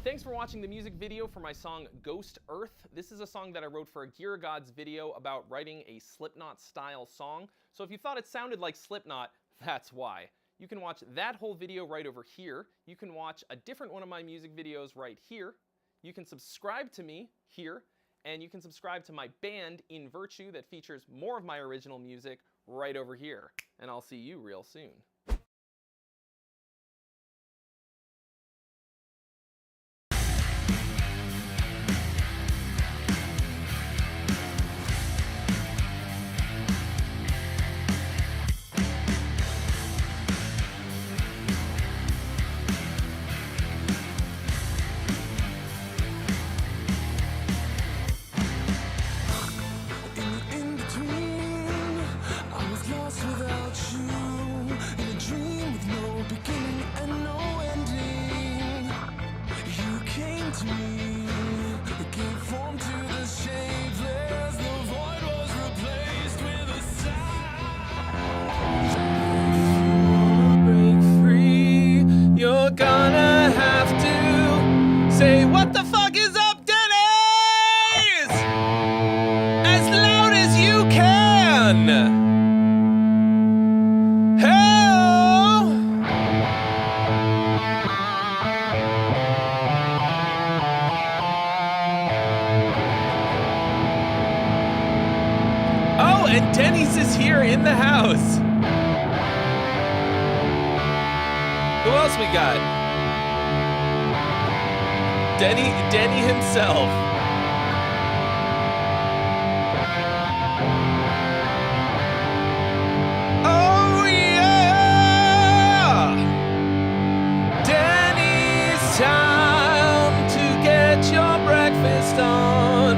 Thanks for watching the music video for my song Ghost Earth. This is a song that I wrote for a Gear Gods video about writing a Slipknot-style song. So if you thought it sounded like Slipknot, that's why. You can watch that whole video right over here. You can watch a different one of my music videos right here. You can subscribe to me here. And you can subscribe to my band, In Virtue, that features more of my original music right over here. And I'll see you real soon. Gonna have to say what the fuck is up, Denny's, as loud as you can. Hell. Oh, and Denny's is here in the house. Who else we got? Denny himself. Oh yeah! Denny's time to get your breakfast on.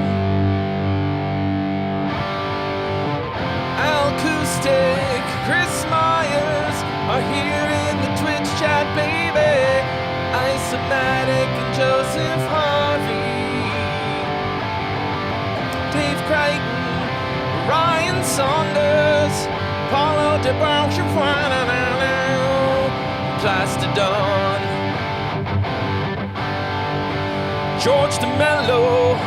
Acoustic, Chris Myers are here in the Twitch chat, baby. Isomatic and Joseph Harvey, Dave Crichton, Ryan Saunders, Paulo DeBarge, Plastodon, George DeMello,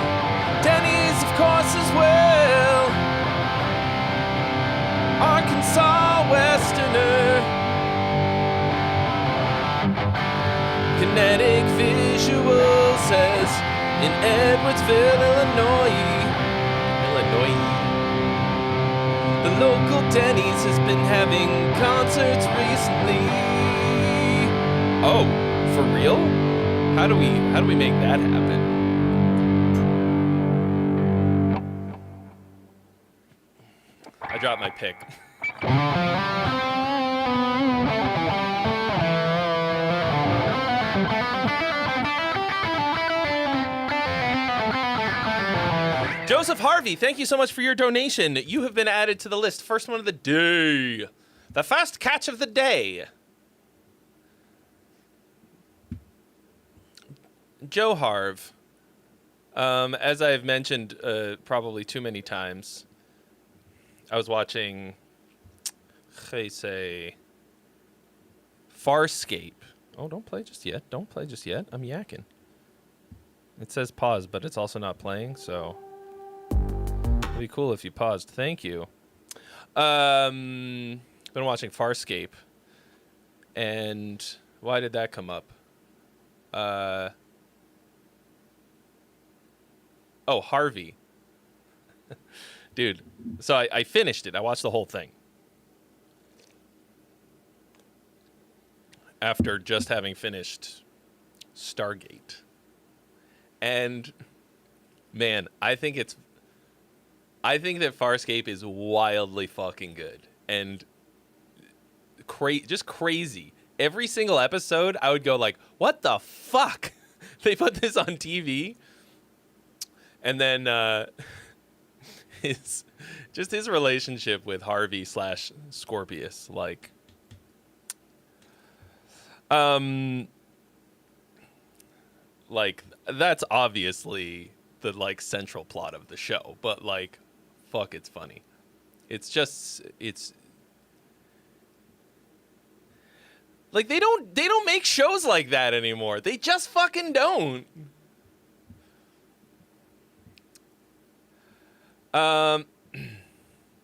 Denny's of course as well, Arkansas Westerner, Kinetic Visual says in Edwardsville, Illinois. The local Denny's has been having concerts recently. Oh, for real? How do we make that happen? I dropped my pick. Joseph Harvey, thank you so much for your donation. You have been added to the list. First one of the day. The first catch of the day. Joe Harv, as I've mentioned probably too many times, I was watching, Farscape. Oh, don't play just yet. Don't play just yet. I'm yakking. It says pause, but it's also not playing, so it'd be cool if you paused. Thank you. Been watching Farscape, and why did that come up? Oh, Harvey. Dude, so I finished it. I watched the whole thing. After just having finished Stargate. And, man, I think that Farscape is wildly fucking good. And just crazy. Every single episode, I would go like, what the fuck? They put this on TV? And then his relationship with Harvey / Scorpius, like, that's obviously the like central plot of the show, but like, fuck, it's funny. It's like they don't make shows like that anymore. They just fucking don't.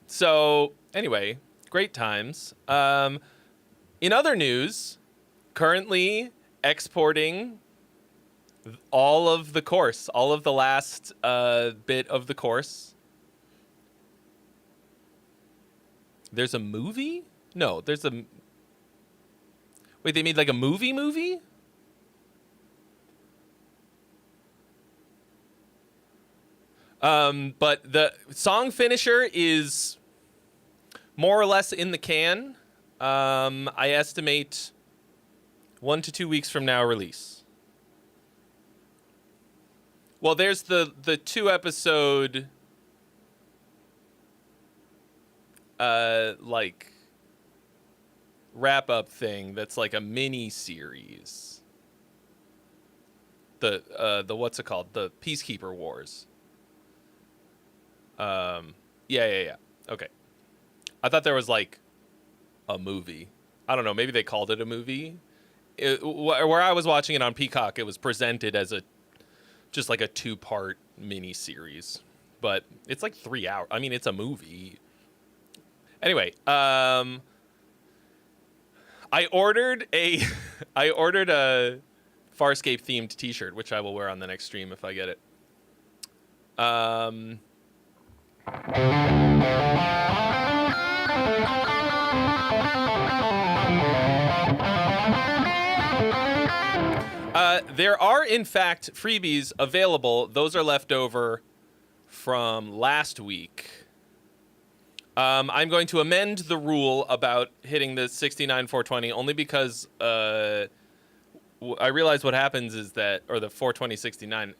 So anyway, great times. In other news, currently exporting all of the course, all of the last bit of the course. There's a movie? No, there's a... Wait, they made like a movie? But the song finisher is more or less in the can. I estimate 1 to 2 weeks from now release. Well, there's the 2-episode like wrap up thing that's like a mini series. The what's it called? The Peacekeeper Wars. Yeah. Okay. I thought there was like a movie. I don't know. Maybe they called it a movie. Where I was watching it on Peacock, it was presented as just like a 2-part mini series, but it's like 3 hours. I mean, it's a movie. Anyway, I ordered a Farscape themed T-shirt, which I will wear on the next stream if I get it. There are, in fact, freebies available. Those are left over from last week. I'm going to amend the rule about hitting the 69-420 only because I realize what happens is that, or the 420-69.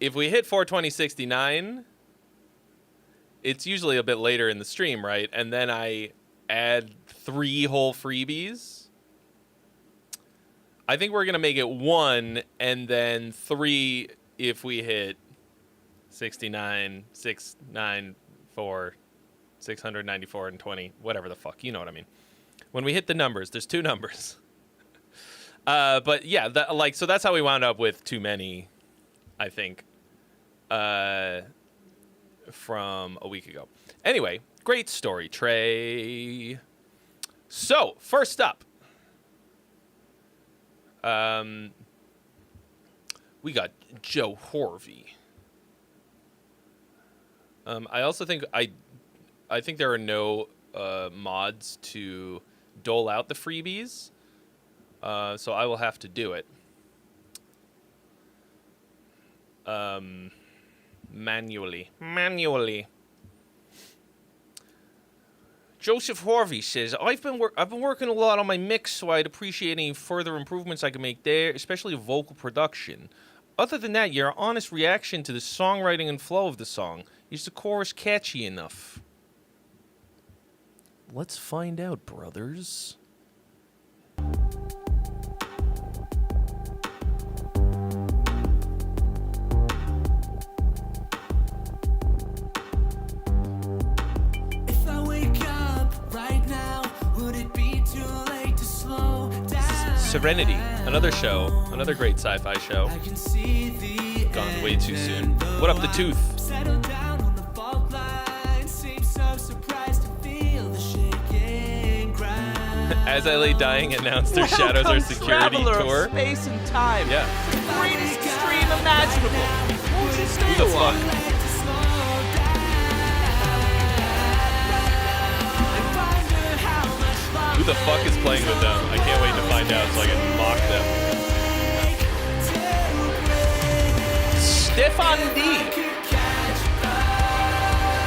If we hit 420-69, it's usually a bit later in the stream, right? And then I add 3 whole freebies. I think we're going to make it 1 and then 3 if we hit 69, 694, 694, and 20, whatever the fuck. You know what I mean. When we hit the numbers, there's 2 numbers. But yeah, so that's how we wound up with Too Many, I think, from a week ago. Anyway, great story, Trey. So, first up, we got Joe Horvey. I also think I think there are no mods to dole out the freebies, so I will have to do it manually. Joseph Horvey says, I've been working a lot on my mix, so I'd appreciate any further improvements I can make there, especially vocal production. Other than that, your honest reaction to the songwriting and flow of the song. Is the chorus catchy enough? Let's find out, brothers. If I wake up right now, would it be too late to slow down? Serenity, another show, another great sci-fi show. I can see the Gone way too soon. What up, the tooth? settle down on the fault line. Seem so surprised to feel the shaking ground. As I Lay Dying announced their Shadows Are Security tour. Of space and time. Yeah. Greatest dream imaginable. Won't you stay Who the a while? fuck? Who the fuck is playing with them? I can't wait to find out so I can mock them. Stefan D.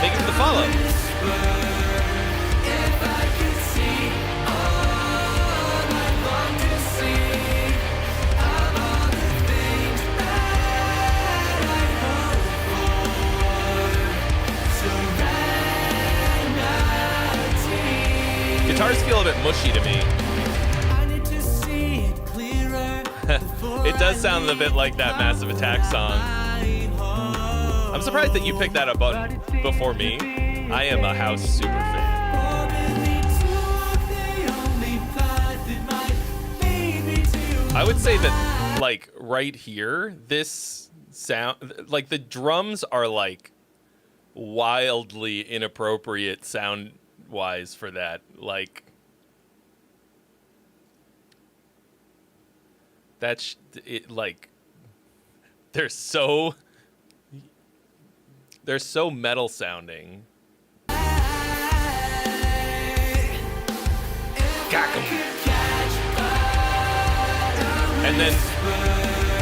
Thank you for the follow. Guitars feel a bit mushy to me. It does sound a bit like that Massive Attack song. I'm surprised that you picked that up before me. I am a House super fan. I would say that, like, right here, this sound, like, the drums are, like, wildly inappropriate sound-wise for that. Like, that's it. Like, they're so metal sounding.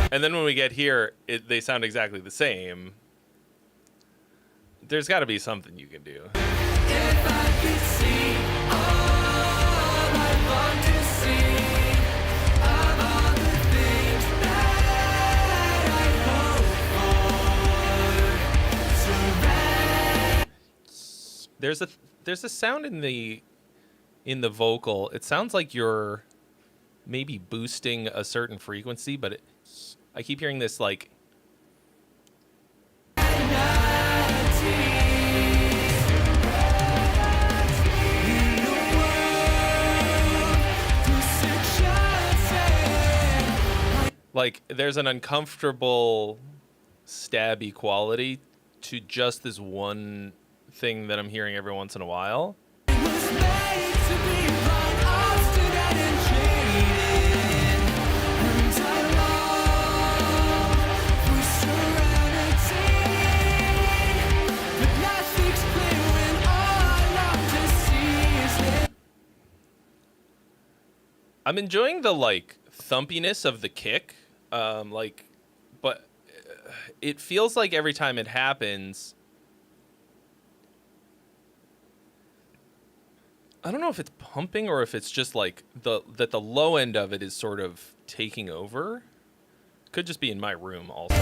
And then when we get here, they sound exactly the same. There's got to be something you can do. If I could see all I want to see of all the things that I hope for. There's a sound in the vocal. It sounds like you're maybe boosting a certain frequency, but I keep hearing this like. Like, there's an uncomfortable, stabby quality to just this one thing that I'm hearing every once in a while. I'm enjoying the, like, thumpiness of the kick, but it feels like every time it happens, I don't know if it's pumping or if it's just like that the low end of it is sort of taking over. Could just be in my room also.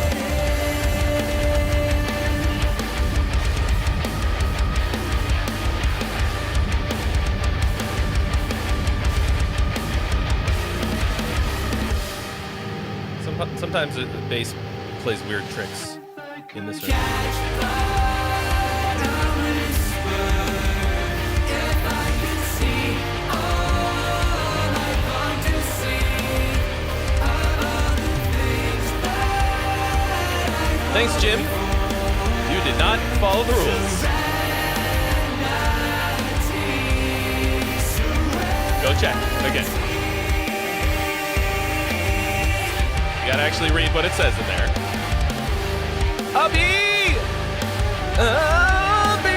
Sometimes the bass plays weird tricks in this one. Thanks, Jim. You did not follow the rules. Go check again. You gotta actually read what it says in there. Abby! Abby!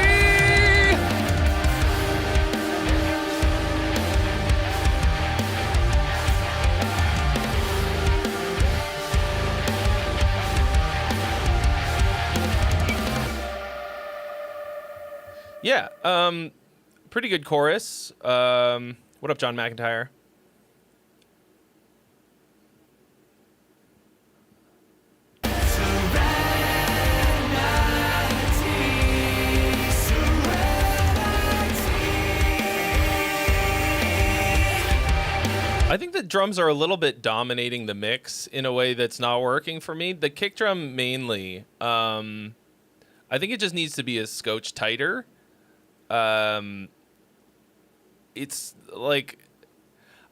Yeah, pretty good chorus. What up, John McIntyre? I think the drums are a little bit dominating the mix in a way that's not working for me. The kick drum mainly. I think it just needs to be a scotch tighter. It's like,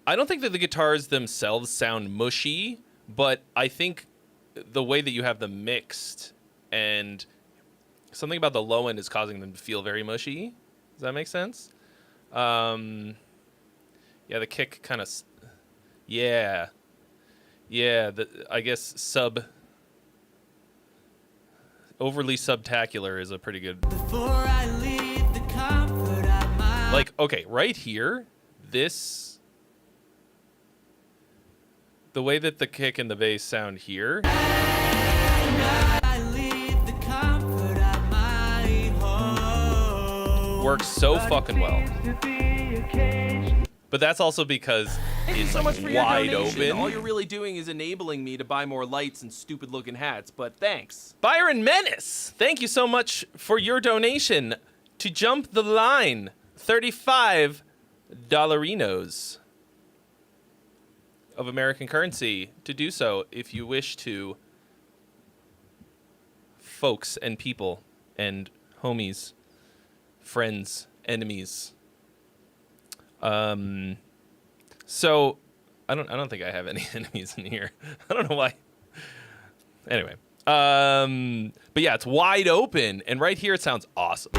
I don't think that the guitars themselves sound mushy, but I think the way that you have them mixed and something about the low end is causing them to feel very mushy. Does that make sense? Yeah, the kick kind of, yeah, I guess overly subtacular is a pretty good. Before I leave the comfort of my Like, okay, right here, the way that the kick and the bass sound here, I leave the comfort of my home. works so fucking well. But that's also because it's so like much for your wide donation. open. All you're really doing is enabling me to buy more lights and stupid looking hats, but thanks. Byron Menace, thank you so much for your donation to jump the line. $35 of American currency to do so if you wish to, folks and people and homies, friends, enemies. So I don't think I have any enemies in here. I don't know why. Anyway, but yeah, it's wide open, and right here it sounds awesome.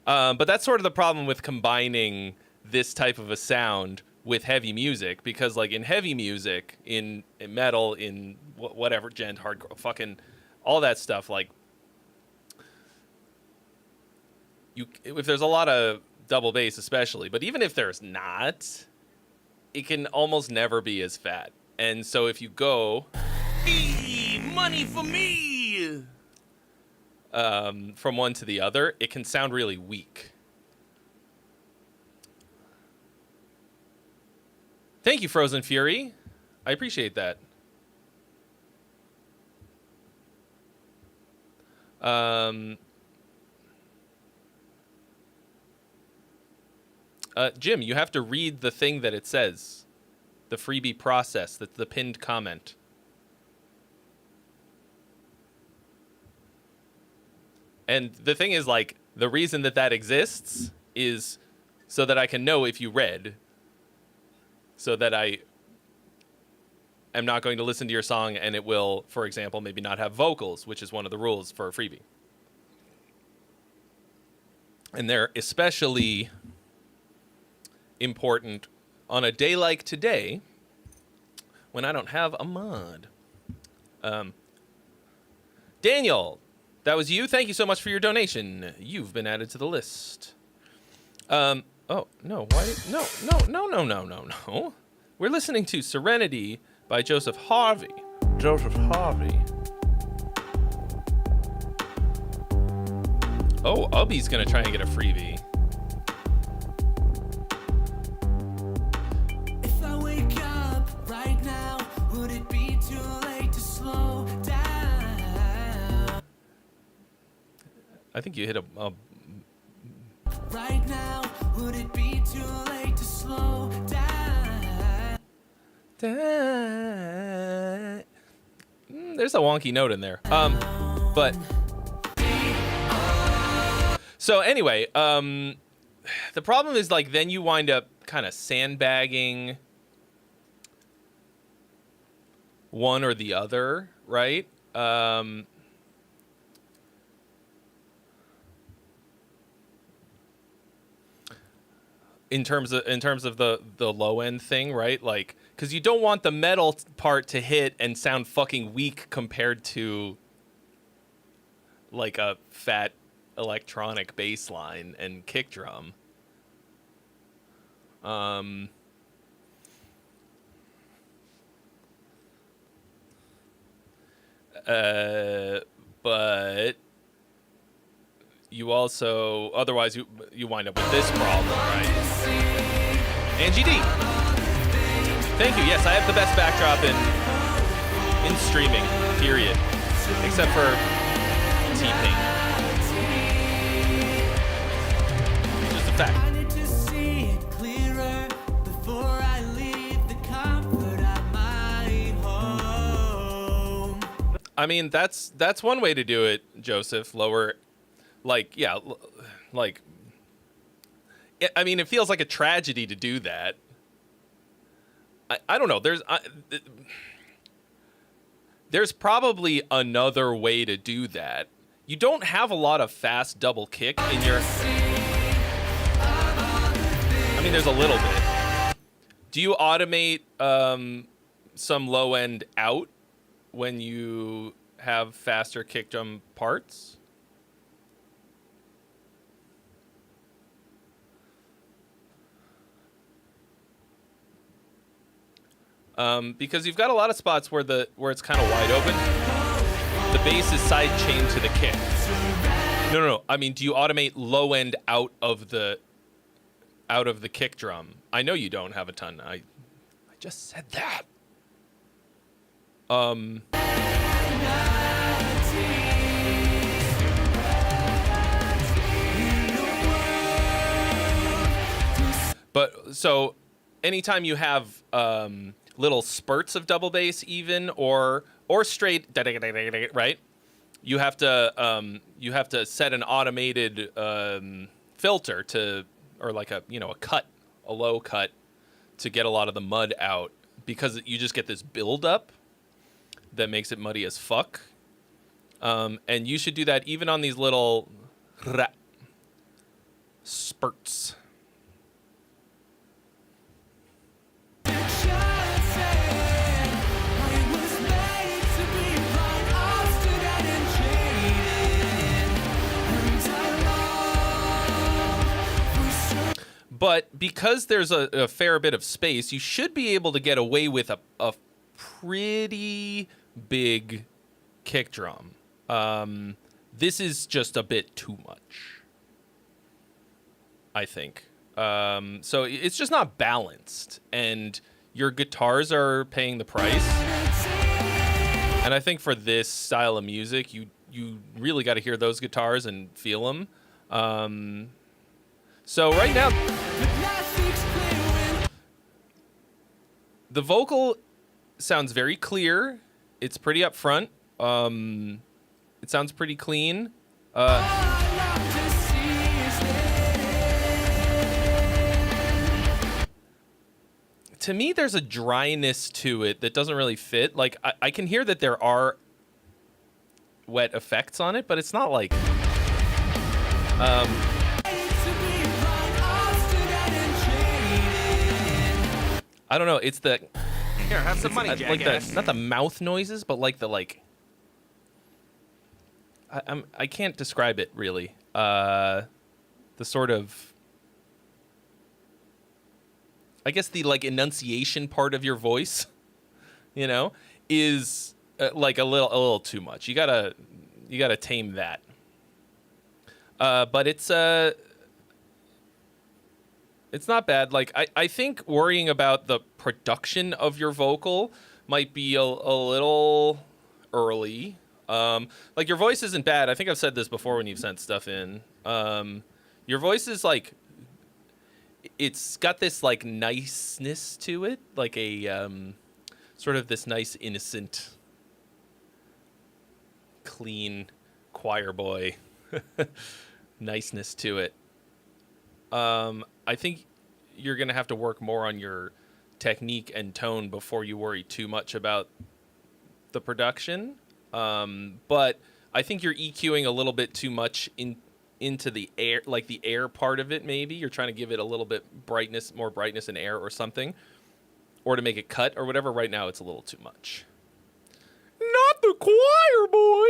But that's sort of the problem with combining this type of a sound with heavy music, because like in heavy music, in metal, in whatever, gent, hardcore, fucking all that stuff, like if there's a lot of double bass especially, but even if there's not, it can almost never be as fat. And so if you go Money for me! from one to the other, it can sound really weak. Thank you, Frozen Fury. I appreciate that. Jim, you have to read the thing that it says. The freebie process, that's the pinned comment. And the thing is, like, the reason that exists is so that I can know if you read. So that I am not going to listen to your song and it will, for example, maybe not have vocals, which is one of the rules for a freebie. And they're especially important on a day like today when I don't have a mod. Daniel, that was you. Thank you so much for your donation. You've been added to the list. Oh, no, why? No. We're listening to Serenity by Joseph Harvey. Oh, Ubby's gonna try and get a freebie. If I wake up right now, would it be too late to slow down? I think you hit a Right now, would it be too late to slow down? There's a wonky note in there. But so anyway, the problem is, like, then you wind up kind of sandbagging one or the other, right? In terms of the low end thing, right? Like, because you don't want the metal part to hit and sound fucking weak compared to like a fat electronic bass line and kick drum. But you also, otherwise you wind up with this problem, right? Angie D. Thank you. Yes, I have the best backdrop in streaming, period. Except for T-Pain. Just a fact. I need to see it clearer before I leave the comfort of my home. I mean, that's one way to do it, Joseph. Lower, like, yeah, like, I mean, it feels like a tragedy to do that. I don't know. There's probably another way to do that. You don't have a lot of fast double kick in your... I mean, there's a little bit. Do you automate some low end out when you have faster kick drum parts? Because you've got a lot of spots where it's kind of wide open. The bass is side chained to the kick. No. I mean, do you automate low end out of the kick drum? I know you don't have a ton. I just said that. But so anytime you have little spurts of double bass, even or straight, right? You have to set an automated filter to, or like a low cut to get a lot of the mud out, because you just get this buildup that makes it muddy as fuck. And you should do that even on these little spurts. But because there's a fair bit of space, you should be able to get away with a pretty big kick drum. This is just a bit too much, I think. So it's just not balanced, and your guitars are paying the price. And I think for this style of music, you really got to hear those guitars and feel them. So right now, the vocal sounds very clear. It's pretty upfront. It sounds pretty clean. To me, there's a dryness to it that doesn't really fit. Like, I can hear that there are wet effects on it, but it's not like... I don't know. It's the... Here, have some money, like jackass. not the mouth noises, but like the I can't describe it really. The sort of, I guess the like enunciation part of your voice, is like a little too much. You gotta tame that. But it's not bad. Like, I think worrying about the production of your vocal might be a little early. Like, your voice isn't bad. I think I've said this before when you've sent stuff in. Your voice is like, it's got this like niceness to it, like a sort of this nice, innocent, clean choir boy niceness to it. I think you're going to have to work more on your technique and tone before you worry too much about the production, but I think you're EQing a little bit too much into the air, like the air part of it. Maybe you're trying to give it a little bit more brightness and air or something, or to make it cut or whatever. Right now, it's a little too much. Not the choir, boy.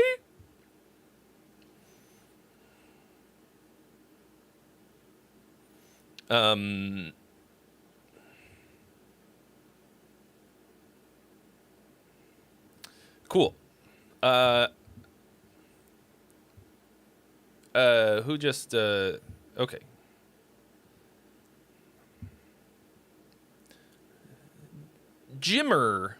Cool. Who just okay. Jimmer,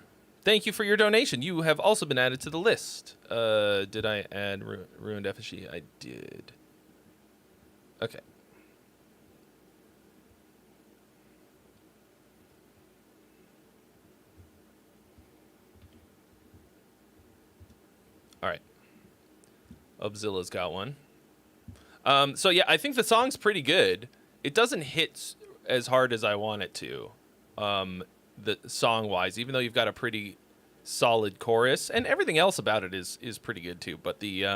thank you for your donation. You have also been added to the list. Did I add Ruined Effigy? I did. Okay. All right. Obzilla's got one. So yeah, I think the song's pretty good. It doesn't hit as hard as I want it to, the song-wise, even though you've got a pretty solid chorus, and everything else about it is pretty good too. But the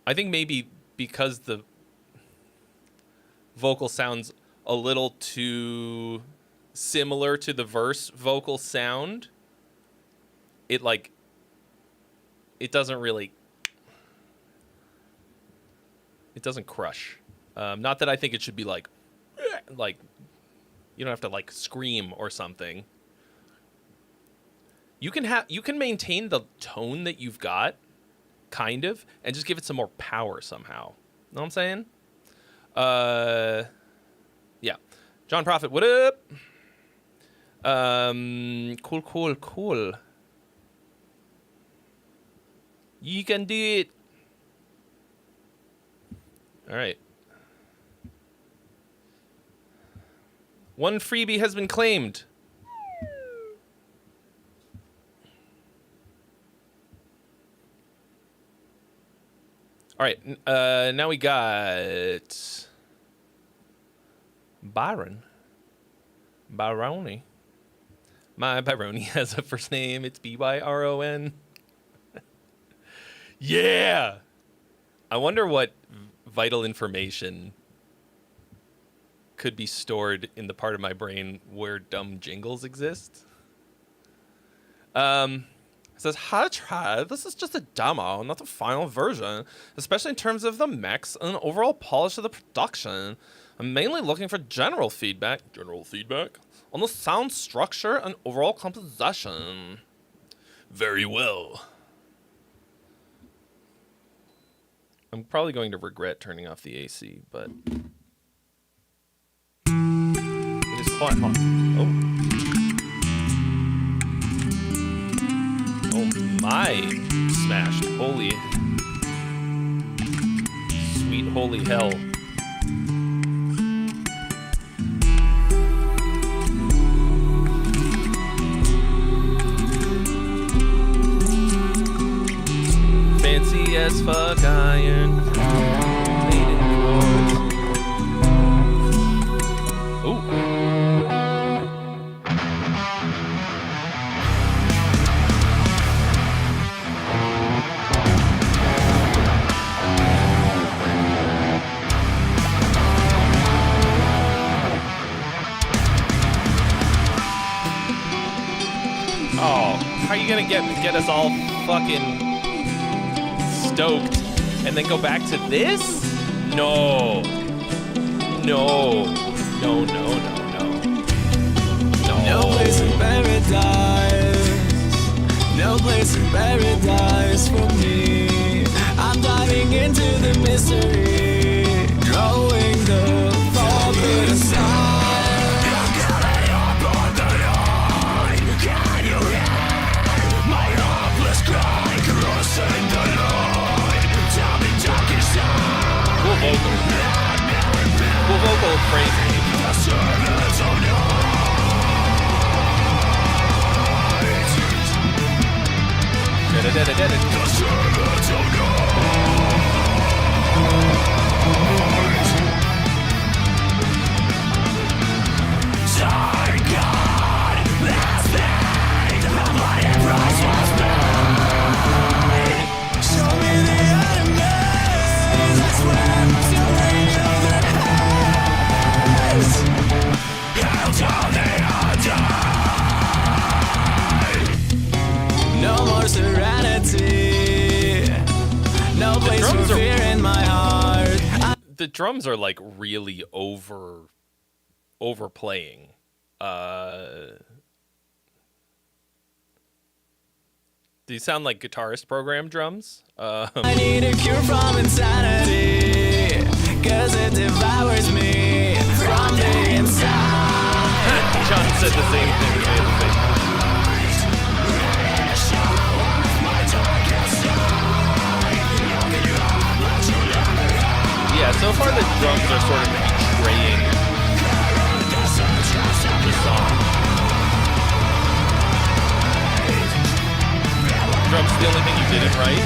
I think maybe because the vocal sounds a little too similar to the verse vocal sound, it doesn't really. It doesn't crush. Not that I think it should be like you don't have to like scream or something. You can maintain the tone that you've got, kind of, and just give it some more power somehow. Know what I'm saying? Yeah. John Prophet, what up? Cool. You can do it. All right. One freebie has been claimed. All right. Now we got Byron. Byroni. My Byroni has a first name. It's Byron. Yeah. I wonder what vital information could be stored in the part of my brain where dumb jingles exist. It says, hi, Tribe. This is just a demo, not the final version, especially in terms of the mix and overall polish of the production. I'm mainly looking for general feedback on the sound structure and overall composition. Very well. I'm probably going to regret turning off the AC, but it is quite hot. Oh my! Smashed. Holy. Sweet holy hell. Fancy as fuck iron. Made in quartz. Ooh. Oh, how are you gonna get us all fucking stoked and then go back to this? No. No place in paradise. No place in paradise for me. I'm diving into the mystery, drawing the forbidden sign. Cool vocal phrasing. No more serenity. No place for fear in my heart. The drums are like really overplaying. These sound like guitarist program drums. I need a cure from insanity, 'cause it devours me from the inside. John said the same thing. Yeah, so far the drums are sort of betraying the song. Drums the only thing you didn't write.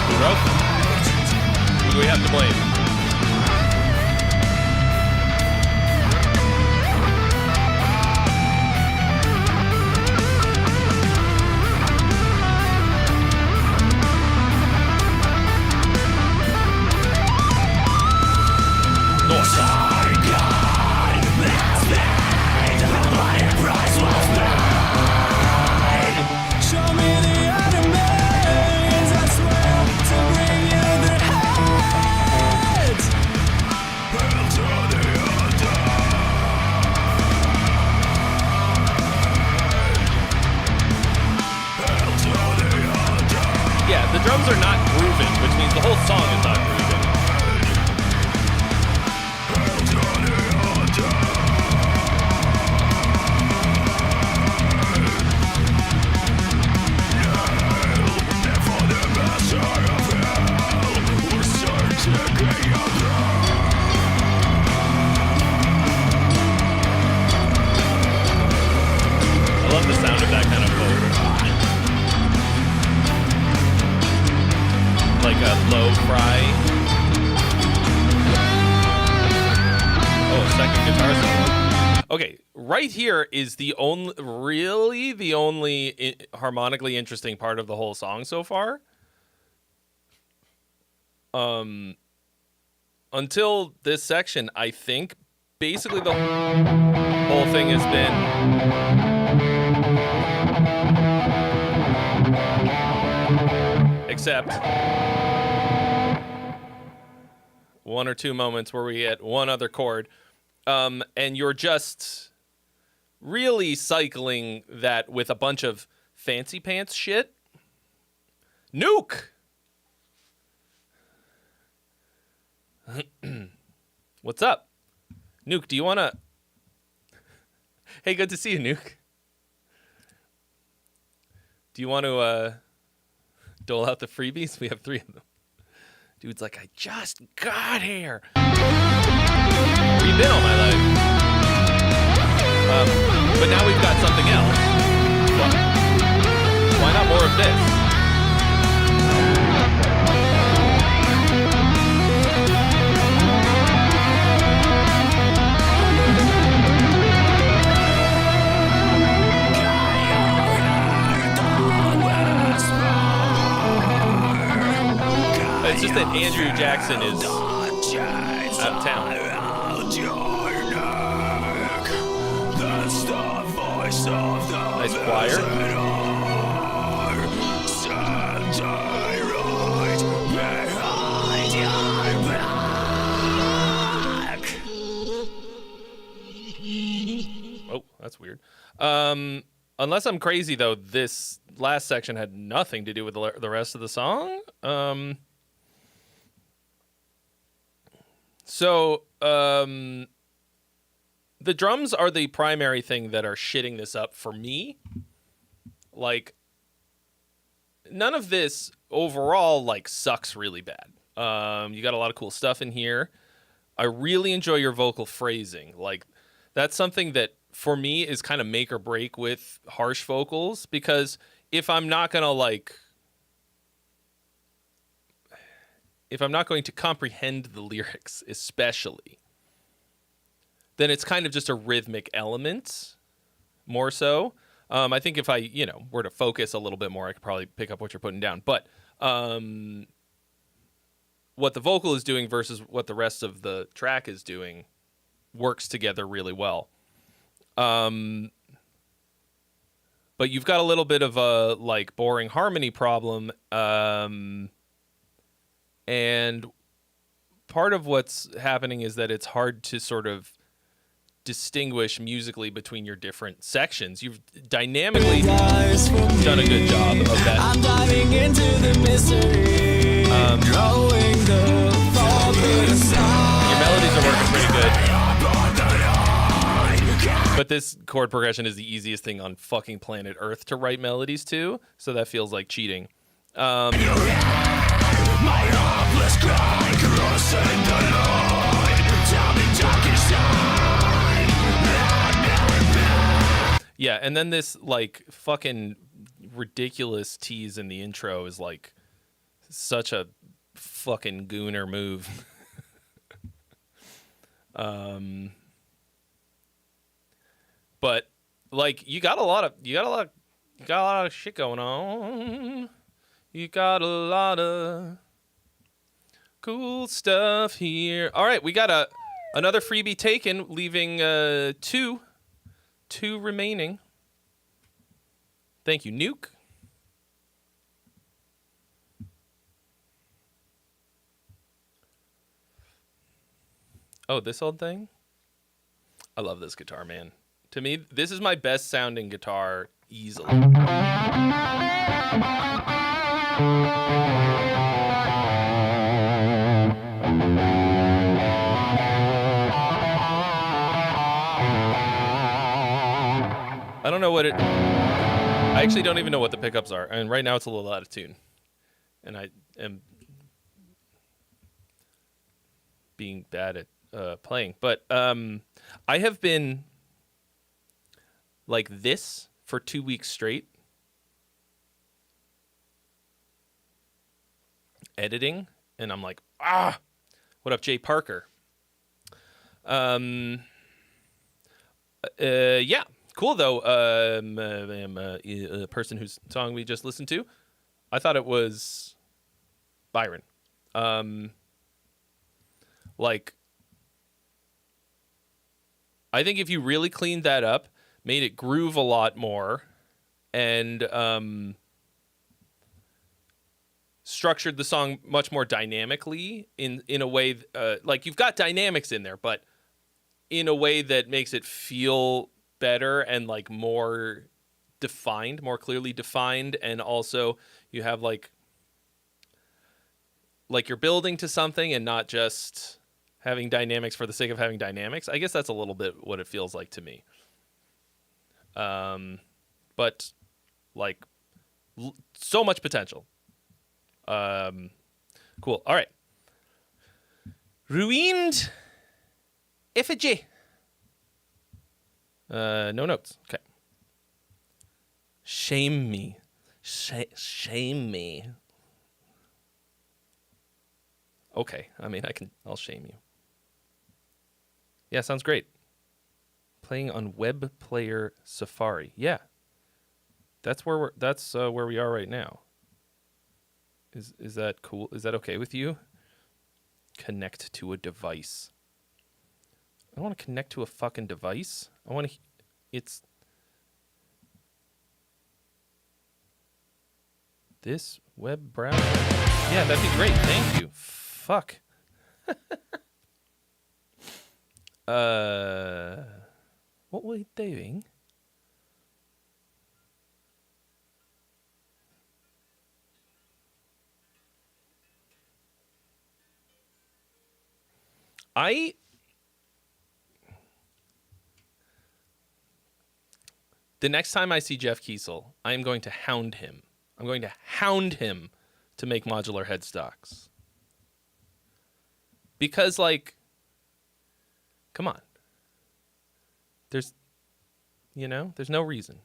Who wrote them? Who do we have to blame? Yeah, the drums are not grooving, which means the whole song is not grooving. I love the sound of that kind of vocal. Like a low fry. Oh, a second guitar solo. Okay, right here is the only harmonically interesting part of the whole song so far. Until this section, I think basically the whole thing has been except one or two moments where we hit one other chord, and you're just really cycling that with a bunch of fancy pants shit. Nuke! What's up? Nuke, do you want to... Hey, good to see you, Nuke. Do you want to dole out the freebies? We have 3 of them. Dude's like, I just got here. Where you been all my life? But now we've got something else. Why not more of this? It's just that Andrew Jackson is out of town. Nice choir. Oh, that's weird. Unless I'm crazy, though, this last section had nothing to do with the rest of the song. So, the drums are the primary thing that are shitting this up for me. Like, none of this overall, like, sucks really bad. You got a lot of cool stuff in here. I really enjoy your vocal phrasing. Like, that's something that, for me, is kind of make or break with harsh vocals. Because if I'm not going to, like... if I'm not going to comprehend the lyrics, especially, then it's kind of just a rhythmic element, more so. I think if I, were to focus a little bit more, I could probably pick up what you're putting down. But what the vocal is doing versus what the rest of the track is doing works together really well. But you've got a little bit of a like boring harmony problem, and part of what's happening is that it's hard to sort of distinguish musically between your different sections. You've dynamically done a good job of that. I'm diving into the mystery, drawing the Your melodies are working pretty good. But this chord progression is the easiest thing on fucking planet Earth to write melodies to, so that feels like cheating. Yeah, and then this like fucking ridiculous tease in the intro is like such a fucking gooner move. But like you got a lot of shit going on. You got a lot of cool stuff here. All right, we got another freebie taken, leaving two remaining. Thank you, Nuke. Oh, this old thing? I love this guitar, man. To me, this is my best sounding guitar easily. I don't know what I actually don't even know what the pickups are. And right now it's a little out of tune. And I am being bad at playing. But I have been like this for 2 weeks straight. Editing. And I'm like, what up, Jay Parker? Yeah. Cool, though. A person whose song we just listened to, I thought it was Byron. Like, I think if you really cleaned that up, made it groove a lot more, and structured the song much more dynamically in a way, like you've got dynamics in there, but in a way that makes it feel better and like more defined, more clearly defined, and also you have like you're building to something and not just having dynamics for the sake of having dynamics. I guess that's a little bit what it feels like to me. But like so much potential. Cool. All right. Ruined Effigy. No notes. Okay. Shame me. Shame me. Okay. I mean, I'll shame you. Yeah, sounds great. Playing on Web Player Safari. Yeah. That's where we are right now. Is that cool? Is that okay with you? Connect to a device. I don't want to connect to a fucking device. I want to... It's... This web browser? Yeah, that'd be great. Thank you. Fuck. What were you doing? The next time I see Jeff Kiesel, I am going to hound him. I'm going to hound him to make modular headstocks. Because, like, come on. There's no reason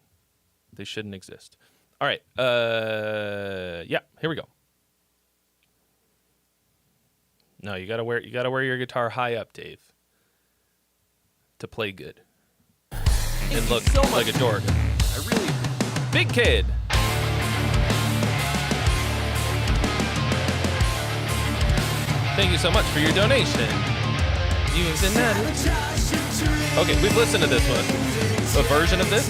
they shouldn't exist. All right. Yeah, here we go. No, you gotta wear your guitar high up, Dave, to play good and look so like a dork. Big kid. Thank you so much for your donation. Using that. Okay, we've listened to this one. A version of this.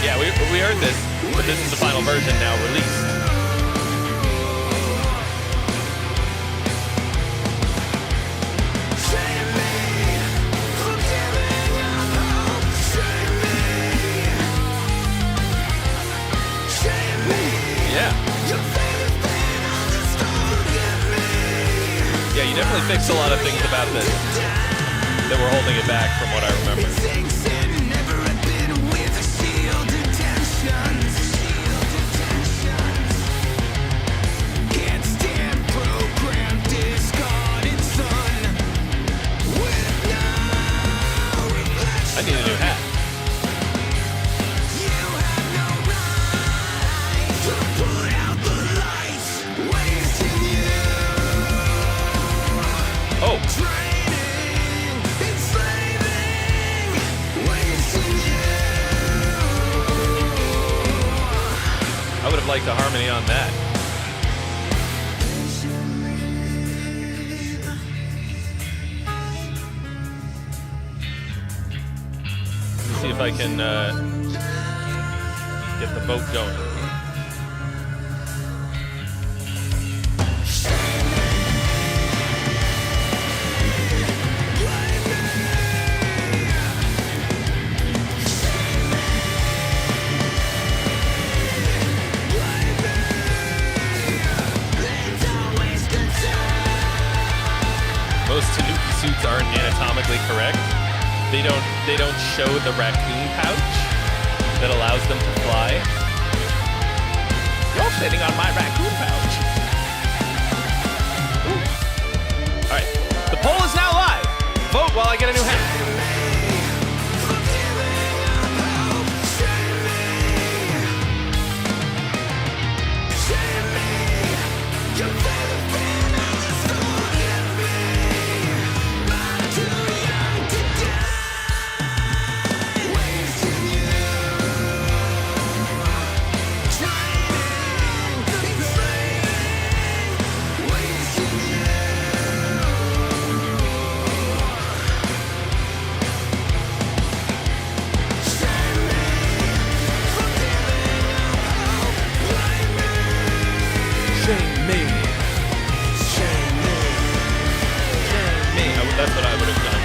Yeah, we heard this, but this is the final version now released. Yeah, you definitely fixed a lot of things about this that were holding it back from what I remember. I need a new hat. Oh. I would have liked a harmony on that. Let me see if I can get the vote going. Most Tanuki suits aren't anatomically correct. They don't show the raccoon pouch that allows them to fly. You're sitting on my raccoon pouch. Ooh. All right, the poll is now live. Vote while I get a new hat. That's what I would have done.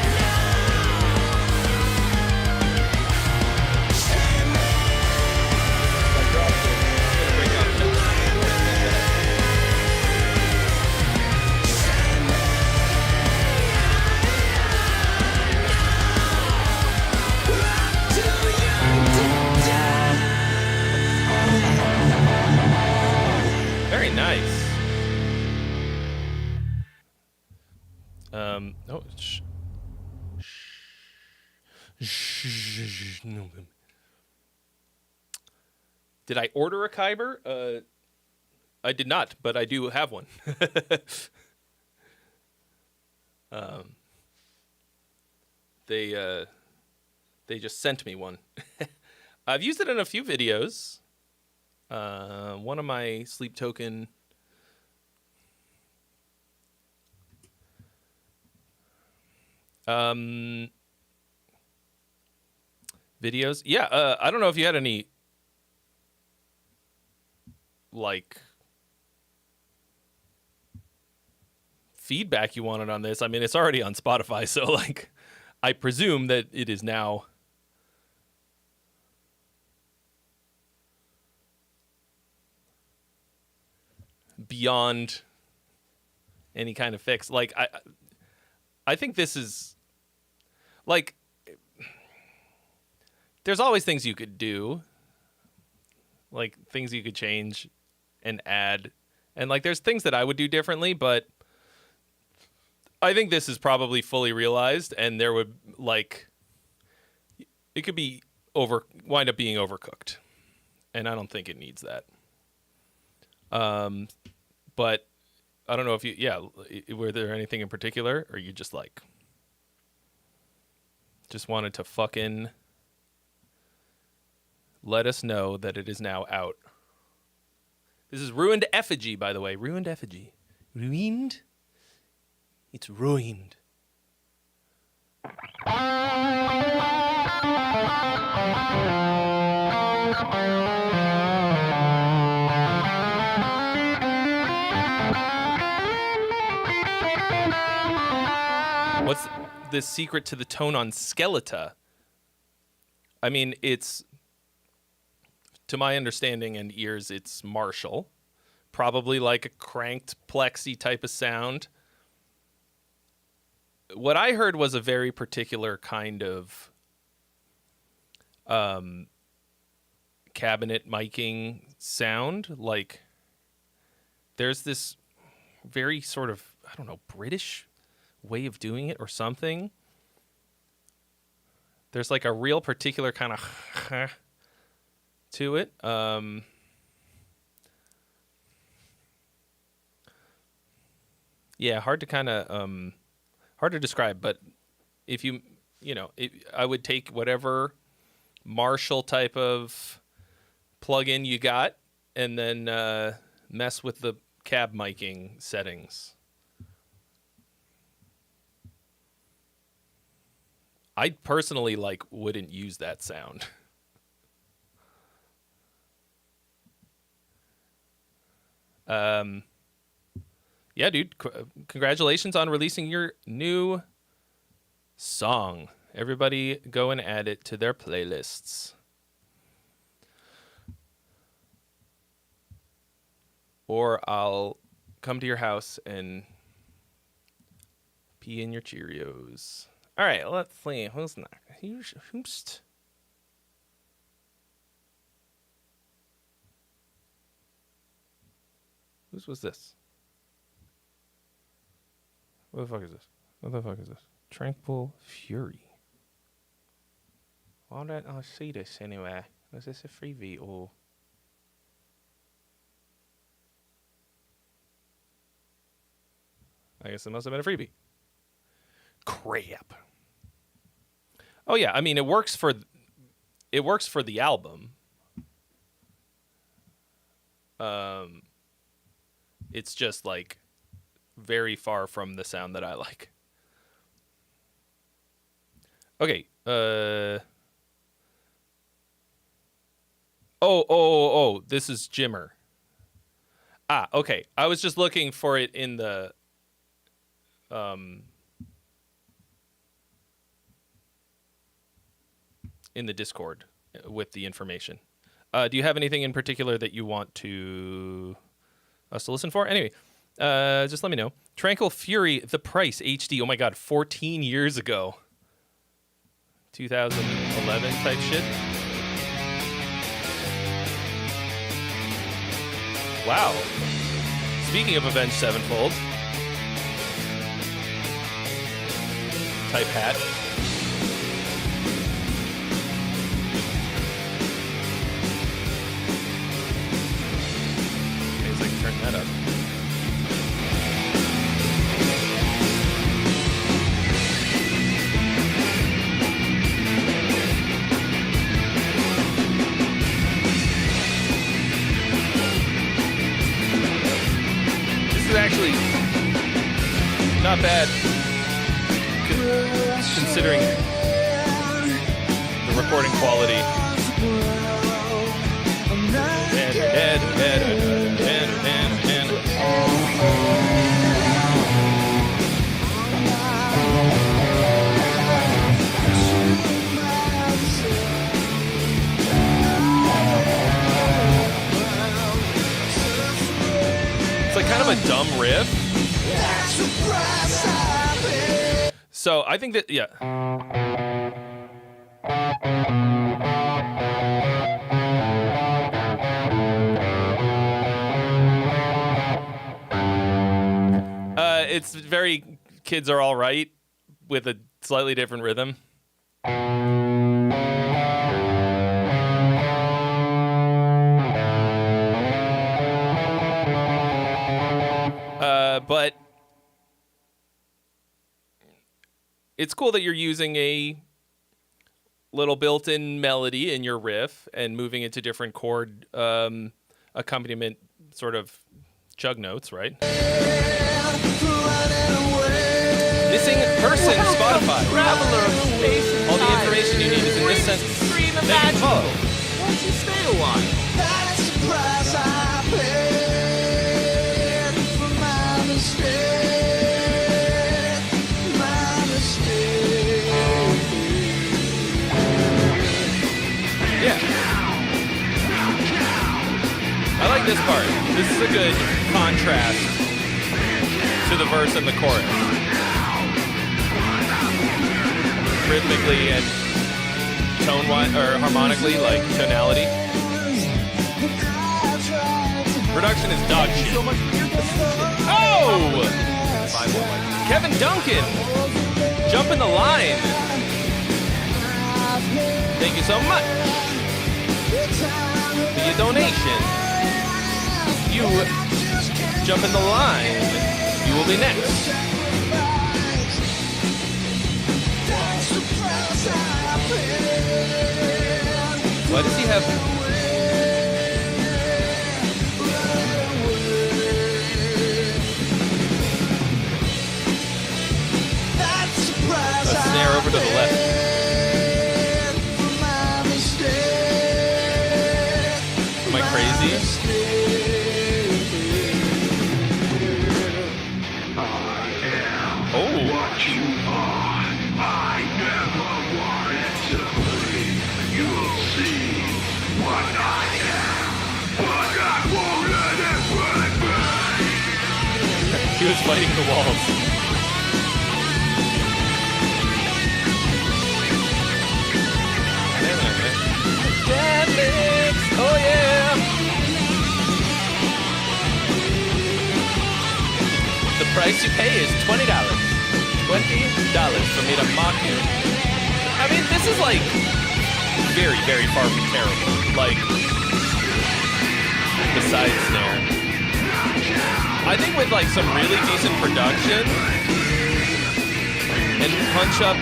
Very nice. Oh, Did I order a Kyber? I did not, but I do have one. They just sent me one. I've used it in a few videos. One of my sleep token videos. Yeah, I don't know if you had any like feedback you wanted on this. I mean, it's already on Spotify, so like I presume that it is now beyond any kind of fix. Like I think this is like there's always things you could do, like things you could change and add, and like there's things that I would do differently, but I think this is probably fully realized, and there would like It could be wind up being overcooked, and I don't think it needs that. But I don't know if were there anything in particular, or you just wanted to fucking let us know that it is now out. This is Ruined Effigy, by the way. Ruined Effigy. Ruined? It's ruined. What's the secret to the tone on Skeleta? I mean, it's, to my understanding and ears, it's Marshall. Probably like a cranked plexi type of sound. What I heard was a very particular kind of cabinet miking sound. Like, there's this very sort of, I don't know, British way of doing it or something. There's like a real particular kind of to it. Yeah, hard to describe, but if I would take whatever Marshall type of plug-in you got and then mess with the cab miking settings. I personally wouldn't use that sound. Yeah, dude, congratulations on releasing your new song. Everybody go and add it to their playlists. Or I'll come to your house and pee in your Cheerios. All right, let's see. Who's next? Whose was this? What the fuck is this? Tranquil Fury. Why don't I see this anywhere? Was this a freebie or... I guess it must have been a freebie. Crap. Oh yeah, I mean it works for the album. It's just very far from the sound that I like. Okay. Oh, this is Jimmer. Ah, okay. I was just looking for it in the Discord with the information. Do you have anything in particular that you want us to listen for? Anyway, just let me know. Tranquil Fury, The Price HD. Oh my god, 14 years ago. 2011 type shit. Wow. Speaking of Avenged Sevenfold. Type hat. Maybe I can turn that up. This is actually not bad. Considering the recording quality. It's kind of a dumb riff. So I think that, yeah. It's very Kids Are All Right with a slightly different rhythm. But it's cool that you're using a little built-in melody in your riff and moving it to different chord accompaniment sort of chug notes, right? Missing person, Spotify. Traveler of space and All the time. information you need is in this sentence. Scream Thank you, magical. follow. Won't you stay a while? That's the price I paid for my mistake. My mistake. Yeah. I like this part. This is a good contrast to the verse and the chorus. Rhythmically and tone-wise, or harmonically, like tonality. Production is dog shit. Oh! Kevin Duncan! Jumping the line. Thank you so much for your donation. You jump in the line. You will be next. Why does he have... a snare over to the left. Am I crazy? Oh. What you are, I never wanted to believe. You'll see what I am, but I won't let it break me. He was fighting the walls. Dad licks, oh yeah. The price you pay is $20. $20 for me to mock you. I mean, this is like very, very far from terrible. Like the side snare. I think with like some really decent production and punch up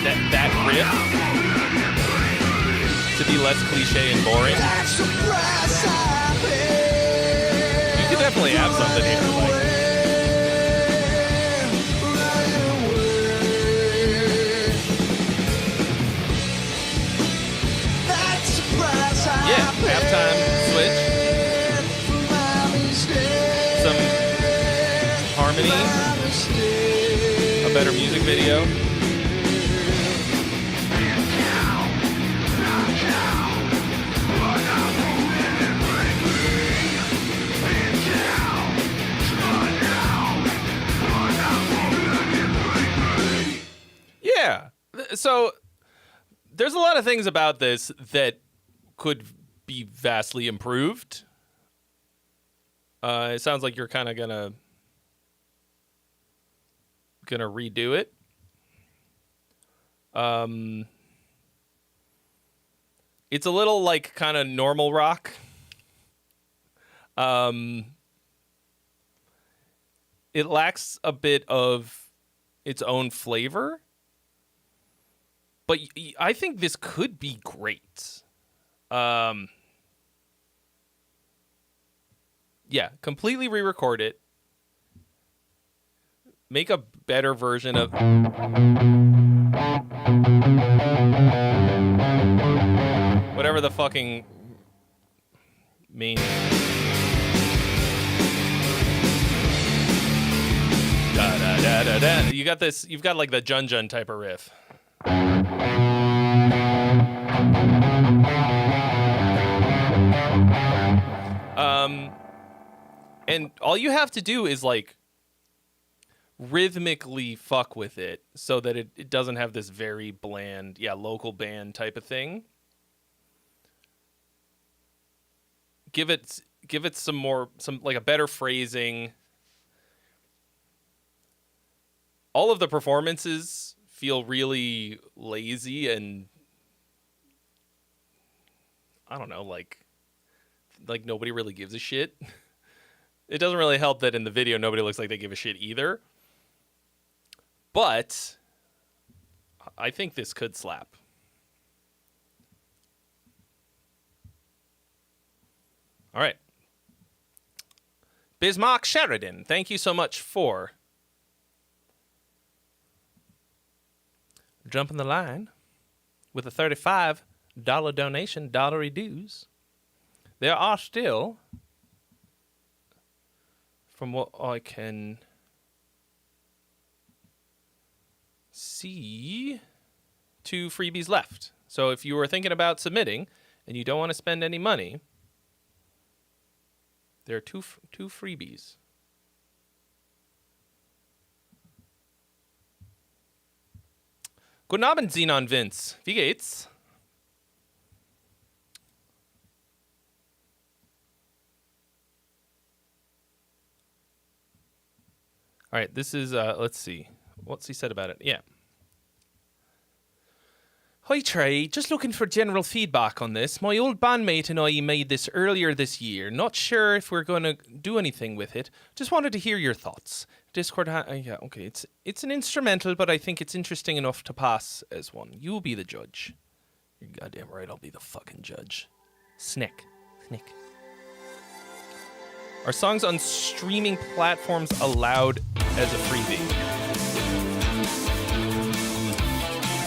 that riff to be less cliche and boring, you could definitely have something here. Like, yeah, halftime switch, some harmony, a better music video. Yeah. So there's a lot of things about this that could be vastly improved. It sounds like you're kind of gonna redo it. It's a little like kind of normal rock. It lacks a bit of its own flavor. But I think this could be great. Yeah, completely re-record it. Make a better version of... whatever the fucking main... Da-da-da-da-da. You got this... You've got like the Jun-Jun type of riff. And all you have to do is like rhythmically fuck with it so that it doesn't have this very bland, local band type of thing. Give it some like a better phrasing. All of the performances feel really lazy and I don't know, like nobody really gives a shit. It doesn't really help that in the video nobody looks like they give a shit either. But I think this could slap. All right. Bismarck Sheridan, thank you so much for jumping the line with a $35 donation, dollary dues. There are still, from what I can see, 2 freebies left. So if you were thinking about submitting and you don't want to spend any money, there are two freebies. Guten Abend, Xenon Vince. Wie geht's? All right, this is, let's see. What's he said about it? Yeah. Hi Trey, just looking for general feedback on this. My old bandmate and I made this earlier this year. Not sure if we're going to do anything with it. Just wanted to hear your thoughts. Discord, yeah, okay. It's an instrumental, but I think it's interesting enough to pass as one. You'll be the judge. You're goddamn right, I'll be the fucking judge. Snick. Are songs on streaming platforms allowed as a freebie?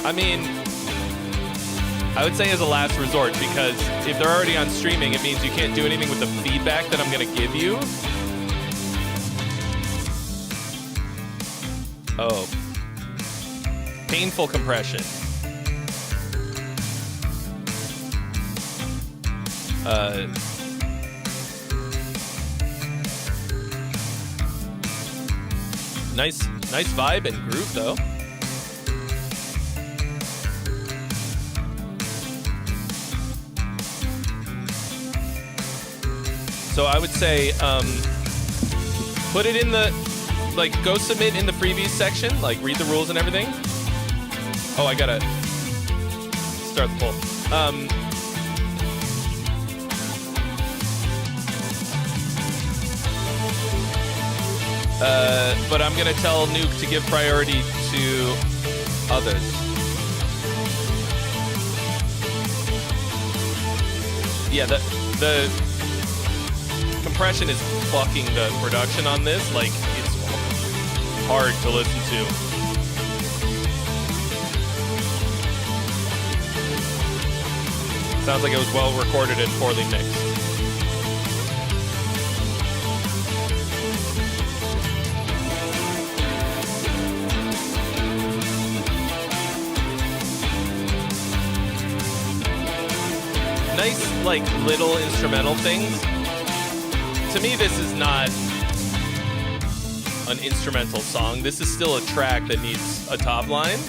I mean, I would say as a last resort, because if they're already on streaming, it means you can't do anything with the feedback that I'm going to give you. Oh. Painful compression. Nice vibe and groove, though. So I would say, put it in the, like, go submit in the freebies section, like, read the rules and everything. Oh, I gotta start the poll. But I'm gonna tell Nuke to give priority to others. Yeah, the compression is fucking the production on this. Like, it's hard to listen to. Sounds like it was well recorded and poorly mixed. Nice, like, little instrumental things. To me, this is not an instrumental song. This is still a track that needs a top line.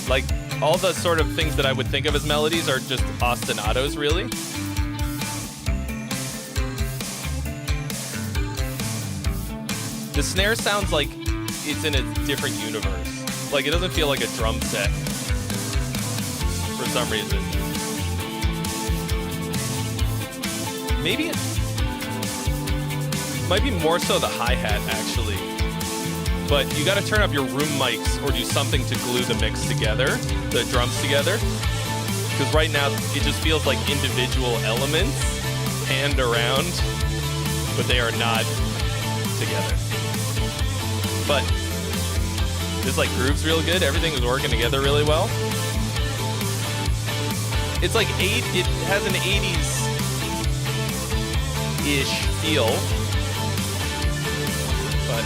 Like, all the sort of things that I would think of as melodies are just ostinatos, really. The snare sounds like it's in a different universe. Like, it doesn't feel like a drum set for some reason. Maybe it might be more so the hi-hat, actually. But you gotta turn up your room mics or do something to glue the mix together, the drums together. Because right now, it just feels like individual elements panned around, but they are not together. But this, like, grooves real good. Everything is working together really well. It's like it has an 80s-ish feel. But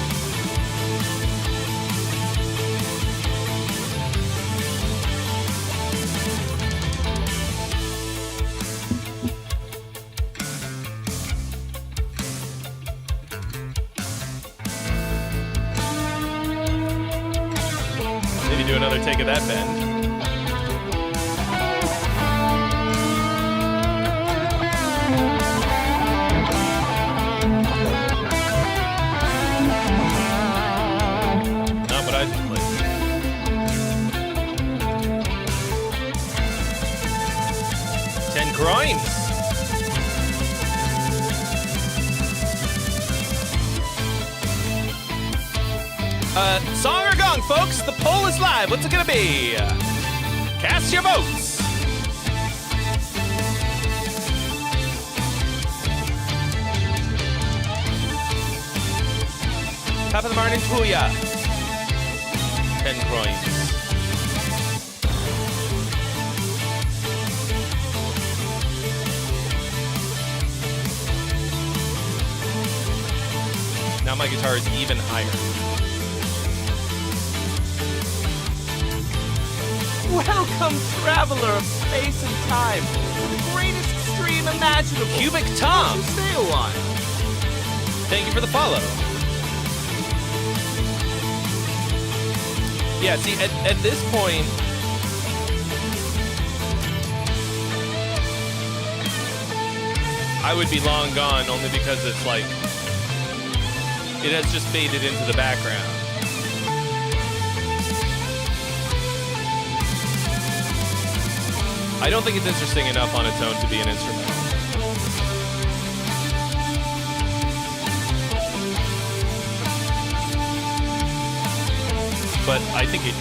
maybe do another take of that bend. Not what I just played. Song or gong, folks? The poll is live. What's it gonna be? Cast your votes. Top of the morning to ya. 10 coins. Now my guitar is even higher. Welcome, traveler of space and time, to the greatest stream imaginable. Cubic Tom. Stay a while. Thank you for the follow. Yeah, see, at this point, I would be long gone only because it's like, it has just faded into the background. I don't think it's interesting enough on its own to be an instrumental. But I think it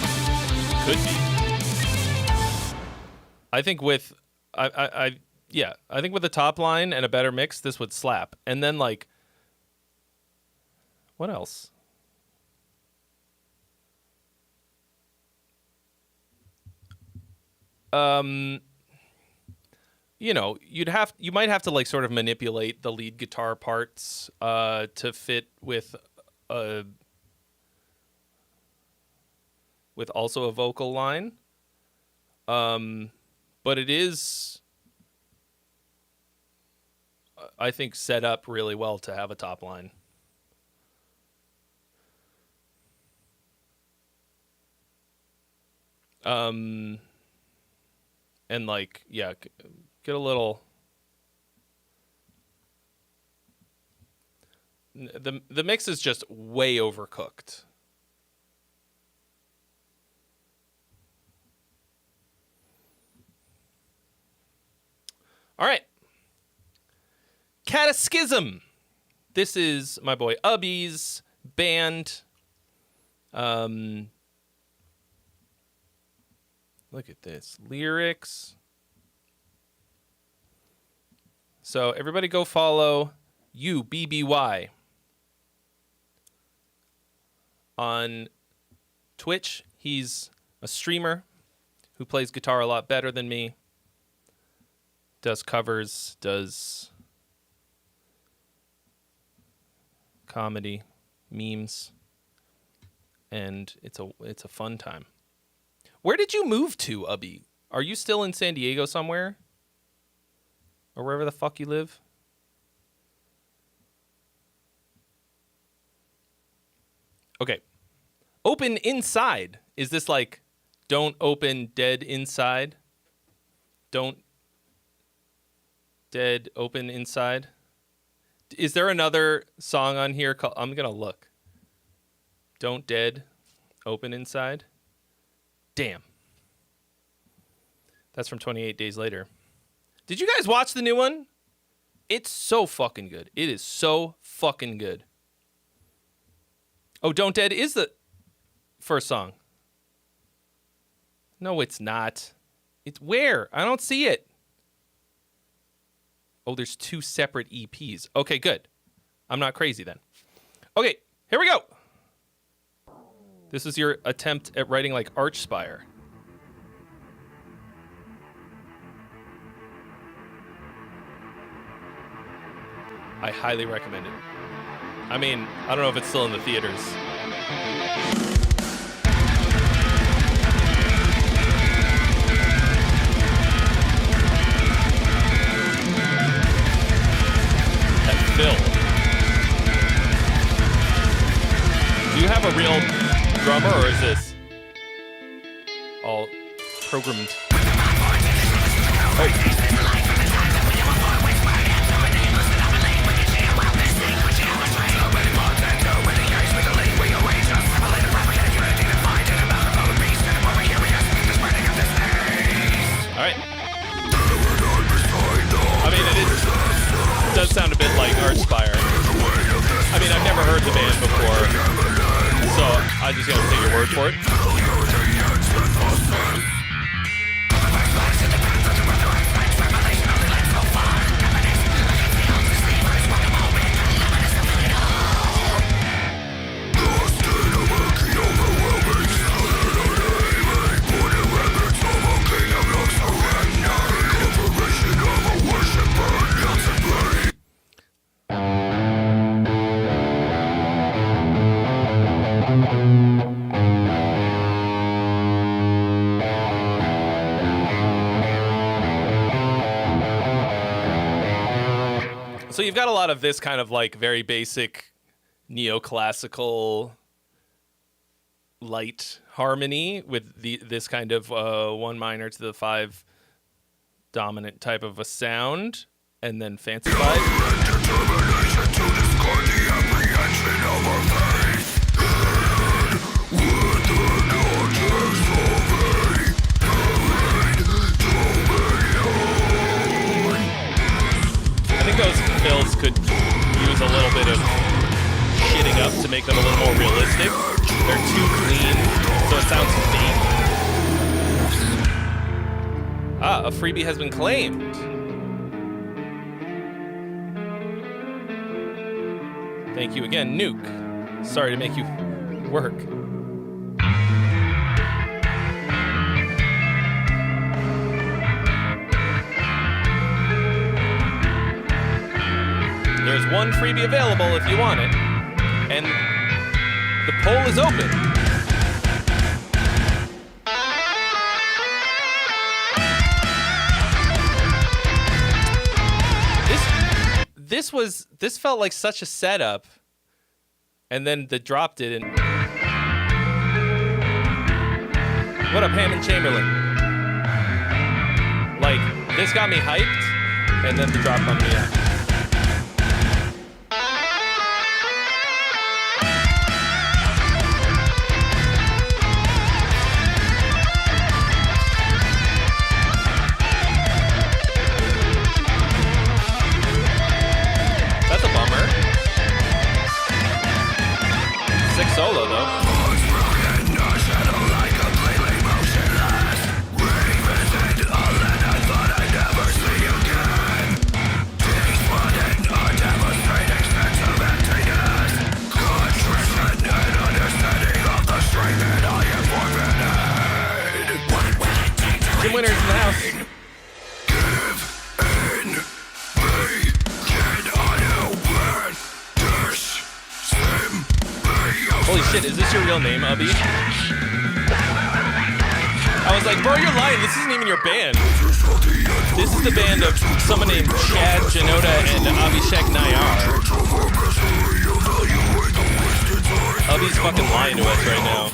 could be. I think with I think with a top line and a better mix, this would slap. And then like, what else? You know, you might have to like sort of manipulate the lead guitar parts to fit with also a vocal line. But it is, I think, set up really well to have a top line. And like, yeah, get a little. The mix is just way overcooked. All right. Catachism. This is my boy Ubby's band. Look at this. Lyrics. So everybody go follow UBBY on Twitch. He's a streamer who plays guitar a lot better than me. Does covers, does comedy, memes, and it's a fun time. Where did you move to, Ubby? Are you still in San Diego somewhere? Or wherever the fuck you live? Okay. Open inside. Is this like, don't open dead inside? Don't dead open inside? Is there another song on here called, I'm going to look. Don't dead open inside? Damn. That's from 28 Days Later. Did you guys watch the new one? It's so fucking good. It is so fucking good. Oh, Don't Dead is the first song. No, it's not. It's where? I don't see it. Oh, there's 2 separate EPs. Okay, good. I'm not crazy then. Okay, here we go. This is your attempt at writing like Archspire. I highly recommend it. I mean, I don't know if it's still in the theaters. That Phil. Do you have a real drummer, or is this all programmed? Oh. All right. I mean, it does sound a bit like Archspire. I mean, I've never heard the band before, so So you've got a lot of this kind of like very basic neoclassical light harmony with this kind of 1 minor to the 5 dominant type of a sound, and then fancified. I think those fills could use a little bit of shitting up to make them a little more realistic. They're too clean, so it sounds fake. A freebie has been claimed. Thank you again, Nuke. Sorry to make you work. There's one freebie available if you want it. And the poll is open. This felt like such a setup, and then the drop didn't. What up, Hammond Chamberlain? Like, this got me hyped, and then the drop bumped me up. Solo though. Jim Winter's in the house. Holy shit, is this your real name, Ubby? I was like, bro, you're lying. This isn't even your band. This is the band of someone named Chad Janota and Abhishek Nayar. Ubby's fucking lying to us right now.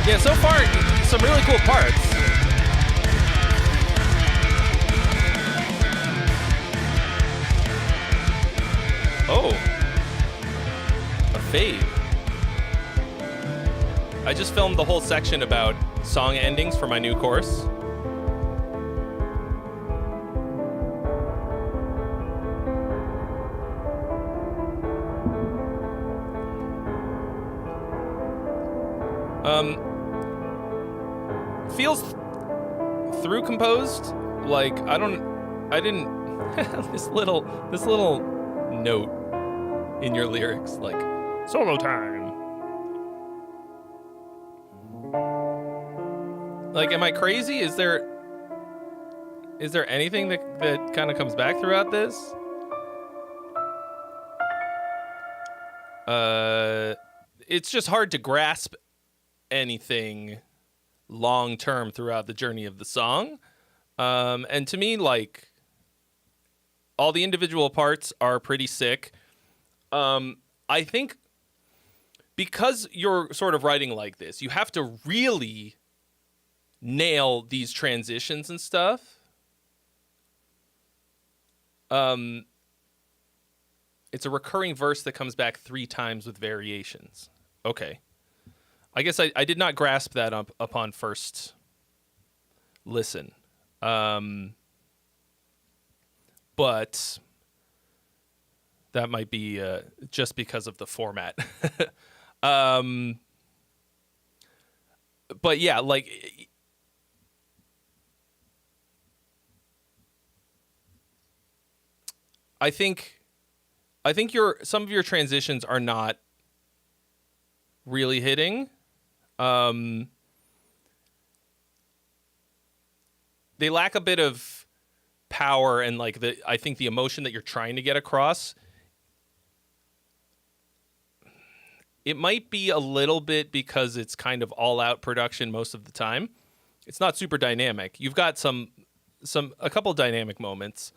Yeah, so far, some really cool parts. Oh. A fade. I just filmed the whole section about song endings for my new course. Feels through composed. Like I didn't this little note in your lyrics, like solo time. Like, am I crazy? Is there anything that kind of comes back throughout this? It's just hard to grasp anything long term throughout the journey of the song. And to me, like, all the individual parts are pretty sick. I think because you're sort of writing like this, you have to really nail these transitions and stuff. It's a recurring verse that comes back 3 times with variations. Okay. I guess I did not grasp that upon first listen. But that might be just because of the format. But yeah, like, I think some of your transitions are not really hitting. They lack a bit of power and like I think the emotion that you're trying to get across. It might be a little bit because it's kind of all out production most of the time. It's not super dynamic. You've got a couple dynamic moments.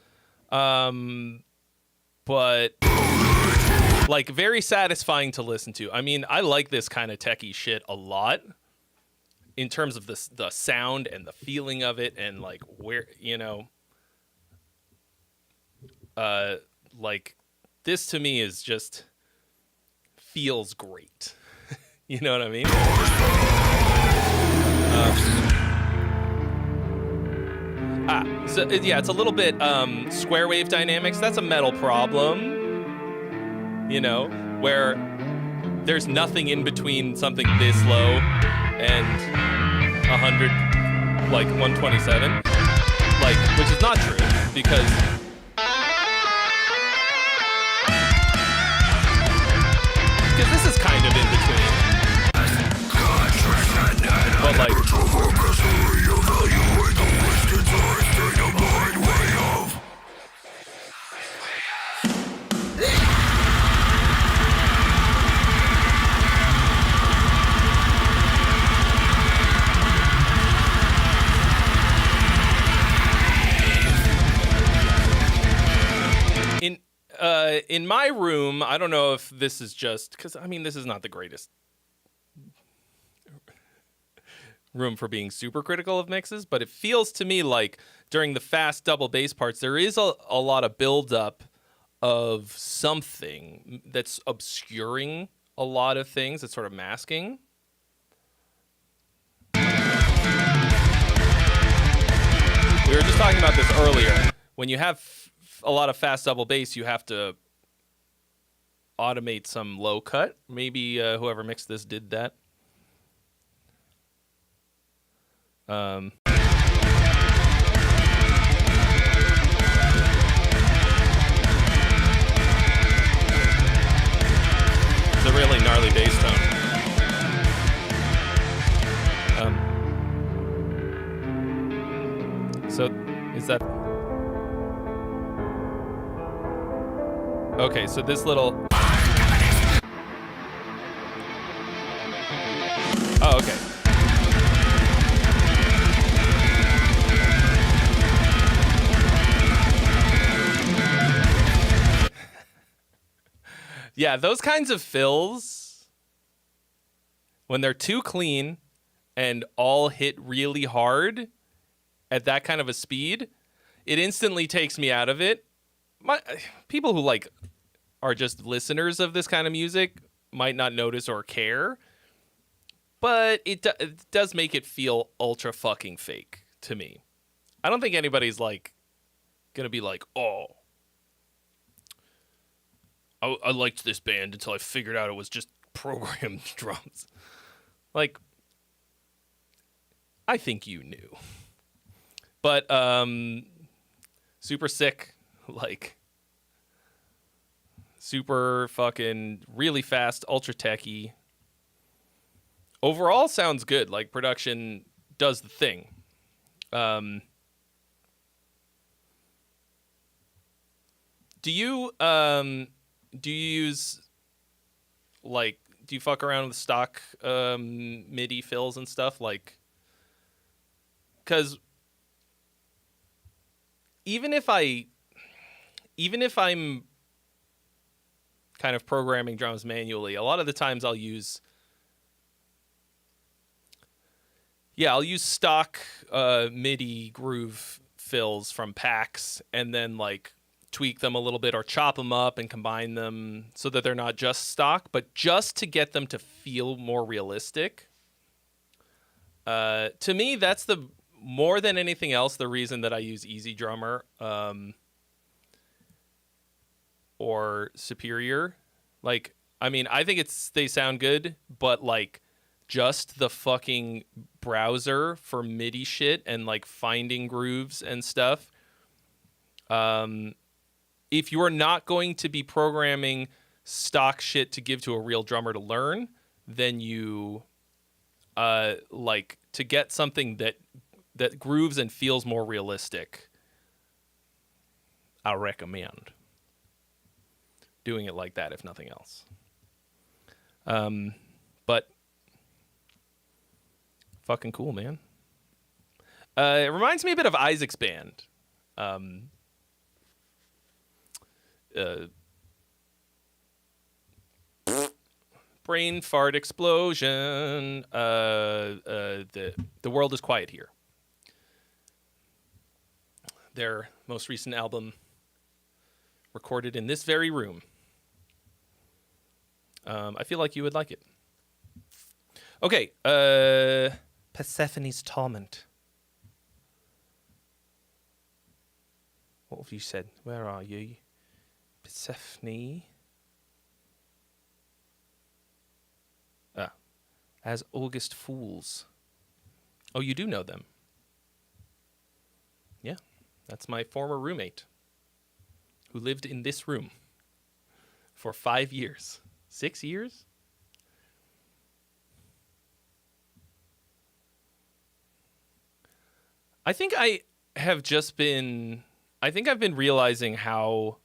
But like very satisfying to listen to. I mean, I like this kind of techie shit a lot in terms of the sound and the feeling of it and like where, like this to me is just feels great. You know what I mean? So yeah, it's a little bit square wave dynamics. That's a metal problem, where there's nothing in between something this low and 100, like 127, like, which is not true because this is kind of in between. But like, in my room, I don't know if this is just because I mean this is not the greatest room for being super critical of mixes, but it feels to me like during the fast double bass parts there is a lot of buildup of something that's obscuring a lot of things. That's sort of masking. We were just talking about this earlier. When you have a lot of fast double bass, you have to automate some low cut. Maybe whoever mixed this did that. It's a really gnarly bass tone. So is that okay? So this little. Oh, okay. Yeah, those kinds of fills, when they're too clean and all hit really hard at that kind of a speed, it instantly takes me out of it. People who like are just listeners of this kind of music might not notice or care, but it does make it feel ultra fucking fake to me. I don't think anybody's like gonna be like, oh, I liked this band until I figured out it was just programmed drums. Like, I think you knew. But super sick, like super fucking really fast, ultra techy. Overall sounds good. Like production does the thing. Do you use like do you fuck around with stock MIDI fills and stuff, like, because even if I'm kind of programming drums manually, a lot of the times I'll use stock MIDI groove fills from packs and then like tweak them a little bit or chop them up and combine them so that they're not just stock, but just to get them to feel more realistic. To me, that's more than anything else, the reason that I use Easy Drummer or Superior. Like, I mean, I think they sound good, but like just the fucking browser for MIDI shit and like finding grooves and stuff. If you are not going to be programming stock shit to give to a real drummer to learn, then you like to get something that grooves and feels more realistic. I recommend doing it like that, if nothing else. But fucking cool, man. It reminds me a bit of Isaac's band. Brain fart explosion. The world is quiet here. Their most recent album, recorded in this very room. I feel like you would like it. Okay, Persephone's Torment. What have you said? Where are you? Persephone. As August Fools. Oh, you do know them. Yeah, that's my former roommate who lived in this room for 5 years. 6 years? I think I've been realizing how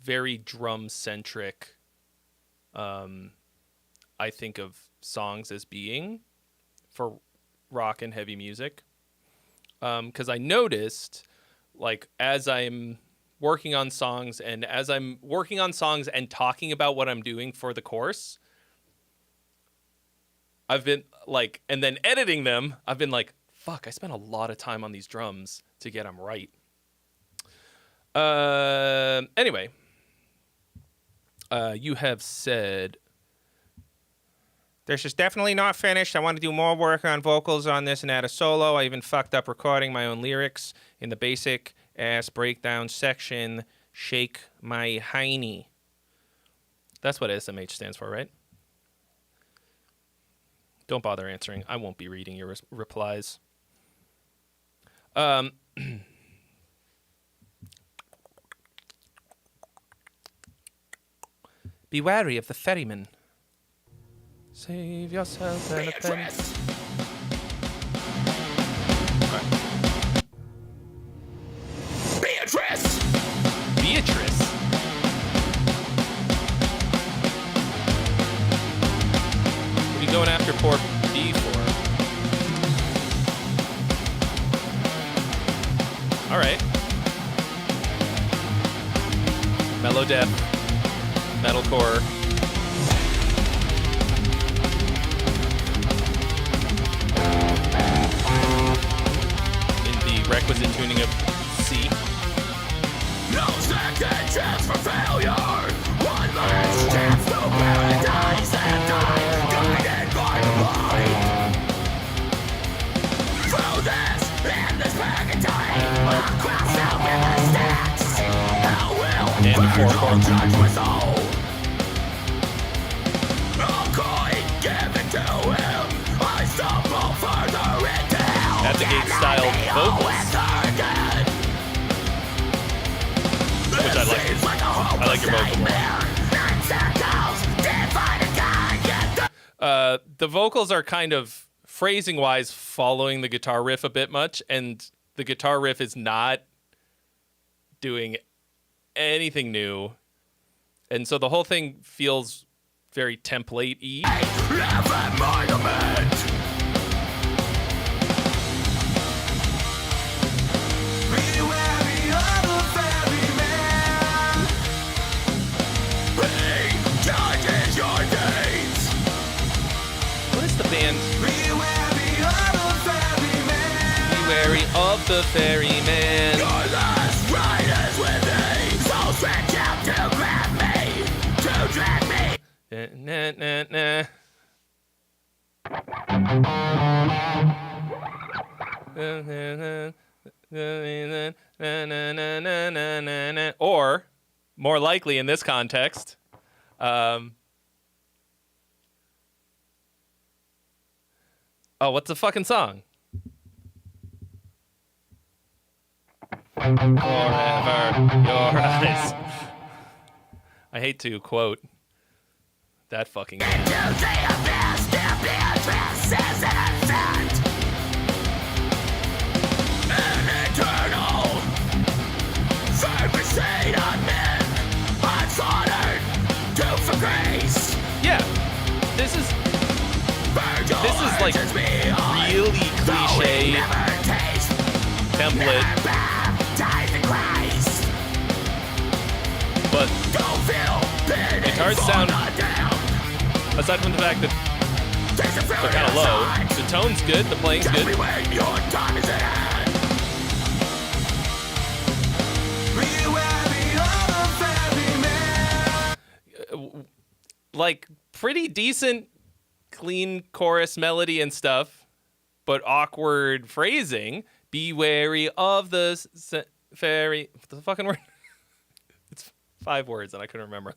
very drum-centric I think of songs as being for rock and heavy music. Because I noticed, like, as I'm working on songs and talking about what I'm doing for the course, I've been like, and then editing them, I've been like, fuck, I spent a lot of time on these drums to get them right. Anyway, you have said, this is definitely not finished. I want to do more work on vocals on this and add a solo. I even fucked up recording my own lyrics in the basic ass breakdown section. Shake my hiney. That's what SMH stands for, right? Don't bother answering. I won't be reading your replies. Be wary of the ferryman. Save yourself and a penny. Beatrice! Beatrice? What are you going after poor B for? Alright. Mellow death. Metalcore. Requisite tuning of C. No second chance for failure. One last chance to paradise and die, guided by the light. Through this, in this purgatory, across out with the stacks. How will Virgil judge my soul? A coin given to him, I stumble further into hell. That's a gate-style vocals. Which I like. I like your vocal more. The vocals are kind of, phrasing-wise, following the guitar riff a bit much, and the guitar riff is not doing anything new. And so the whole thing feels very template-y. What is the band? Be wary of the ferryman. Your last ride is with me, so stretch out to grab me, to drag me. Nah, nah, nah. Or, more likely in this context, oh, what's the fucking song? Forever your eyes. I hate to quote That fucking. Yeah, this is like really cliche template, but guitars sound, aside from the fact that they're kind of low, the tone's good, the playing's good. Like pretty decent, clean chorus melody and stuff, but awkward phrasing. Be wary of the fairy. What the fucking word? It's 5 words and I couldn't remember.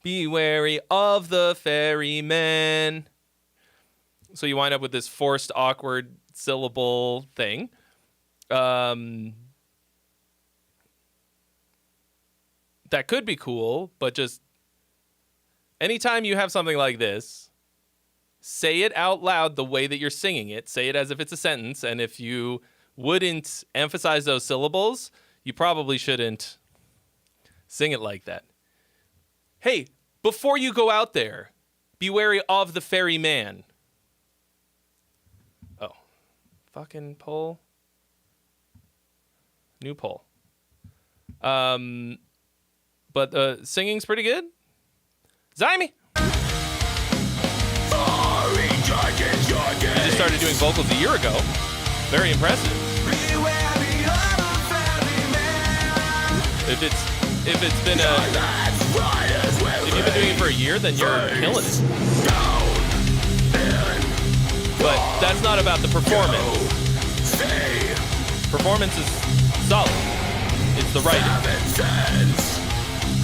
Be wary of the ferryman. So you wind up with this forced, awkward syllable thing. That could be cool, but just anytime you have something like this, say it out loud the way that you're singing it. Say it as if it's a sentence. And if you wouldn't emphasize those syllables, you probably shouldn't sing it like that. Hey, before you go out there, be wary of the ferryman. Oh, fucking poll. New poll. But the singing's pretty good. Zyme! You just started doing vocals a year ago. Very impressive. If you've been doing it for a year, then you're killing it. But that's not about the performance. Performance is solid. It's the writing.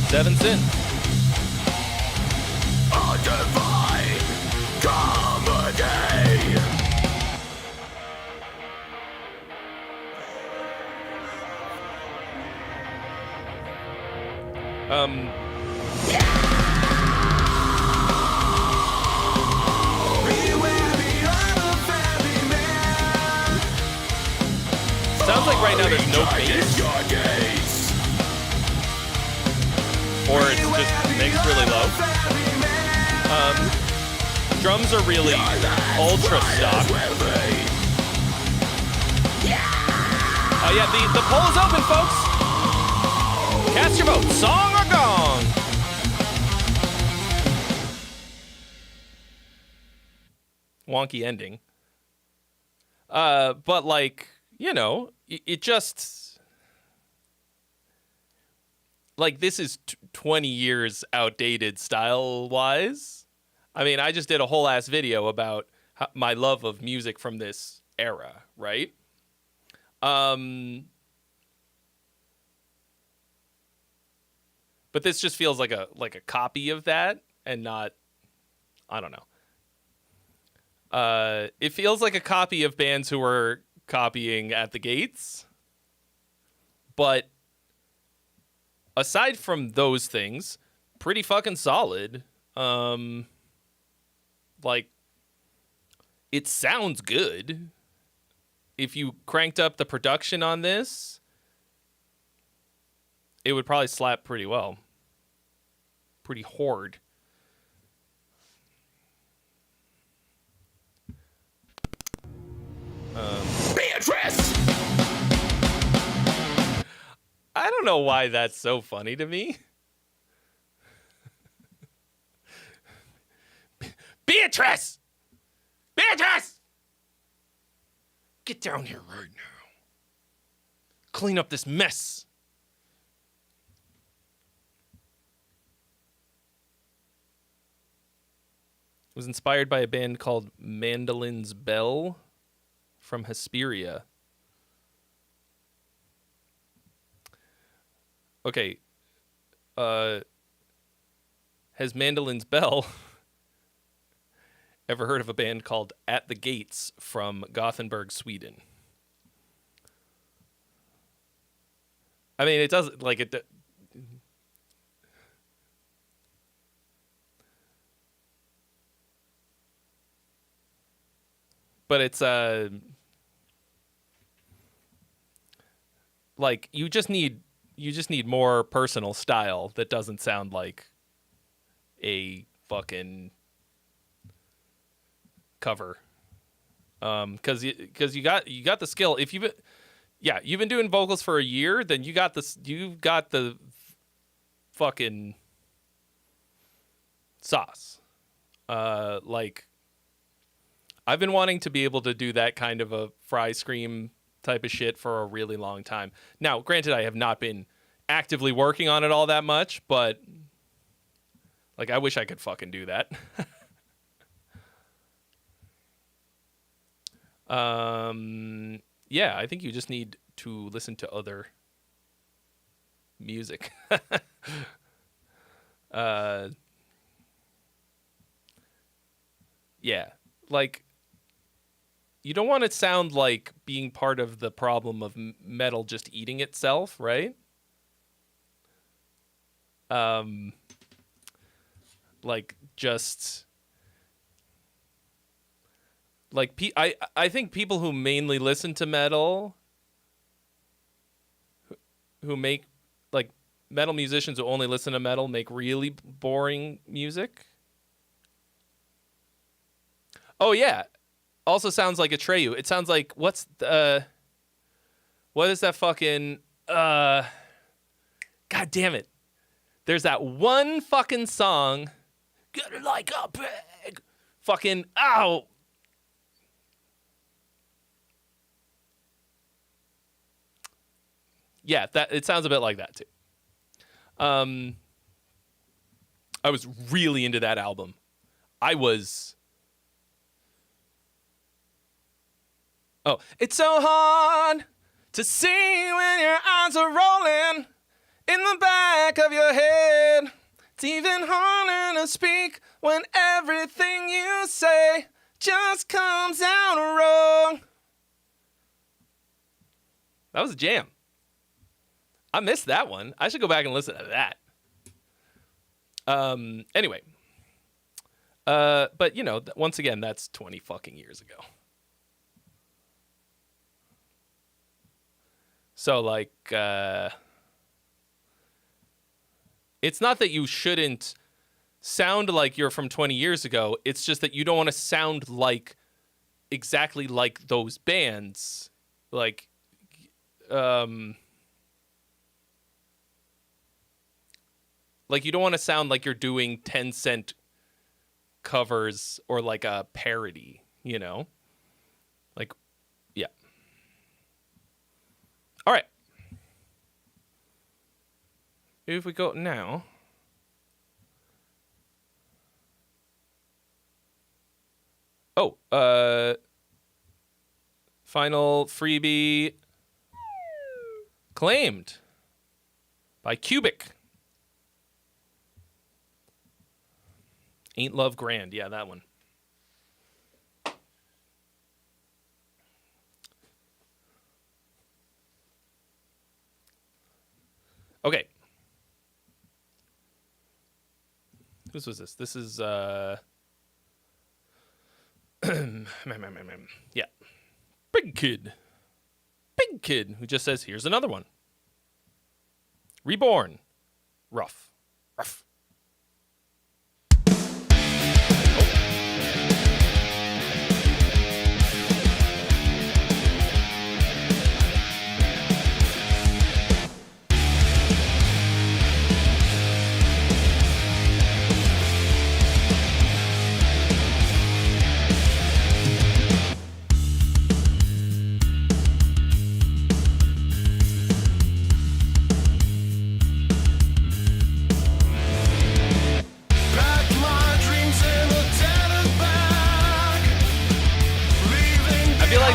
7 cents. A divine comedy. Sounds like right now there's no bass. Or it's just mixed really low. Drums are really ultra stock. Oh yeah, the poll is open, folks. Cast your vote, song or gong. Wonky ending. But like, you know, it just, like, this is 20 years outdated style-wise. I mean, I just did a whole ass video about my love of music from this era, right? But this just feels like a copy of that, and not, I don't know. It feels like a copy of bands who were copying At the Gates. But aside from those things, pretty fucking solid. Like, it sounds good. If you cranked up the production on this, it would probably slap pretty well. Pretty hard. Beatrice! I don't know why that's so funny to me. Beatrice! Beatrice! Get down here right now. Clean up this mess. It was inspired by a band called Mandolin's Bell from Hesperia. Okay. Has Mandolin's Bell ever heard of a band called At the Gates from Gothenburg, Sweden? I mean, it doesn't, like, it... but it's like you just need more personal style that doesn't sound like a fucking cover. Because you got the skill. If you've been doing vocals for a year, then you've got the fucking sauce. Like I've been wanting to be able to do that kind of a fry scream type of shit for a really long time. Now, granted, I have not been actively working on it all that much, but like I wish I could fucking do that. Yeah, I think you just need to listen to other music. Yeah, like you don't want to sound like being part of the problem of metal just eating itself, right? Like just like I think people who mainly listen to metal, who make like metal musicians who only listen to metal, make really boring music. Oh yeah, also sounds like Atreyu. It sounds like what is that fucking God damn it. There's that one fucking song, Get It Like a Pig. Fucking ow. Yeah, that it sounds a bit like that too. I was really into that album. Oh, it's so hard to see when your eyes are rolling in the back of your head. It's even harder to speak when everything you say just comes out wrong. That was a jam. I missed that one. I should go back and listen to that. Anyway. But, you know, once again, that's 20 fucking years ago. So, like, it's not that you shouldn't sound like you're from 20 years ago. It's just that you don't want to sound like exactly like those bands. Like, like you don't want to sound like you're doing 10-cent covers or like a parody, you know? Like, yeah. All right. If we go now. Oh, final freebie claimed by Cubic. Ain't Love Grand. Yeah, that one. Okay. Whose was this? This is, yeah. Big Kid. Big Kid, who just says, here's another one. Reborn. Rough. Rough.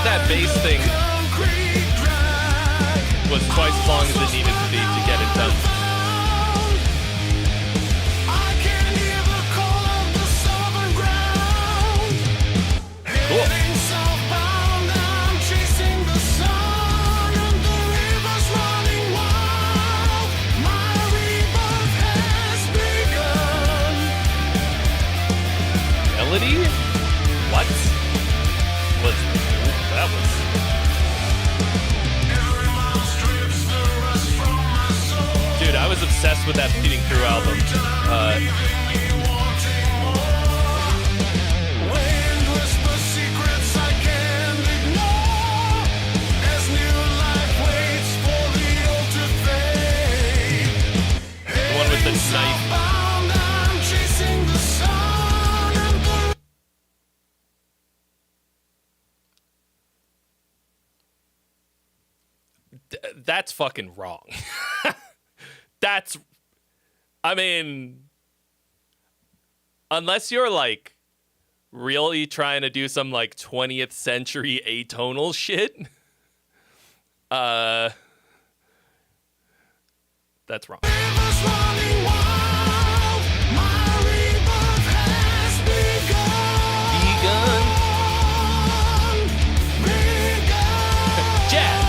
That bass thing was twice as long as it needed to be to get it done. Cool. Melody? What was obsessed with that Bleeding Through album. The one with the knife. That's fucking wrong. I mean, unless you're like really trying to do some like 20th century atonal shit, that's wrong. Begun. Jazz.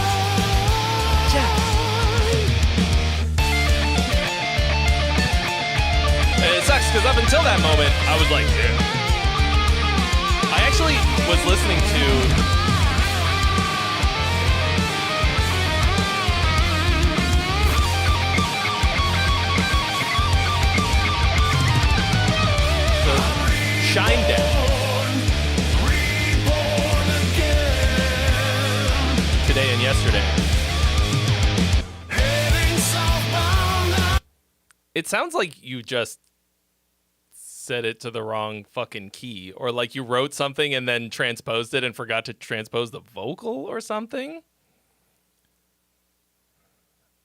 And it sucks because up until that moment, I was like, yeah. I actually was listening to Shinedown today and yesterday. It sounds like you just set it to the wrong fucking key, or like you wrote something and then transposed it and forgot to transpose the vocal or something.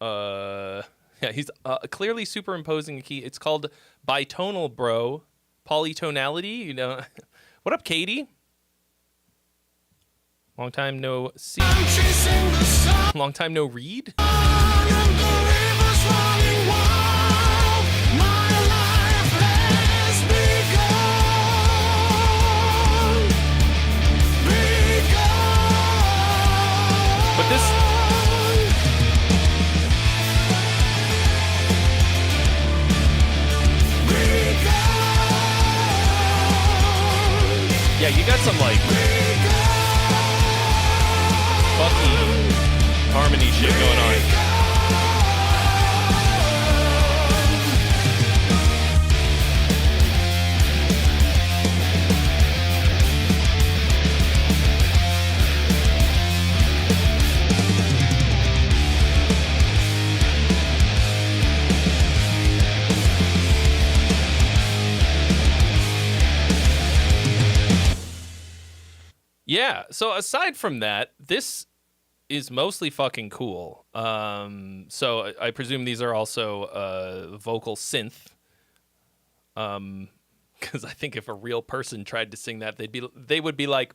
Yeah, he's clearly superimposing a key. It's called bitonal, bro. Polytonality, you know. What up, Katie? Long time no see. Long time no read. But this... Yeah, you got some, like, funky harmony shit going on. Yeah, so aside from that, this is mostly fucking cool. So I presume these are also vocal synth. Because I think if a real person tried to sing that, they would be like,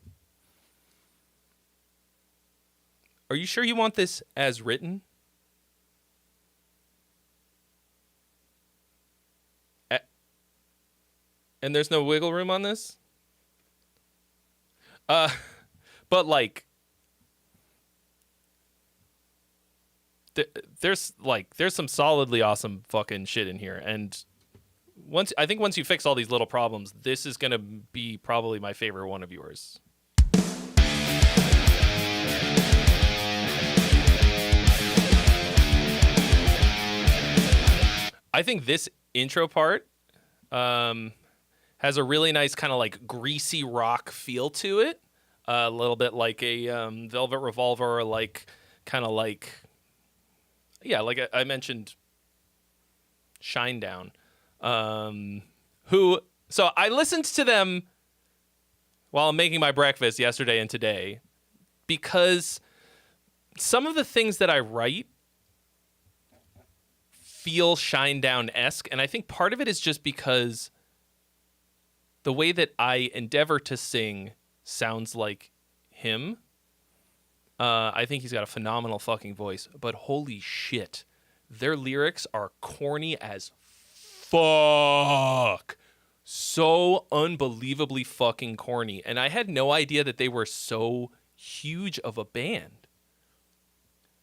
"Are you sure you want this as written?" And there's no wiggle room on this? But like, there's some solidly awesome fucking shit in here, and once you fix all these little problems, this is gonna be probably my favorite one of yours. I think this intro part has a really nice kind of like greasy rock feel to it. A little bit like a Velvet Revolver, or like kind of like, yeah, like I mentioned Shinedown. So I listened to them while making my breakfast yesterday and today, because some of the things that I write feel Shinedown-esque, and I think part of it is just because the way that I endeavor to sing sounds like him. I think he's got a phenomenal fucking voice, but holy shit, their lyrics are corny as fuck. So unbelievably fucking corny. And I had no idea that they were so huge of a band.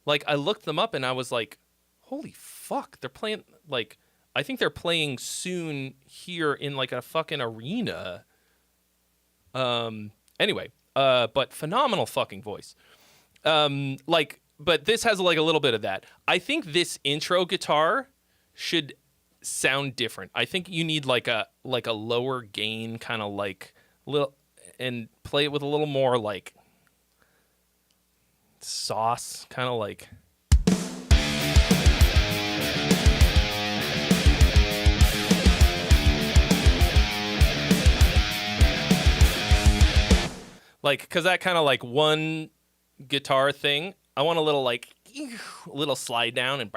Like, I looked them up and I was like, holy fuck, they're playing, like, I think they're playing soon here in like a fucking arena. Anyway, but phenomenal fucking voice. But this has like a little bit of that. I think this intro guitar should sound different. I think you need like a lower gain kind of like little, and play it with a little more like sauce, kind of like. Like, because that kind of like one guitar thing, I want a little like, a little slide down and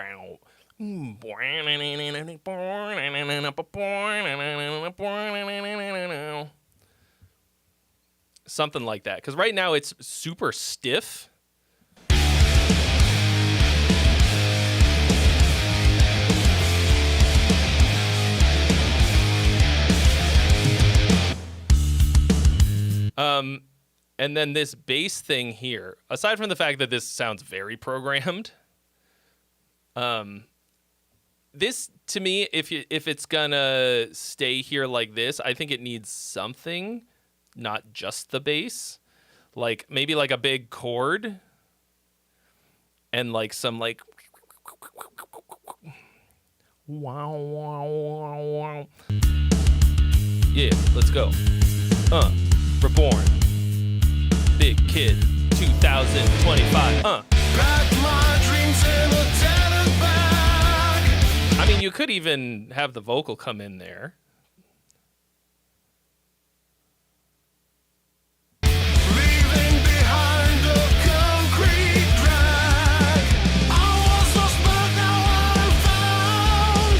something like that. Because right now it's super stiff. And then this bass thing here, aside from the fact that this sounds very programmed, this to me, if it's gonna stay here like this, I think it needs something, not just the bass, like maybe like a big chord, and like some like wow wow wow wow. Yeah, let's go. Reborn. Big Kid 2025. I mean, you could even have the vocal come in there. Leaving behind a concrete drag. I was lost, but now I'm found.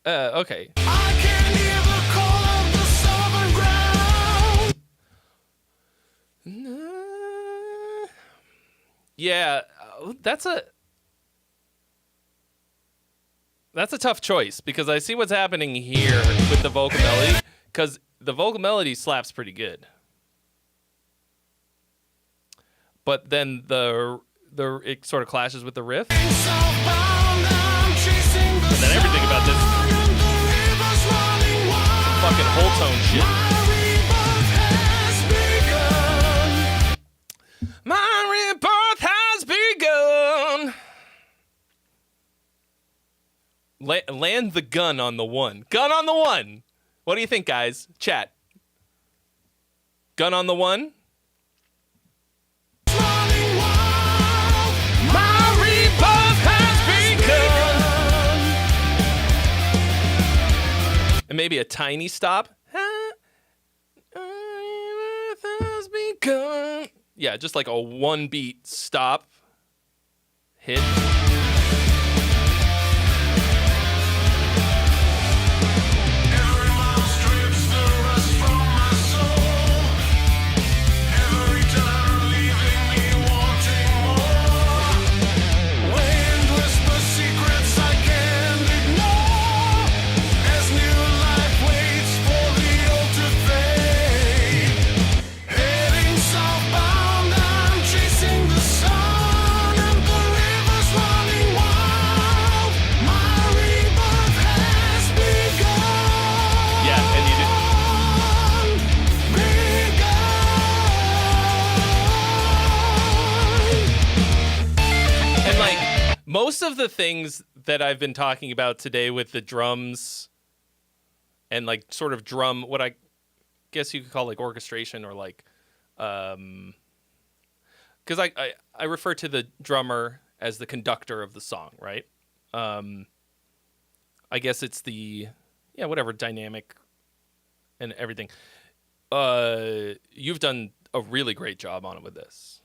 Okay. I can hear the call of the southern ground. Yeah, that's a tough choice, because I see what's happening here with the vocal melody, because the vocal melody slaps pretty good, but then it sort of clashes with the riff, and then everything about this fucking whole tone shit. My rebirth has begun. Land the gun on the one. Gun on the one. What do you think, guys? Chat. Gun on the one? My rebirth has begun. And maybe a tiny stop. Yeah, just like a one beat stop hit. Every mile strips the rust from my soul. Every turn leaving me wanting more. Wind whispers secrets I can't ignore. As new life waits for the old to fade. Heading southbound, I'm chasing the sun, and the river's running wild. My rebirth has begun. Yeah, and you did. And like most of the things that I've been talking about today with the drums and like sort of drum, what I guess you could call like orchestration, or like, because I refer to the drummer as the conductor of the song, right? I guess it's the, yeah, whatever, dynamic and everything. You've done a really great job on it with this.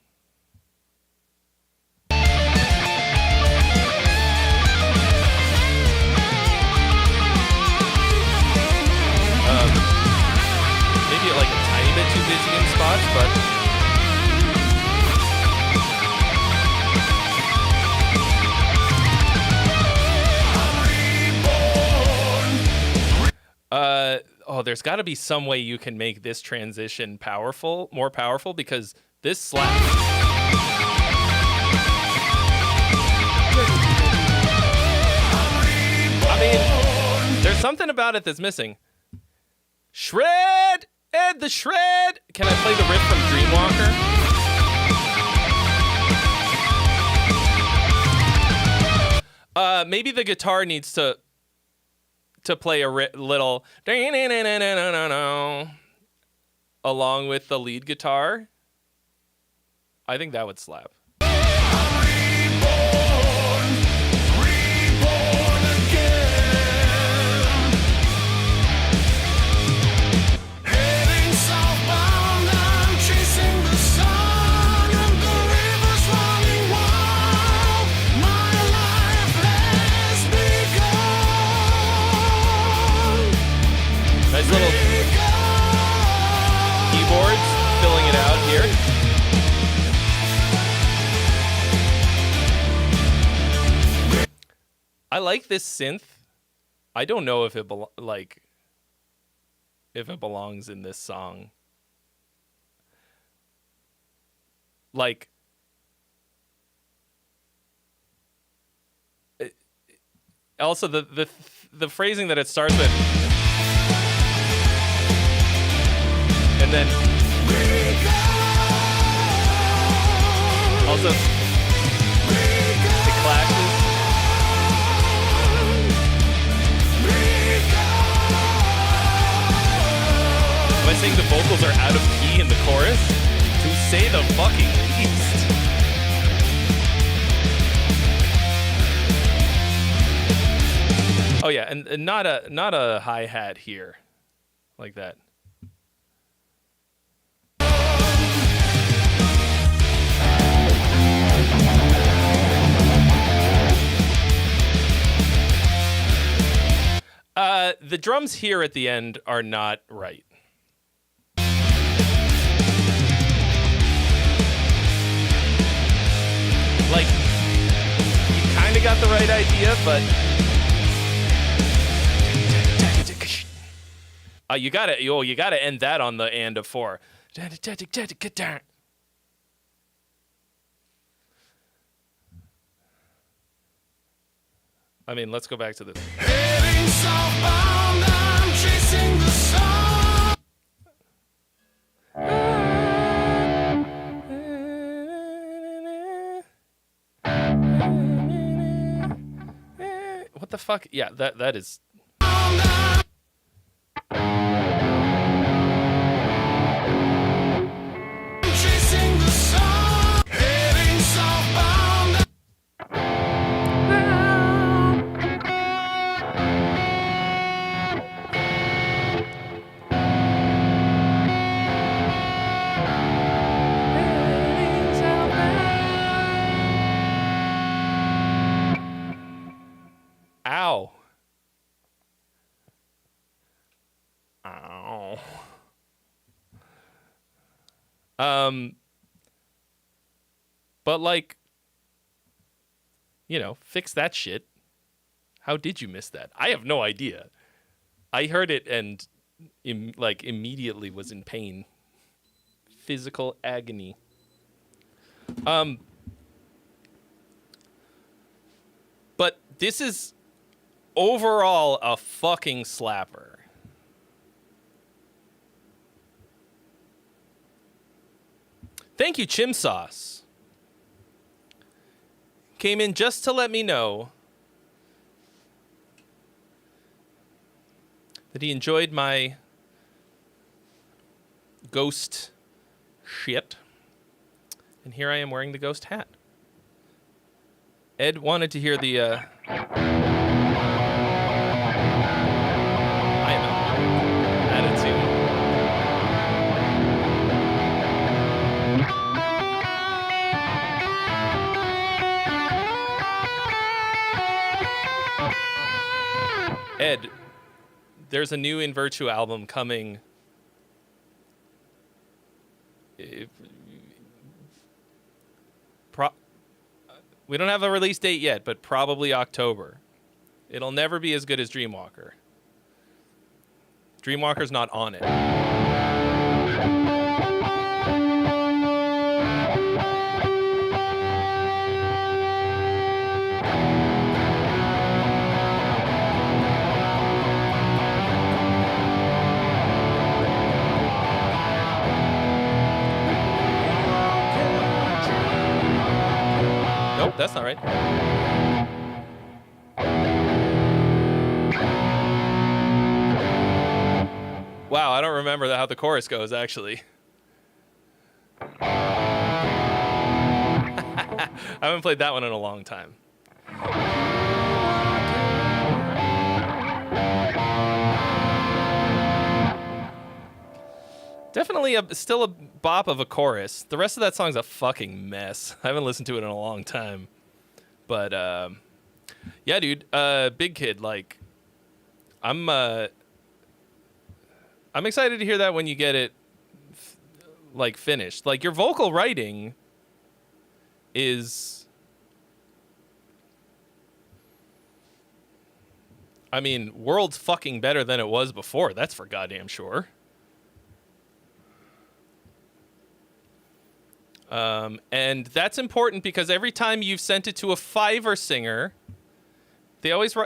Maybe like a tiny bit too busy in spots, but there's got to be some way you can make this transition more powerful, because this slaps. I mean, there's something about it that's missing. Shred! Ed the shred! Can I play the riff from Dreamwalker? Maybe the guitar needs to play a little along with the lead guitar. I think that would slap. Nice little keyboards filling it out here. I like this synth. I don't know if it if it belongs in this song. Like also the phrasing that it starts with. And then also it clashes. Am I saying the vocals are out of key in the chorus? To say the fucking least. Oh yeah, and not a hi-hat here. Like that. The drums here at the end are not right. Like, you kind of got the right idea, but you gotta end that on the and of 4. I mean, let's go back to this. Heading southbound, I'm chasing the sun. What the fuck? Yeah, that is. Chasing the sun. Heading southbound. Ow. Ow. But like, you know, fix that shit. How did you miss that? I have no idea. I heard it and immediately was in pain. Physical agony. But this is overall a fucking slapper. Thank you, Chim Sauce. Came in just to let me know that he enjoyed my ghost shit. And here I am wearing the ghost hat. Ed wanted to hear the I am attitude. Ed, there's a new In Virtue album coming. We don't have a release date yet, but probably October. It'll never be as good as Dreamwalker. Dreamwalker's not on it. that's not right. Wow, I don't remember how the chorus goes, actually. I haven't played that one in a long time. Definitely still a bop of a chorus. The rest of that song's a fucking mess. I haven't listened to it in a long time. But, yeah, dude, Big Kid, like, I'm excited to hear that when you get it, like, finished. Like, your vocal writing is... I mean, worlds fucking better than it was before. That's for goddamn sure. And that's important because every time you've sent it to a Fiverr singer, they always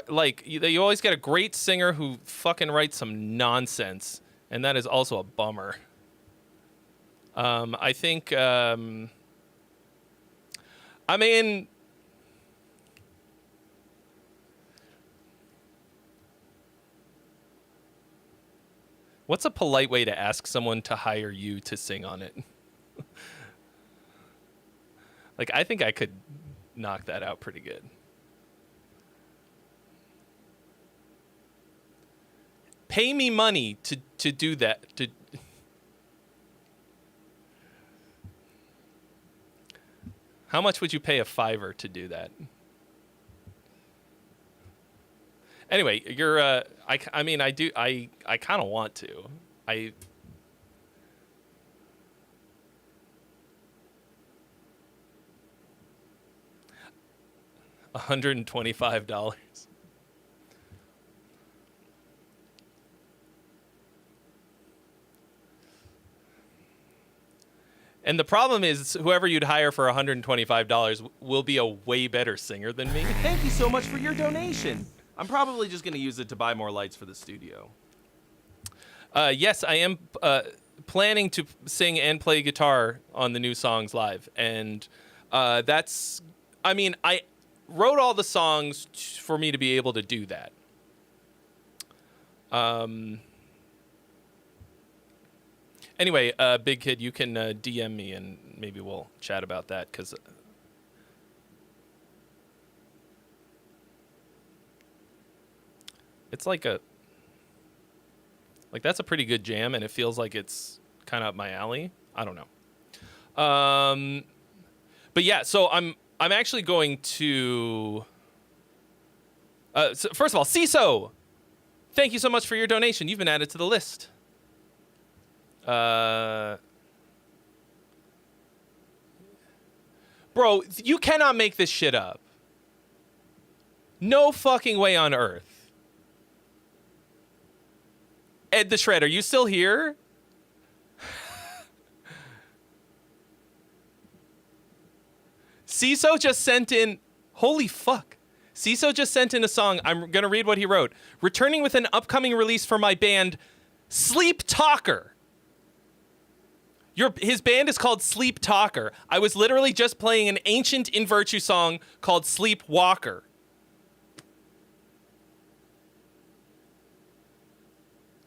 you always get a great singer who fucking writes some nonsense, and that is also a bummer. I think, I mean, what's a polite way to ask someone to hire you to sing on it? Like, I think I could knock that out pretty good. Pay me money to do that. How much would you pay a Fiverr to do that? Anyway, you're I mean, I kind of want to. $125. And the problem is, whoever you'd hire for $125 will be a way better singer than me. Thank you so much for your donation. I'm probably just going to use it to buy more lights for the studio. Yes, I am planning to sing and play guitar on the new songs live. And that's, I mean, I wrote all the songs for me to be able to do that. Anyway, Big Kid, you can DM me and maybe we'll chat about that, because it's like that's a pretty good jam, and it feels like it's kind of up my alley. I don't know. But yeah, so I'm actually going to. So first of all, CISO, thank you so much for your donation. You've been added to the list. Bro, you cannot make this shit up. No fucking way on earth. Ed the Shred, are you still here? CISO just sent in... Holy fuck. CISO just sent in a song. I'm going to read what he wrote. Returning with an upcoming release for my band, Sleep Talker. His band is called Sleep Talker. I was literally just playing an ancient In Virtue song called Sleep Walker.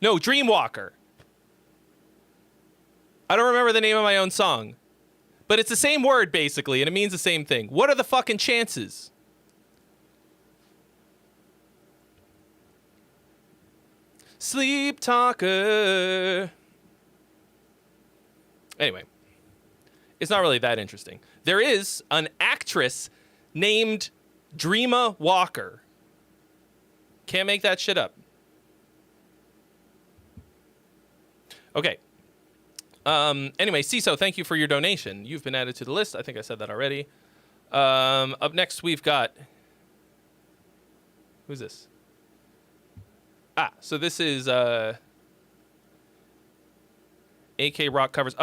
No, Dreamwalker. I don't remember the name of my own song. But it's the same word, basically, and it means the same thing. What are the fucking chances? Sleep Talker. Anyway, it's not really that interesting. There is an actress named Dreama Walker. Can't make that shit up. Okay. Anyway, CISO, thank you for your donation. You've been added to the list. I think I said that already. Up next, we've got... Who's this? So this is... AK Rock covers.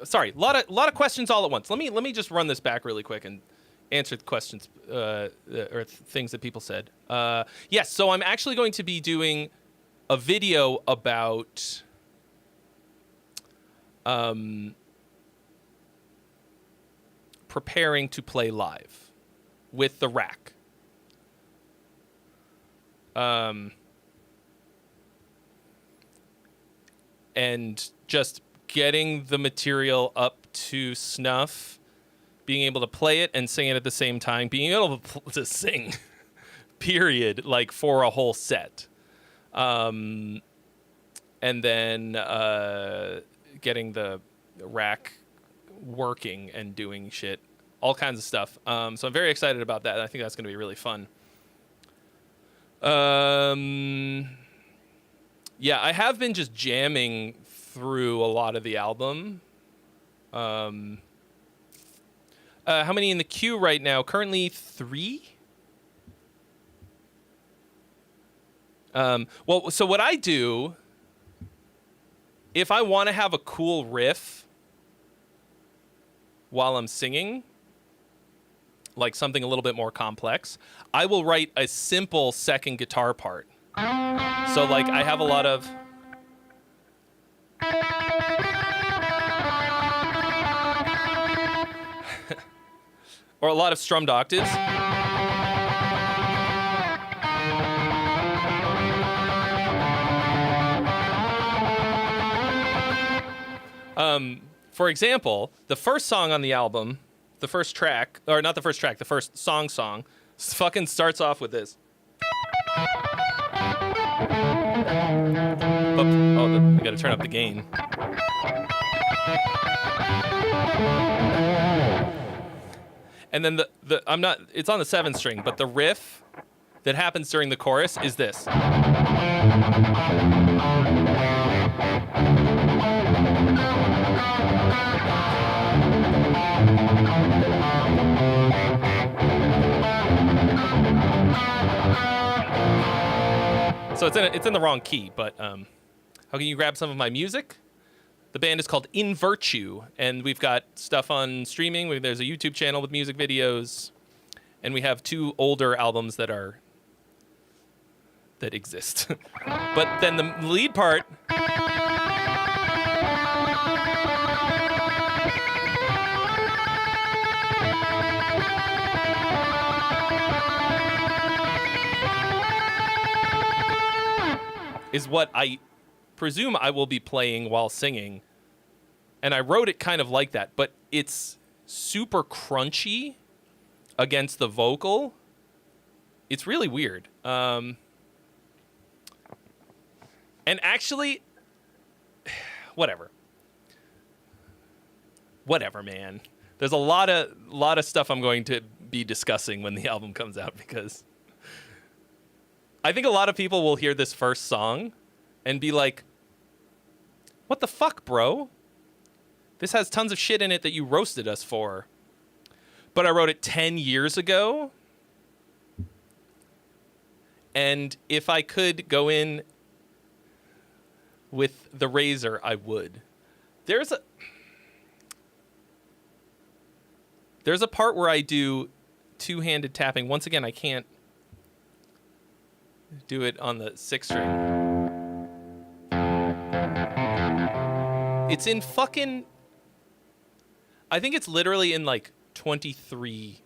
Sorry. A lot of questions all at once. Let me just run this back really quick and answer the questions or things that people said. Yes. So I'm actually going to be doing a video about preparing to play live. with the rack. And just getting the material up to snuff, being able to play it and sing it at the same time, being able to sing, period, like for a whole set. And then getting the rack working and doing shit, all kinds of stuff. So I'm very excited about that. I think that's going to be really fun. Yeah, I have been just jamming through a lot of the album. How many in the queue right now? Currently 3. Well, so what I do, if I want to have a cool riff while I'm singing, like something a little bit more complex, I will write a simple second guitar part. So like I have a lot of or a lot of strummed octaves. For example, the first song on the album, the first track, or not the first track, the first song, fucking starts off with this. I gotta turn up the gain. And then it's on the 7th string, but the riff that happens during the chorus is this. So it's in the wrong key, but how can you grab some of my music? The band is called In Virtue, and we've got stuff on streaming. There's a YouTube channel with music videos, and we have 2 older albums that exist. But then the lead part is what I presume I will be playing while singing. And I wrote it kind of like that, but it's super crunchy against the vocal. It's really weird. And actually, whatever, man. There's a lot of stuff I'm going to be discussing when the album comes out, because I think a lot of people will hear this first song and be like, what the fuck, bro? This has tons of shit in it that you roasted us for. But I wrote it 10 years ago. And if I could go in with the razor, I would. There's a part where I do 2-handed tapping. Once again, I can't do it on the 6th string. It's in fucking, I think it's literally in like 23/8.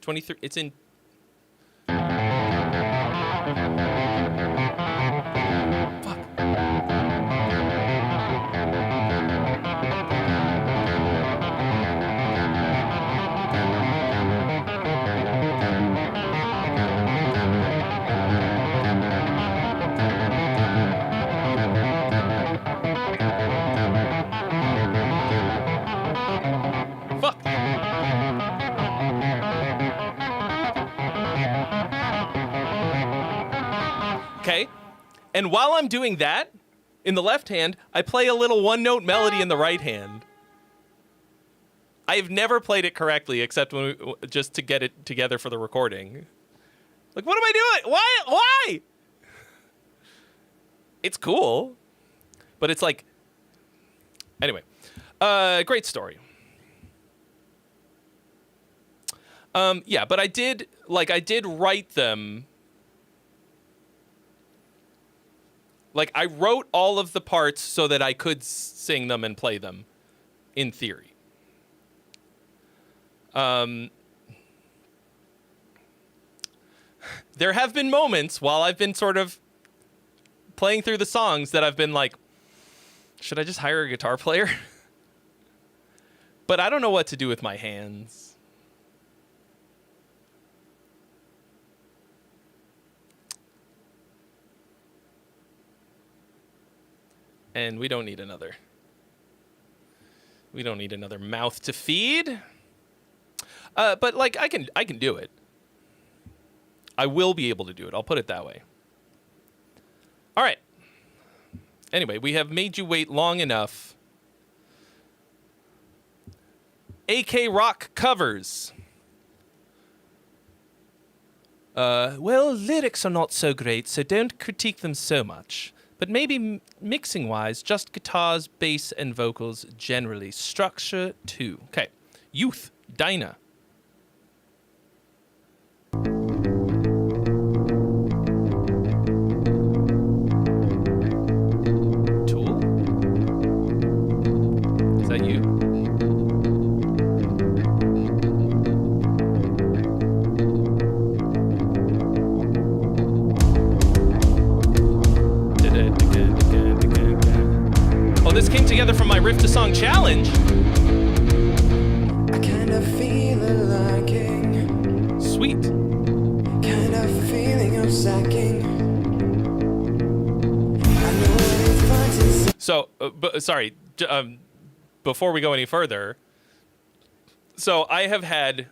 23, it's in. Fuck. Okay, and while I'm doing that, in the left hand, I play a little 1-note melody in the right hand. I've never played it correctly, except just to get it together for the recording. Like, what am I doing? Why? It's cool, but it's like, anyway, great story. Yeah, but I did write them. Like, I wrote all of the parts so that I could sing them and play them, in theory. There have been moments while I've been sort of playing through the songs that I've been like, should I just hire a guitar player? But I don't know what to do with my hands. And we don't need another. We don't need another mouth to feed. But like I can do it. I will be able to do it. I'll put it that way. All right. Anyway, we have made you wait long enough. AK Rock covers. Well, lyrics are not so great, so don't critique them so much. But maybe mixing-wise, just guitars, bass, and vocals generally. Structure, too. Okay. Youth, Dinah. Tool? Is that you? Oh, this came together from my Riff to Song challenge. I kind of feel a liking, Sweet. kind of feeling of sacking. I know what it's fun to say. So, sorry, before we go any further, so I have had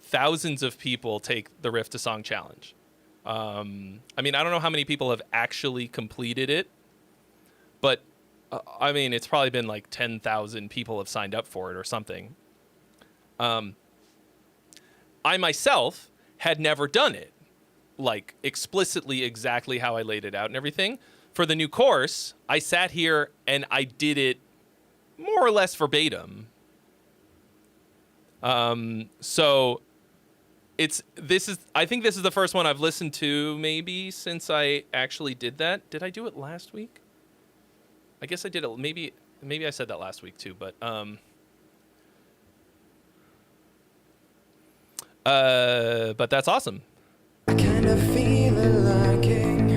thousands of people take the Riff to Song challenge. I mean, I don't know how many people have actually completed it, but I mean, it's probably been like 10,000 people have signed up for it or something. I myself had never done it, like explicitly exactly how I laid it out and everything. For the new course, I sat here and I did it more or less verbatim. So I think this is the first one I've listened to maybe since I actually did that. Did I do it last week? I guess I did it. Maybe I said that last week too, but that's awesome. I kind of feel a liking,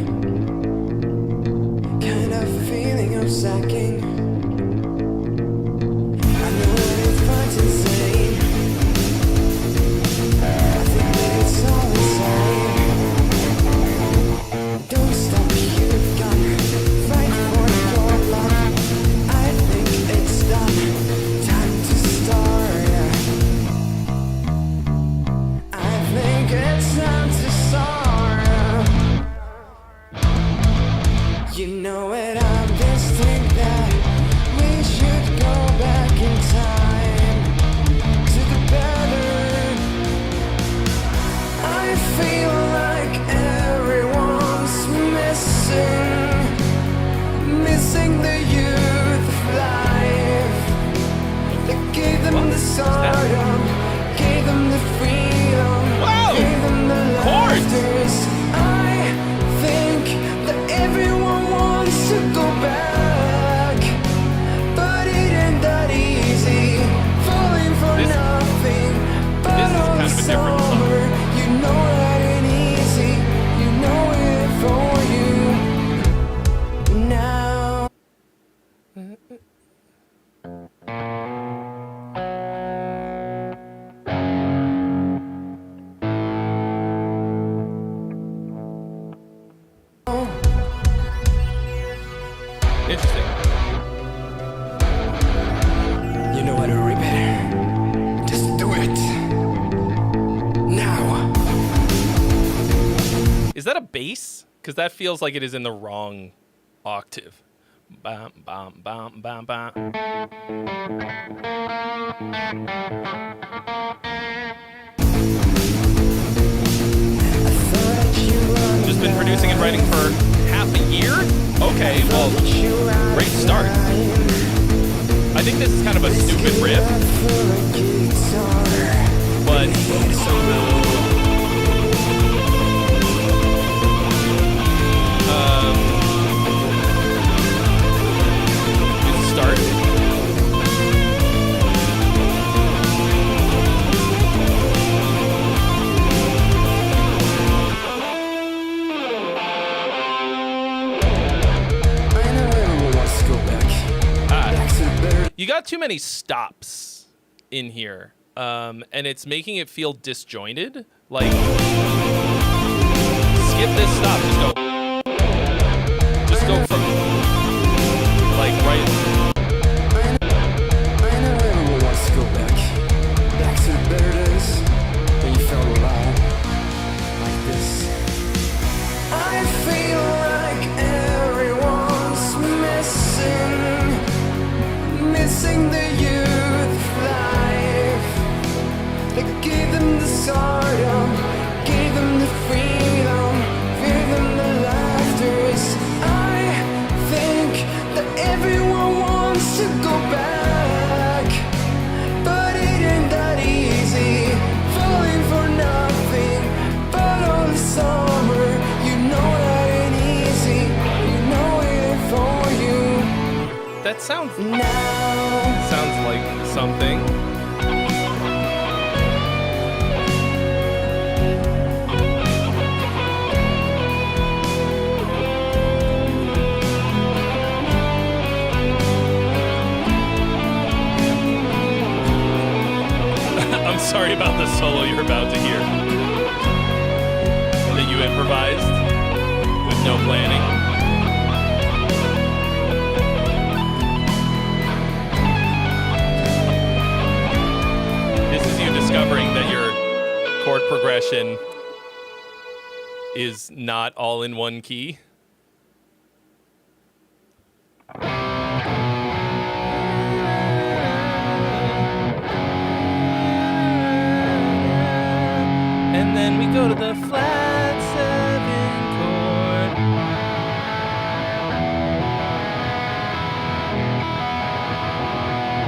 kind of feeling of sacking. I know what it's fun to say. I think that it's all the same. Don't stop, you've got fight for your love. I think it's done, time to start. I think it's time to start. You know it, I just think that we should go back in time to the better. I feel like everyone's missing the youth of life that gave them the stardom, gave them the freedom, Wow! gave them the Chords! laughters. I think that everyone wants to go back, but it ain't that easy, falling for This- nothing. But this is all kind of a different song. summer, you know that ain't easy, you know it for you now. Interesting. You know how to rip it. Just do it. Now. Is that a bass? Because that feels like it is in the wrong octave. Bam, bam, bam, bam, bam. Just been producing and writing for half a year? Okay, well, great start. I think this is kind of a stupid riff, but good start. You got too many stops in here, and it's making it feel disjointed. Like, skip this stop. Just go from, like, right. I know everyone wants to go back to the better days when you felt alive like this. I feel like everyone's missing the youth life that gave them the stardom, gave them the freedom, gave them the laughters. I think that everyone wants to go back, but it ain't that easy, falling for nothing but all the summer. You know that ain't easy, you know it ain't for you That sounds now. like something. I'm sorry about the solo you're about to hear. That you improvised with no planning. This is you discovering that your chord progression is not all in one key. And then we go to the flat 7 chord.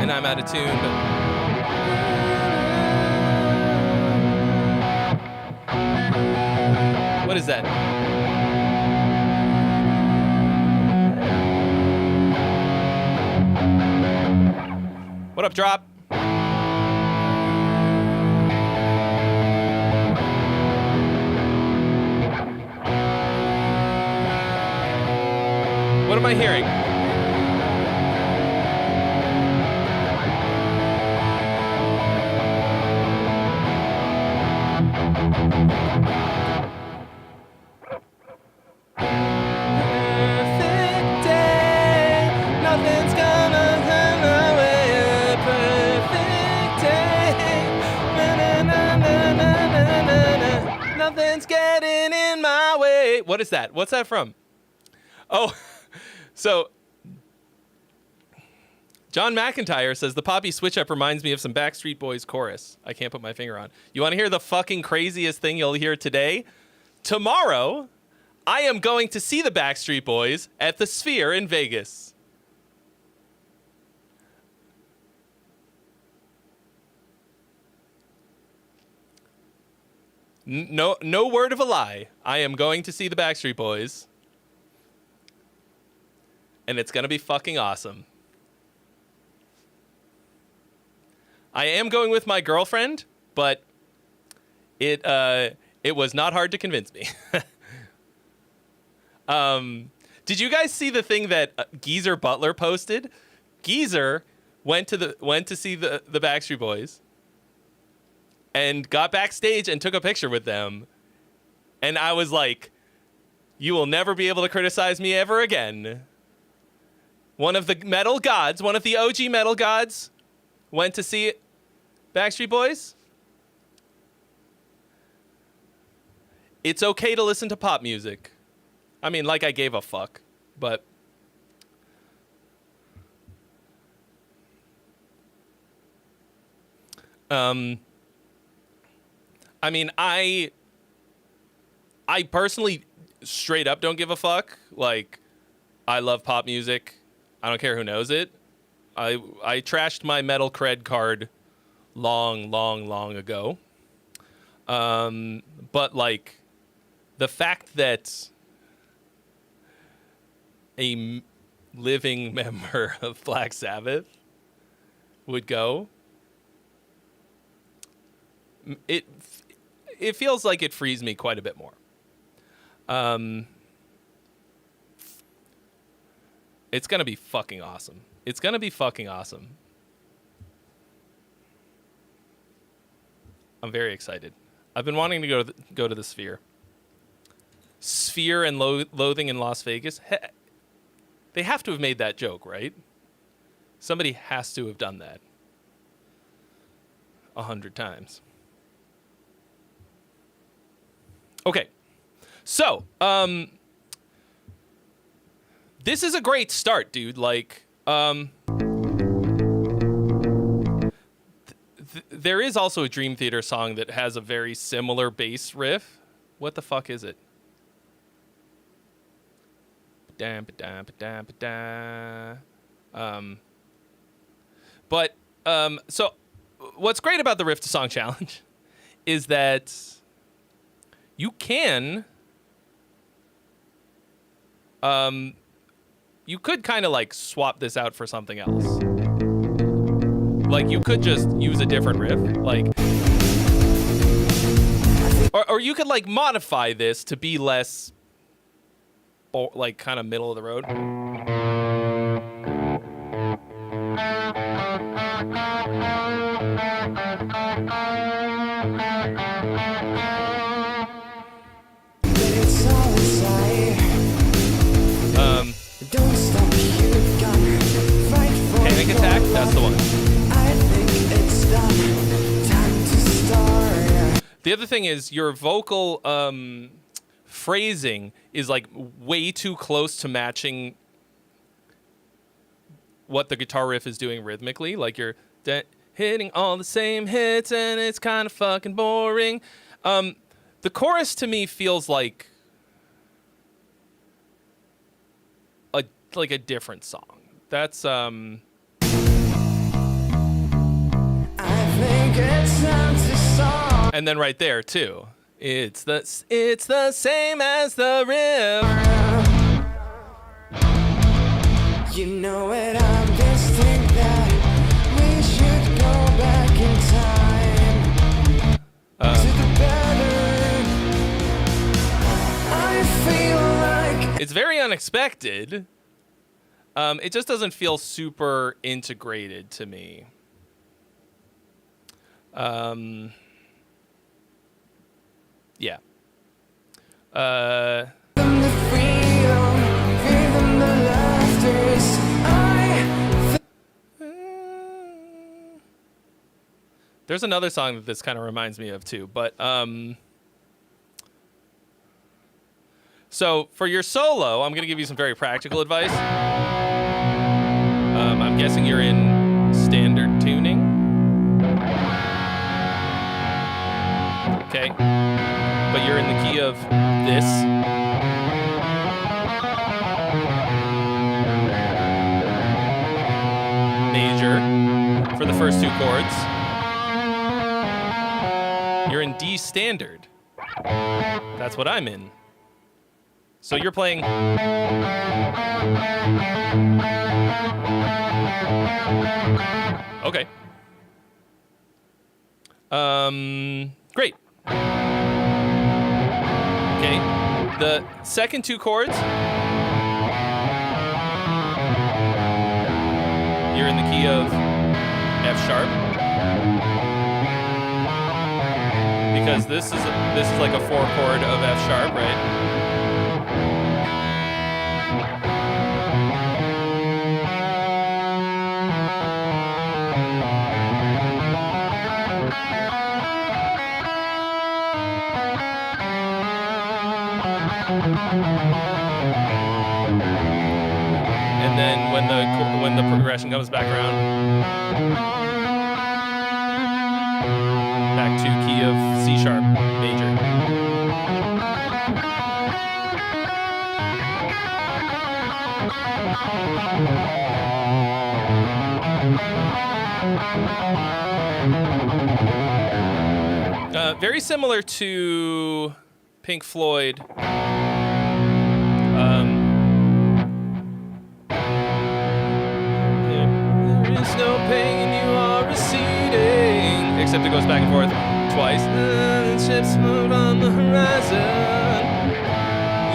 And I'm out of tune, but what is that? What up, Drop? What am I hearing? Perfect day, nothing's gonna turn away. A perfect day, na-na-na-na-na-na-na. Nothing's getting in my way. What is that? What's that from? Oh, so John McIntyre says the poppy switch up reminds me of some Backstreet Boys chorus. I can't put my finger on. You want to hear the fucking craziest thing you'll hear today? Tomorrow, I am going to see the Backstreet Boys at the Sphere in Vegas. No word of a lie. I am going to see the Backstreet Boys. And it's going to be fucking awesome. I am going with my girlfriend, but it was not hard to convince me. Did you guys see the thing that Geezer Butler posted? Geezer went to see the Backstreet Boys and got backstage and took a picture with them. And I was like, you will never be able to criticize me ever again. One of the metal gods, one of the OG metal gods, went to see Backstreet Boys. It's okay to listen to pop music. I mean, like I gave a fuck, but I mean, I personally straight up don't give a fuck. Like, I love pop music. I don't care who knows it. I trashed my metal cred card long ago. But like the fact that a living member of Black Sabbath would go, it feels like it frees me quite a bit more. It's gonna be fucking awesome. It's gonna be fucking awesome. I'm very excited. I've been wanting to go to the Sphere. Sphere and Loathing in Las Vegas. They have to have made that joke, right? Somebody has to have done that 100 times. Okay. So, this is a great start, dude. Like, there is also a Dream Theater song that has a very similar bass riff. What the fuck is it? So what's great about the Riff to Song Challenge is that you can, you could kind of like swap this out for something else. Like, you could just use a different riff, like, or you could like modify this to be less, like, kind of middle of the road. It's all inside. Don't stop, you gotta fight for Panic Attack, that's the one. I think it's time to start. The other thing is your vocal phrasing is like way too close to matching what the guitar riff is doing rhythmically. Like, you're hitting all the same hits and it's kind of fucking boring. The chorus to me feels like a different song. That's I think it's time to start. and then right there too. It's the same as the riff. You know it, I just think that we should go back in time to the better. I feel like It's very unexpected. It just doesn't feel super integrated to me. Yeah. the freedom, freedom, the laughters. There's another song that this kind of reminds me of too, but so for your solo, I'm going to give you some very practical advice. I'm guessing you're in standard tuning. Okay. But you're in the key of this. Major for the first two chords. You're in D standard. That's what I'm in. So you're playing. Okay. Great. Okay. The second two chords, you're in the key of F sharp. Because this is like a 4 chord of F sharp, right? And then when the progression comes back around, back to key of C sharp major. Very similar to Pink Floyd. There is no pain, you are receding. Except it goes back and forth twice. The ships move on the horizon.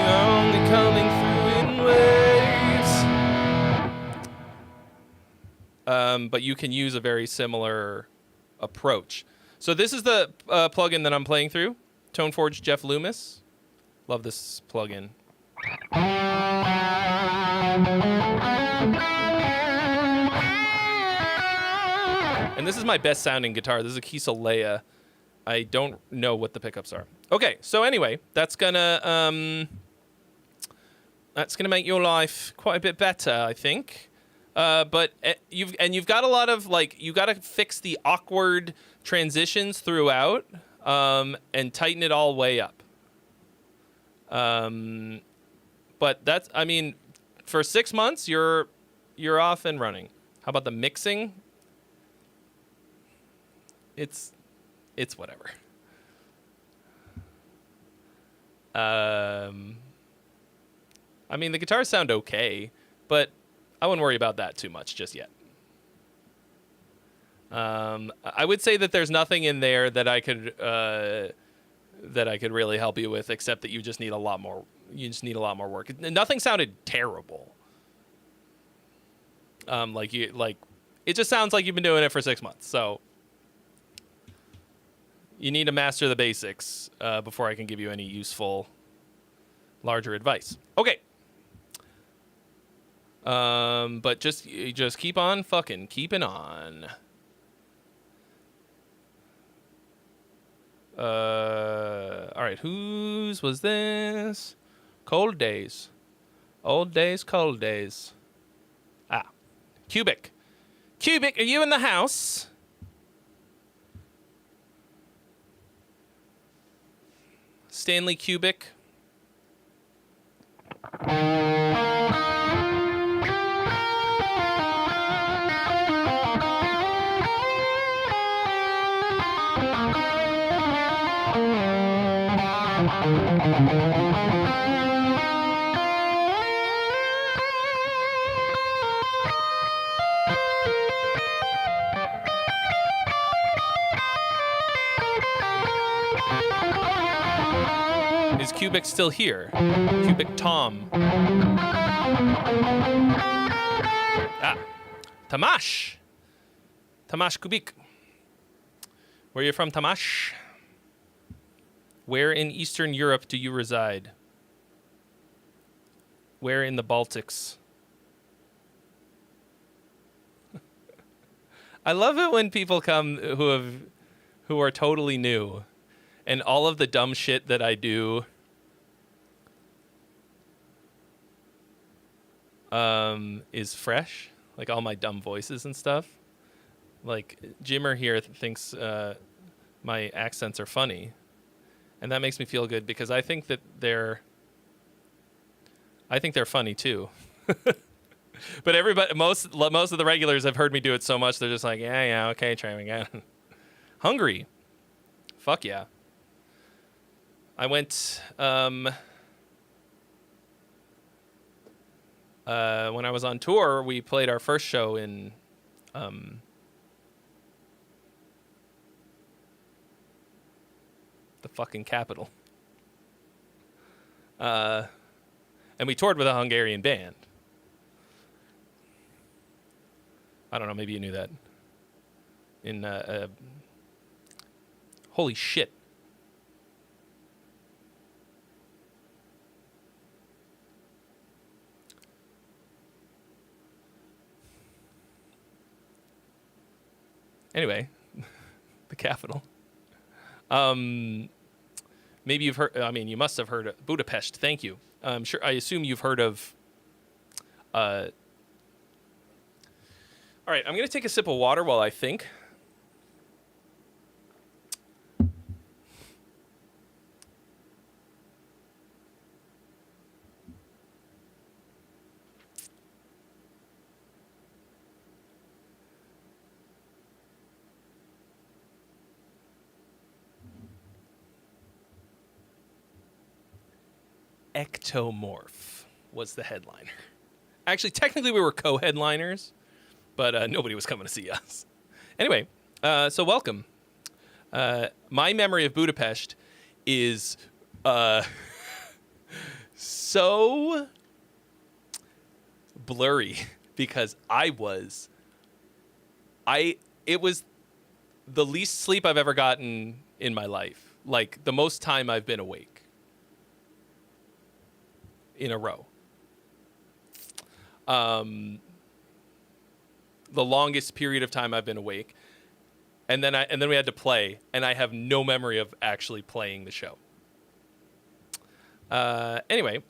You're only coming through in waves. but you can use a very similar approach. So this is the plugin that I'm playing through, ToneForge Jeff Loomis. Love this plugin. And this is my best sounding guitar. This is a Kiesel I don't know what the pickups are. Okay, so anyway, that's gonna make your life quite a bit better, I think. But you've got a lot of you got to fix the awkward transitions throughout, and tighten it all way up. But that's, I mean, for 6 months you're off and running. How about the mixing? It's whatever. I mean, the guitars sound okay, but I wouldn't worry about that too much just yet. I would say that there's nothing in there that I could really help you with, except that you just need a lot more. You just need a lot more work. Nothing sounded terrible. It just sounds like you've been doing it for 6 months. So you need to master the basics before I can give you any useful, larger advice. Okay. But just keep on fucking keeping on. All right, whose was this? Cold Days. Old Days, Cold Days. Ah, Cubic. Cubic, are you in the house? Stanley Cubic. Is Cubic still here? Cubic Tom. Ah, Tamash. Tamash Kubik. Where are you from, Tamash? Where in Eastern Europe do you reside? Where in the Baltics? I love it when people come who are totally new, and all of the dumb shit that I do is fresh, like all my dumb voices and stuff. Like Jimmer here thinks my accents are funny, and that makes me feel good because I think that they're funny too. But everybody, most of the regulars have heard me do it so much they're just like, yeah, okay, try again. Hungry, fuck yeah. I went when I was on tour. We played our first show in the fucking capital, and we toured with a Hungarian band. I don't know, maybe you knew that. In holy shit. Anyway, the capital. Maybe you've heard. I mean, you must have heard of Budapest. Thank you. Sure. I assume you've heard of. All right, I'm gonna take a sip of water while I think. Ectomorph was the headliner. Actually, technically we were co-headliners, but nobody was coming to see us. Anyway, so welcome. My memory of Budapest is so blurry because I was It was the least sleep I've ever gotten in my life. Like, the most time I've been awake in a row. The longest period of time I've been awake. And then we had to play, and I have no memory of actually playing the show. Anyway,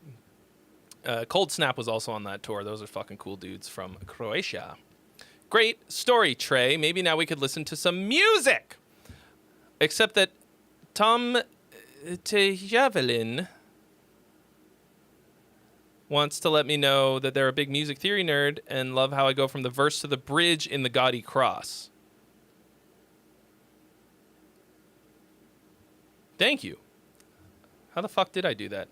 Cold Snap was also on that tour. Those are fucking cool dudes from Croatia. Great story, Trey. Maybe now we could listen to some music. Except that Tom Tejavelin wants to let me know that they're a big music theory nerd and love how I go from the verse to the bridge in the Gaudy Cross. Thank you. How the fuck did I do that?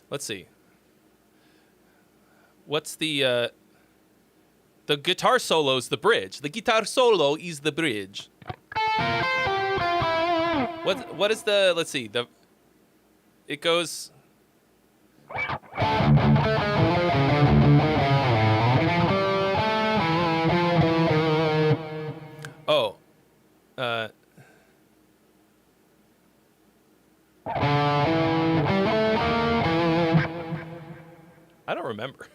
Let's see. What's the guitar solo's the bridge. The guitar solo is the bridge. What is the, let's see, it goes. Oh. I don't remember.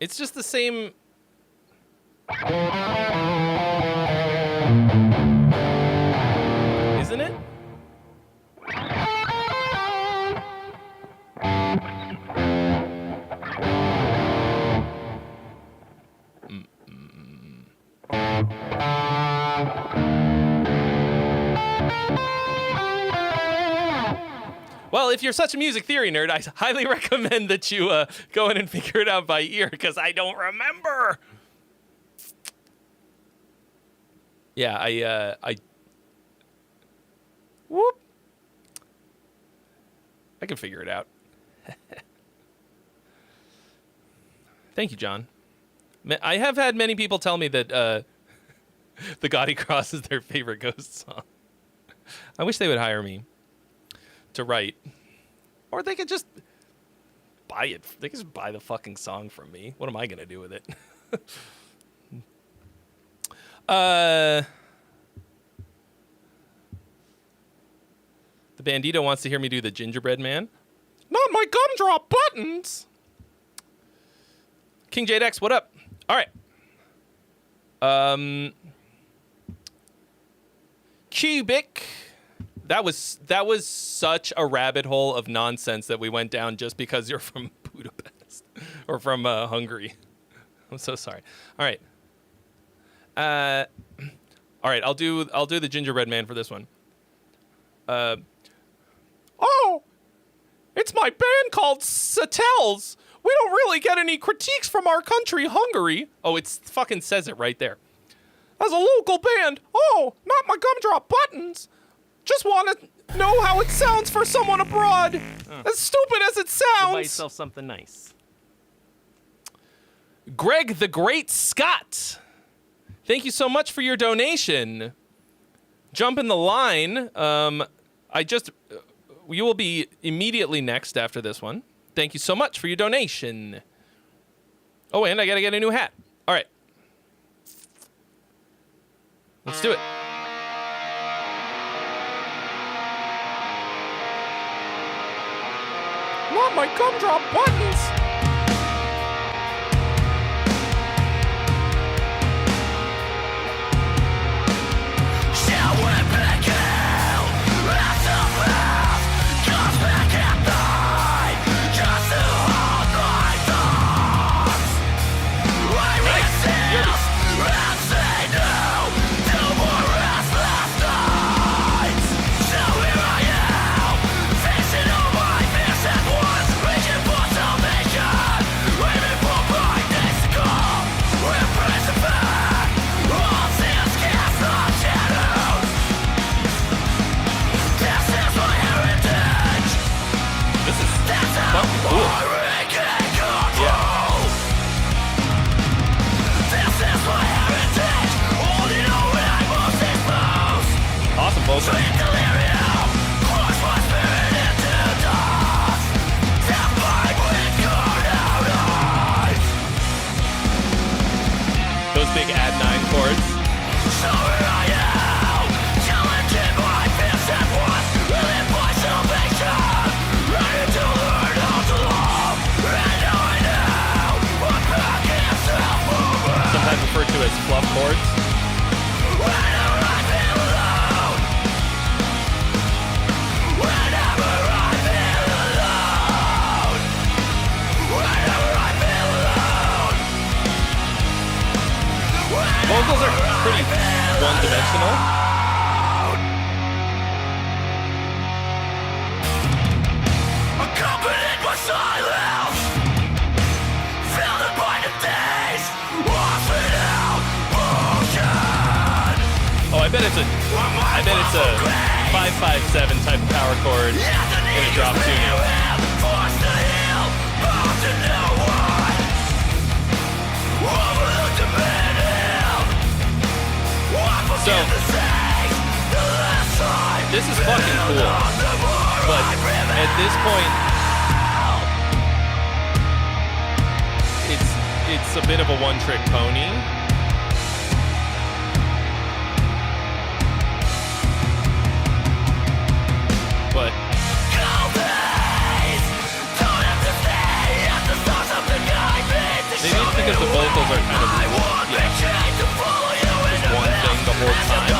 It's just the same. Isn't it? Well, if you're such a music theory nerd, I highly recommend that you go in and figure it out by ear, because I don't remember. Yeah, I can figure it out. Thank you, John. I have had many people tell me that the Gaudy Cross is their favorite Ghost song. I wish they would hire me to write, or they could just buy it. They could just buy the fucking song from me. What am I gonna do with it? The Bandito wants to hear me do the Gingerbread Man. Not my gumdrop buttons. King Jade X, what up? All right. Cubic. That was such a rabbit hole of nonsense that we went down just because you're from Budapest or from Hungary. I'm so sorry. All right. All right. I'll do the Gingerbread Man for this one. Oh, it's my band called Satels. We don't really get any critiques from our country, Hungary. Oh, it fucking says it right there. As a local band, oh, not my gumdrop buttons. Just want to know how it sounds for someone abroad. As stupid as it sounds. Buy yourself something nice. Greg the Great Scott. Thank you so much for your donation. Jump in the line. You will be immediately next after this one. Thank you so much for your donation. Oh, and I gotta get a new hat. All right. Let's do it. Not my gumdrop buttons. Facing all my fears at once, reaching for salvation. little bit. Those big add 9 chords. Sometimes referred to as fluff chords. Vocals are pretty one-dimensional. Accompanied by silence, filled by the days, washing out motion. Oh, I bet it's a 557 type of power chord in a drop tuning. Forced to heal, bound to no one. Overlooked and been healed. One So, forget the saints, the last time. this is fucking cool. But at this point, it's a bit of a one-trick pony. But maybe it's because the vocals are kind of just one thing the whole time.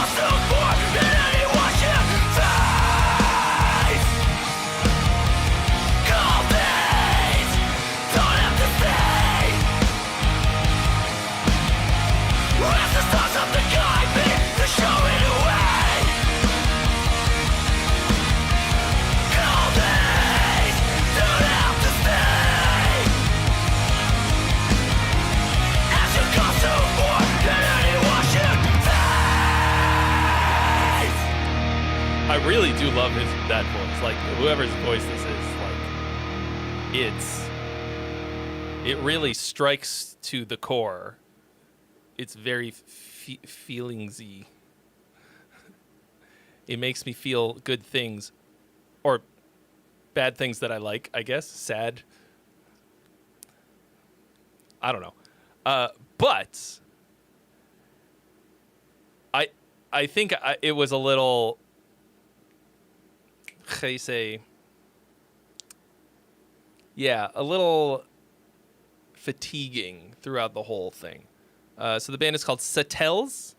I really do love that voice. Like, whoever's voice this is, like, it really strikes to the core. It's very feelingsy. It makes me feel good things, or bad things that I like, I guess. Sad. I don't know. But I think it was a little, how you say, yeah, a little fatiguing throughout the whole thing. So the band is called Satells,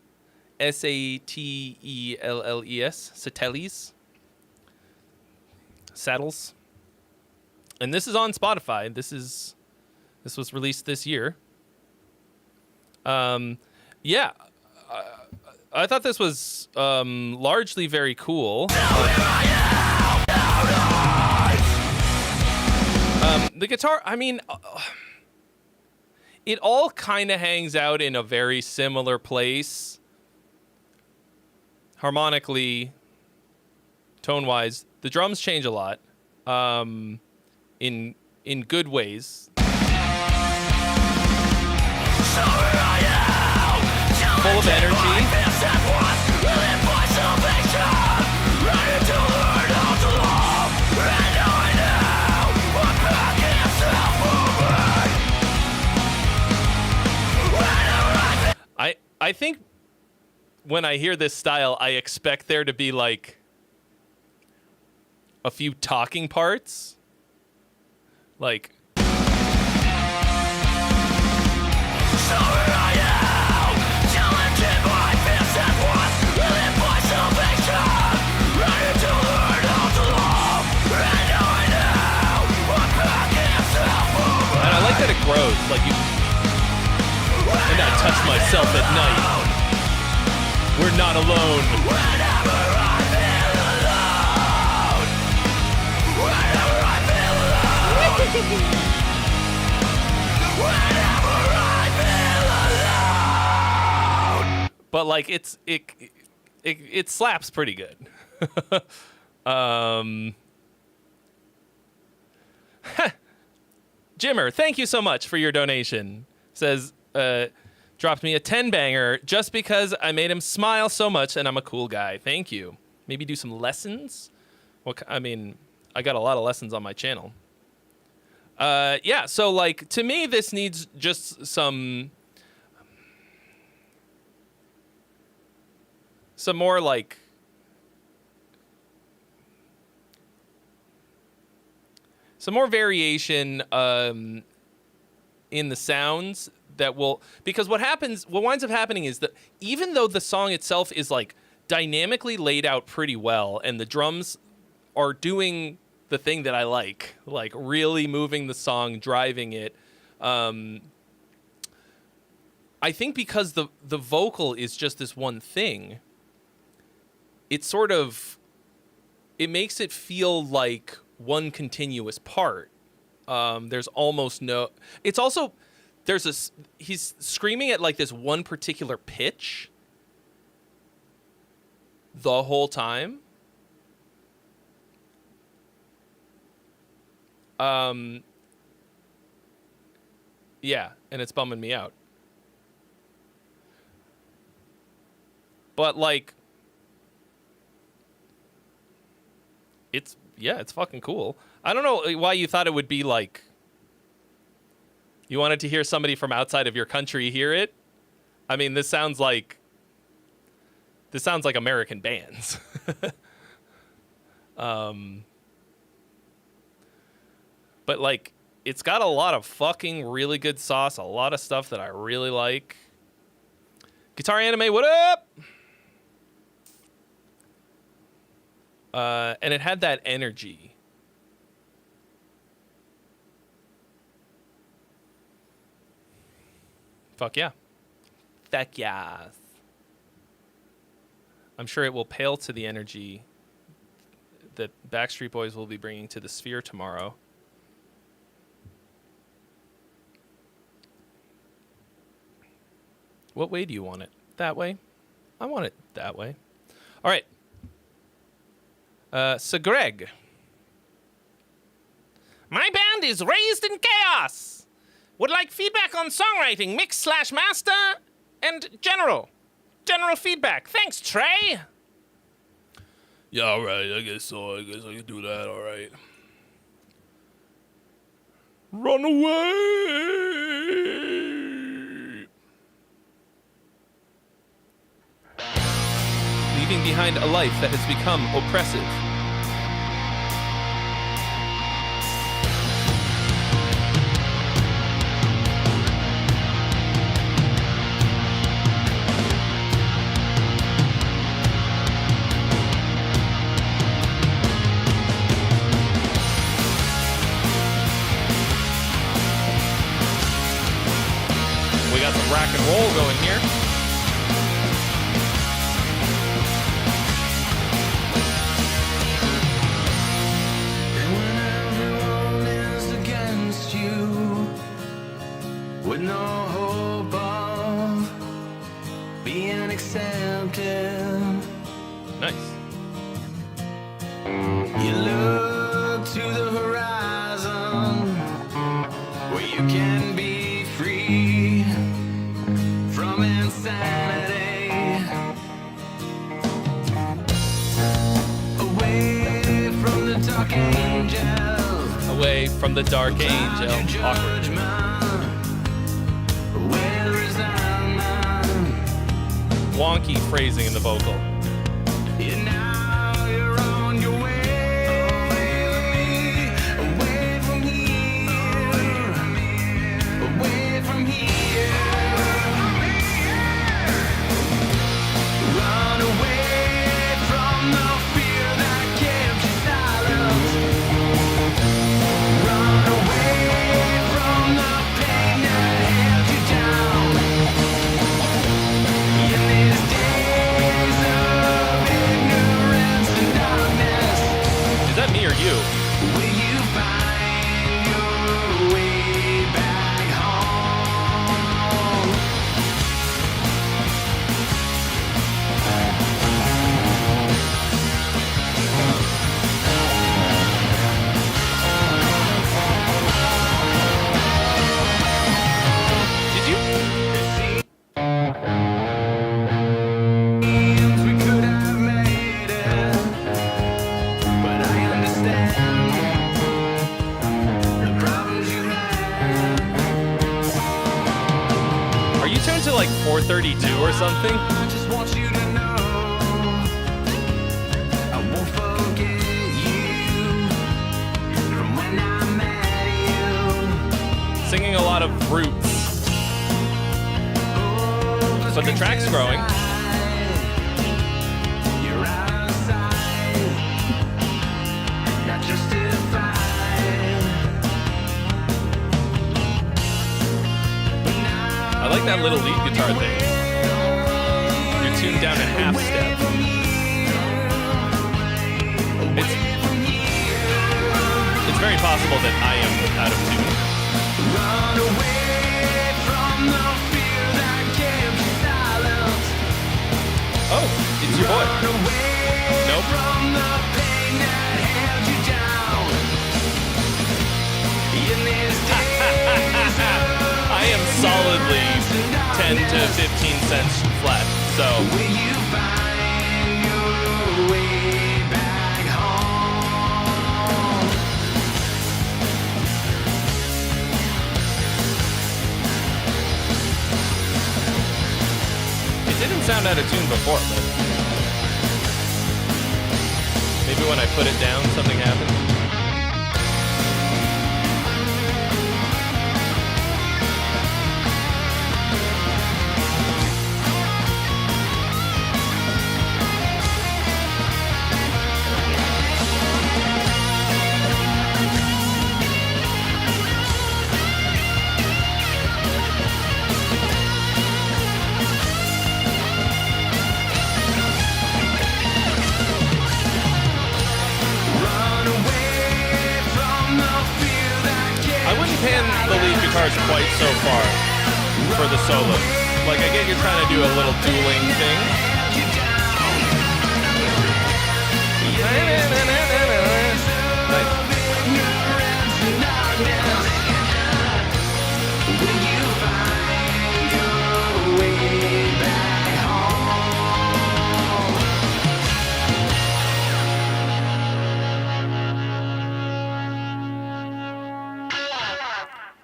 Satelles, Satelles, Saddles, and this is on Spotify. This was released this year. Yeah, I thought this was largely very cool. The guitar, I mean, it all kind of hangs out in a very similar place. Harmonically, tone-wise, the drums change a lot, in good ways. Full of energy. I think when I hear this style, I expect there to be like a few talking parts. Like, and I like that it grows. Like, you. And I touch myself at night. We're not alone. Whenever I feel alone. Whenever I feel alone. Whenever I feel alone. But like it slaps pretty good. Jimmer, thank you so much for your donation. Says dropped me a 10 banger just because I made him smile so much and I'm a cool guy. Thank you. Maybe do some lessons. I mean, I got a lot of lessons on my channel. Yeah, so like to me, this needs just some more like some more variation in the sounds that will, because what winds up happening is that even though the song itself is like dynamically laid out pretty well and the drums are doing the thing that I like really moving the song, driving it, I think because the vocal is just this one thing, it makes it feel like one continuous part. There's almost no, it's also, he's screaming at like this one particular pitch the whole time. Yeah, and it's bumming me out. But like, it's fucking cool. I don't know why you thought it would be like, you wanted to hear somebody from outside of your country hear it. I mean, this sounds like American bands. But like, it's got a lot of fucking really good sauce, a lot of stuff that I really like. Guitar Anime, what up? And it had that energy. Fuck yeah. Fuck yeah. I'm sure it will pale to the energy that Backstreet Boys will be bringing to the Sphere tomorrow. What way do you want it? That way? I want it that way. All right. So Greg. My band is Raised in Chaos. Would like feedback on songwriting, mix/master, and general feedback. Thanks, Trey. Yeah, all right. I guess so. I guess I can do that. All right. Run away. Leaving behind a life that has become oppressive. We got some rock and roll going here. With no hope of being accepted. Nice. You look to the horizon where you can be free from insanity. Away from the dark angel. Away from the dark angel. Awkward. Wonky phrasing in the vocal. Now you're on your way, away from here, away from here. Run away from the fear that kept you silent. Run away from the pain that held you down. In these days of 32 or something. I just want you to know I won't forget you from when I met you. Singing a lot of roots. But the track's growing. You're out of sight, not justified. I like that little lead guitar thing. You're tuned down a half step. It's very possible that I am out of tune. Run away from the fear that gave you silence. Oh, it's your boy. Run away Nope. from the pain that held you down. In these days I am solidly 10 to 15 cents flat, so will you find your way back home? it didn't sound out of tune before, but maybe when I put it down, something happened. Pan the lead guitars quite so far for the solo. Like, I get you're trying to do a little dueling thing. Nice.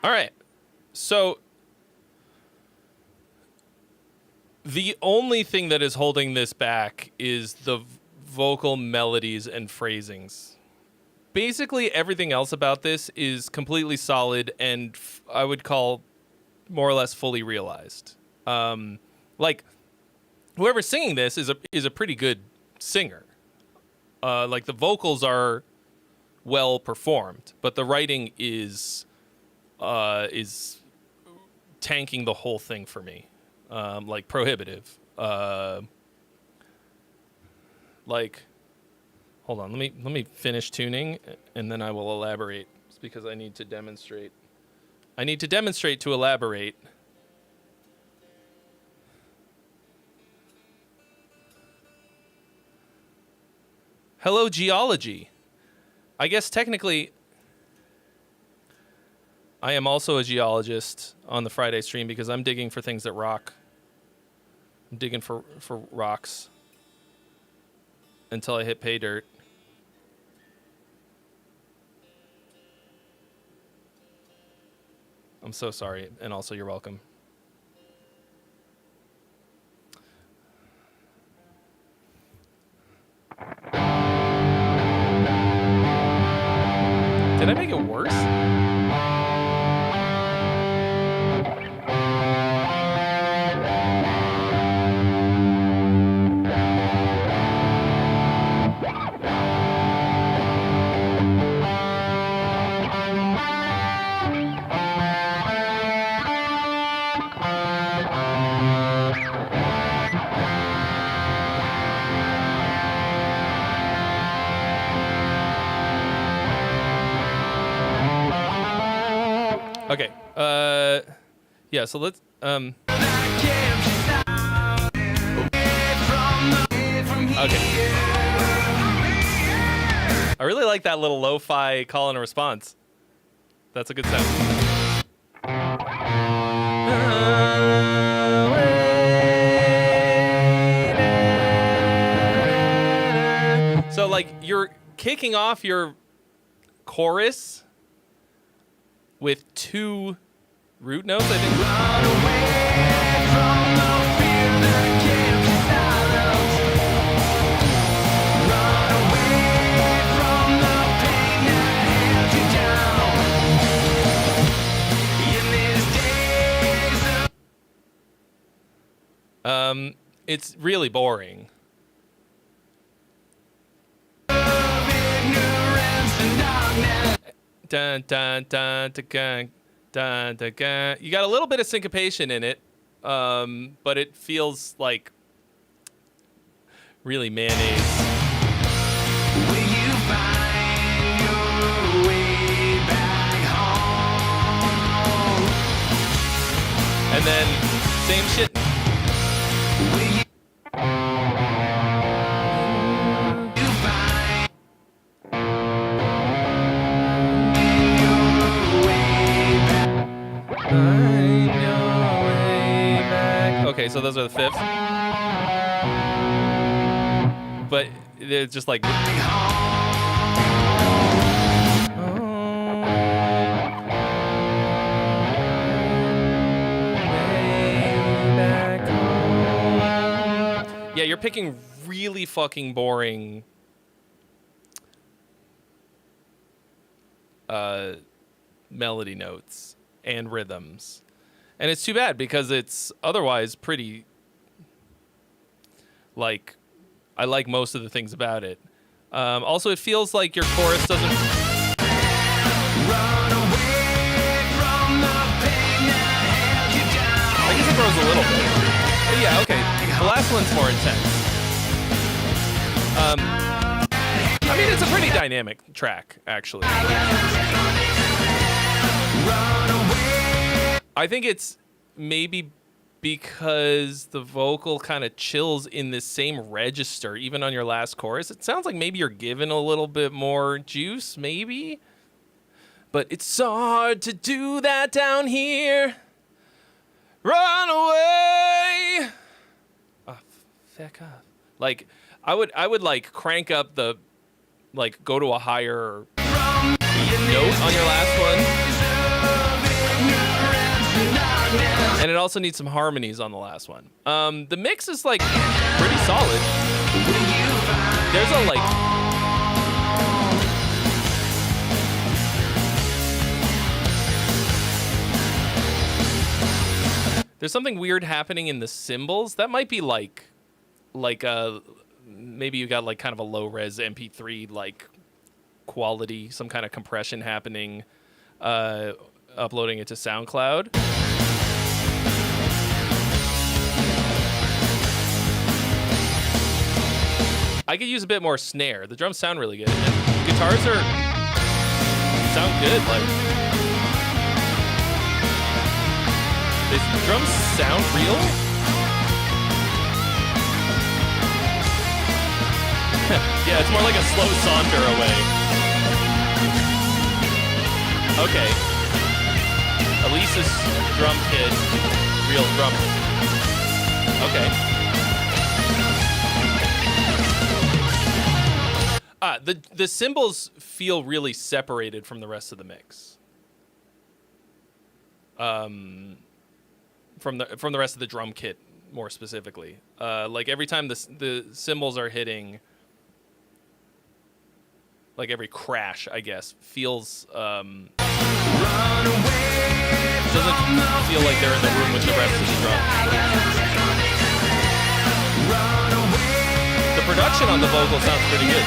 All right. So the only thing that is holding this back is the vocal melodies and phrasings. Basically, everything else about this is completely solid and I would call more or less fully realized. Like, whoever's singing this is a pretty good singer. Like, the vocals are well performed, but the writing is tanking the whole thing for me, like prohibitive. Like, hold on, let me finish tuning, and then I will elaborate. It's because I need to demonstrate. I need to demonstrate to elaborate. Hello, geology. I guess technically I am also a geologist on the Friday stream because I'm digging for things that rock. I'm digging for rocks until I hit pay dirt. I'm so sorry, and also you're welcome. Did I make it worse? Okay. Yeah, so let's okay. I really like that little lo-fi call and response. That's a good sound. So like you're kicking off your chorus with two root notes, I think. Run away from the fear It's really boring. Dun, dun, dun, dun, dun, dun, dun, dun. You got a little bit of syncopation in it, but it feels like really mayonnaise. Will you find your way back home? And then same shit. Will you find your way back? Okay, so those are the fifths. But they're just like. Yeah, you're picking really fucking boring melody notes and rhythms. And it's too bad because it's otherwise pretty, like, I like most of the things about it. Also, it feels like your chorus doesn't... Run away from the pain that held you down. I guess it grows a little bit. But yeah, okay. The last one's more intense. I mean, it's a pretty dynamic track, actually. I think it's maybe because the vocal kind of chills in this same register, even on your last chorus. It sounds like maybe you're given a little bit more juice, maybe. But it's so hard to do that down here. Run away. Oh, fuck off. Like, I would like crank up the, like, go to a higher note on your last one. And it also needs some harmonies on the last one. The mix is like pretty solid. There's a like. There's something weird happening in the cymbals. That might be like maybe you got like kind of a low res MP3 like quality, some kind of compression happening, uploading it to SoundCloud. I could use a bit more snare. The drums sound really good. And guitars sound good. Like, the drums sound real. Yeah, it's more like a slow saunter away. Okay. Elise's drum kit, real drum. Okay. The cymbals feel really separated from the rest of the mix. From the rest of the drum kit, more specifically. Like every time the cymbals are hitting, like every crash, I guess, feels doesn't feel like they're in the room with the rest of the drums. The production on the vocal sounds pretty good.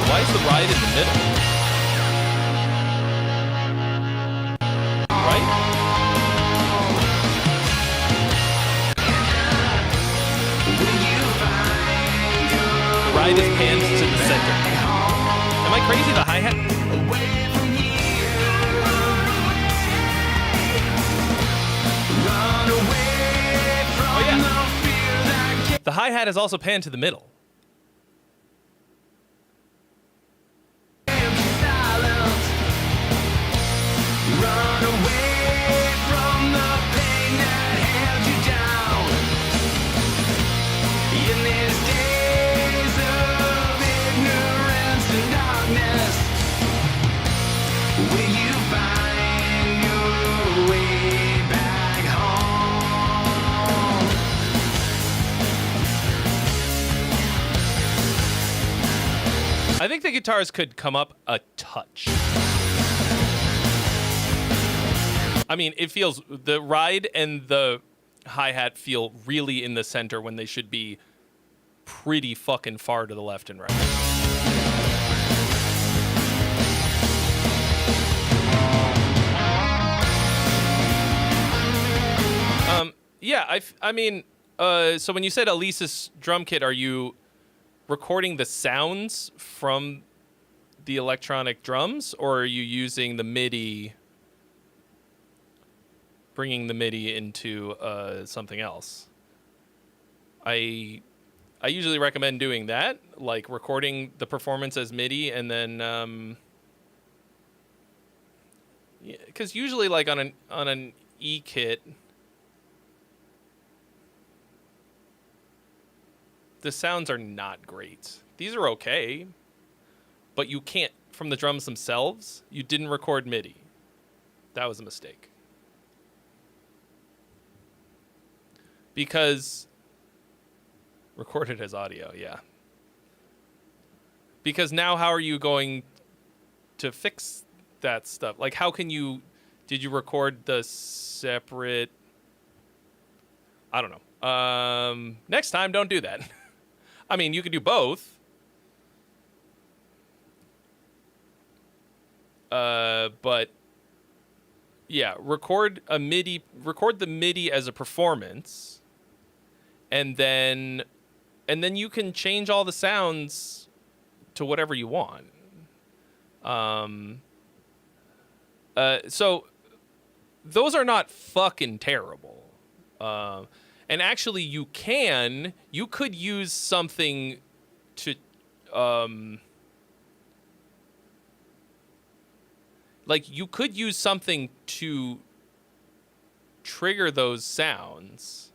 Why is the ride in the middle? Right? The ride is panned to the center. Am I crazy? The hi-hat? Oh yeah. The hi-hat is also panned to the middle. I think the guitars could come up a touch. I mean, it feels, the ride and the hi-hat feel really in the center when they should be pretty fucking far to the left and right. Yeah, I mean, so when you said Elise's drum kit, are you recording the sounds from the electronic drums, or are you using the MIDI, bringing the MIDI into something else? I usually recommend doing that, like recording the performance as MIDI, and then, because usually like on an E kit, the sounds are not great. These are okay, but you can't, from the drums themselves, you didn't record MIDI. That was a mistake. Because recorded as audio, yeah. Because now how are you going to fix that stuff? Like, how can you, did you record the separate, I don't know. Next time, don't do that. I mean, you could do both. But yeah, record the MIDI as a performance, and then you can change all the sounds to whatever you want. So those are not fucking terrible. And actually, you could use something to, like, you could use something to trigger those sounds.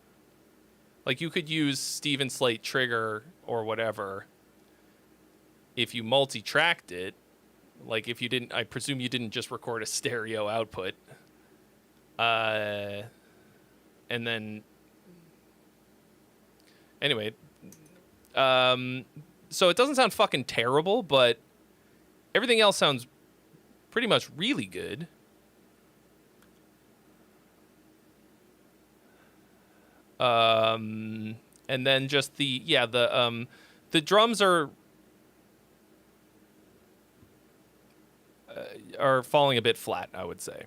Like, you could use Steven Slate Trigger or whatever if you multi-tracked it. Like, if you didn't, I presume you didn't just record a stereo output. And then... Anyway, so it doesn't sound fucking terrible, but everything else sounds pretty much really good. And then just the drums are falling a bit flat, I would say.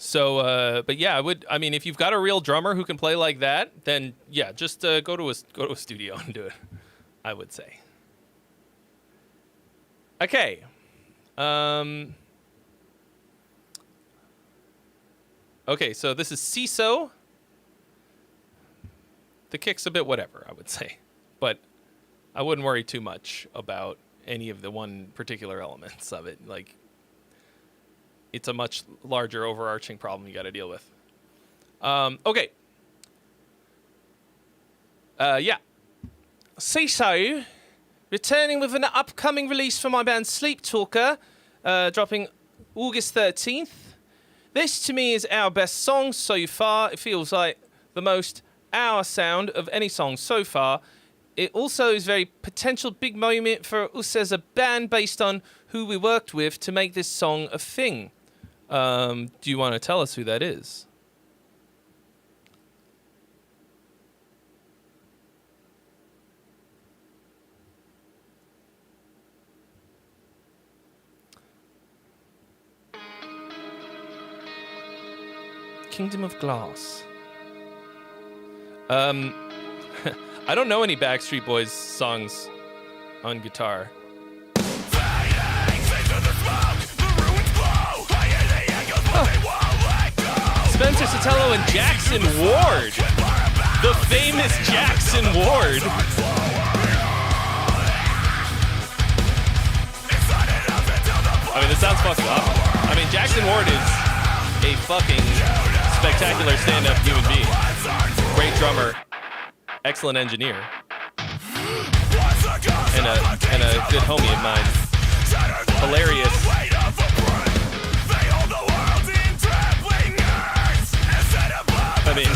So, but yeah, I mean, if you've got a real drummer who can play like that, then yeah, just go to a studio and do it, I would say. Okay. Okay, so this is CISO. The kick's a bit whatever, I would say. But I wouldn't worry too much about any of the one particular elements of it. Like, it's a much larger overarching problem you got to deal with. Okay. Yeah. CISO, returning with an upcoming release for my band Sleep Talker, dropping August 13th. This, to me, is our best song so far. It feels like the most our sound of any song so far. It also is a very potential big moment for us as a band based on who we worked with to make this song a thing. Do you want to tell us who that is? Kingdom of Glass. I don't know any Backstreet Boys songs on guitar. Spencer Sotelo and Jackson Ward. The famous Jackson Ward. I mean, this sounds fucking awful. I mean, Jackson Ward is a fucking spectacular stand-up human being. Great drummer. Excellent engineer. And a good homie of mine. Hilarious. I mean,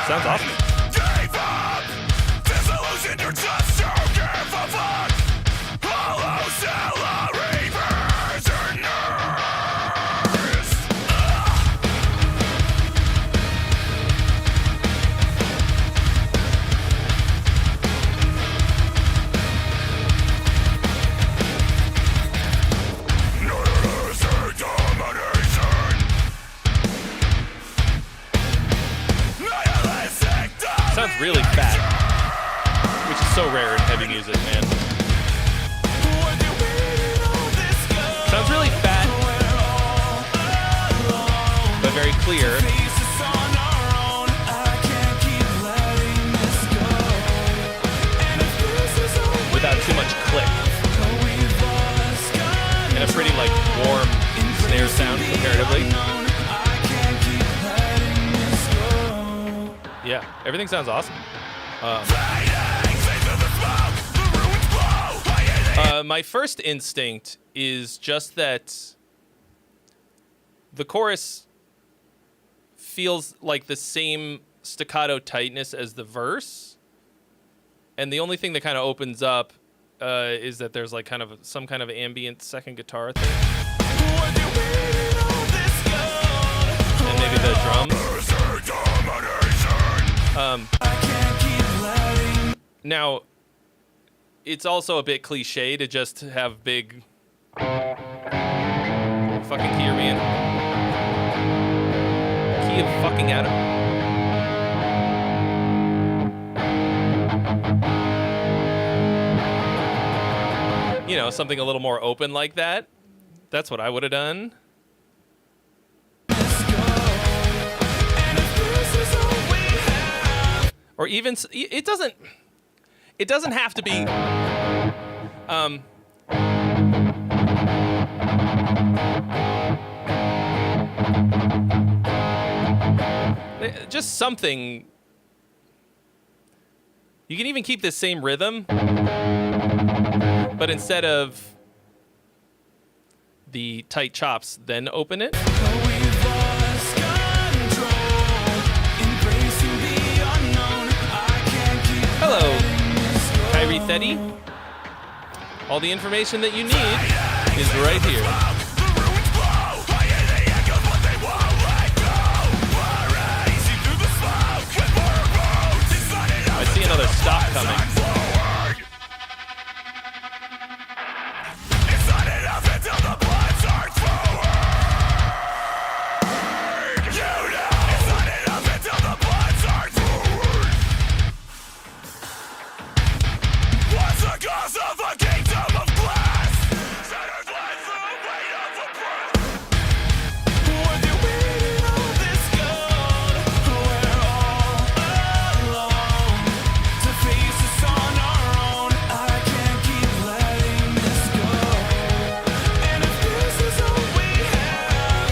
Sounds awesome. Gave up, disillusioned, you're just to give a fuck. Hollow salary prisoners. Nihilistic domination. Nihilistic Sounds really fat, which is so rare in heavy music, man. Sounds really fat, but very clear. Without too much click. And a pretty like warm snare sound comparatively. Yeah, everything sounds awesome. My first instinct is just that the chorus feels like the same staccato tightness as the verse, and the only thing that kind of opens up is that there's like kind of some kind of ambient second guitar thing, and maybe the drums. Now, it's also a bit cliche to just have big fucking key are we in? Key of fucking Adam. You know, something a little more open like that. That's what I would have done. Or even it doesn't have to be just something. You can even keep the same rhythm, but instead of the tight chops, then open it. Hello, Kyrie Thetty. All the information that you need is right here. I see another stop coming. It's not enough until the blood starts flowing. You know, it's not enough until the blood starts flowing. What's the cause of a kingdom of glass? Shattered lights, the weight of a breath. When you bleed all this gold, we're all alone. To face this on our own, I can't keep letting this go. And if this is all we have,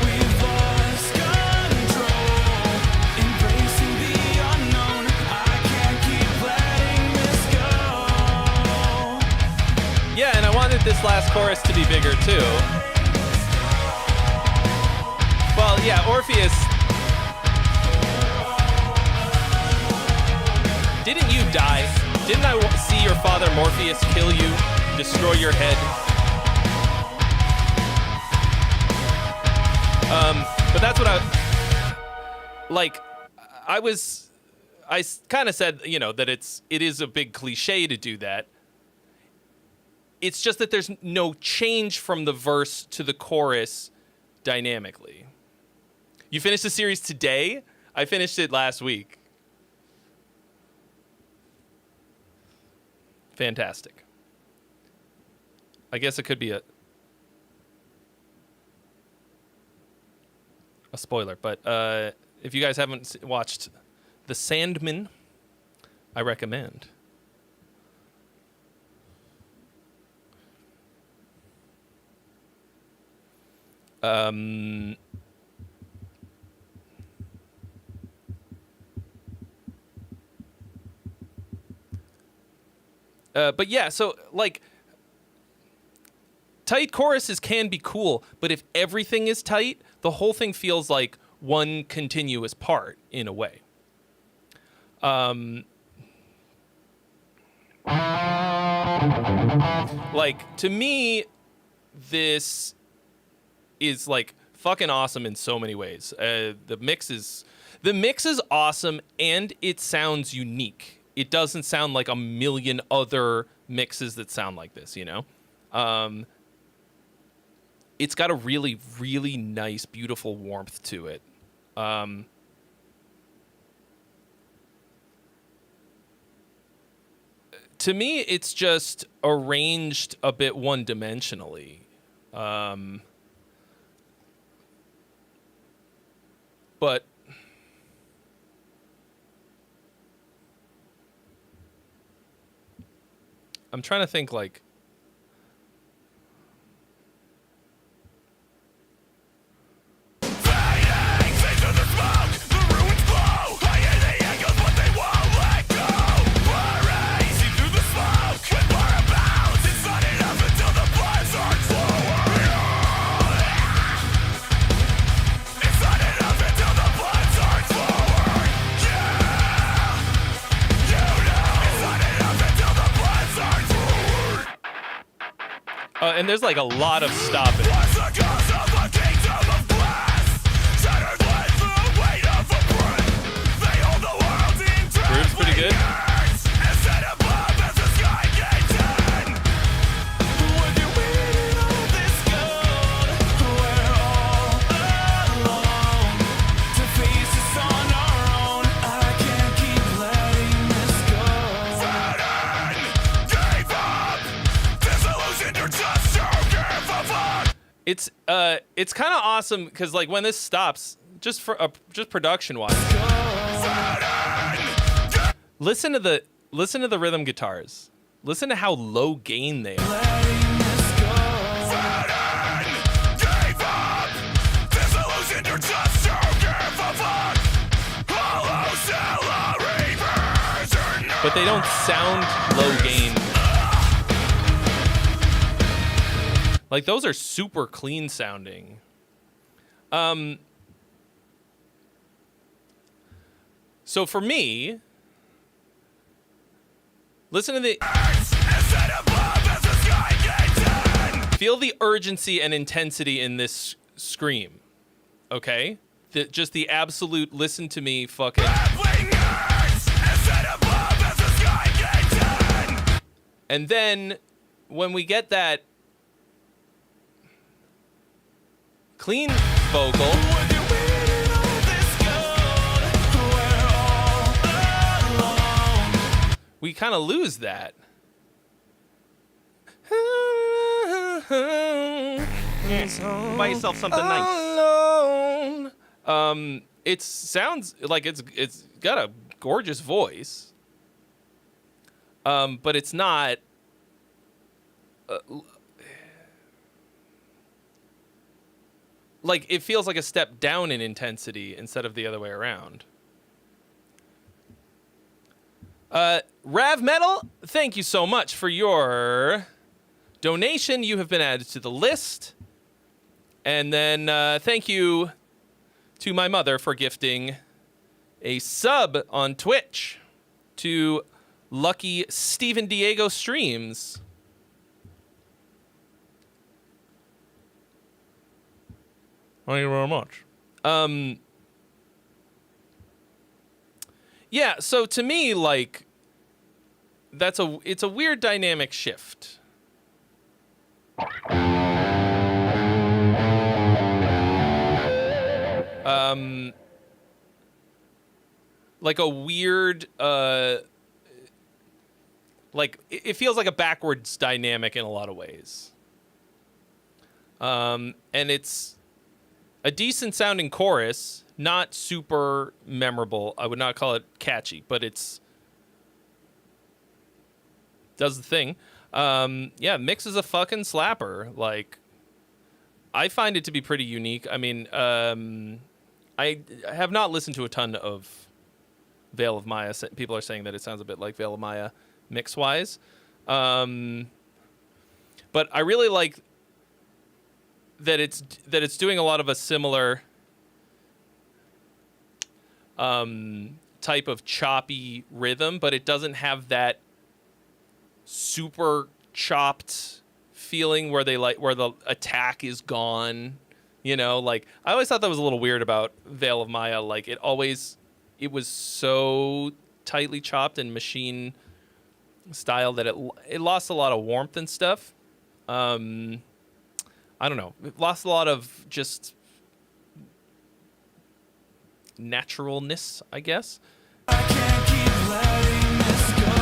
we've lost control. Embracing the unknown, I can't keep letting this go. Yeah, and I wanted this last chorus to be bigger too. Well, yeah, Orpheus. Didn't you die? Didn't I see your father Morpheus kill you, destroy your head? But that's what I kind of said, you know, that it is a big cliche to do that. It's just that there's no change from the verse to the chorus dynamically. You finished the series today? I finished it last week. Fantastic. I guess it could be a spoiler, but if you guys haven't watched The Sandman, I recommend. But yeah, so like tight choruses can be cool, but if everything is tight, the whole thing feels like one continuous part in a way. Like, to me, this is like fucking awesome in so many ways. The mix is awesome, and it sounds unique. It doesn't sound like a million other mixes that sound like this, you know? It's got a really, really nice, beautiful warmth to it. To me, it's just arranged a bit one-dimensionally. But I'm trying to think, like, and there's like a lot of stopping. Groove's pretty good. It's kind of awesome because, like, when this stops, just production wise, listen to the rhythm guitars. Listen to how low gain they are. But they don't sound low gain. Like, those are super clean sounding. So for me, listen to the... Feel the urgency and intensity in this scream, okay? Just the absolute listen to me fucking... And then, when we get that clean vocal, we kind of lose that. Buy yourself something nice. Alone. It sounds like it's got a gorgeous voice, but it's not. Like, it feels like a step down in intensity instead of the other way around. Rav Metal, thank you so much for your donation. You have been added to the list. And then thank you to my mother for gifting a sub on Twitch to Lucky Steven Diego Streams. Thank you very much. Yeah, so to me, like, it's a weird dynamic shift. Like a weird, like, it feels like a backwards dynamic in a lot of ways. And it's a decent sounding chorus, not super memorable. I would not call it catchy, but does the thing. Yeah, mix is a fucking slapper. Like, I find it to be pretty unique. I mean, I have not listened to a ton of Veil of Maya. People are saying that it sounds a bit like Veil of Maya mix-wise. But I really like that it's doing a lot of a similar type of choppy rhythm, but it doesn't have that super chopped feeling where the attack is gone. You know, like I always thought that was a little weird about Veil of Maya. Like it was so tightly chopped and machine style that it lost a lot of warmth and stuff. I don't know. It lost a lot of just naturalness, I guess. I can't keep letting this go.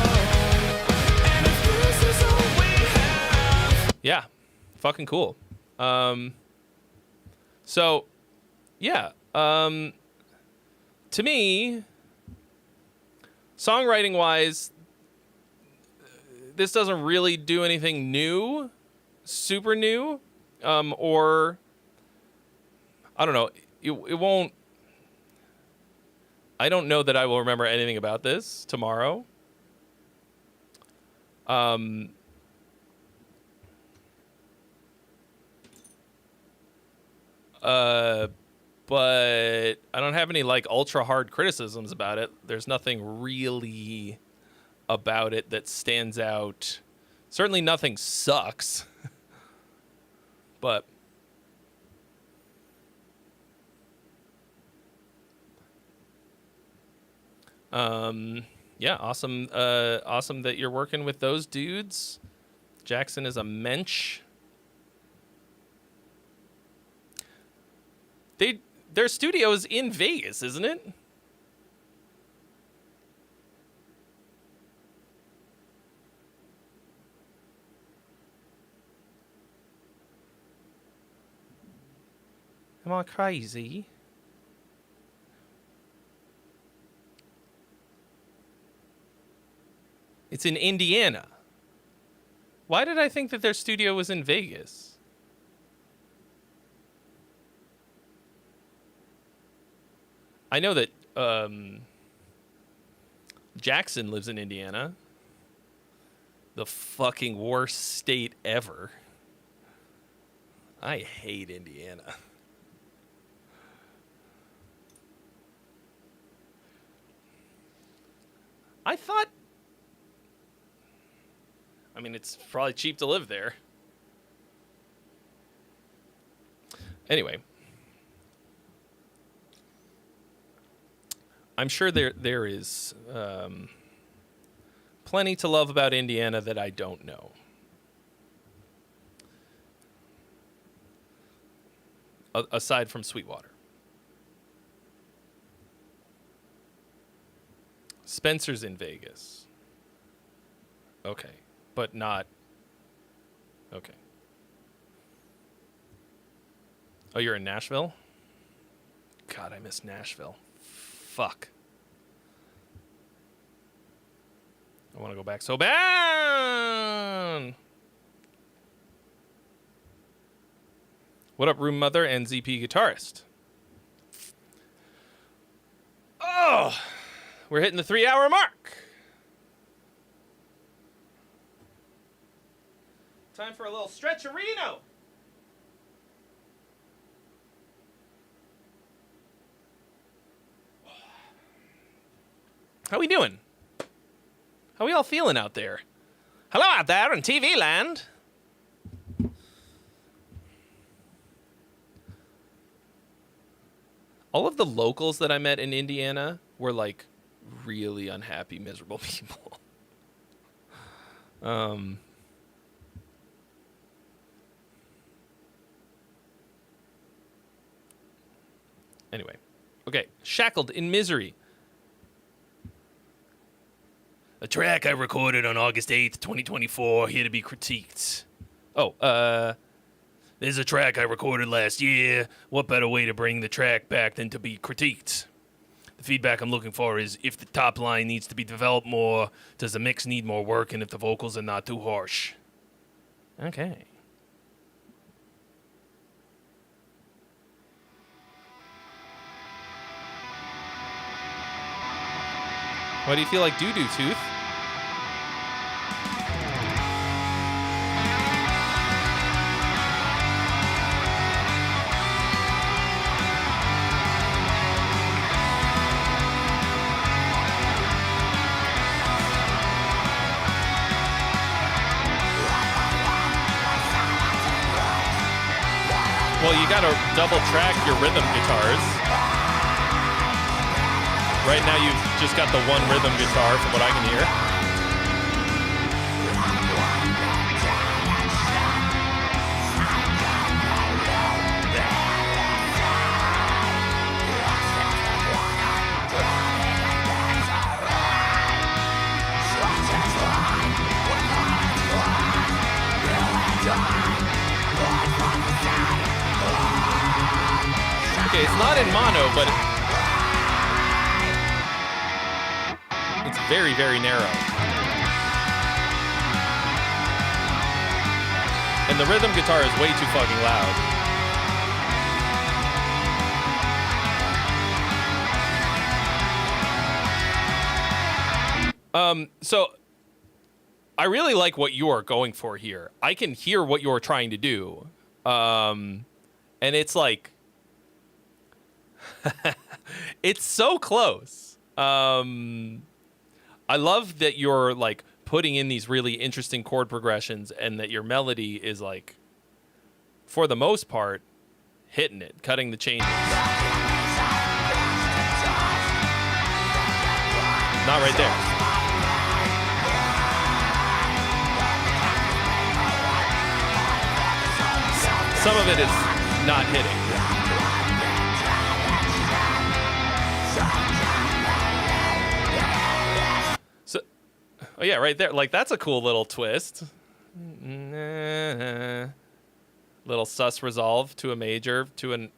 And if this is all we have, Yeah, fucking cool. So, yeah. To me, songwriting-wise, this doesn't really do anything new, super new, or I don't know. It won't. I don't know that I will remember anything about this tomorrow. But I don't have any like ultra hard criticisms about it. There's nothing really about it that stands out. Certainly nothing sucks. But yeah, awesome awesome that you're working with those dudes. Jackson is a mensch. Their studio's in Vegas, isn't it? Am I crazy? It's in Indiana. Why did I think that their studio was in Vegas? I know that Jackson lives in Indiana. The fucking worst state ever. I hate Indiana. I thought... I mean, it's probably cheap to live there. Anyway. I'm sure there is plenty to love about Indiana that I don't know. Aside from Sweetwater. Spencer's in Vegas. Okay. But not... Okay. Oh, you're in Nashville? God, I miss Nashville. Fuck. I want to go back so bad. What up, Room Mother and ZP Guitarist? Oh, we're hitting the 3-hour mark. Time for a little stretcherino. How we doing? How we all feeling out there? Hello out there in TV land. All of the locals that I met in Indiana were like really unhappy, miserable people. Anyway. Okay. Shackled in Misery. A track I recorded on August 8th, 2024, here to be critiqued. Oh, there's a track I recorded last year. What better way to bring the track back than to be critiqued? The feedback I'm looking for is if the top line needs to be developed more, does the mix need more work, and if the vocals are not too harsh. Okay. Why do you feel like doo-doo, Tooth? Well, you gotta double track your rhythm guitars. Right now you've just got the one rhythm guitar from what I can hear. Okay, it's not in mono, but it's very, very narrow. And the rhythm guitar is way too fucking loud. So I really like what you are going for here. I can hear what you're trying to do. And it's like, it's so close. I love that you're like putting in these really interesting chord progressions and that your melody is like, for the most part, hitting it, cutting the changes. Not right there. Some of it is not hitting. So, oh yeah, right there. Like, that's a cool little twist. Little sus resolve to a major, to an...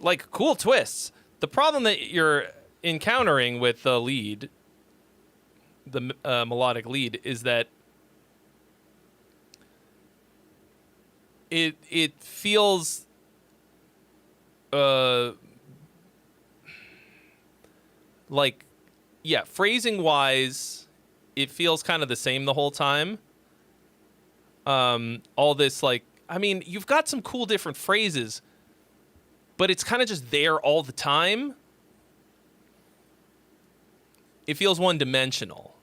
like, cool twists. The problem that you're encountering with the lead, the melodic lead, is that it feels like, yeah, phrasing wise, it feels kind of the same the whole time. All this, like, I mean, you've got some cool different phrases, but it's kind of just there all the time. It feels one-dimensional.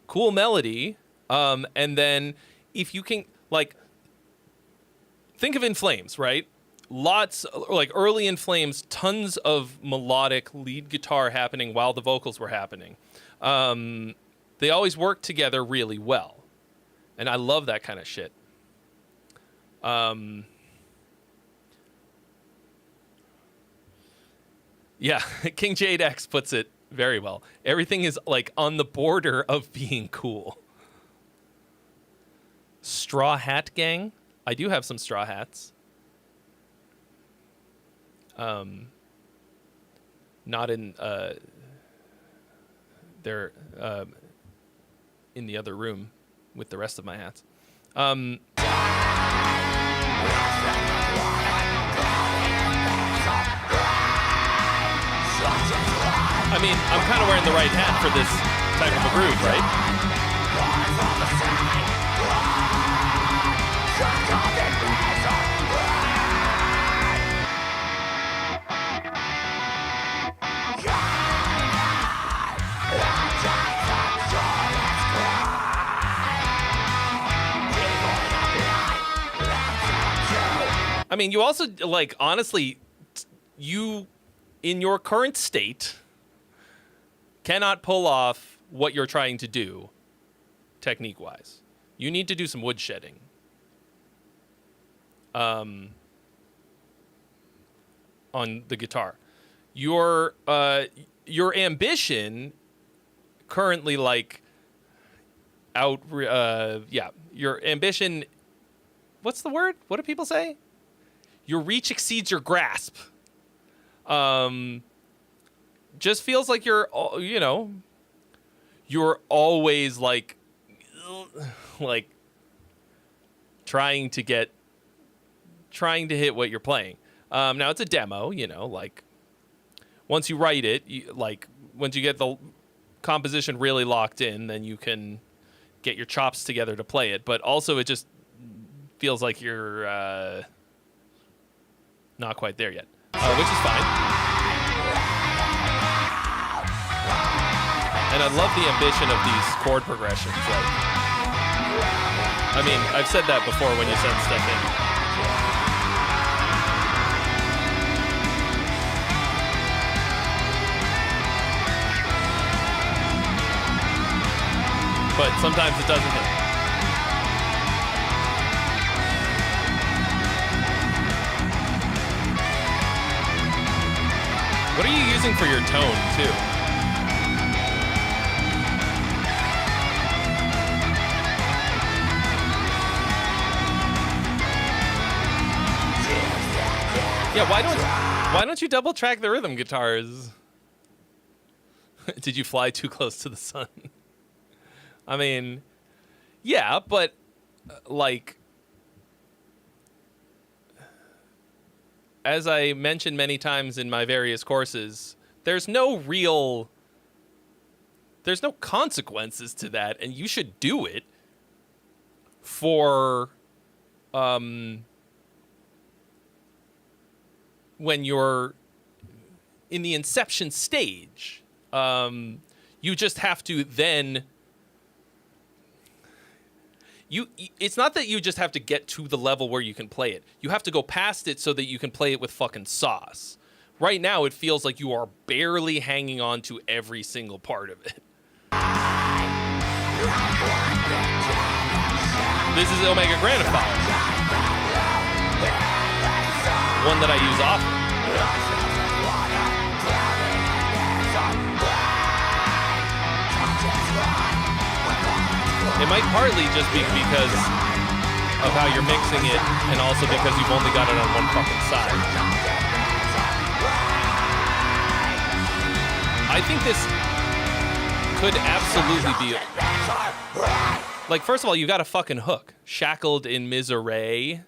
Cool melody, and then if you can, like, think of In Flames, right? Lots, like, early In Flames, tons of melodic lead guitar happening while the vocals were happening. They always work together really well, and I love that kind of shit. Yeah, King Jade X puts it very well. Everything is like on the border of being cool. Straw Hat Gang. I do have some straw hats. Not in they're in the other room with the rest of my hats. I mean, I'm kind of wearing the right hat for this type of a groove, right? I mean, you also, like, honestly, you, in your current state, cannot pull off what you're trying to do technique-wise. You need to do some wood shedding. On the guitar. Your ambition currently, like, your ambition, what's the word? What do people say? Your reach exceeds your grasp. Just feels like you're always like trying to hit what you're playing. Now it's a demo, like once you write it, once you get the composition really locked in, then you can get your chops together to play it. But also it just feels like you're not quite there yet, which is fine. And I love the ambition of these chord progressions. Like, I mean, I've said that before when you send stuff in. But sometimes it doesn't hit. What are you using for your tone, too? Yeah, why don't you double track the rhythm guitars? Did you fly too close to the sun? I mean, yeah, but like as I mentioned many times in my various courses, there's no consequences to that, and you should do it for when you're in the inception stage. You just have to then it's not that you just have to get to the level where you can play it. You have to go past it so that you can play it with fucking sauce. Right now, it feels like you are barely hanging on to every single part of it. This is Omega Granifier. One that I use often. It might partly just be because of how you're mixing it, and also because you've only got it on one fucking side. I think this could absolutely be... Like, first of all, you got a fucking hook. Shackled in Misery.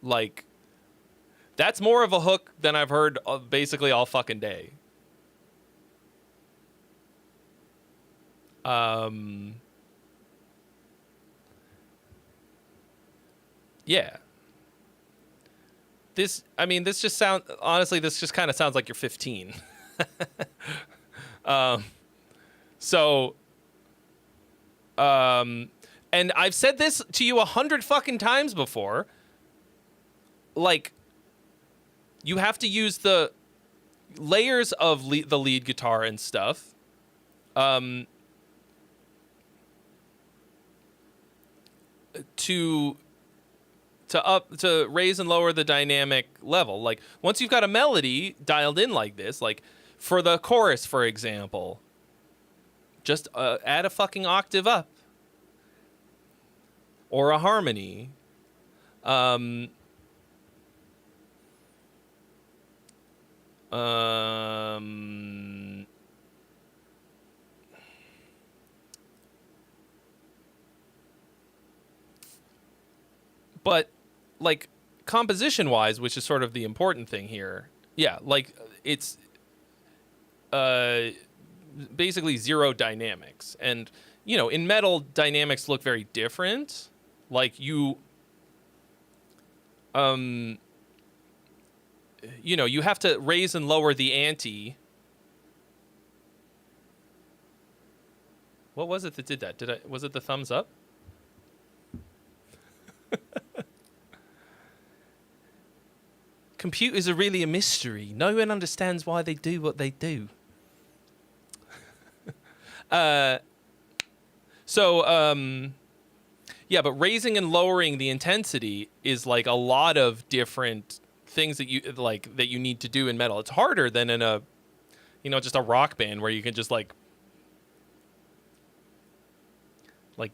Like, that's more of a hook than I've heard basically all fucking day. Yeah. This just kind of sounds like you're 15. And I've said this to you 100 fucking times before. Like, you have to use the layers of the lead guitar and stuff. To raise and lower the dynamic level. Like, once you've got a melody dialed in like this, like for the chorus, for example, just add a fucking octave up. Or a harmony. But, like, composition-wise, which is sort of the important thing here, yeah, like, it's basically zero dynamics. And, you know, in metal, dynamics look very different. Like, you know, you have to raise and lower the ante. What was it that did that? Was it the thumbs up? Computers are really a mystery. No one understands why they do what they do. Yeah, but raising and lowering the intensity is like a lot of different things that you need to do in metal. It's harder than in a, you know, just a rock band where you can just like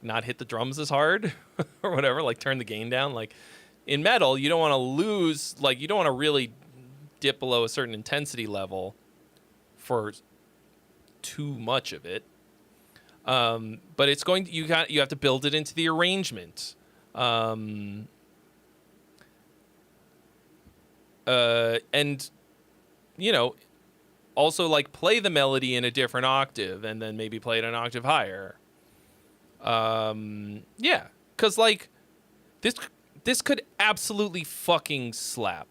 not hit the drums as hard or whatever, like turn the gain down. Like, in metal, you don't want to lose, like, you don't want to really dip below a certain intensity level for too much of it. But it's going to, you have to build it into the arrangement. And, you know, also, like, play the melody in a different octave and then maybe play it an octave higher. Yeah, because, like, this could absolutely fucking slap.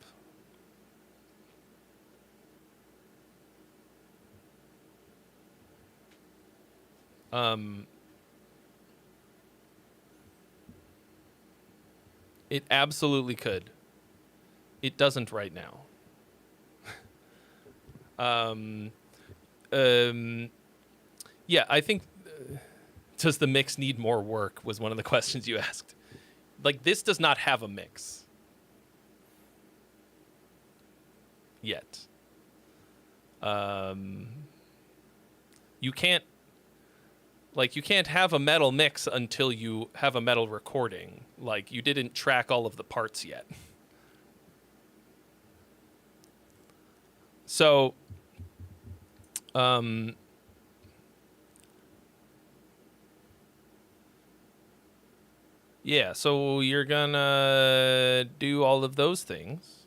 It absolutely could. It doesn't right now. Yeah, I think does the mix need more work was one of the questions you asked. Like, this does not have a mix yet. You can't have a metal mix until you have a metal recording. Like, you didn't track all of the parts yet. So, yeah, so you're gonna do all of those things.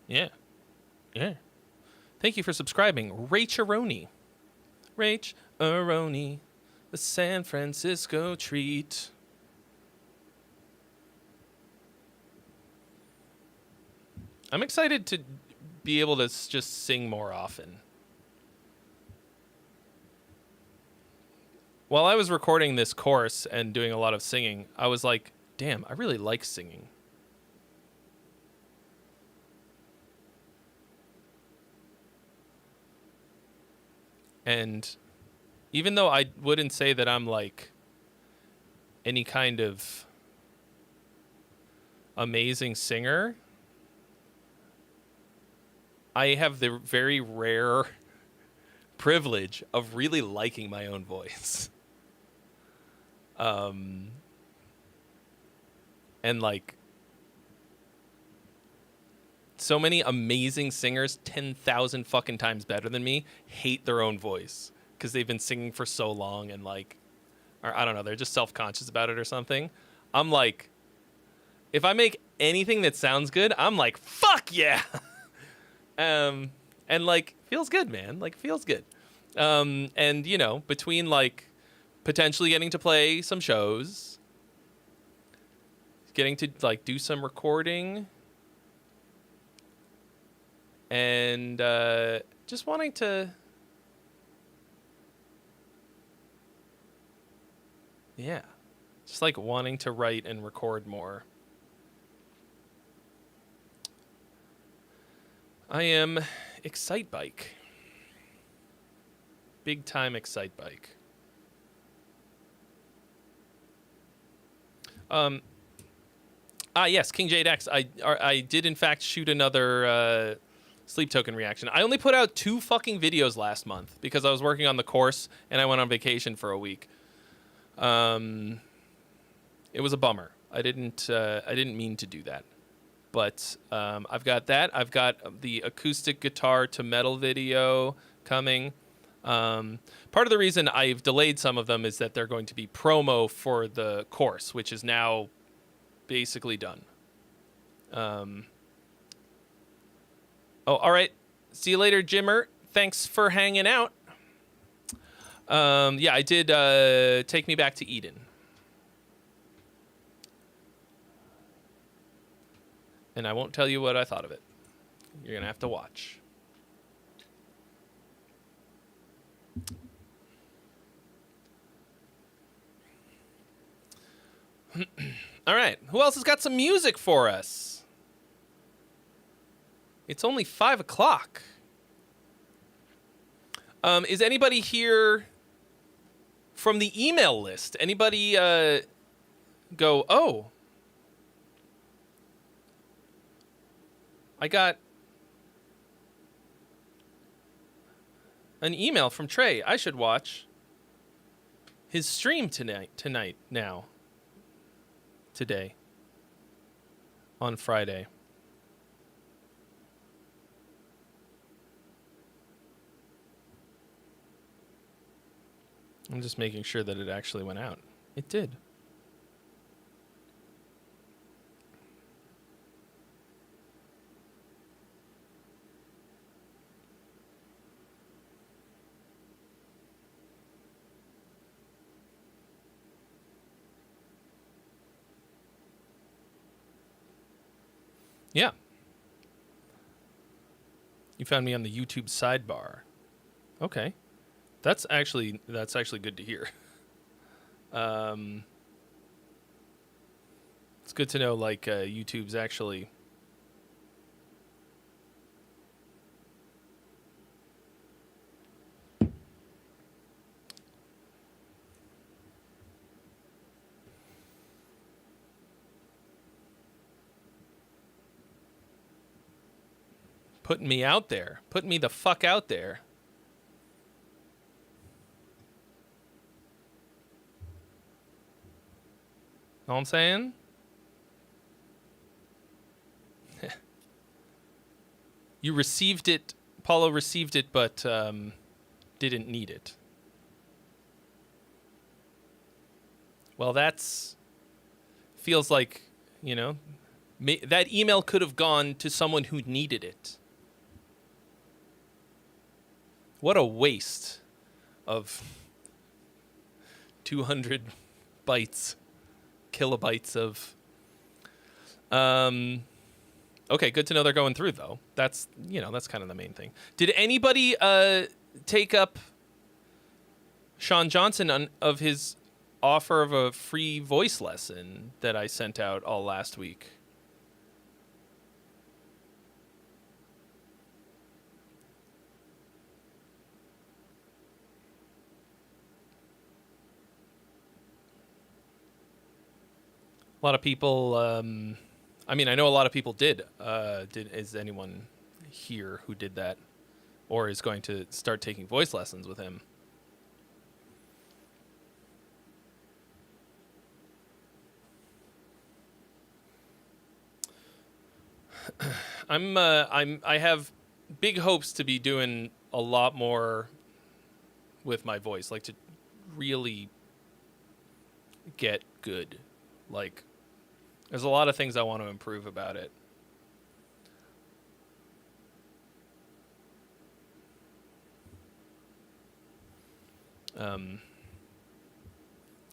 Yeah. Yeah. Thank you for subscribing, Rach-a-roni. Rach-a-roni, the San Francisco treat. I'm excited to be able to just sing more often. While I was recording this course and doing a lot of singing, I was like, damn, I really like singing. And even though I wouldn't say that I'm like any kind of amazing singer, I have the very rare privilege of really liking my own voice. And like, so many amazing singers, 10,000 fucking times better than me, hate their own voice because they've been singing for so long and like, or I don't know, they're just self-conscious about it or something. I'm like, if I make anything that sounds good, I'm like, fuck yeah. And like, feels good, man. Like, feels good. And you know, between like potentially getting to play some shows, getting to like do some recording, and just wanting to, yeah, just like wanting to write and record more. I am Excitebike. Big time Excitebike. Yes, King Jade X. I did in fact shoot another Sleep Token reaction. I only put out 2 fucking videos last month because I was working on the course and I went on vacation for a week. It was a bummer. I didn't mean to do that. But I've got that. I've got the acoustic guitar to metal video coming. Part of the reason I've delayed some of them is that they're going to be promo for the course, which is now basically done. Oh, all right. See you later, Jimmer. Thanks for hanging out. Yeah, I did Take Me Back to Eden. And I won't tell you what I thought of it. You're going to have to watch. All right. Who else has got some music for us? It's only 5 o'clock. Is anybody here from the email list? Anybody go, oh, I got an email from Trey. I should watch his stream today, on Friday. I'm just making sure that it actually went out. It did. Yeah. You found me on the YouTube sidebar. Okay. That's actually good to hear. It's good to know, like, YouTube's actually putting me out there, putting me the fuck out there. Know what I'm saying? You received it, Paulo received it, but didn't need it. Well, feels like, that email could have gone to someone who needed it. What a waste of 200 kilobytes of... Okay, good to know they're going through, though. That's kind of the main thing. Did anybody take up Sean Johnson of his offer of a free voice lesson that I sent out all last week? A lot of people, I know a lot of people did. Is anyone here who did that or is going to start taking voice lessons with him? I have big hopes to be doing a lot more with my voice, like to really get good. Like, there's a lot of things I want to improve about it.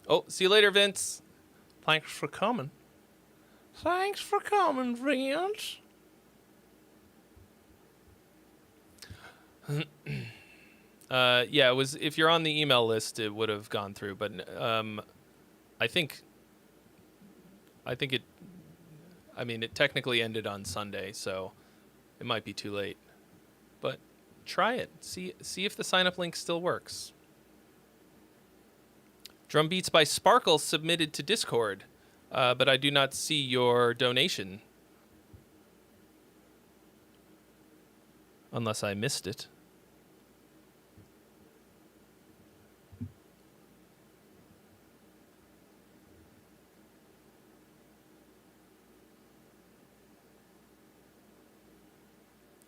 Oh, see you later, Vince. Thanks for coming. Thanks for coming, Vince. Yeah, it was. If you're on the email list, it would have gone through. But I think it. It technically ended on Sunday, so it might be too late. But try it. See if the sign-up link still works. Drum Beats by Sparkle submitted to Discord, but I do not see your donation. Unless I missed it.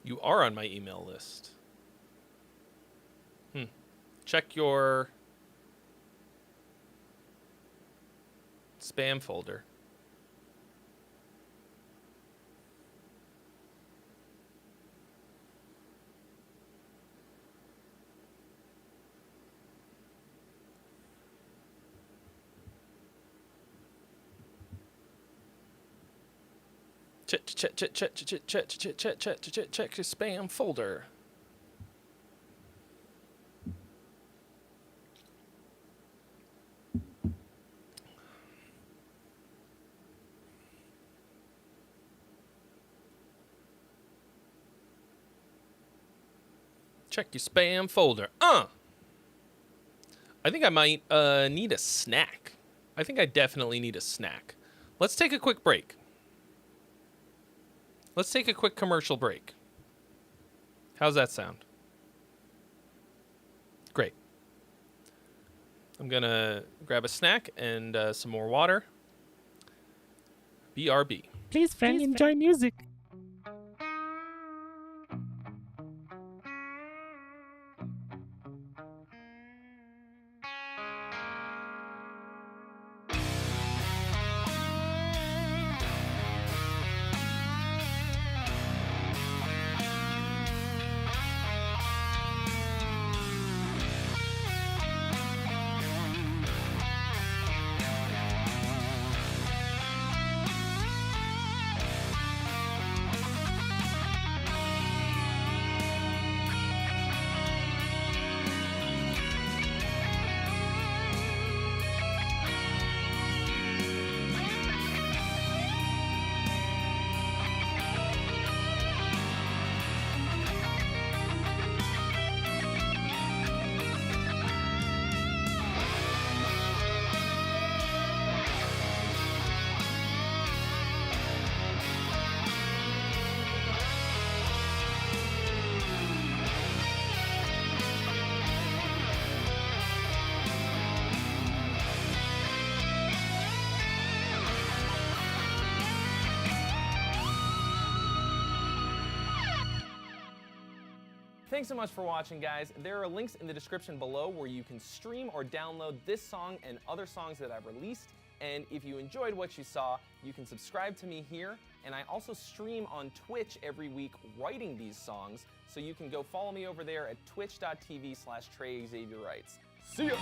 You are on my email list. Check your spam folder. Check your spam folder. Check your spam folder. I think I might need a snack. I think I definitely need a snack. Let's take a quick break. Let's take a quick commercial break. How's that sound? Great. I'm going to grab a snack and some more water. BRB. Please, friend, enjoy music. Thanks so much for watching, guys. There are links in the description below where you can stream or download this song and other songs that I've released. And if you enjoyed what you saw, you can subscribe to me here. And I also stream on Twitch every week writing these songs. So you can go follow me over there at twitch.tv/TreyXavierWrites. See ya!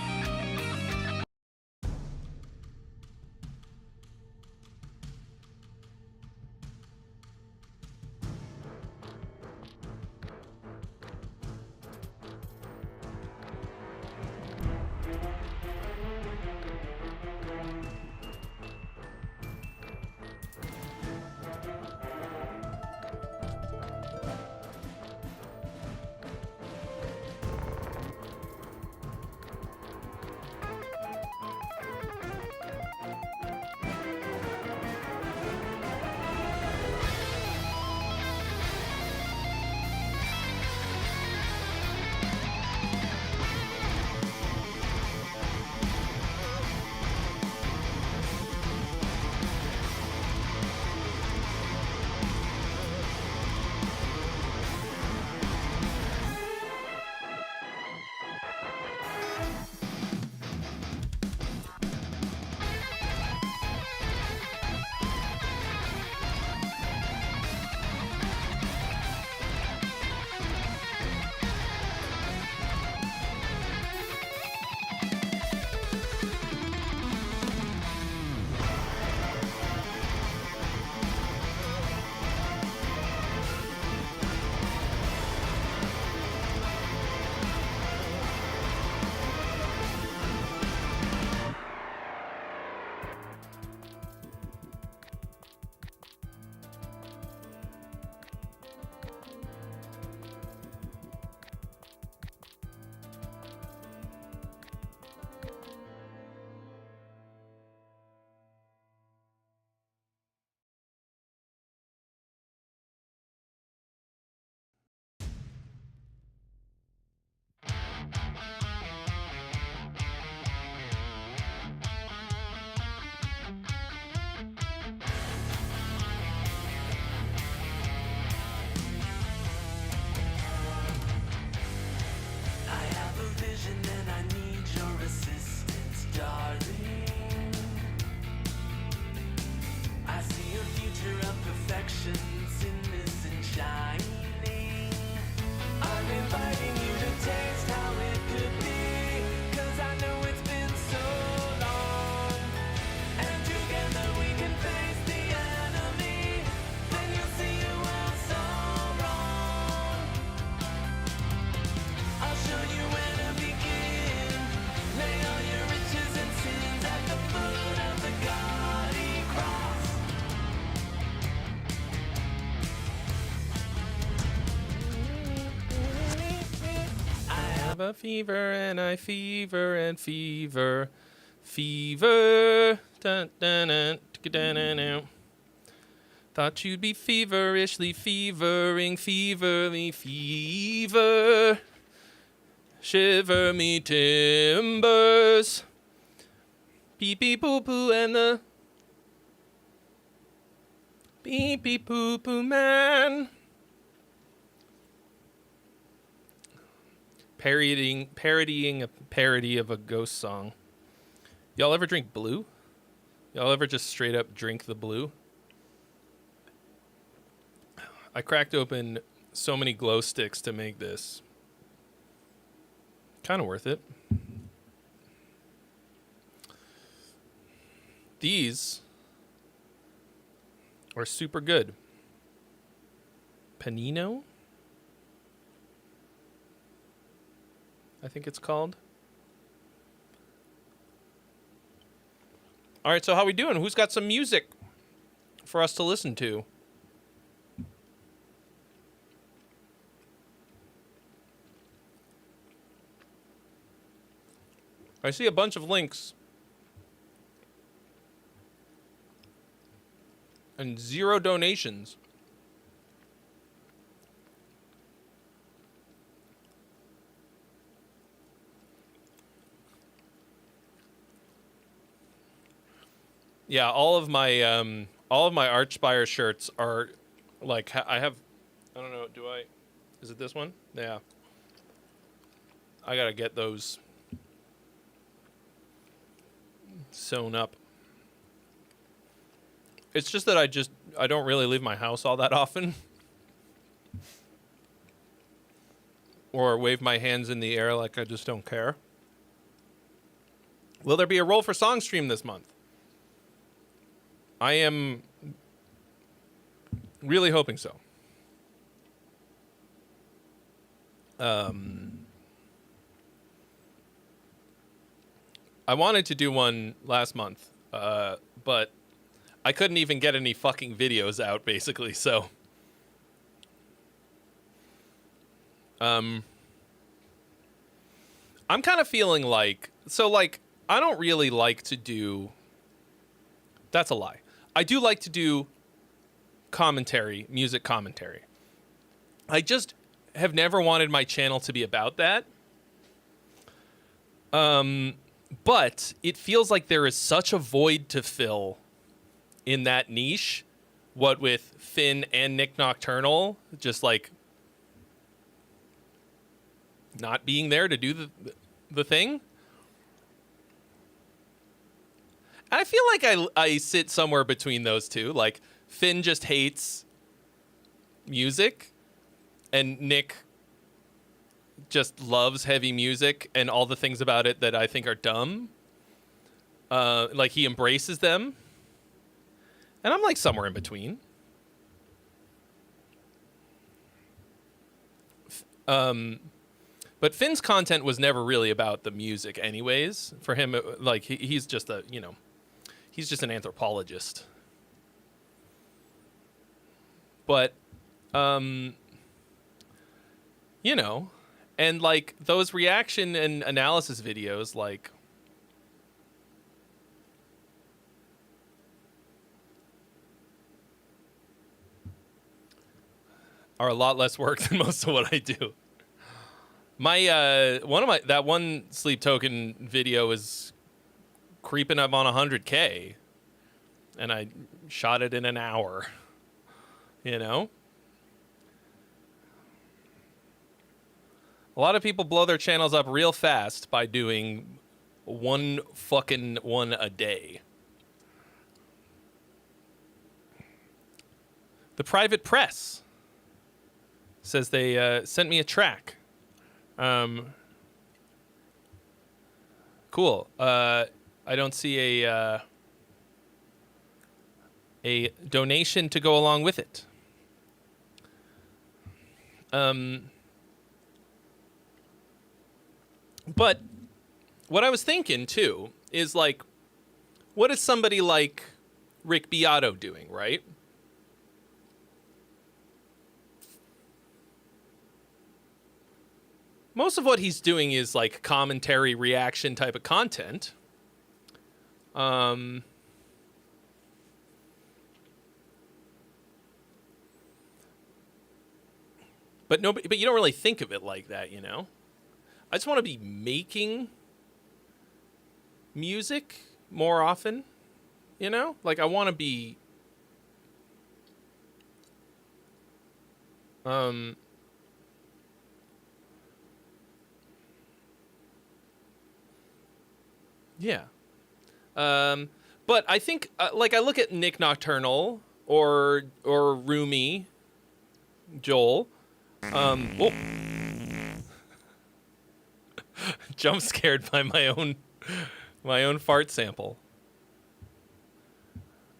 A fever and I fever and fever, fever. Dun, dun, dun, dun, dun, dun. Thought you'd be feverishly fevering, feverly fever. Shiver me timbers. Pee pee poo poo and the pee pee poo poo man. Parodying a parody of a ghost song. Y'all ever drink blue? Y'all ever just straight up drink the blue? I cracked open so many glow sticks to make this. Kind of worth it. These are super good. Panino, I think it's called. All right, so how we doing? Who's got some music for us to listen to? I see a bunch of links and 0 donations. Yeah, all of my Archspire shirts are like I don't know, Is it this one? Yeah. I gotta get those sewn up. It's just that I don't really leave my house all that often. Or wave my hands in the air like I just don't care. Will there be a Roll for Song stream this month? I am really hoping so. I wanted to do one last month, but I couldn't even get any fucking videos out, basically, so... I'm kind of feeling like... So, like, I don't really like to do... That's a lie. I do like to do commentary, music commentary. I just have never wanted my channel to be about that. But it feels like there is such a void to fill in that niche. What with Finn and Nick Nocturnal, just like not being there to do the thing. And I feel like I sit somewhere between those two. Like, Finn just hates music, and Nick just loves heavy music and all the things about it that I think are dumb. Like, he embraces them. And I'm like somewhere in between. But Finn's content was never really about the music anyways. For him, like, he's just a, you know, he's just an anthropologist. But, you know, and like those reaction and analysis videos, like, are a lot less work than most of what I do. My that one Sleep Token video is creeping up on 100K, and I shot it in an hour. You know? A lot of people blow their channels up real fast by doing one fucking one a day. The Private Press says they sent me a track. Cool. I don't see a donation to go along with it. But what I was thinking too is, like, what is somebody like Rick Beato doing, right? Most of what he's doing is like commentary, reaction type of content. But you don't really think of it like that, you know? I just want to be making music more often, you know? Like, I want to be yeah. But I think, like, I look at Nick Nocturnal or Rumi, Joel. Oh. Jump scared by my own fart sample.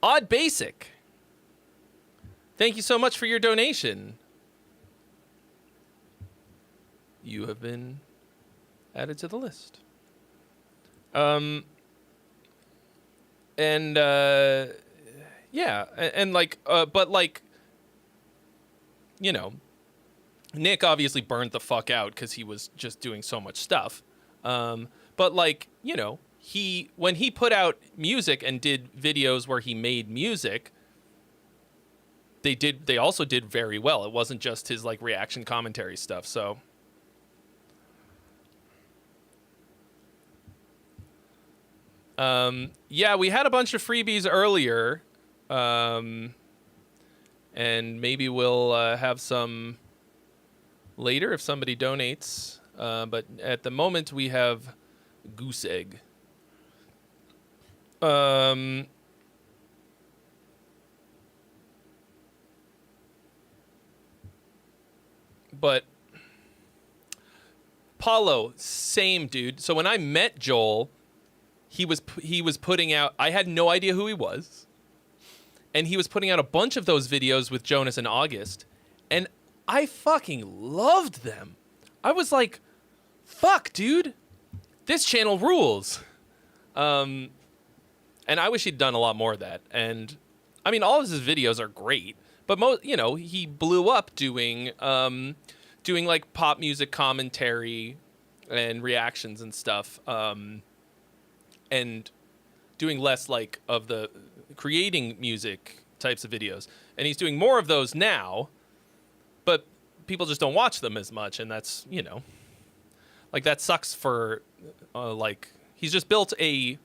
Odd Basic. Thank you so much for your donation. You have been added to the list. Yeah, and like, but like, you know, Nick obviously burned the fuck out because he was just doing so much stuff. But like, you know, when he put out music and did videos where he made music, they also did very well. It wasn't just his like reaction commentary stuff. So yeah, we had a bunch of freebies earlier. And maybe we'll have some later if somebody donates. But at the moment, we have Goose Egg. But Paulo, same dude. So when I met Joel, he was putting out. I had no idea who he was, and he was putting out a bunch of those videos with Jonas and August, and I fucking loved them. I was like, "Fuck, dude, this channel rules." And I wish he'd done a lot more of that. And I mean, all of his videos are great, but he blew up doing like pop music commentary and reactions and stuff, and doing less like of the creating music types of videos. And he's doing more of those now, but people just don't watch them as much, and that's like that sucks for like he's just built a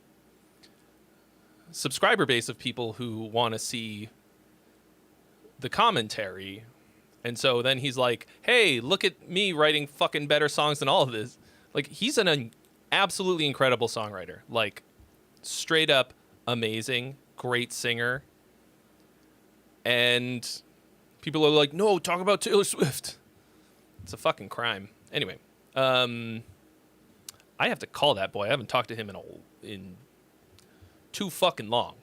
subscriber base of people who want to see the commentary. And so then he's like, hey, look at me writing fucking better songs than all of this. Like, he's an absolutely incredible songwriter. Like, straight up amazing, great singer. And people are like, no, talk about Taylor Swift. It's a fucking crime. Anyway, I have to call that boy. I haven't talked to him in too fucking long.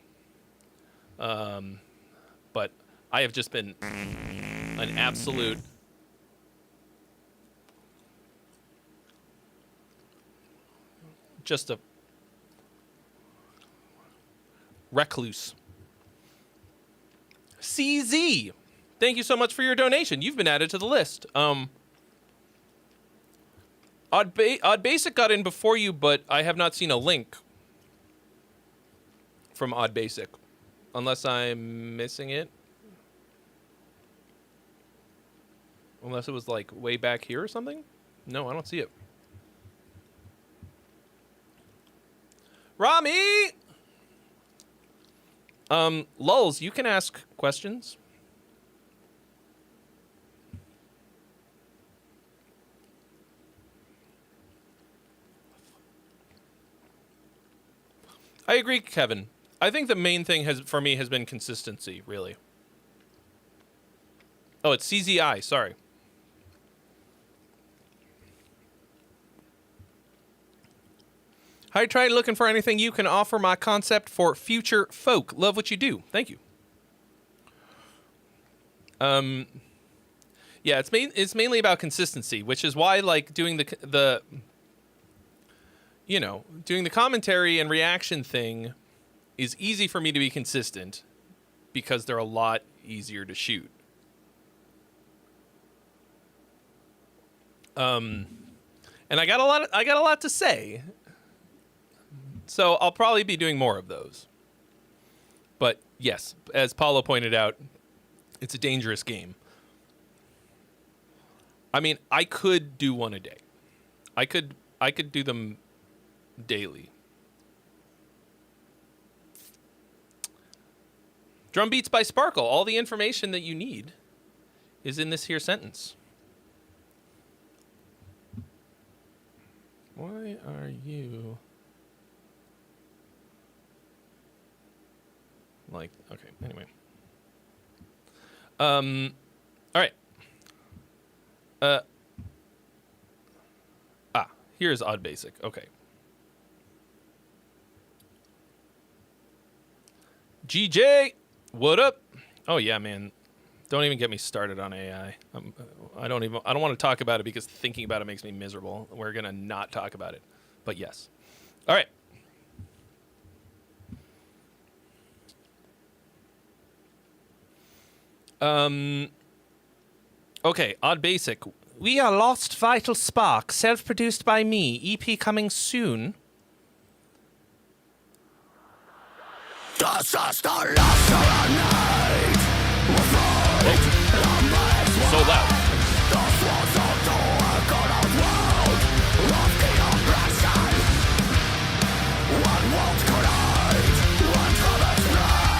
But I have just been an absolute just a recluse. CZ, thank you so much for your donation. You've been added to the list. Odd Basic got in before you, but I have not seen a link from Odd Basic, unless I'm missing it. Unless it was like way back here or something. No, I don't see it. Rami! Lulz, you can ask questions. I agree, Kevin. I think the main thing for me has been consistency, really. Oh, it's CZI, sorry. I tried looking for anything you can offer my concept for future folk. Love what you do. Thank you. Yeah, it's mainly about consistency, which is why like doing the doing the commentary and reaction thing is easy for me to be consistent because they're a lot easier to shoot. And I got a lot to say. So I'll probably be doing more of those. But yes, as Paulo pointed out, it's a dangerous game. I mean, I could do one a day. I could do them daily. Drum beats by Sparkle. All the information that you need is in this here sentence. Why are you... Like, okay, anyway. All right. Here's Odd Basic. Okay. GJ, what up? Oh yeah, man. Don't even get me started on AI. I don't want to talk about it because thinking about it makes me miserable. We're going to not talk about it. But yes. All right. Okay, Odd Basic. We are Lost Vital Spark, self-produced by me. EP coming soon. So loud.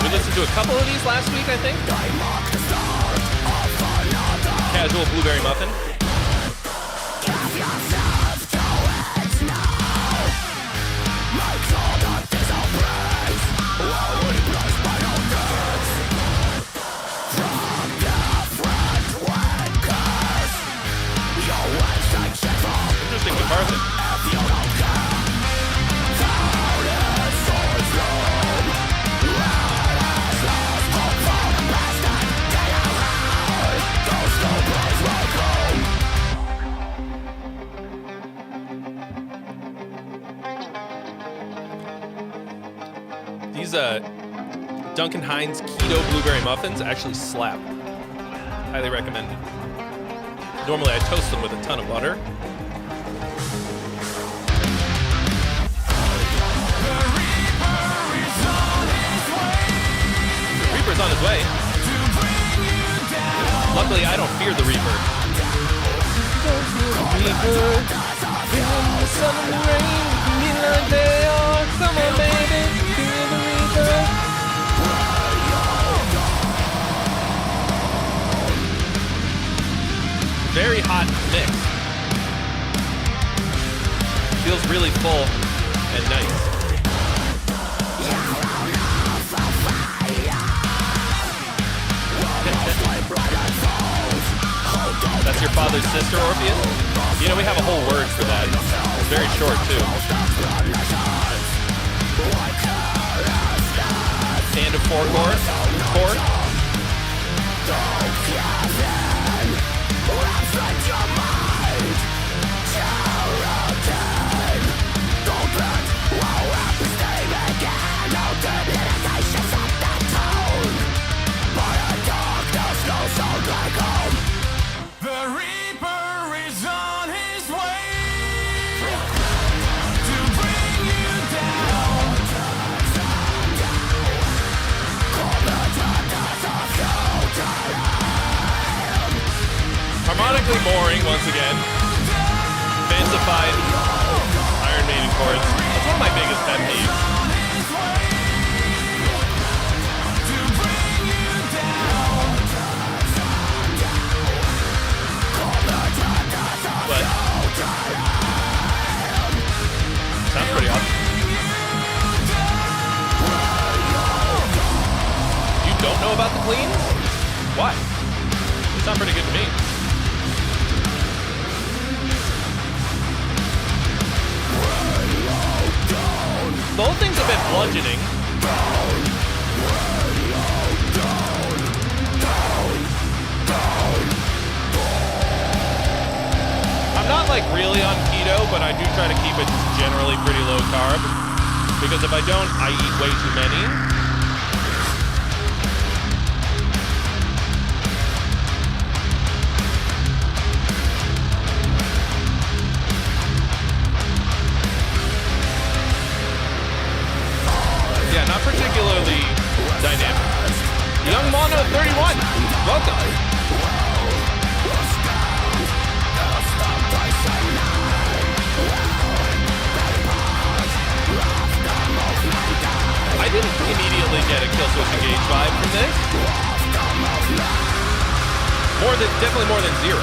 We listened to a couple of these last week, I think. Casual Blueberry Muffin. Carthen. These Duncan Hines Keto Blueberry Muffins actually slap. Highly recommended. Normally I toast them with a ton of butter. Reaper's on his way. Luckily I don't fear the Reaper. Come on, baby, feel the Reaper. Very hot mix. Feels really full and nice. That's your father's sister, Orpheus? You know, we have a whole word for that. It's very short, too. And a four chord. Chord. The Reaper is on his way to bring you down. Harmonically boring once again. Fancified Iron Maiden chords. That's one of my biggest pet peeves. But sounds pretty awesome. You don't know about the Cleans? Why? They sound pretty good to me. The whole thing's a bit bludgeoning. I'm not like really on keto, but I do try to keep it generally pretty low carb. Because if I don't, I eat way too many. Yeah, not particularly dynamic. Young Mono 31, welcome. I didn't immediately get a Kill Switch Engage vibe from this. Definitely more than zero.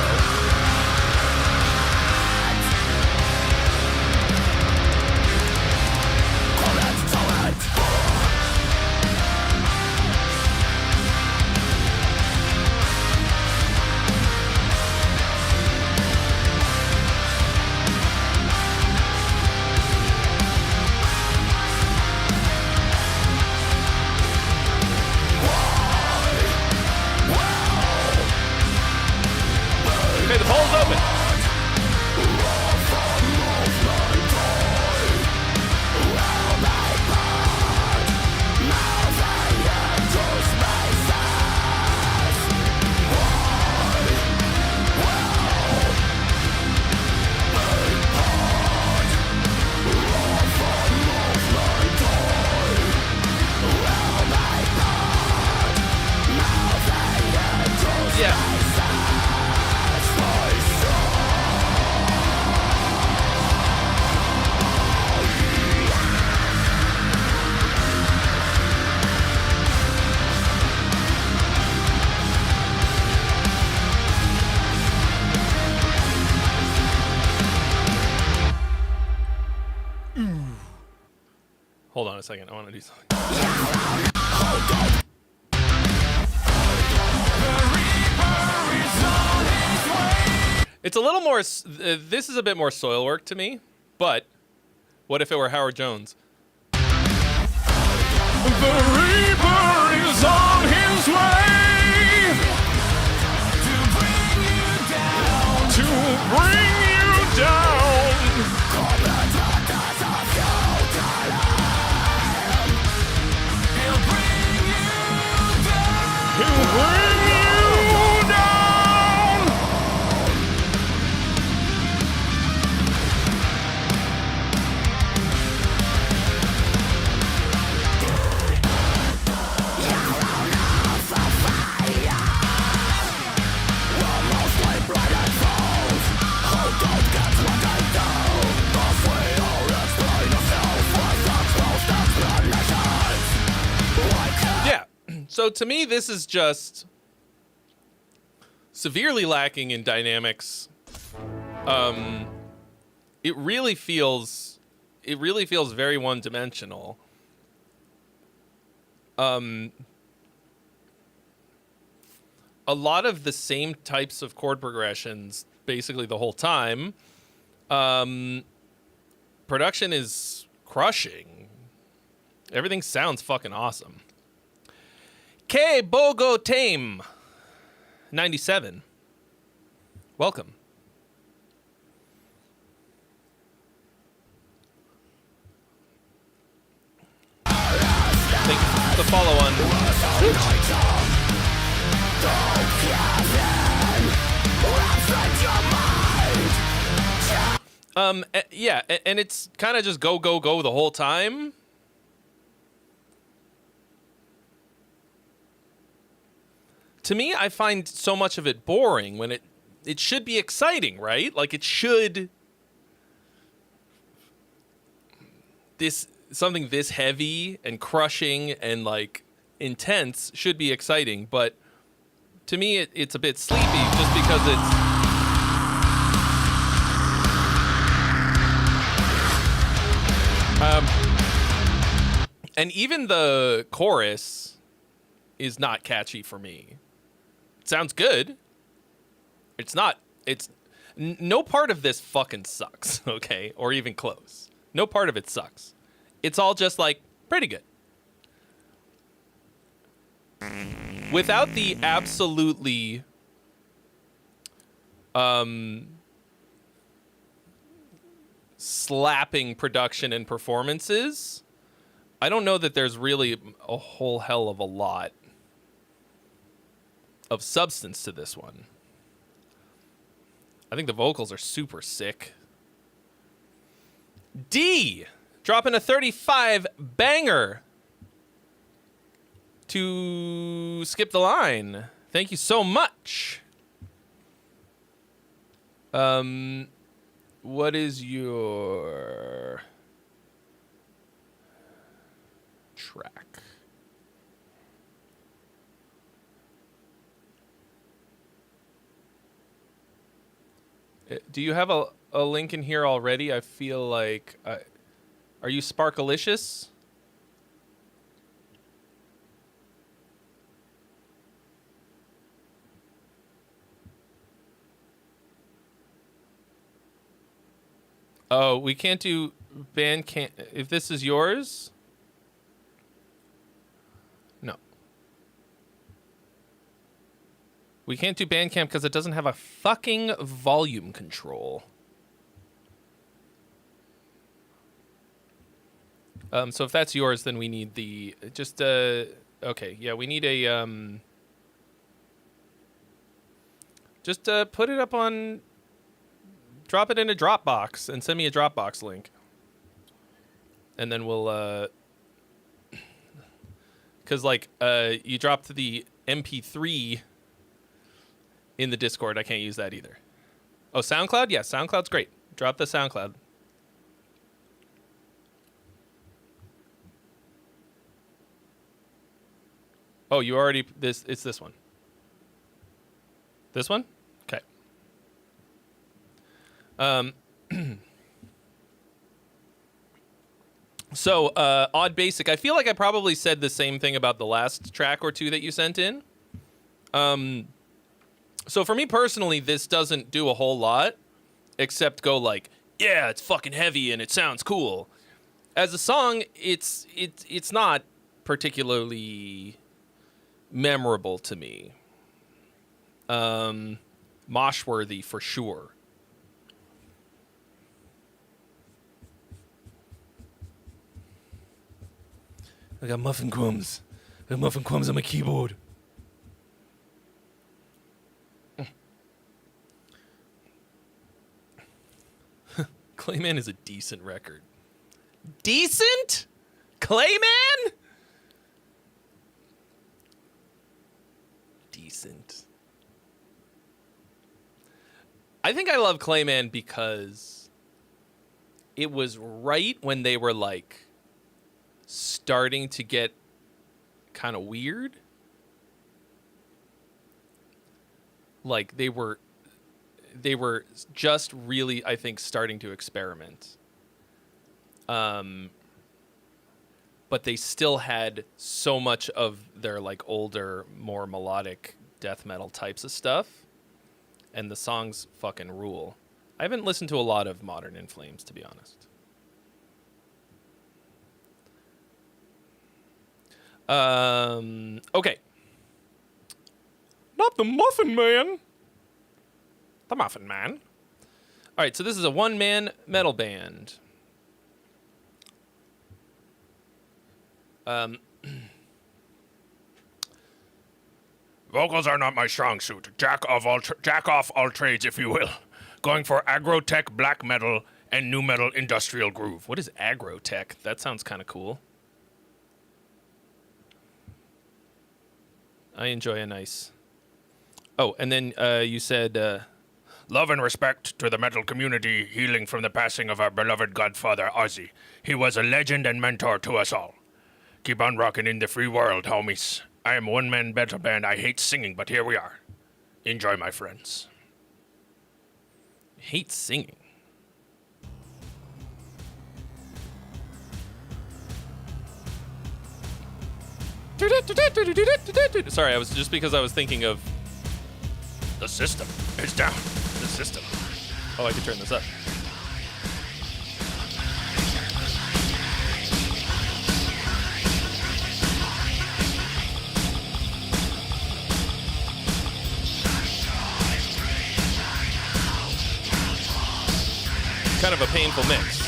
Okay, the poll's open. Yeah. Hold on a second. I want to do something. It's a little more. This is a bit more soil work to me, but what if it were Howard Jones? The Reaper is on his way to bring you down. He'll bring you down. He'll bring you down. Yeah. So to me, this is just severely lacking in dynamics. It really feels very one-dimensional. A lot of the same types of chord progressions basically the whole time. Production is crushing. Everything sounds fucking awesome. K Bogo Tame 97. Welcome. Thank you for the follow on yeah, and it's kind of just go the whole time. To me, I find so much of it boring when it should be exciting, right? Like it should something this heavy and crushing and like intense should be exciting, but to me it's a bit sleepy just because it's and even the chorus is not catchy for me. It sounds good. It's not. No part of this fucking sucks, okay? Or even close. No part of it sucks. It's all just like pretty good. Without the absolutely slapping production and performances, I don't know that there's really a whole hell of a lot of substance to this one. I think the vocals are super sick. D, dropping a 35 banger to skip the line. Thank you so much. What is your track? Do you have a link in here already? I feel like... are you Sparkalicious? Oh, we can't do Bandcamp. If this is yours? No. We can't do Bandcamp because it doesn't have a fucking volume control. So if that's yours, then we need the... Just, okay, yeah, we need a... Just put it up on... Drop it in a Dropbox and send me a Dropbox link. And then we'll... Because, like, you dropped the MP3 in the Discord. I can't use that either. Oh, SoundCloud? Yeah, SoundCloud's great. Drop the SoundCloud. Oh, you already... It's this one. This one? Okay. So, Odd Basic. I feel like I probably said the same thing about the last track or two that you sent in. So for me personally, this doesn't do a whole lot, except go like, yeah, it's fucking heavy and it sounds cool. As a song, it's not particularly memorable to me. Mosh worthy for sure. I got muffin crumbs. I got muffin crumbs on my keyboard. Clayman is a decent record. Decent? Clayman? Decent. I think I love Clayman because it was right when they were like starting to get kind of weird. Like they were just really, I think, starting to experiment. But they still had so much of their like older, more melodic death metal types of stuff. And the songs fucking rule. I haven't listened to a lot of Modern In Flames, to be honest. Okay. Not the Muffin Man. The Muffin Man. All right, so this is a one-man metal band. Vocals are not my strong suit. Jack off all trades, if you will. Going for aggro tech, black metal, and new metal industrial groove. What is aggro tech? That sounds kind of cool. I enjoy a nice... Oh, and then you said... Love and respect to the metal community, healing from the passing of our beloved godfather, Ozzy. He was a legend and mentor to us all. Keep on rocking in the free world, homies. I am a one-man metal band. I hate singing, but here we are. Enjoy, my friends. Hate singing. Sorry, I was just because I was thinking of... The system is down. The system. Oh, I could turn this up. Kind of a painful mix.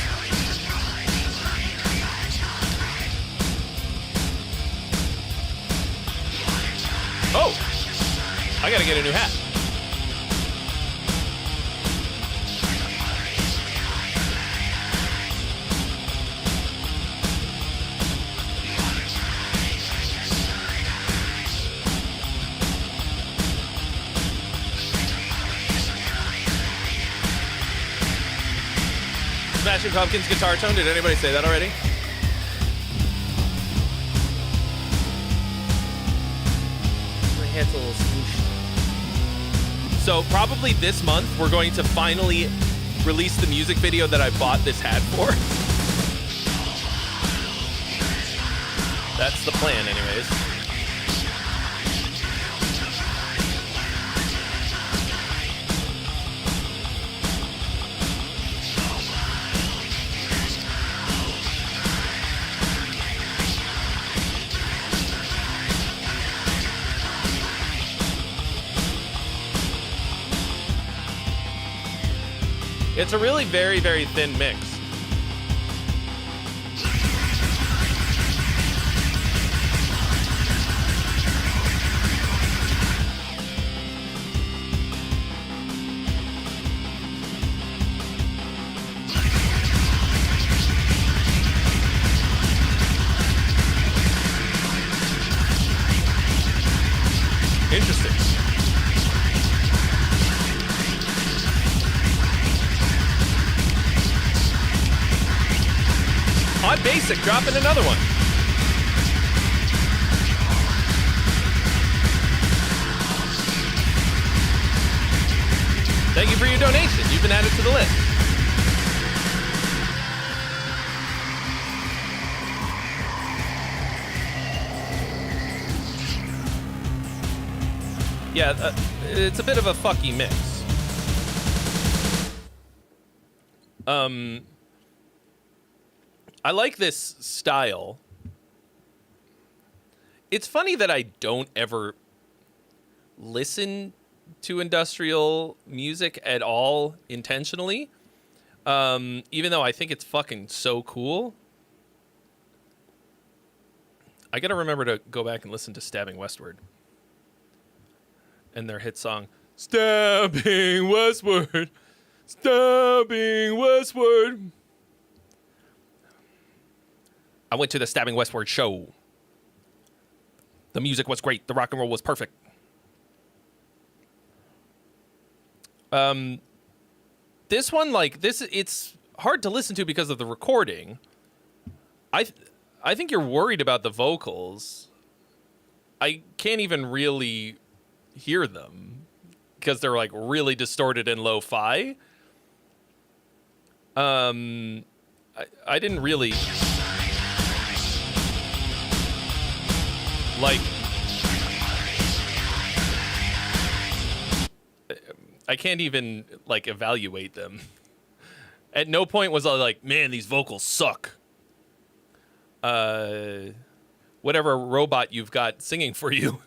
Oh! I gotta get a new hat. Smashing Pumpkins guitar tone. Did anybody say that already? My head's a little swooshed. So probably this month we're going to finally release the music video that I bought this hat for. That's the plan, anyways. It's a really very, very thin mix. Interesting. Odd Basic dropping another one. Thank you for your donation. You've been added to the list. Yeah, it's a bit of a fucky mix. I like this style. It's funny that I don't ever listen to industrial music at all intentionally, even though I think it's fucking so cool. I gotta remember to go back and listen to Stabbing Westward and their hit song, Stabbing Westward, Stabbing Westward. I went to the Stabbing Westward show. The music was great. The rock and roll was perfect. This one, like this, it's hard to listen to because of the recording. I think you're worried about the vocals. I can't even really hear them because they're like really distorted and lo-fi. I didn't really like. I can't even like evaluate them. At no point was I like, man, these vocals suck. Whatever robot you've got singing for you.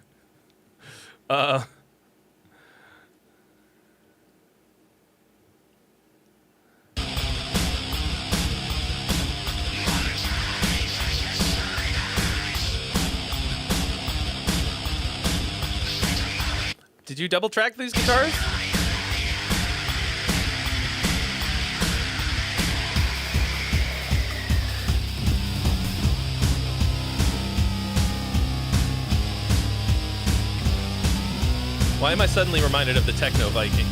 Did you double track these guitars? Why am I suddenly reminded of the Techno Viking?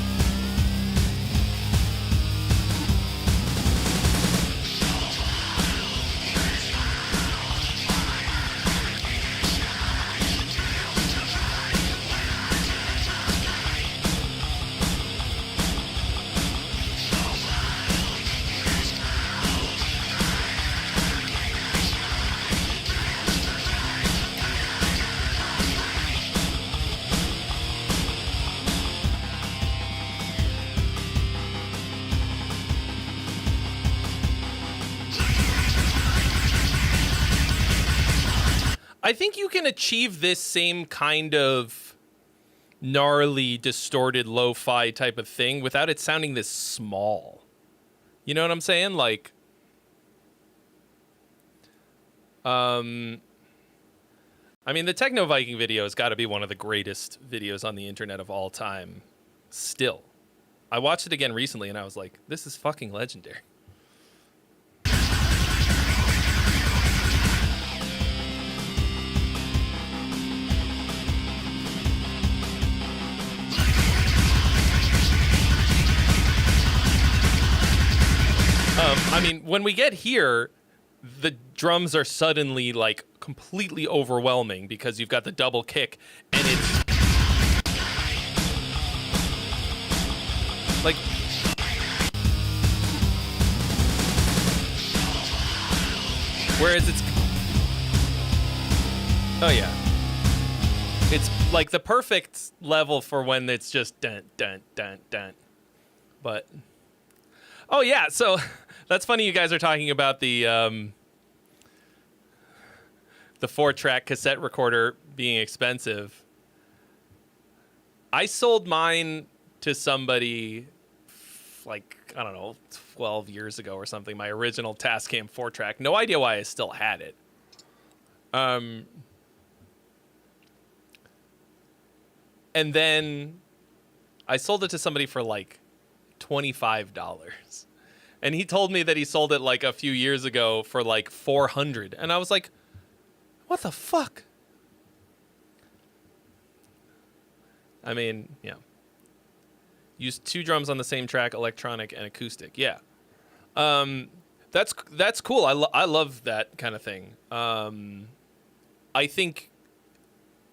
I think you can achieve this same kind of gnarly, distorted, lo-fi type of thing without it sounding this small. You know what I'm saying? Like, I mean, the Techno Viking video has got to be one of the greatest videos on the internet of all time. Still. I watched it again recently and I was like, this is fucking legendary. I mean, when we get here, the drums are suddenly, like, completely overwhelming because you've got the double kick, and it's... like... whereas it's... oh, yeah. It's, like, the perfect level for when it's just dun, dun, dun, dun. But... oh, yeah, so... that's funny you guys are talking about the 4-track cassette recorder being expensive. I sold mine to somebody like, I don't know, 12 years ago or something, my original Tascam 4-track. No idea why I still had it. And then I sold it to somebody for like $25. And he told me that he sold it like a few years ago for like $400. And I was like, what the fuck? I mean, yeah. Use 2 drums on the same track, electronic and acoustic. Yeah. That's cool. I love that kind of thing. I think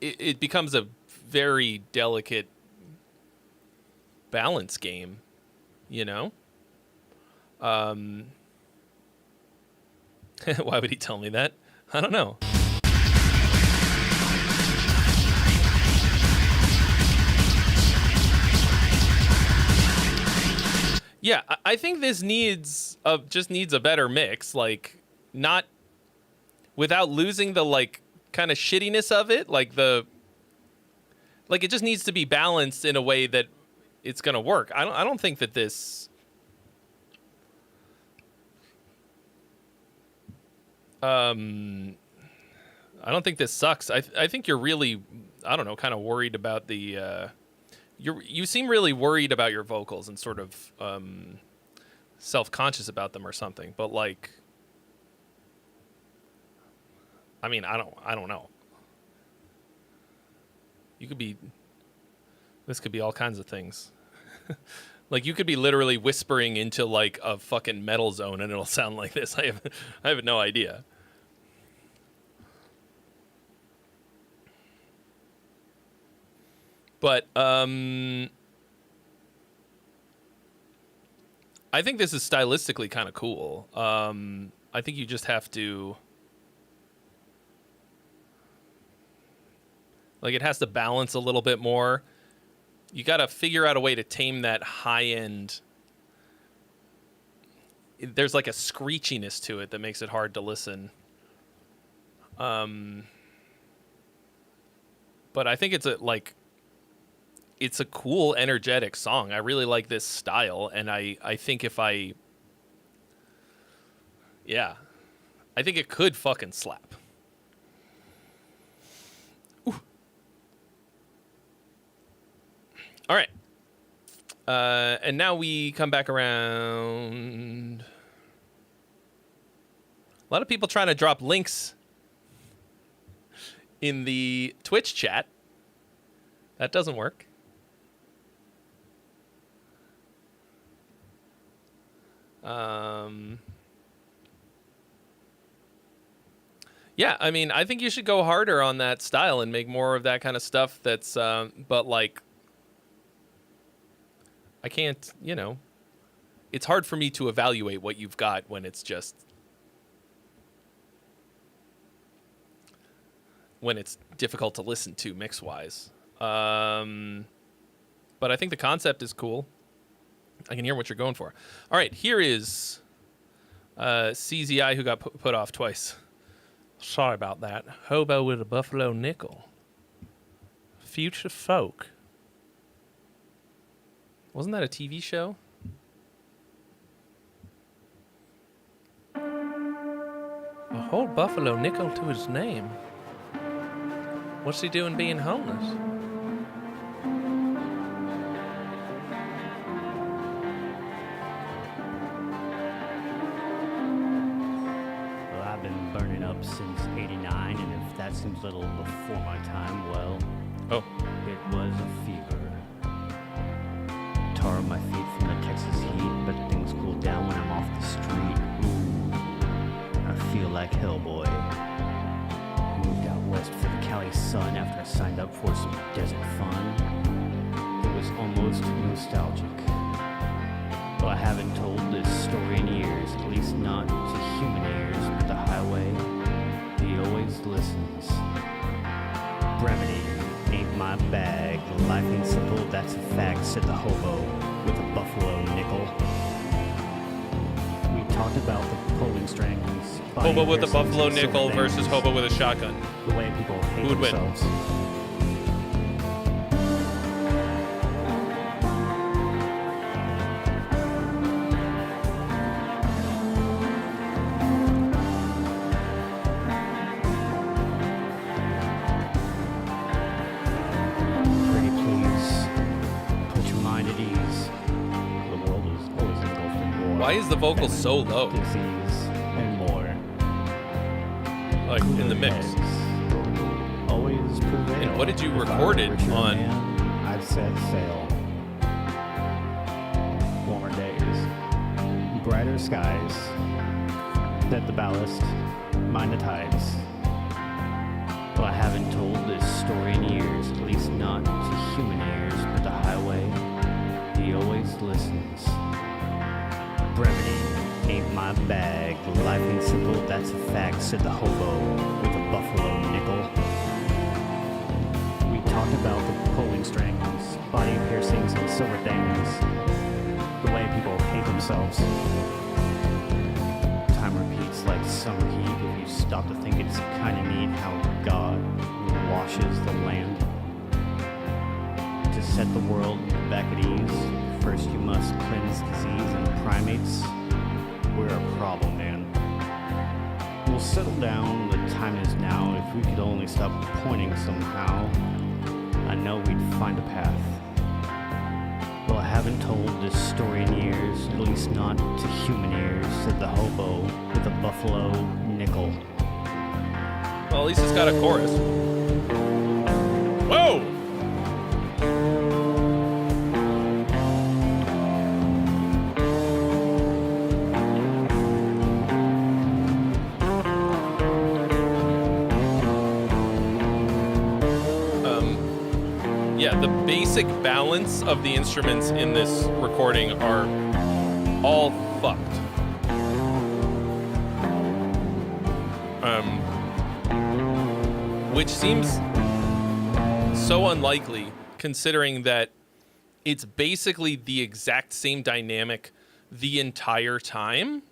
it becomes a very delicate balance game, you know? Why would he tell me that? I don't know. Yeah, I think this just needs a better mix, like not without losing the like kind of shittiness of it, like it just needs to be balanced in a way that it's gonna work. I don't think that this. I don't think this sucks. I think you're really, I don't know, kind of worried about the. You seem really worried about your vocals and sort of self-conscious about them or something. But like, I mean, I don't know. This could be all kinds of things. Like you could be literally whispering into like a fucking metal zone and it'll sound like this. I have no idea. But I think this is stylistically kind of cool. I think you just have to, like, it has to balance a little bit more. You got to figure out a way to tame that high end. There's like a screechiness to it that makes it hard to listen. But I think it's it's a cool, energetic song. I really like this style, and I think I think it could fucking slap. Ooh. All right. And now we come back around. A lot of people trying to drop links in the Twitch chat. That doesn't work. Yeah, I mean, I think you should go harder on that style and make more of that kind of stuff that's, but like, I can't, it's hard for me to evaluate what you've got when it's difficult to listen to mix-wise. But I think the concept is cool. I can hear what you're going for. All right, here is CZI, who got put off twice. Sorry about that. Hobo with a Buffalo Nickel. Future Folk. Wasn't that a TV show? A whole Buffalo Nickel to his name. What's he doing being homeless? Since 89, and if that seems a little before my time, well, it was a fever. Tar on my feet from the Texas heat, but things cool down when I'm off the street. Ooh, I feel like Hellboy. Moved out west for the Cali sun after I signed up for some desert fun. It was almost nostalgic. Well, I haven't told this story in years, at least not to human ears, but the highway, he always listens. Brevity ain't my bag. Life ain't simple, that's a fact, said the hobo with a Buffalo Nickel. We talked about the pulling strings. Hobo with a Buffalo Nickel versus hobo with a shotgun. The way people hate Who would themselves. win? Why is the vocal so low? Disease and more. Like in the mix. Always prevail. And what did you record it on? I've set sail. Warmer days, brighter skies. Set the ballast, mind the tides. Well, I haven't told this story in years, at least not to human ears, but the highway, he always listens. Brevity ain't my bag. Life ain't simple, that's a fact, said the hobo with a Buffalo Nickel. We talked about the pulling strings, body piercings, and silver things. The way people hate themselves. Time repeats like summer heat if you stop to think it's kind of neat how God washes the land. To set the world back at ease, first you must cleanse disease and primates. We're a problem, man. We'll settle down, the time is now. If we could only stop pointing somehow, I know we'd find a path. Well, I haven't told this story in years, at least not to human ears, said the hobo with a buffalo nickel. Well, at least it's got a chorus. Whoa! Yeah, the basic balance of the instruments in this recording are all fucked. Which seems so unlikely considering that it's basically the exact same dynamic the entire time.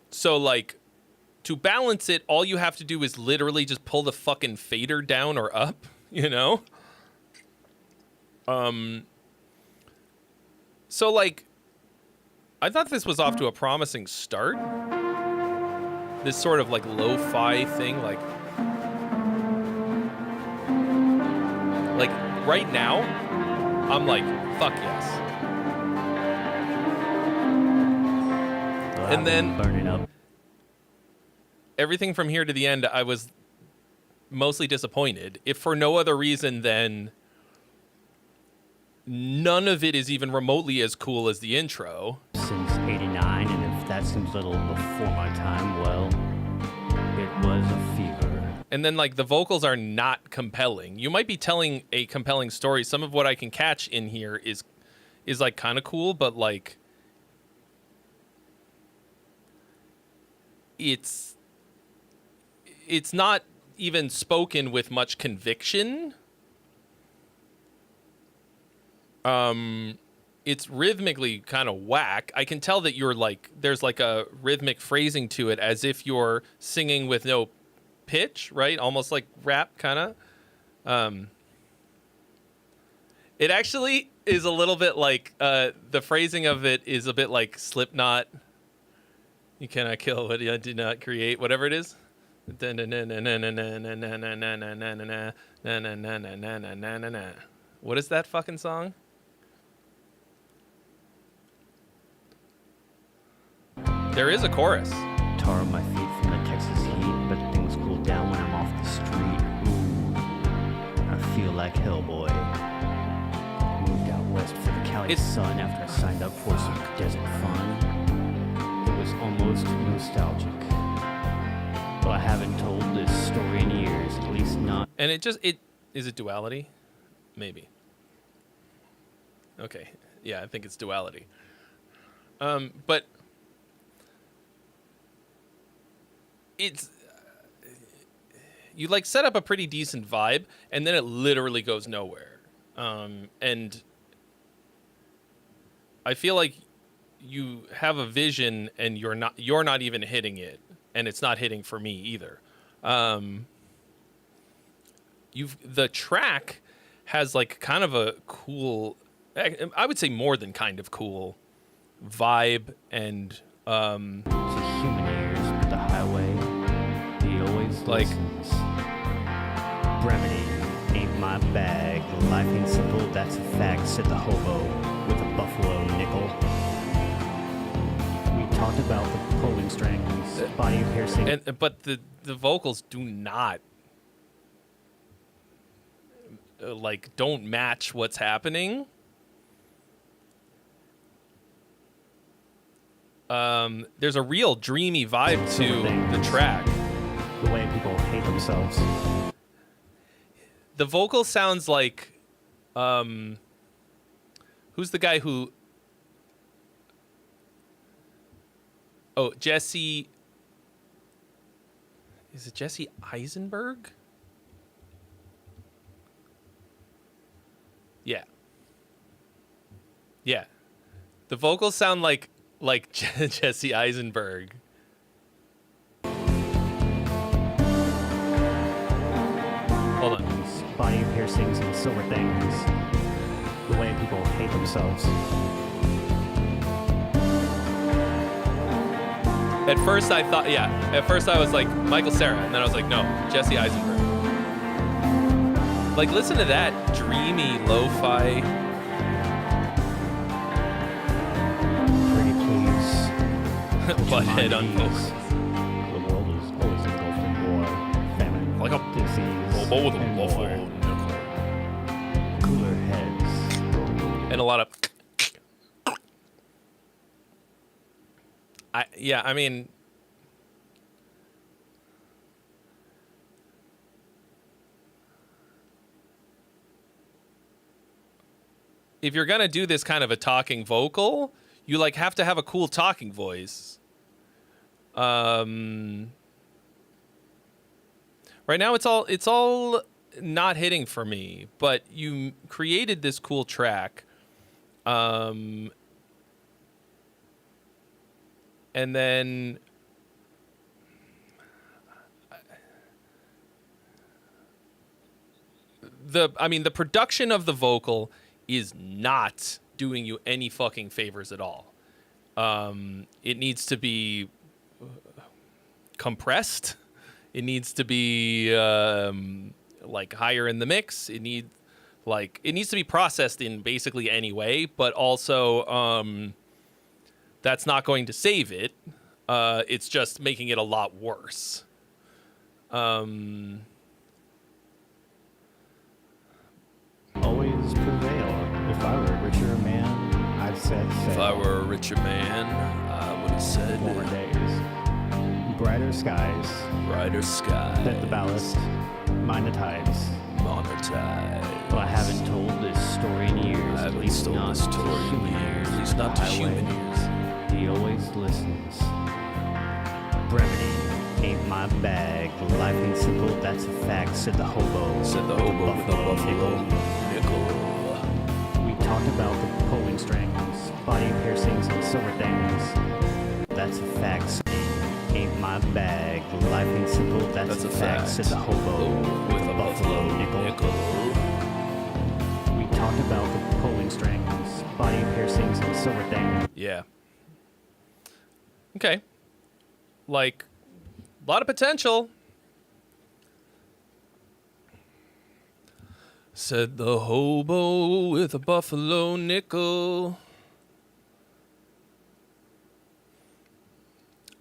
So, like, to balance it, all you have to do is literally just pull the fucking fader down or up, you know? So, like, I thought this was off to a promising start. This sort of, like, lo-fi thing, like, right now, I'm like, fuck yes. And then burning up. Everything from here to the end, I was mostly disappointed, if for no other reason than none of it is even remotely as cool as the intro. Since 89, and if that seems a little before my time, well, it was a fever. And then, like, the vocals are not compelling. You might be telling a compelling story. Some of what I can catch in here is like, kind of cool, but, like, it's not even spoken with much conviction. It's rhythmically kind of whack. I can tell that you're like, there's like a rhythmic phrasing to it as if you're singing with no pitch, right? Almost like rap kind of. It actually is a little bit like, the phrasing of it is a bit like Slipknot. You cannot kill what you do not create, whatever it is. What is that fucking song? There is a chorus. Tar on my feet from the Texas heat, but things cool down when I'm off the street. Ooh, I feel like Hellboy. Moved out west for the Cali sun after I signed up for some desert fun. It was almost nostalgic. But I haven't told this story in years, at least not. And is it duality? Maybe. Okay. Yeah, I think it's duality. But it's you like set up a pretty decent vibe, and then it literally goes nowhere. And I feel like you have a vision, and you're not even hitting it, and it's not hitting for me either. The track has like kind of a cool, I would say more than kind of cool vibe, and To human ears, but the highway, he always like listens. Brevity ain't my bag. Life ain't simple, that's a fact, said the hobo with a buffalo nickel. We talked about the pulling strings, body piercing. but the vocals do not don't match what's happening. There's a real dreamy vibe to the track. The way people hate themselves. The vocal sounds like, who's the guy who? Oh, Jesse. Is it Jesse Eisenberg? Yeah. Yeah. The vocals sound like Jesse Eisenberg. Hold on. Body piercings and silver things. The way people hate themselves. At first I thought, at first I was like Michael Cera, and then I was like, no, Jesse Eisenberg. Like, listen to that dreamy lo-fi. Pretty please. Butthead on vocals. The world is always engulfed in war, famine, Like a disease, bobo with a and buffalo more. nickel. Cooler heads. And a lot of. I mean. If you're gonna do this kind of a talking vocal, you like have to have a cool talking voice. Right now it's all not hitting for me, but you created this cool track. And then the production of the vocal is not doing you any fucking favors at all. It needs to be compressed. It needs to be like higher in the mix. It needs to be processed in basically any way, but also that's not going to save it. It's just making it a lot worse. Always prevail. If I were a richer man, I'd said If I were a richer man, I would have said former days. Brighter skies. brighter skies. Bet the ballast. Mind the tides. Monetize. But I haven't told this story in years. I at haven't least told not this to story in human years, ears. at least not to human ears. He always listens. Brevity ain't my bag. Life ain't simple, that's a fact, said the hobo. Said the hobo with the buffalo nickel. We talked about the pulling strings, body piercings and silver things. That's a fact, ain't my bag. Life ain't simple, that's a fact, said the hobo with a buffalo nickel. We talked about the pulling strings, body piercings and silver things. Yeah. Okay. Like, a lot of potential. Said the hobo with a buffalo nickel.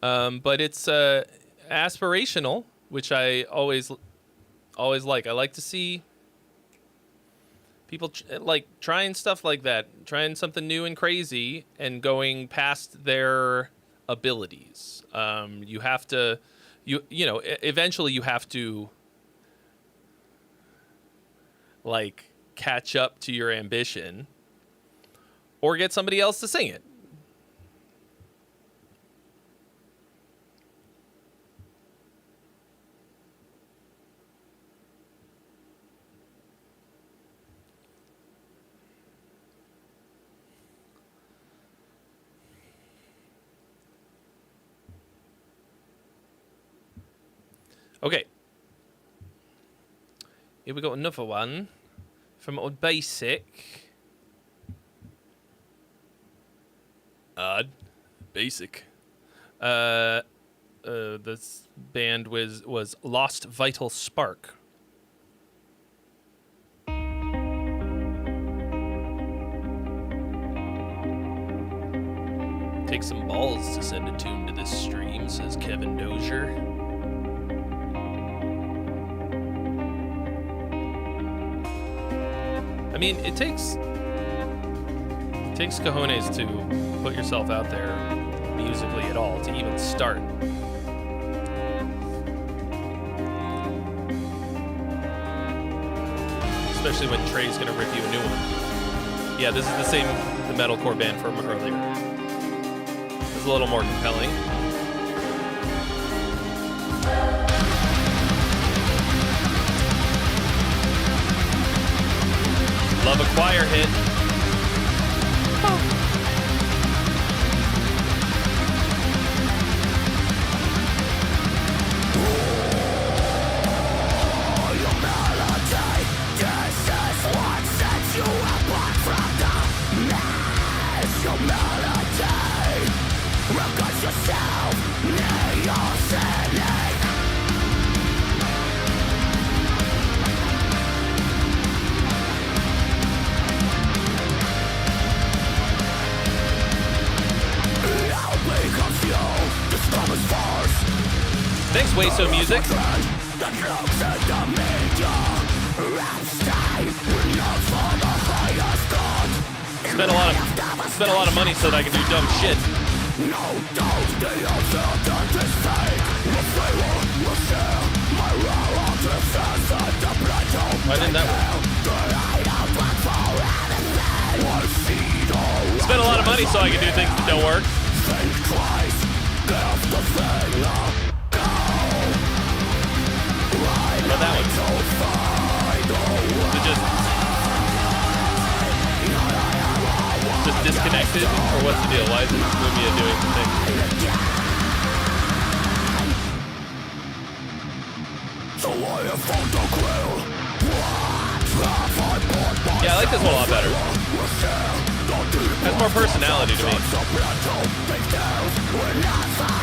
But it's aspirational, which I always like. I like to see people trying stuff like that, trying something new and crazy, and going past their abilities. You have to, eventually you have to catch up to your ambition, or get somebody else to sing it. Okay. Here we got another one from old Basic. Basic. This band was Lost Vital Spark. Takes some balls to send a tune to this stream, says Kevin Dozier. I mean, it takes cojones to put yourself out there musically at all, to even start. Especially when Trey's gonna review a new one. Yeah, this is the metalcore band from earlier. It's a little more compelling. Love a choir hit. Thanks, Wayso Music. Spent a lot of money so that I can do dumb shit. Why didn't that work? Spent a lot of money so I can do things that don't work. But that one. Just disconnected, or what's the deal? Why is Lumia doing the thing? Yeah, I like this one a lot better. Has more personality to me.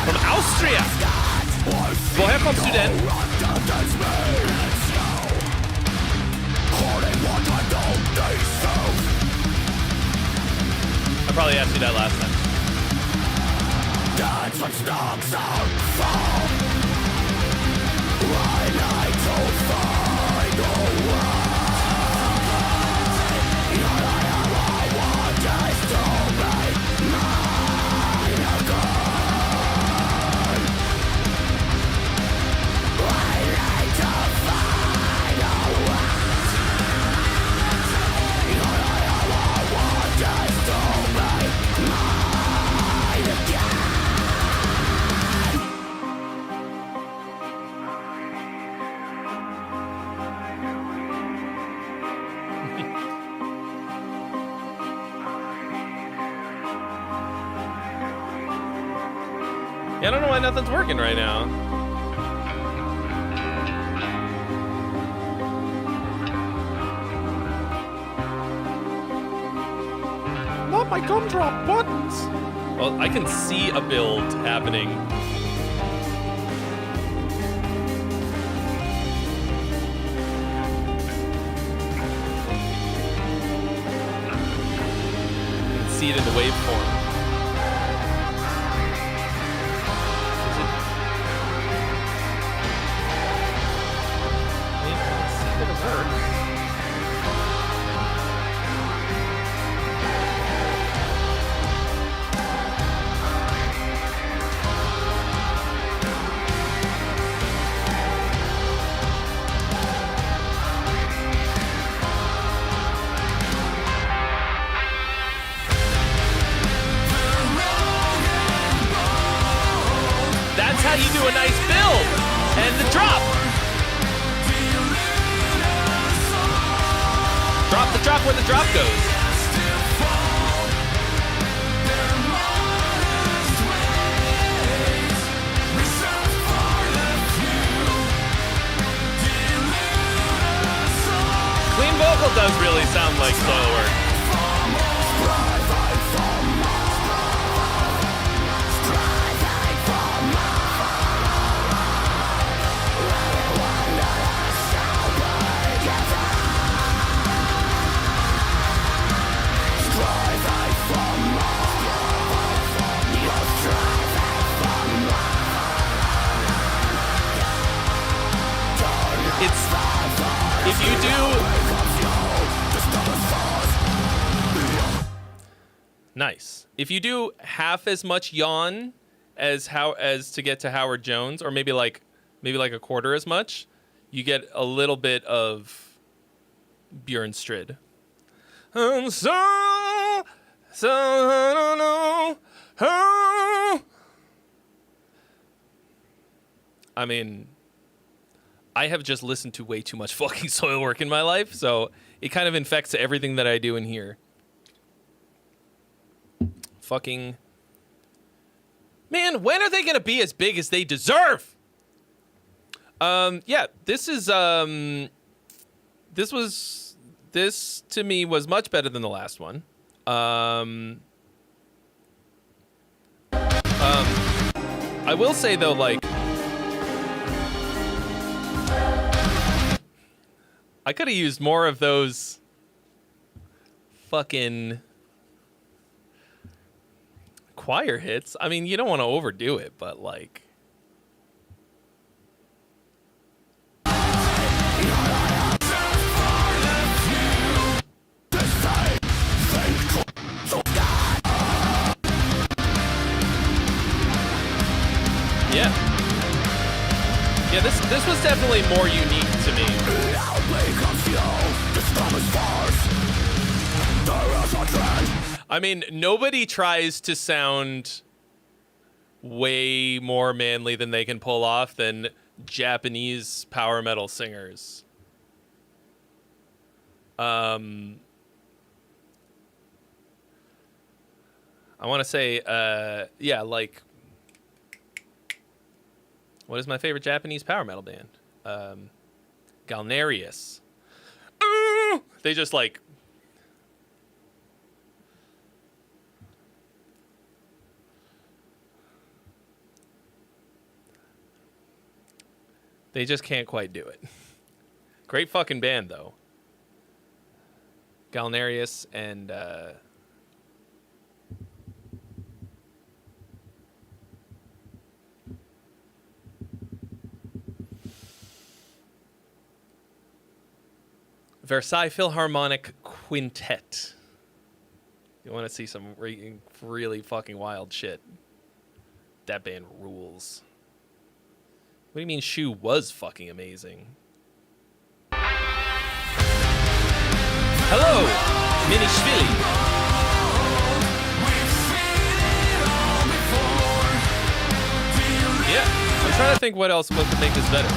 From Austria! Woher kommst du denn? I probably asked you that last time. Yeah, I don't know why nothing's working right now. Not my gumdrop buttons. Well, I can see a build happening. I can see it in the waveform. You do a nice build and the drop. Drop the drop where the drop goes. Clean vocal does really sound like Soilwork. If you do... Nice. If you do half as much yawn as to get to Howard Jones, or maybe like a quarter as much, you get a little bit of Bjorn Strid. I don't know. I mean, I have just listened to way too much fucking Soilwork in my life, so it kind of infects everything that I do in here. Fucking... Man, when are they gonna be as big as they deserve? Yeah, this to me was much better than the last one. I will say though, like, I could have used more of those fucking choir hits. I mean, you don't want to overdo it, but like. Yeah. Yeah, this was definitely more unique to me. I mean, nobody tries to sound way more manly than they can pull off than Japanese power metal singers. I want to say, yeah, like, what is my favorite Japanese power metal band? Galnerius. They just like. They just can't quite do it. Great fucking band, though. Galnerius and... Versailles Philharmonic Quintet. You want to see some really fucking wild shit. That band rules. What do you mean Shu was fucking amazing? Hello, Minishvili. Yeah, I'm trying to think what could make this better.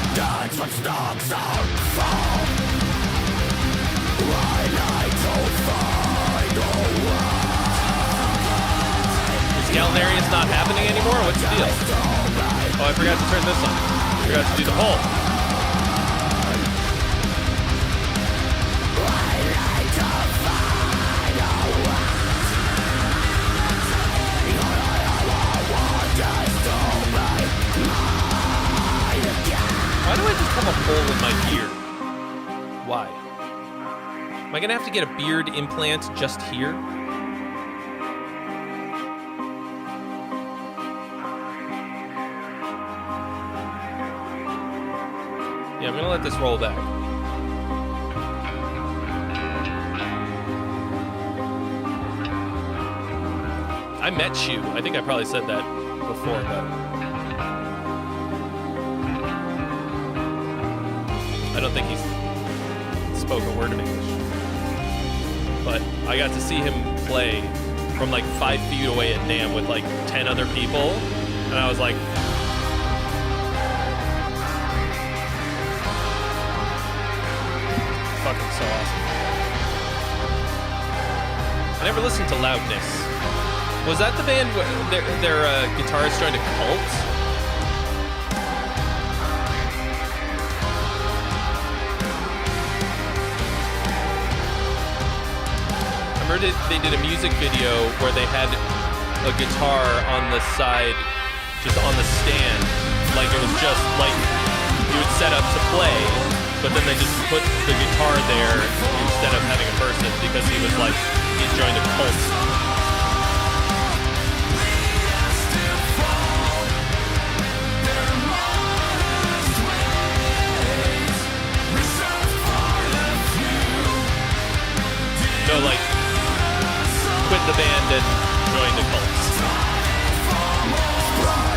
Is Galnerius not happening anymore? What's the deal? Oh, I forgot to turn this on. I forgot to do the whole. Why do I just have a hole in my beard? Why? Am I gonna have to get a beard implant just here? Yeah, I'm gonna let this roll back. I met Shu. I think I probably said that before, but I don't think he's spoke a word of English. But I got to see him play from like 5 feet away at NAMM with like 10 other people, and I was like, fucking so awesome. I never listened to Loudness. Was that the band where their guitarist joined a cult? I remember they did a music video where they had a guitar on the side, just on the stand. Like it was just like you would set up to play, but then they just put the guitar there instead of having a person because he was like, he joined a cult. So like, quit the band and join the cult.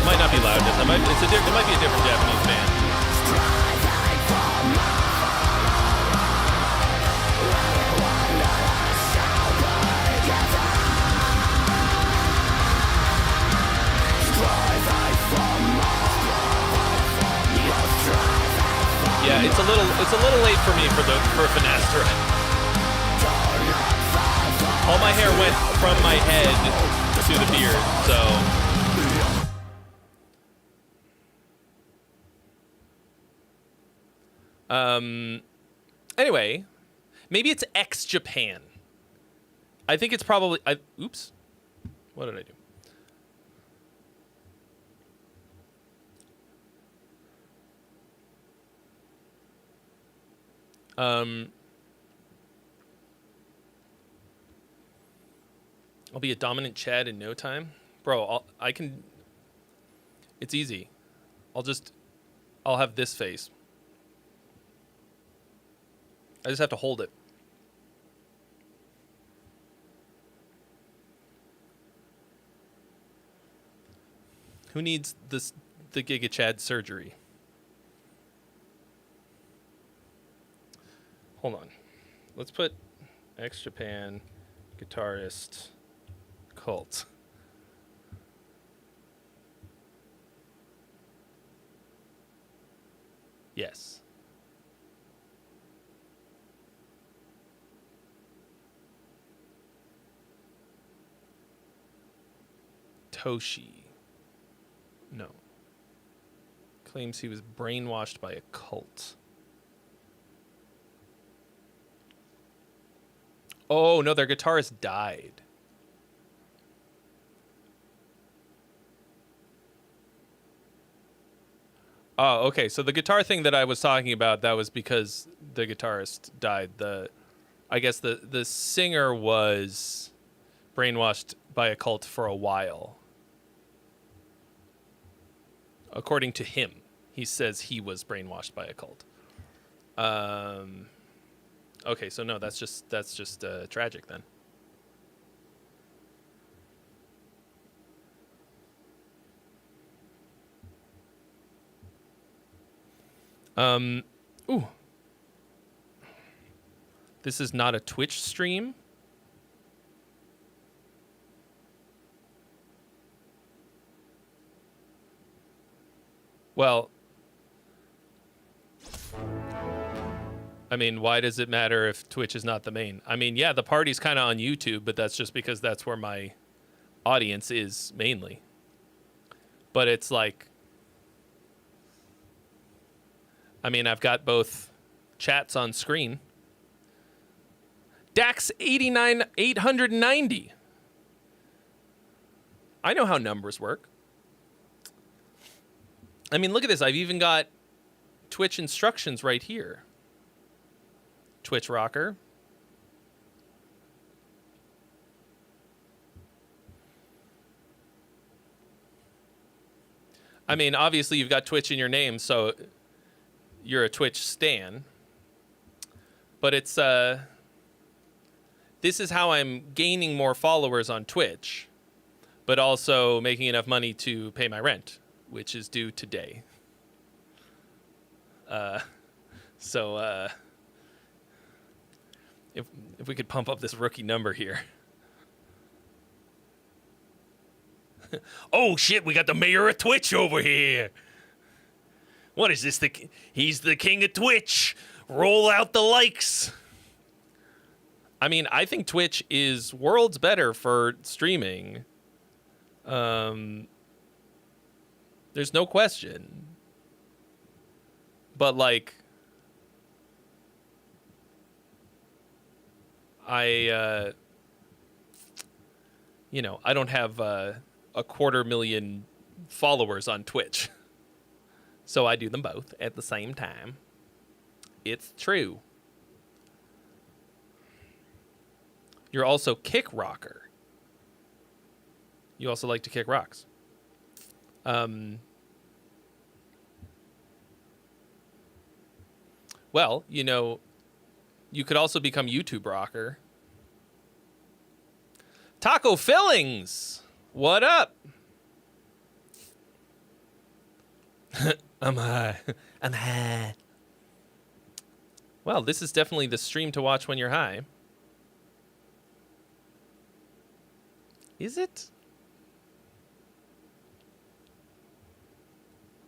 Might not be Loudness. It might be a different Japanese band. Yeah, it's a little late for me for Finastra. All my hair went from my head to the beard, so. Anyway, maybe it's ex-Japan. I think it's probably. Oops. What did I do? I'll be a dominant Chad in no time. Bro, I can... It's easy. I'll have this face. I just have to hold it. Who needs the Giga Chad surgery? Hold on. Let's put X Japan guitarist cult. Yes. Toshi. No. Claims he was brainwashed by a cult. Oh, no, their guitarist died. Oh, okay. So the guitar thing that I was talking about, that was because the guitarist died. I guess the singer was brainwashed by a cult for a while. According to him, he says he was brainwashed by a cult. Okay, so no, that's just tragic then. Ooh. This is not a Twitch stream. Well, I mean, why does it matter if Twitch is not the main? I mean, yeah, the party's kind of on YouTube, but that's just because that's where my audience is mainly. But it's like, I mean, I've got both chats on screen. Dax 890. I know how numbers work. I mean, look at this. I've even got Twitch instructions right here. Twitch rocker. I mean, obviously you've got Twitch in your name, so you're a Twitch stan. But it's this is how I'm gaining more followers on Twitch, but also making enough money to pay my rent, which is due today. If we could pump up this rookie number here. Oh shit, we got the mayor of Twitch over here. What is this? He's the king of Twitch. Roll out the likes. I mean, I think Twitch is worlds better for streaming. There's no question. But like, I don't have a 250,000 followers on Twitch. So I do them both at the same time. It's true. You're also kick rocker. You also like to kick rocks. Well, you could also become YouTube rocker. Taco Fillings! What up? I'm high. I'm high. Well, this is definitely the stream to watch when you're high. Is it?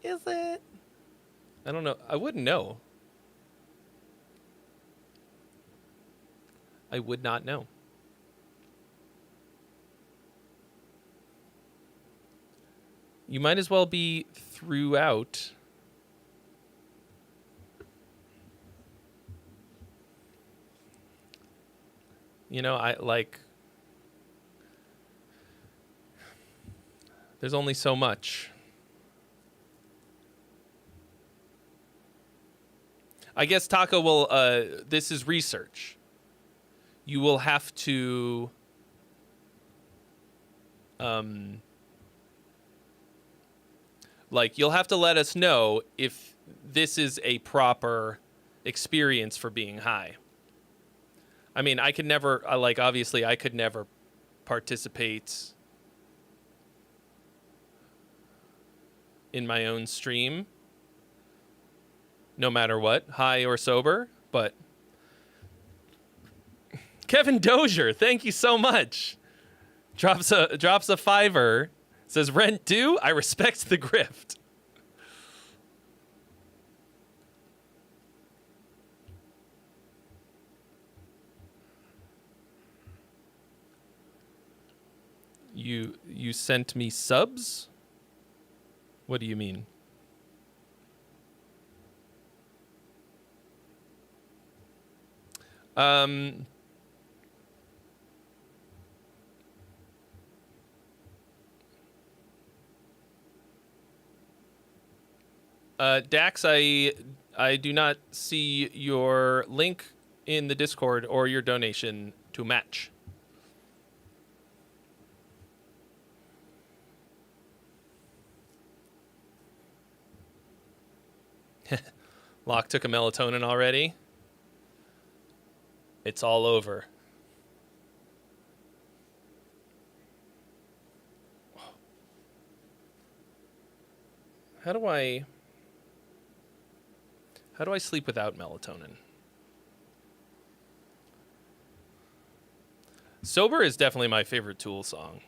Is it? I don't know. I wouldn't know. I would not know. You might as well be throughout. I like... There's only so much. I guess Taco will. This is research. You will have to. Like, you'll have to let us know if this is a proper experience for being high. I mean, I could never, like, obviously, I could never participate in my own stream, no matter what, high or sober, but Kevin Dozier, thank you so much. Drops a fiver, says rent due. I respect the grift. You sent me subs? What do you mean? Dax, I do not see your link in the Discord or your donation to match. Locke took a melatonin already. It's all over. How do I sleep without melatonin? Sober is definitely my favorite Tool song.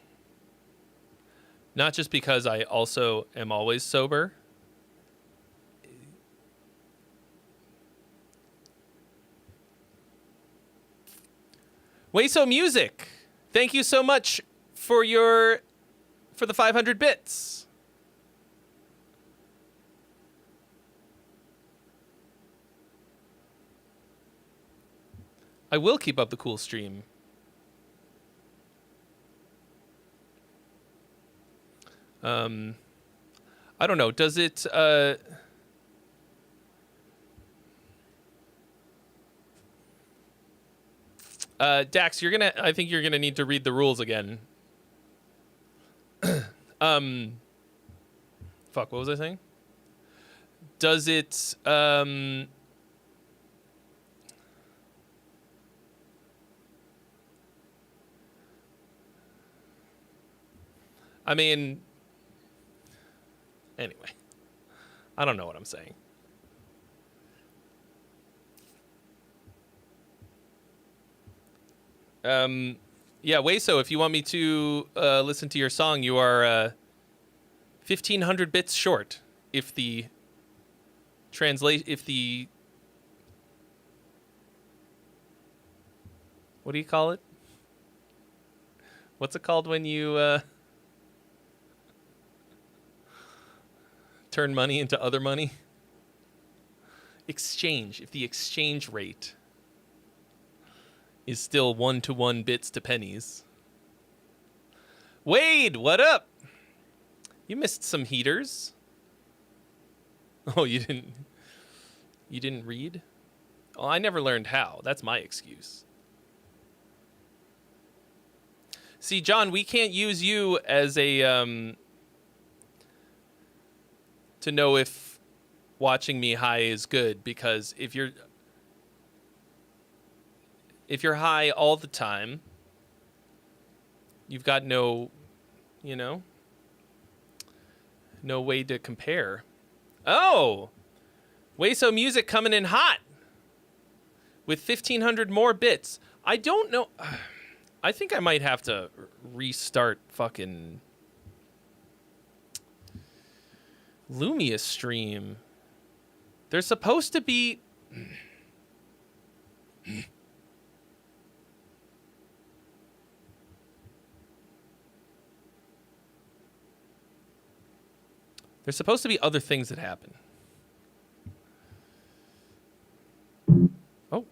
Not just because I also am always sober. Wayso Music, thank you so much for the 500 bits. I will keep up the cool stream. I don't know. Does it? Dax, I think you're gonna need to read the rules again. Fuck, what was I saying? Does it, I mean, anyway, I don't know what I'm saying. Yeah, Wayso, if you want me to listen to your song, you are 1,500 bits short. If the what do you call it? What's it called when you turn money into other money? Exchange. If the exchange rate is still 1-to-1 bits to pennies. Wade, what up? You missed some heaters. Oh, you didn't read? Oh, I never learned how. That's my excuse. See, John, we can't use you as a to know if watching me high is good, because if you're high all the time, you've got no way to compare. Oh, Wayso Music coming in hot with 1,500 more bits. I don't know. I think I might have to restart fucking Lumia stream. There's supposed to be... There's supposed to be other things that happen. Oh.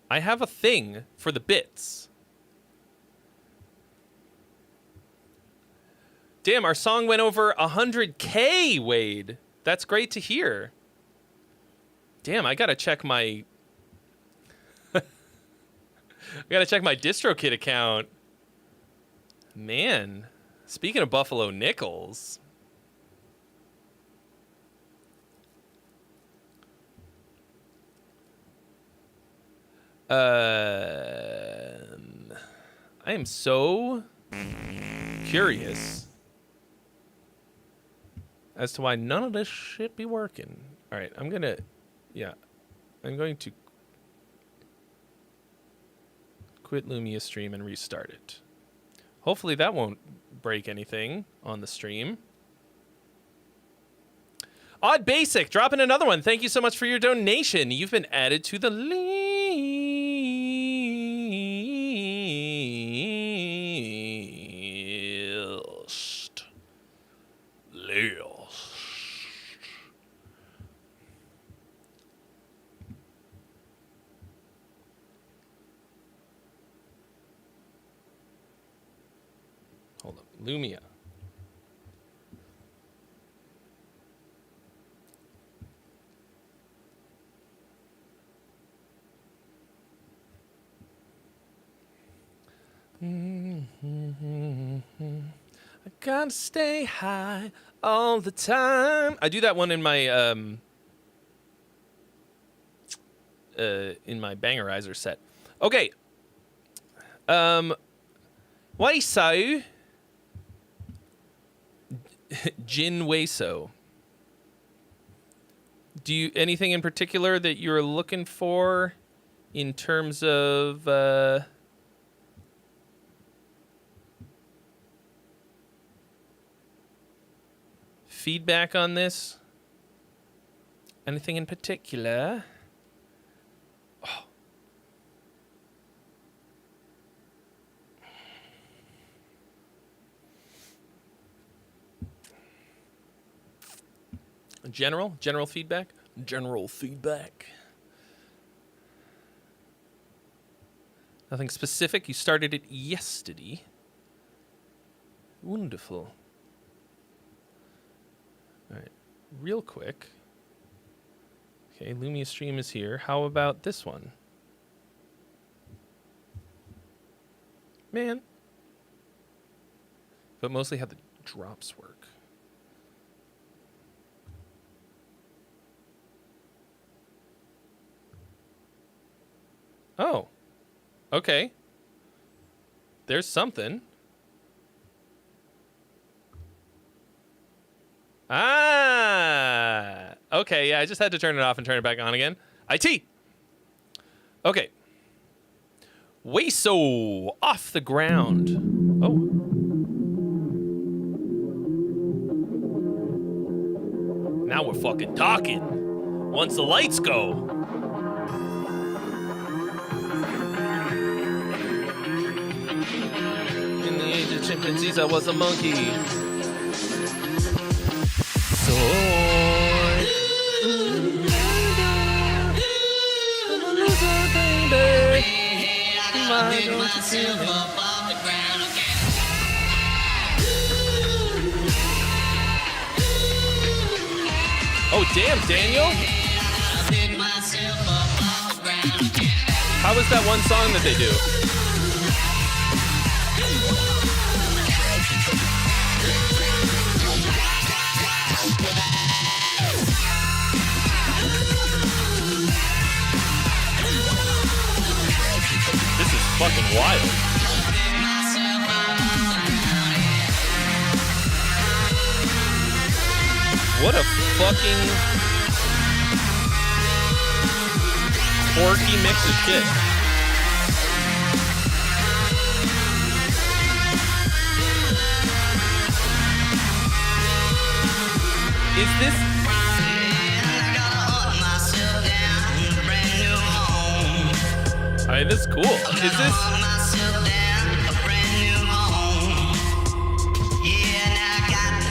I have a thing for the bits. Damn, our song went over 100K, Wade. That's great to hear. Damn, I gotta check my... I gotta check my DistroKid account. Man, speaking of Buffalo Nickels... I am so curious as to why none of this shit be working. All right, I'm going to quit Lumia stream and restart it. Hopefully that won't break anything on the stream. Odd Basic, dropping another one. Thank you so much for your donation. You've been added to the list. Hold up. Lumia. I gotta stay high all the time. I do that one in my bangerizer set. Okay. Why so? Jin Weso. Do you anything in particular that you're looking for in terms of feedback on this? Anything in particular? Oh. General feedback? General feedback. Nothing specific. You started it yesterday. Wonderful. All right, real quick. Okay, Lumia stream is here. How about this one? Man. But mostly how the drops work. Oh. Okay. There's something. Ah, okay, yeah, I just had to turn it off and turn it back on again. IT. Okay. Weso off the ground. Oh. Now we're fucking talking. Once the lights go. In the age of chimpanzees, I was a monkey. Oh, damn, Daniel. How was that one song that they do? This is fucking wild. What a fucking quirky mix of shit. Is this... I mean, this is cool. Is this...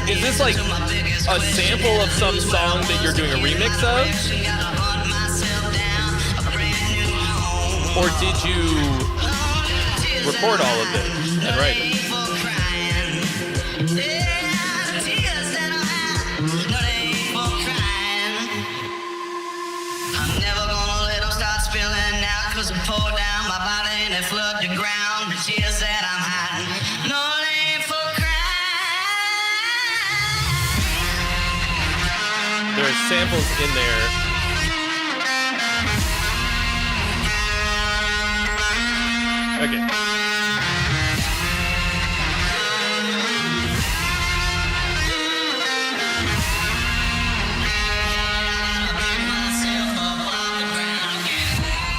Is this like a sample of some song that you're doing a remix of? Or did you record all of it and write it? pour down my body and it flood the ground. The tears that I'm hiding, no name for crying. There are samples in there. Okay.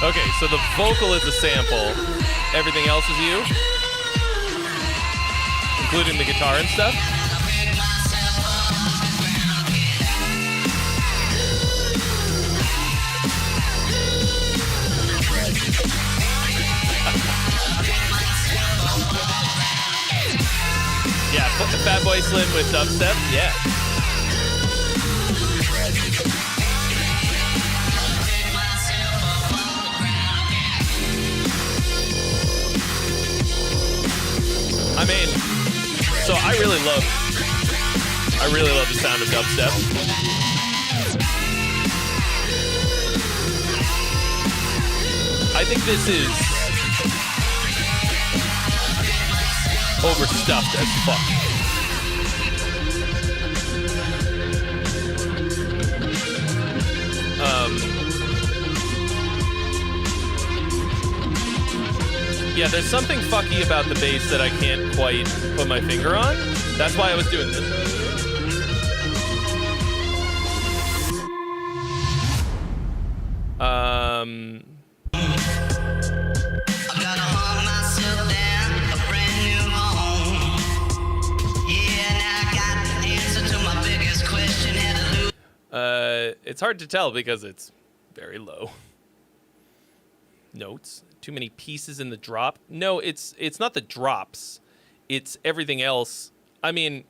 Okay, so the vocal is a sample. Everything else is you? Including the guitar and stuff? Yeah, Fatboy Slim with dubstep, yeah. I mean, so I really love the sound of dubstep. I think this is overstuffed as fuck. Yeah, there's something fucky about the bass that I can't quite put my finger on. That's why I was doing this. I gotta hunt myself down a brand new home. Yeah, now I got the answer to my biggest question. Had to lose. It's hard to tell because it's very low. Notes. Too many pieces in the drop. No, it's not the drops. It's everything else. I mean,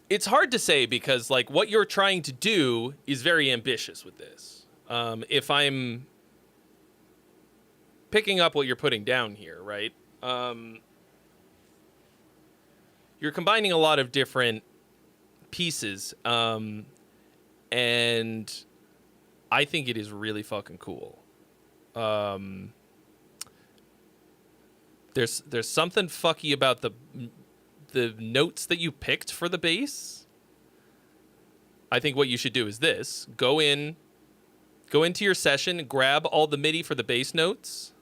it's hard to say because like what you're trying to do is very ambitious with this. If I'm picking up what you're putting down here, right? You're combining a lot of different pieces, and I think it is really fucking cool. There's something fucky about the notes that you picked for the bass. I think what you should do is this: go into your session, grab all the MIDI for the bass notes,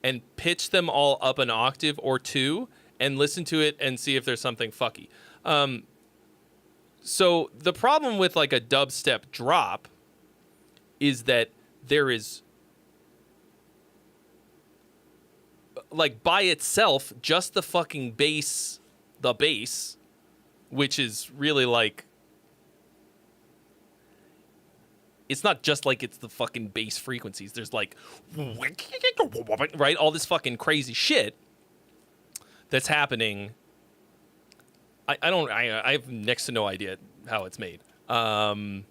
and pitch them all up an octave or two, and listen to it and see if there's something fucky. So the problem with like a dubstep drop is that there is like by itself just the fucking bass, which is really like, it's not just like it's the fucking bass frequencies. There's like, right? All this fucking crazy shit that's happening. I have next to no idea how it's made. I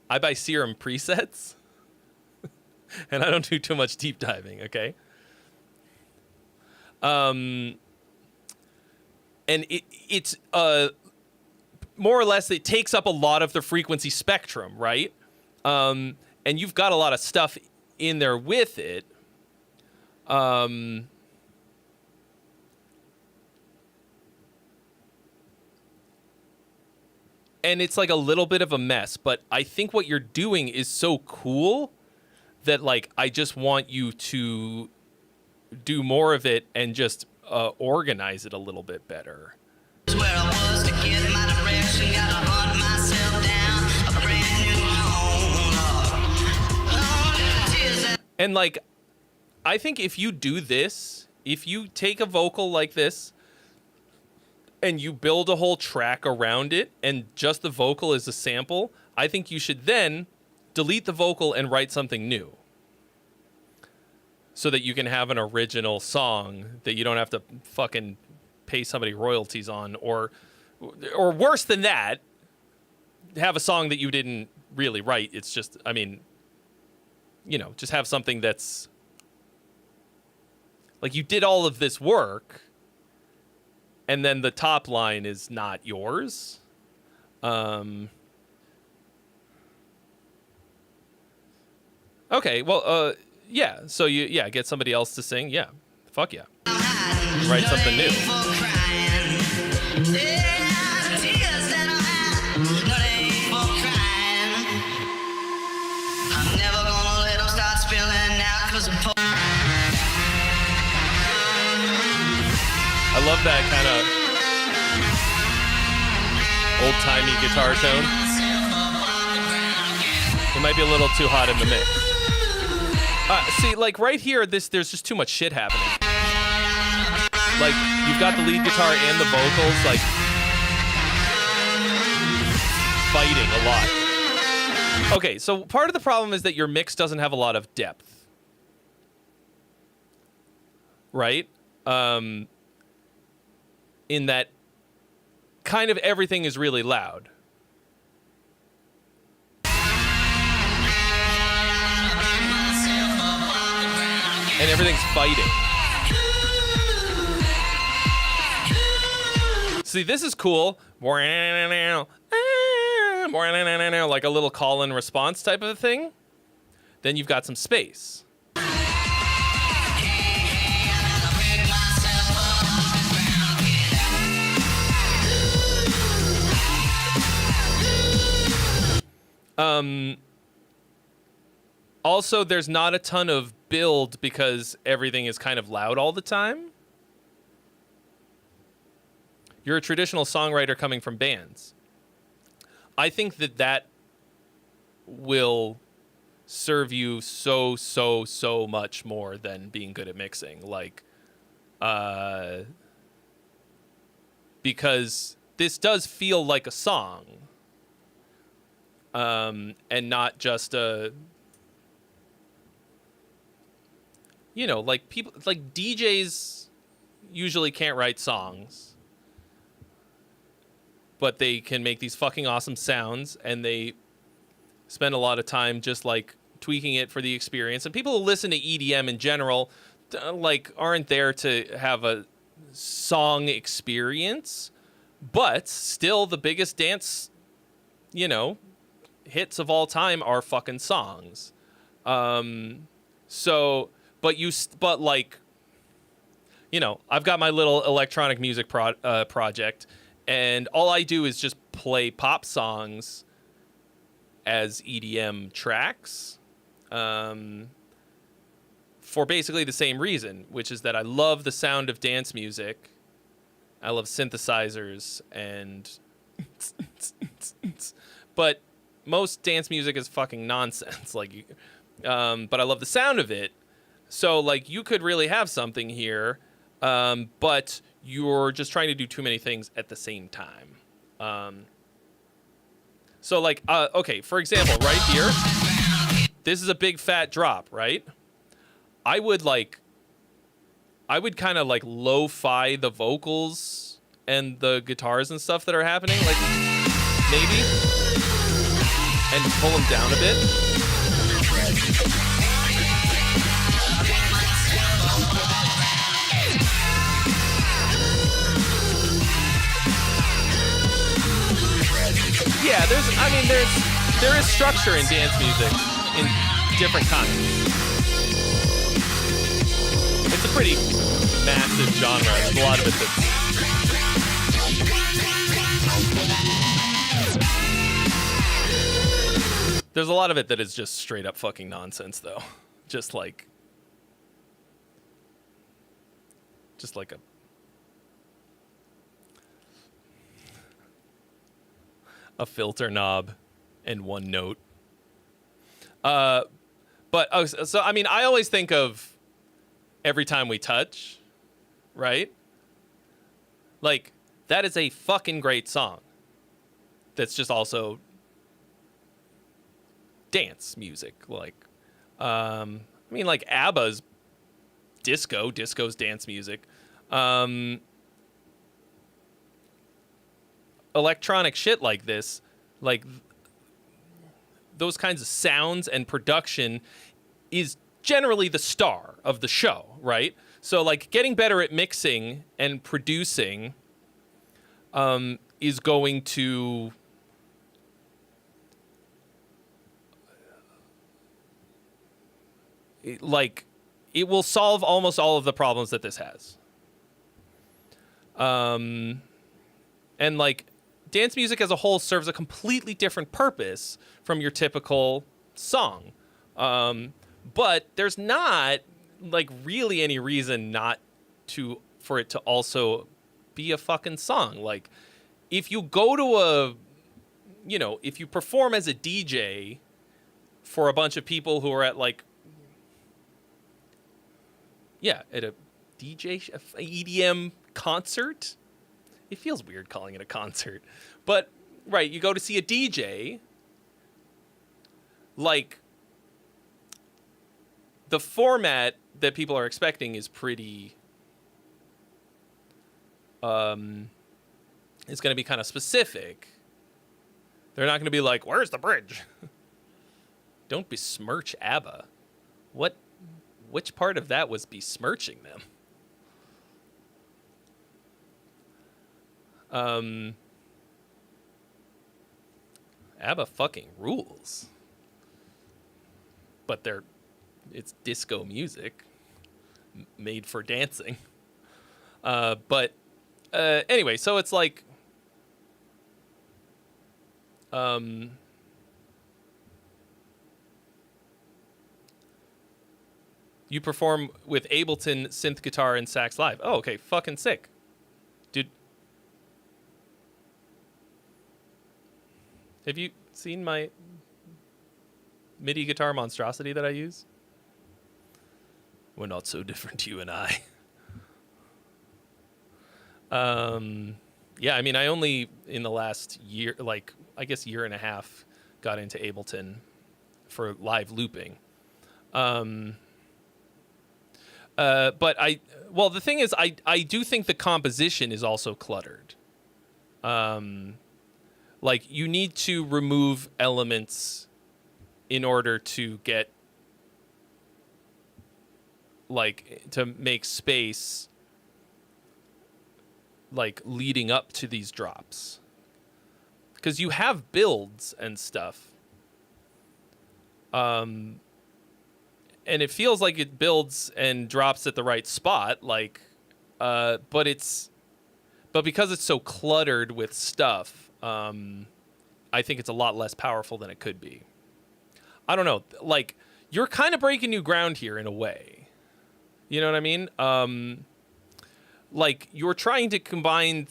buy Serum presets, and I don't do too much deep diving, okay? And it's more or less, it takes up a lot of the frequency spectrum, right? And you've got a lot of stuff in there with it. And it's like a little bit of a mess, but I think what you're doing is so cool that like I just want you to do more of it and just organize it a little bit better. Where I was to get my direction, gotta hunt myself down a brand new home. And like, I think if you do this, if you take a vocal like this and you build a whole track around it and just the vocal is a sample, I think you should then delete the vocal and write something new so that you can have an original song that you don't have to fucking pay somebody royalties on, or worse than that, have a song that you didn't really write. It's just, I mean, you know, just have something that's like you did all of this work and then the top line is not yours. Okay, well, yeah. So you get somebody else to sing. Yeah, fuck yeah. Write something new. I love that kind of old-timey guitar tone. It might be a little too hot in the mix. See, like right here, there's just too much shit happening. Like, you've got the lead guitar and the vocals, like, fighting a lot. Okay, so part of the problem is that your mix doesn't have a lot of depth. Right? In that kind of everything is really loud. And everything's fighting. See, this is cool. Like a little call and response type of a thing. Then you've got some space. Also, there's not a ton of build because everything is kind of loud all the time. You're a traditional songwriter coming from bands. I think that will serve you so much more than being good at mixing. Like, because this does feel like a song. And not just a, you know, like people, like DJs usually can't write songs, but they can make these fucking awesome sounds, and they spend a lot of time just like tweaking it for the experience. And people who listen to EDM in general, like, aren't there to have a song experience, but still the biggest dance, you know, hits of all time are fucking songs. But like, you know, I've got my little electronic music project, and all I do is just play pop songs as EDM tracks, for basically the same reason, which is that I love the sound of dance music. I love synthesizers and but most dance music is fucking nonsense. Like, but I love the sound of it. So, like, you could really have something here, but you're just trying to do too many things at the same time. So, like, okay, for example, right here, this is a big fat drop, right? I would kind of like lo-fi the vocals and the guitars and stuff that are happening, like, maybe, and pull them down a bit. Yeah, there is structure in dance music in different kinds. It's a pretty massive genre. There's a lot of it there's a lot of it that is just straight up fucking nonsense, though. Just like a filter knob and one note. But so I mean, I always think of Every Time We Touch, right? Like, that is a fucking great song. That's just also dance music. Like, I mean, like ABBA's disco's dance music. Electronic shit like this, like those kinds of sounds and production is generally the star of the show, right? So, like, getting better at mixing and producing is going to it will solve almost all of the problems that this has. And like dance music as a whole serves a completely different purpose from your typical song. But there's not like really any reason not for it to also be a fucking song. Like if you go to if you perform as a DJ for a bunch of people who are at at a DJ, EDM concert. It feels weird calling it a concert, but right, you go to see a DJ, like the format that people are expecting is pretty, it's going to be kind of specific. They're not going to be like, where's the bridge? Don't besmirch ABBA. Which part of that was besmirching them? ABBA fucking rules. But it's disco music made for dancing. Anyway, so it's like you perform with Ableton synth guitar and sax live. Oh, okay, fucking sick. Dude, have you seen my MIDI guitar monstrosity that I use? We're not so different, you and I. Yeah, I mean, I only in the last year, I guess year and a half, got into Ableton for live looping. But the thing is, I do think the composition is also cluttered. Like you need to remove elements in order to get, to make space, leading up to these drops. Because you have builds and stuff. And it feels like it builds and drops at the right spot, but because it's so cluttered with stuff, I think it's a lot less powerful than it could be. I don't know, you're kind of breaking new ground here in a way. You know what I mean? You're trying to combine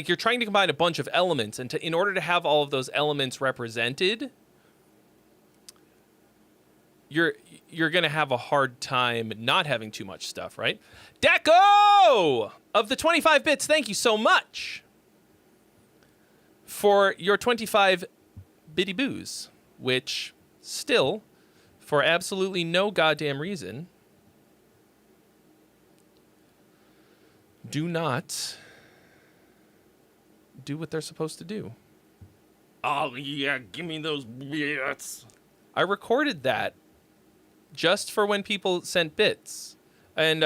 you're trying to combine a bunch of elements, and in order to have all of those elements represented, you're going to have a hard time not having too much stuff, right? Deco of the 25 bits, thank you so much for your 25 bitty boos, which still, for absolutely no goddamn reason, do not do what they're supposed to do. Oh, yeah, give me those bits. I recorded that just for when people sent bits. And,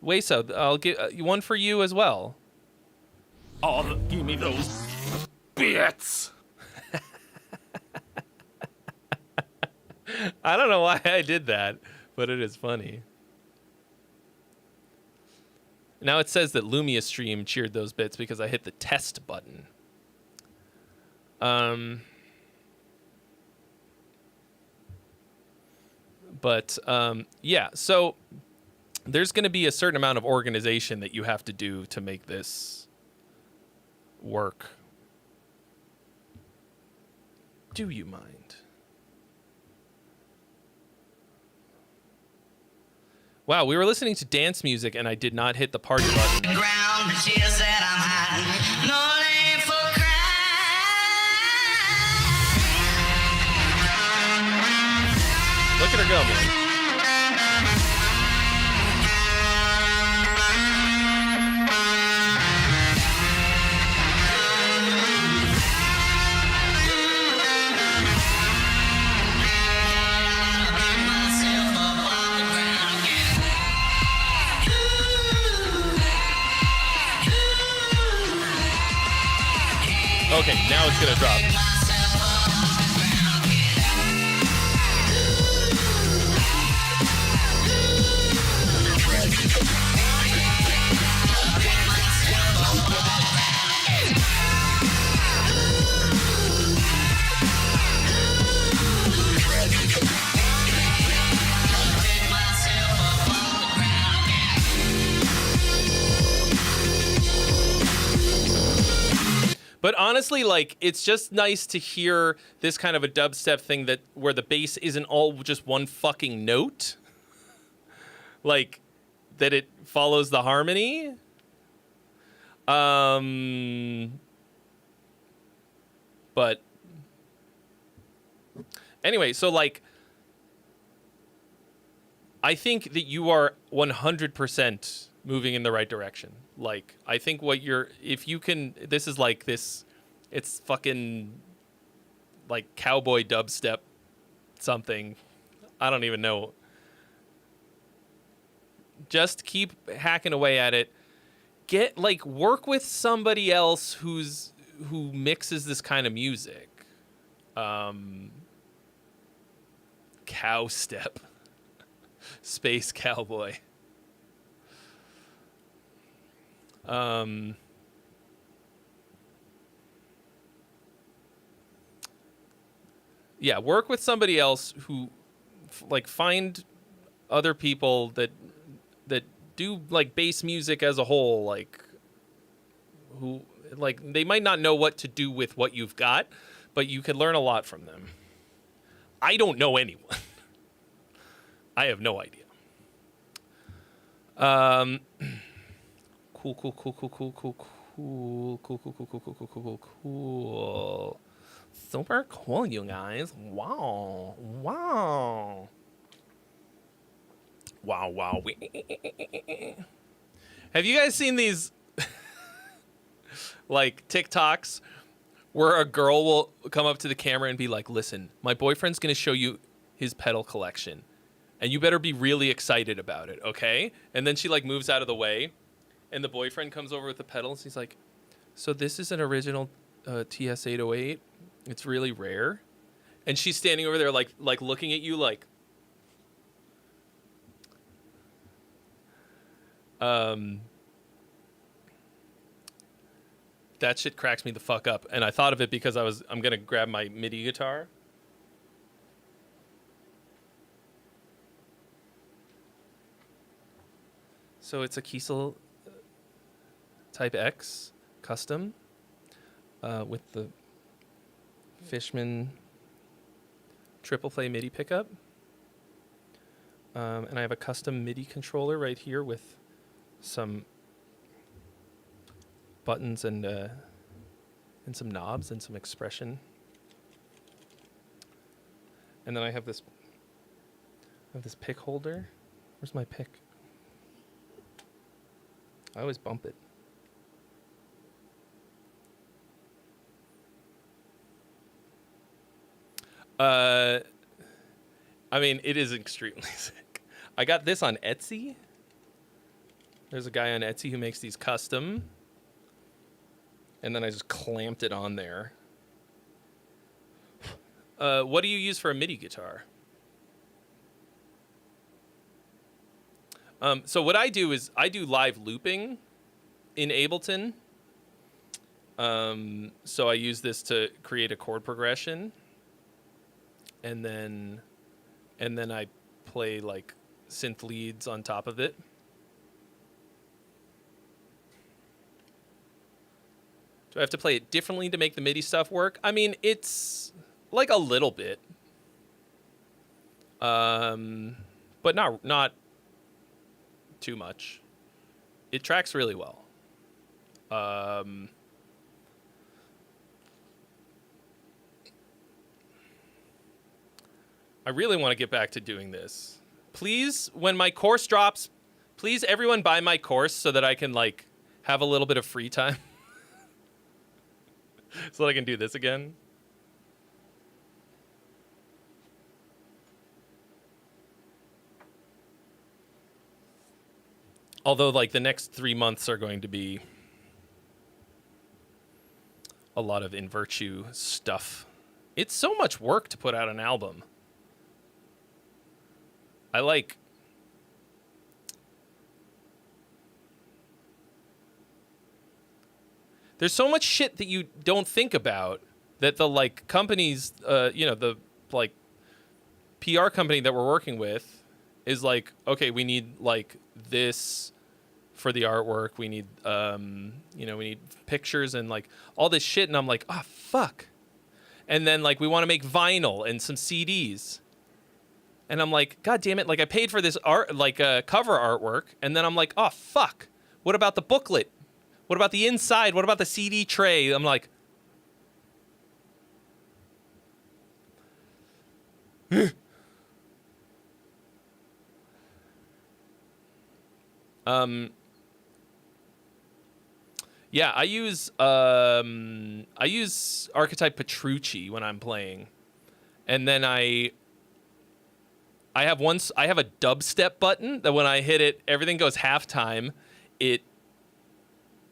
Wayso, I'll give one for you as well. Oh, give me those bits. I don't know why I did that, but it is funny. Now it says that Lumia Stream cheered those bits because I hit the test button. Yeah, so there's going to be a certain amount of organization that you have to do to make this work. Do you mind? Wow, we were listening to dance music and I did not hit the party button. Ground, the tears that I'm hiding. No name for crying. Look at her go, man. Okay, now it's gonna drop. But honestly, like, it's just nice to hear this kind of a dubstep thing that where the bass isn't all just one fucking note. Like, that it follows the harmony. But anyway, so like, I think that you are 100% moving in the right direction. Like, I think if you can, this is like this, it's fucking like cowboy dubstep something. I don't even know. Just keep hacking away at it. Work with somebody else who mixes this kind of music. Cow step. Space cowboy. Yeah, work with somebody else who find other people that do like bass music as a whole, like who like they might not know what to do with what you've got, but you can learn a lot from them. I don't know anyone. I have no idea. Cool. Super cool, you guys. Wow. Have you guys seen these like TikToks where a girl will come up to the camera and be like, listen, my boyfriend's going to show you his pedal collection and you better be really excited about it, okay? And then she like moves out of the way and the boyfriend comes over with the pedals. He's like, so this is an original TS-808. It's really rare. And she's standing over there like looking at you like, that shit cracks me the fuck up. And I thought of it because I'm going to grab my MIDI guitar. So it's a Kiesel Type X custom with the Fishman triple play MIDI pickup. And I have a custom MIDI controller right here with some buttons and some knobs and some expression. And then I have this pick holder. Where's my pick? I always bump it. I mean, it is extremely sick. I got this on Etsy. There's a guy on Etsy who makes these custom. And then I just clamped it on there. What do you use for a MIDI guitar? So what I do is I do live looping in Ableton. So I use this to create a chord progression. And then I play like synth leads on top of it. Do I have to play it differently to make the MIDI stuff work? I mean, it's like a little bit. But not too much. It tracks really well. I really want to get back to doing this. Please, when my course drops, please everyone buy my course so that I can like have a little bit of free time. So that I can do this again. Although like the next 3 months are going to be a lot of In Virtue stuff. It's so much work to put out an album. There's so much shit that you don't think about that the like companies, the like PR company that we're working with is like, okay, we need like this for the artwork. We need, we need pictures and like all this shit. And I'm like, oh, fuck. And then like we want to make vinyl and some CDs. And I'm like, God damn it. Like I paid for this art, like cover artwork. And then I'm like, oh, fuck. What about the booklet? What about the inside? What about the CD tray? I'm like, yeah, I use archetype Petrucci when I'm playing, and then I have a dubstep button that when I hit it, everything goes halftime. It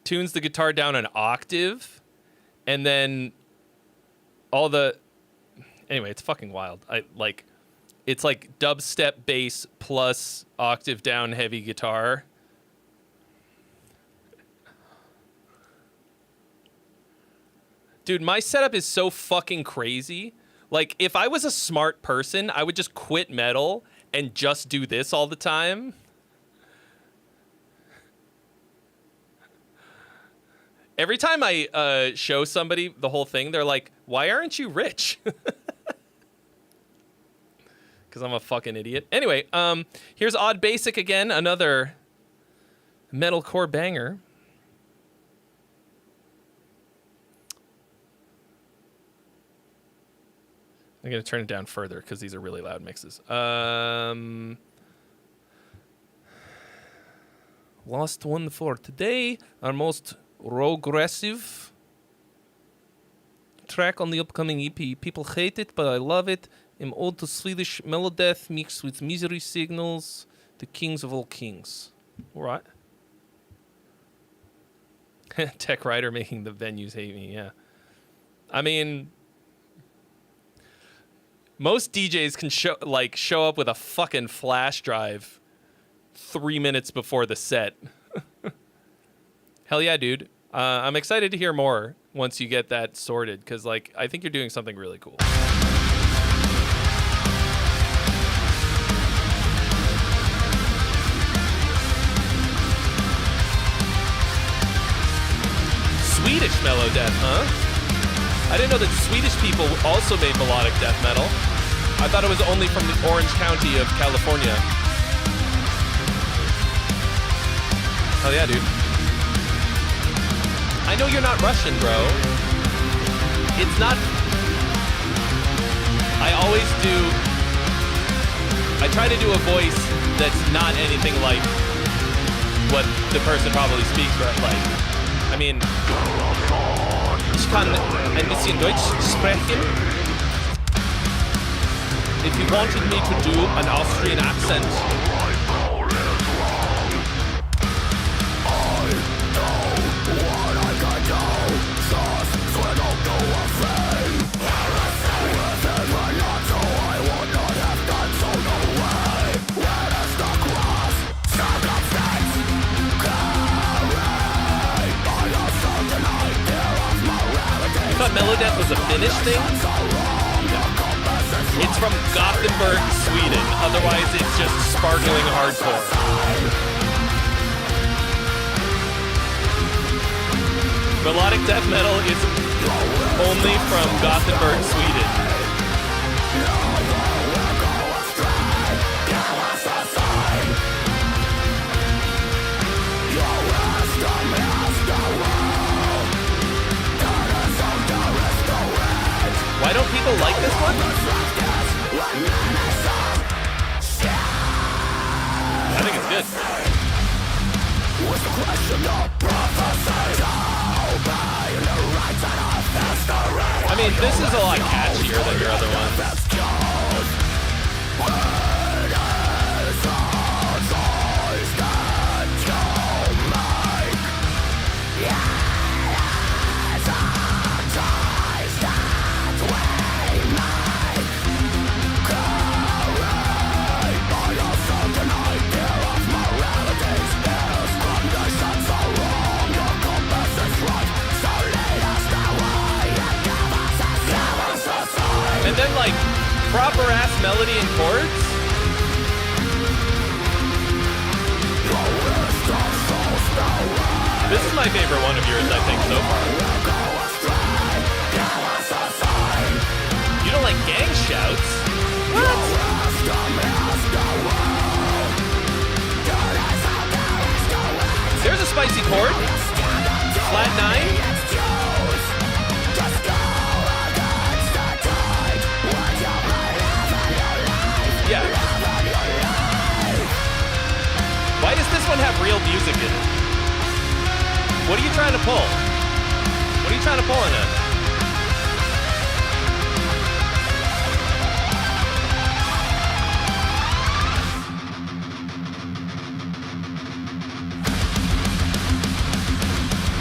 tunes the guitar down an octave, and then anyway, it's fucking wild. It's like dubstep bass plus octave down heavy guitar. Dude, my setup is so fucking crazy. Like, if I was a smart person, I would just quit metal and just do this all the time. Every time I show somebody the whole thing, they're like, why aren't you rich? Because I'm a fucking idiot. Anyway, here's Odd Basic again, another metalcore banger. I'm going to turn it down further because these are really loud mixes. Last one for today. Our most progressive track on the upcoming EP. People hate it, but I love it. An ode to Swedish melodeath mixed with misery signals. The kings of all kings. All right. Tech writer making the venues hate me, yeah. I mean, most DJs can show up with a fucking flash drive 3 minutes before the set. Hell yeah, dude. I'm excited to hear more once you get that sorted, because like I think you're doing something really cool. Swedish melodeath, huh? I didn't know that Swedish people also made melodic death metal. I thought it was only from the Orange County of California. Oh yeah, dude. I know you're not Russian, bro. It's not... I try to do a voice that's not anything like what the person probably speaks, but like... I mean... Ich kann ein bisschen Deutsch sprechen. If you wanted me to do an Austrian accent... Melodeath was a Finnish thing? It's from Gothenburg, Sweden. Otherwise, it's just sparkling hardcore. Melodic death metal is only from Gothenburg, Sweden. Why don't people like this one? I think it's good. I mean, this is a lot catchier than your other ones. And then, like, proper-ass melody and chords. This is my favorite one of yours, I think, so far. You don't like gang shouts? What? There's a spicy chord. Flat 9. Yeah. Why does this one have real music in it? What are you trying to pull? What are you trying to pull in it?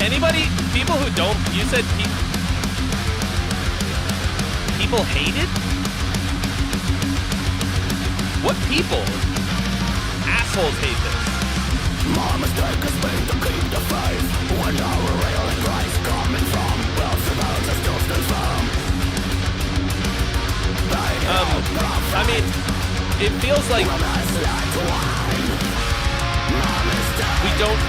Anybody, people who don't, you said people hate it? What people? Assholes hate this. My mistake has been to keep the faith when our real and Christ coming from well survived as still stands firm. I mean, it feels like we don't.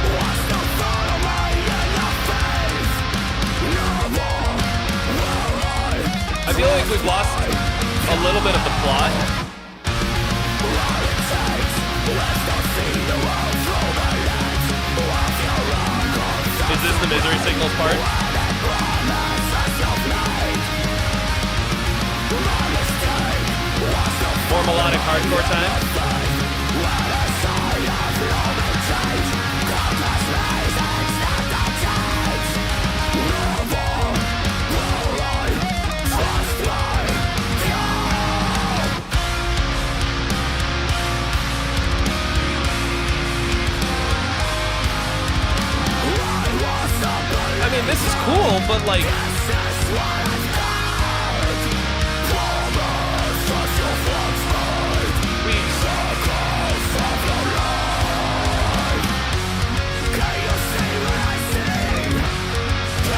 I feel like we've lost a little bit of the plot. Is this the misery signals part? More melodic hardcore time? I mean, this is cool, but like...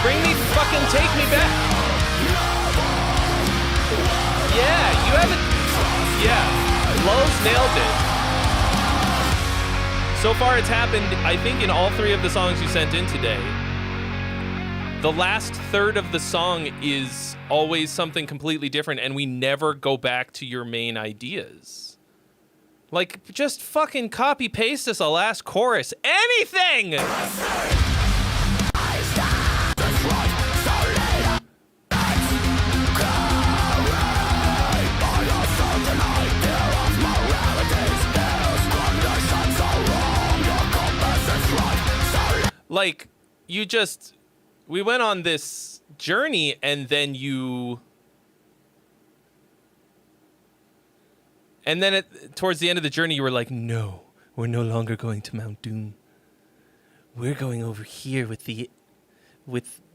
Bring me, fucking take me back. Yeah, you haven't... Yeah, Lowe's nailed it. So far it's happened, I think, in all 3 of the songs you sent in today. The last third of the song is always something completely different, and we never go back to your main ideas. Like, just fucking copy-paste us a last chorus. Anything! Like, you just... We went on this journey, and then you... And then towards the end of the journey, you were like, no, we're no longer going to Mount Doom. We're going over here with the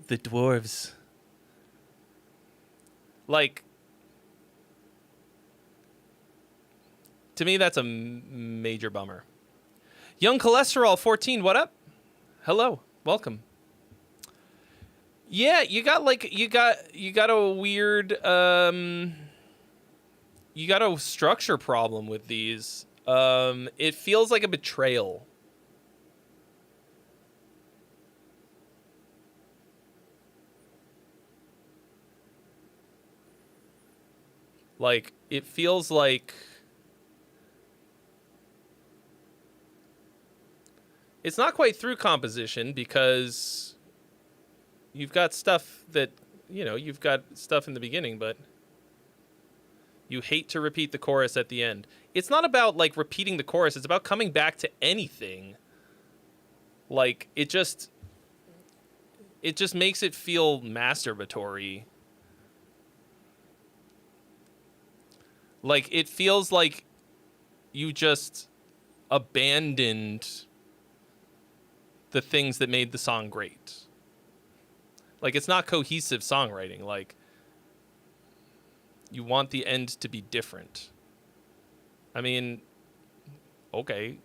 dwarves. Like... To me, that's a major bummer. Young Cholesterol 14, what up? Hello, welcome. Yeah, you got a weird you got a structure problem with these. It feels like a betrayal. Like, it feels like it's not quite through composition because you've got stuff that, you've got stuff in the beginning, but you hate to repeat the chorus at the end. It's not about, like, repeating the chorus. It's about coming back to anything. Like, it just makes it feel masturbatory. Like, it feels like you just abandoned the things that made the song great. Like, it's not cohesive songwriting. Like, you want the end to be different. I mean, okay.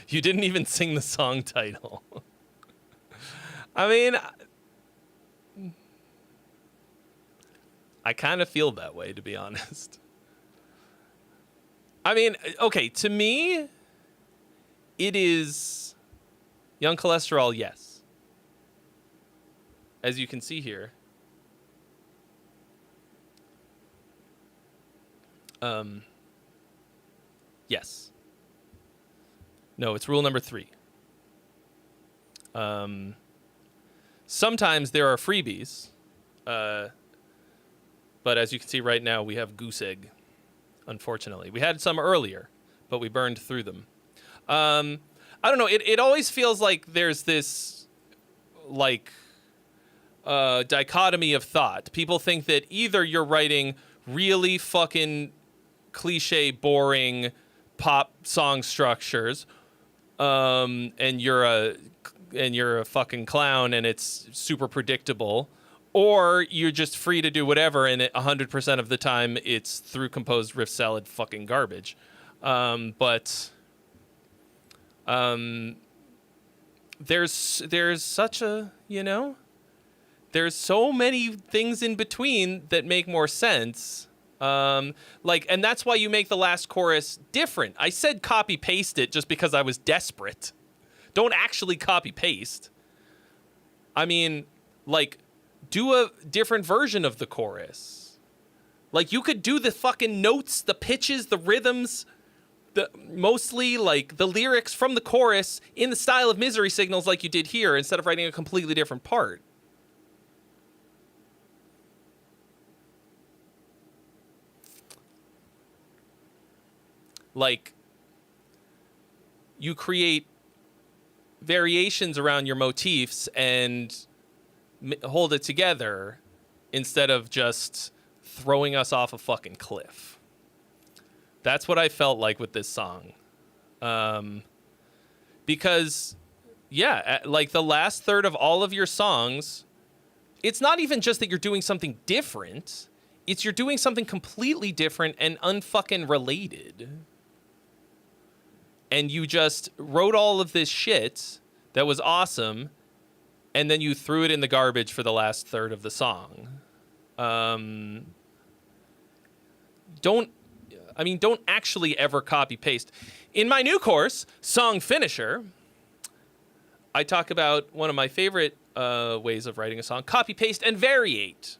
You didn't even sing the song title. I mean, I kind of feel that way, to be honest. I mean, okay, to me, it is Young Cholesterol, yes. As you can see here. Yes. No, it's rule number 3. Sometimes there are freebies, but as you can see right now, we have goose egg, unfortunately. We had some earlier, but we burned through them. I don't know, it always feels like there's this, like, dichotomy of thought. People think that either you're writing really fucking cliche, boring pop song structures, and you're a fucking clown and it's super predictable, or you're just free to do whatever and 100% of the time it's through composed riff salad fucking garbage. But there's such a, you know, there's so many things in between that make more sense. And that's why you make the last chorus different. I said copy paste it just because I was desperate. Don't actually copy paste. I mean, like, do a different version of the chorus. Like, you could do the fucking notes, the pitches, the rhythms, mostly like the lyrics from the chorus in the style of Misery Signals like you did here, instead of writing a completely different part. Like, you create variations around your motifs and hold it together instead of just throwing us off a fucking cliff. That's what I felt like with this song. Because, yeah, like the last third of all of your songs, it's not even just that you're doing something different. It's you're doing something completely different and unfucking related. And you just wrote all of this shit that was awesome, and then you threw it in the garbage for the last third of the song. Don't actually ever copy paste. In my new course, Song Finisher, I talk about one of my favorite ways of writing a song: copy paste and variate.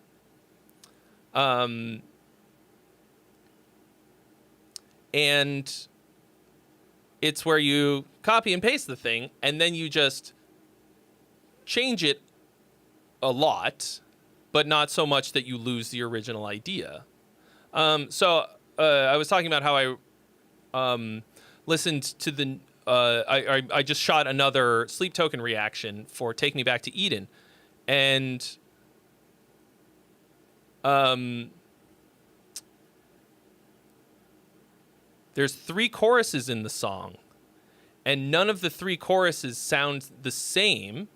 And it's where you copy and paste the thing, and then you just change it a lot, but not so much that you lose the original idea. So I was talking about how I listened to the... I just shot another Sleep Token reaction for Take Me Back to Eden. And... there's 3 choruses in the song, and none of the 3 choruses sound the same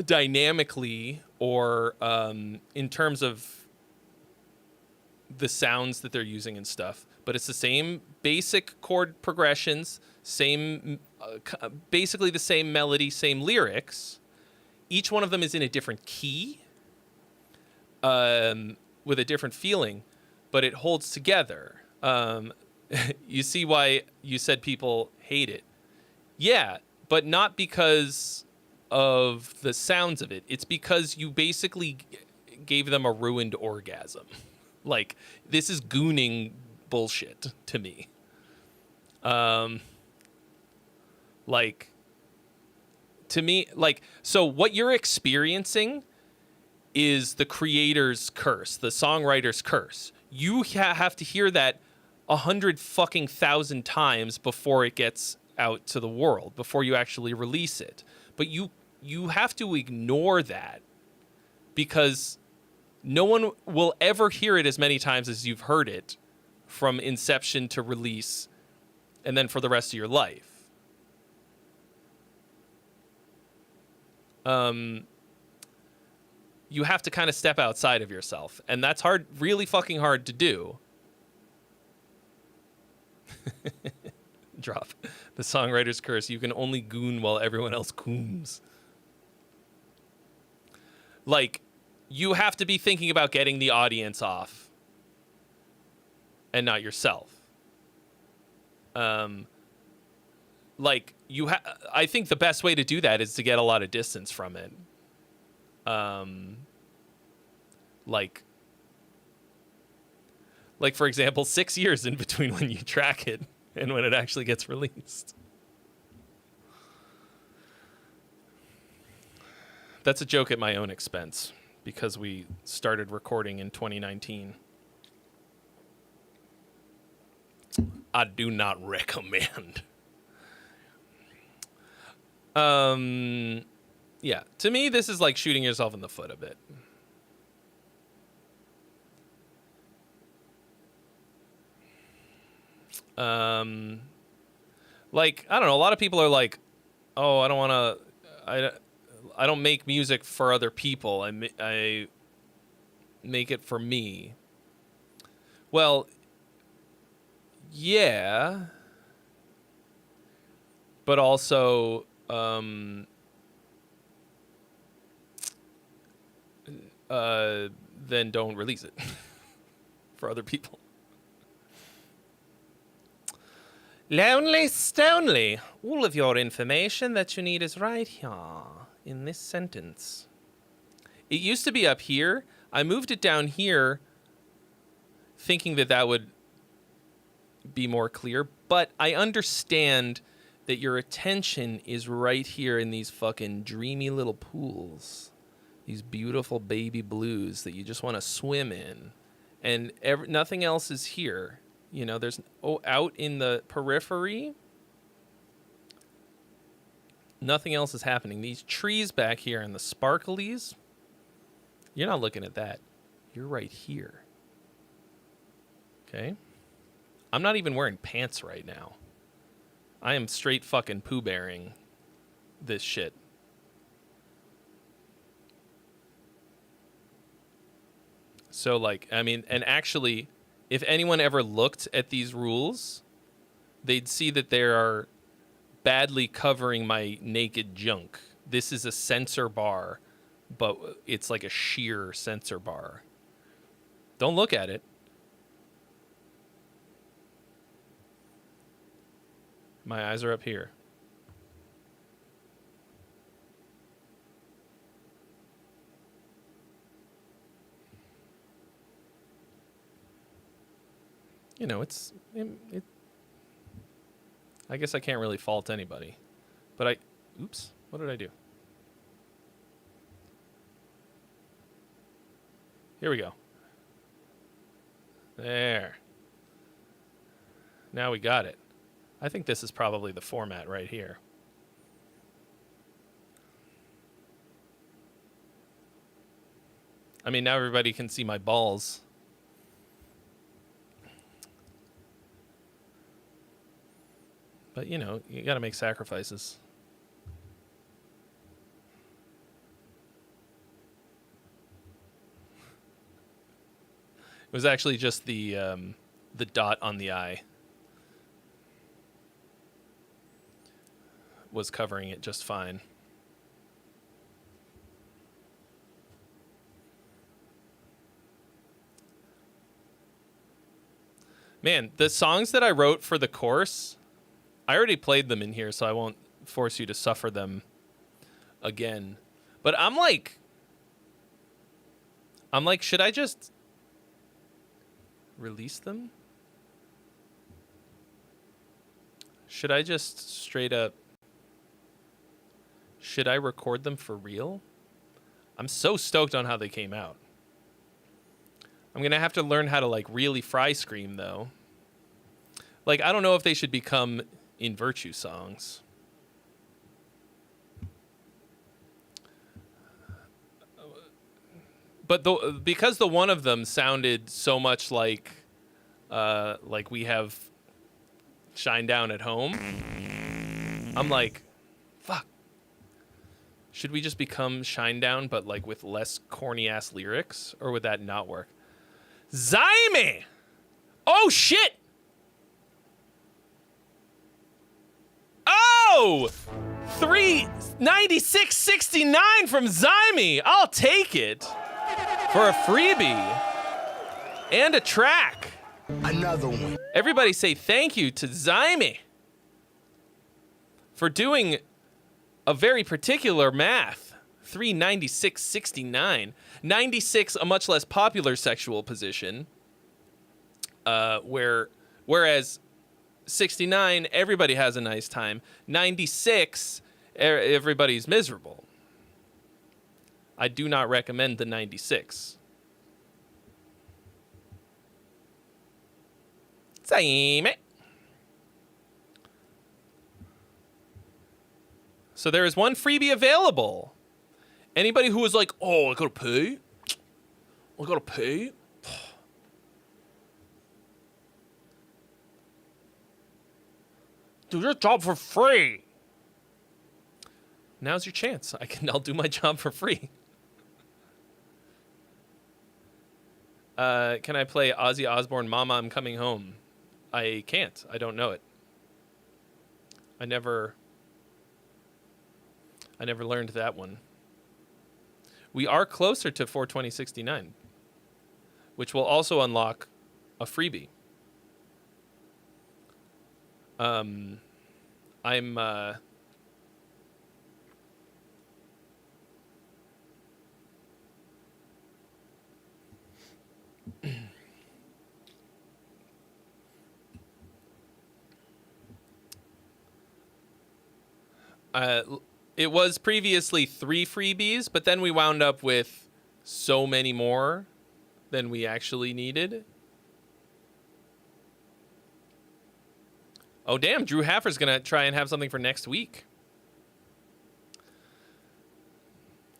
dynamically or in terms of the sounds that they're using and stuff. But it's the same basic chord progressions, basically the same melody, same lyrics. Each one of them is in a different key, with a different feeling, but it holds together. You see why you said people hate it. Yeah, but not because of the sounds of it. It's because you basically gave them a ruined orgasm. Like, this is gooning bullshit to me. Like, to me, like, so what you're experiencing is the creator's curse, the songwriter's curse. You have to hear that 100,000 times before it gets out to the world, before you actually release it. But you have to ignore that, because no one will ever hear it as many times as you've heard it from inception to release and then for the rest of your life. You have to kind of step outside of yourself, and that's hard, really fucking hard to do. Drop. The songwriter's curse. You can only goon while everyone else cooms. Like, you have to be thinking about getting the audience off and not yourself. like I think the best way to do that is to get a lot of distance from it. Like for example, 6 years in between when you track it and when it actually gets released. That's a joke at my own expense because we started recording in 2019. I do not recommend. Yeah, to me, this is like shooting yourself in the foot a bit. Like, I don't know, a lot of people are like, oh, I don't make music for other people. I make it for me. Well, yeah. But also, then don't release it for other people. Lonely Stonely. All of your information that you need is right here in this sentence. It used to be up here. I moved it down here thinking that would be more clear, but I understand that your attention is right here in these fucking dreamy little pools. These beautiful baby blues that you just want to swim in. And nothing else is here. You know, there's out in the periphery, nothing else is happening. These trees back here and the sparklies, you're not looking at that. You're right here. Okay? I'm not even wearing pants right now. I am straight fucking poo bearing this shit. So, like, I mean, and actually, if anyone ever looked at these rules, they'd see that they are badly covering my naked junk. This is a sensor bar, but it's like a sheer sensor bar. Don't look at it. My eyes are up here. You know, it I guess I can't really fault anybody. But oops, what did I do? Here we go. There. Now we got it. I think this is probably the format right here. I mean, now everybody can see my balls. But, you know, you got to make sacrifices. It was actually just the dot on the eye was covering it just fine. Man, the songs that I wrote for the course, I already played them in here, so I won't force you to suffer them again. But I'm like, should I just release them? Should I just straight up, should I record them for real? I'm so stoked on how they came out. I'm going to have to learn how to like really fry scream though. Like, I don't know if they should become In Virtue songs. But because the one of them sounded so much like we have Shine Down at Home, I'm like, fuck. Should we just become Shine Down, but like with less corny ass lyrics, or would that not work? Zaime! Oh shit! Oh! 396.69 from Zaime. I'll take it for a freebie and a track. Another one. Everybody say thank you to Zaime. for doing a very particular math. 396.69. 96, a much less popular sexual position. Whereas 69, everybody has a nice time. 96, everybody's miserable. I do not recommend the 96. Same. So there is one freebie available. Anybody who was like, oh, I gotta pay? I gotta pay? Do your job for free. Now's your chance. I'll do my job for free. Can I play Ozzy Osbourne, Mama, I'm Coming Home? I can't. I don't know it. I never learned that one. We are closer to 420.69, which will also unlock a freebie. It was previously 3 freebies, but then we wound up with so many more than we actually needed. Oh, damn, Drew Haffer's going to try and have something for next week.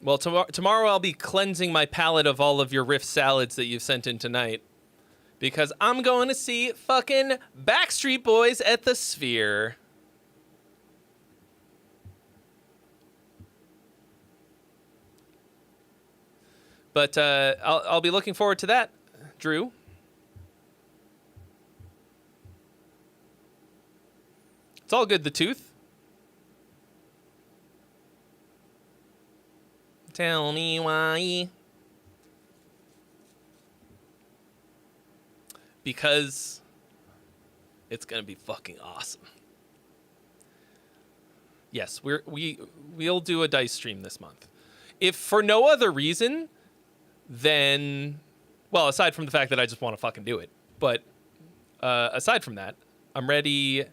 Well, tomorrow I'll be cleansing my palate of all of your riff salads that you've sent in tonight, because I'm going to see fucking Backstreet Boys at the Sphere. But I'll be looking forward to that, Drew. It's all good, the tooth. Tell me why. Because it's gonna be fucking awesome. Yes, we'll do a dice stream this month. If for no other reason, then, well, aside from the fact that I just want to fucking do it, but aside from that, I'm ready.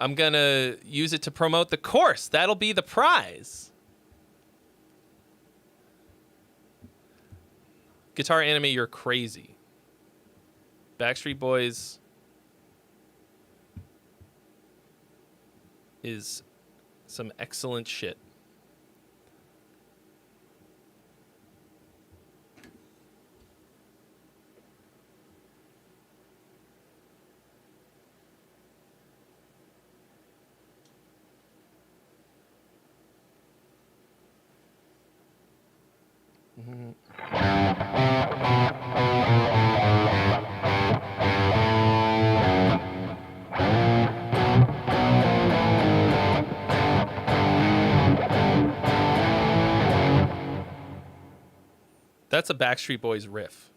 I'm gonna use it to promote the course. That'll be the prize. Guitar Anime, you're crazy. Backstreet Boys is some excellent shit. That's a Backstreet Boys riff.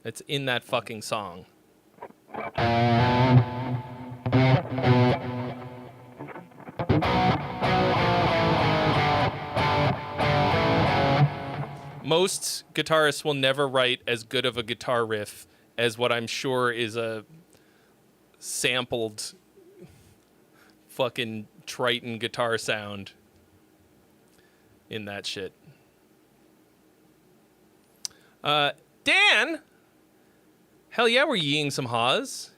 It's in that fucking song. Most guitarists will never write as good of a guitar riff as what I'm sure is a sampled fucking Triton guitar sound in that shit. Dan? Hell yeah, we're yeeing some haws.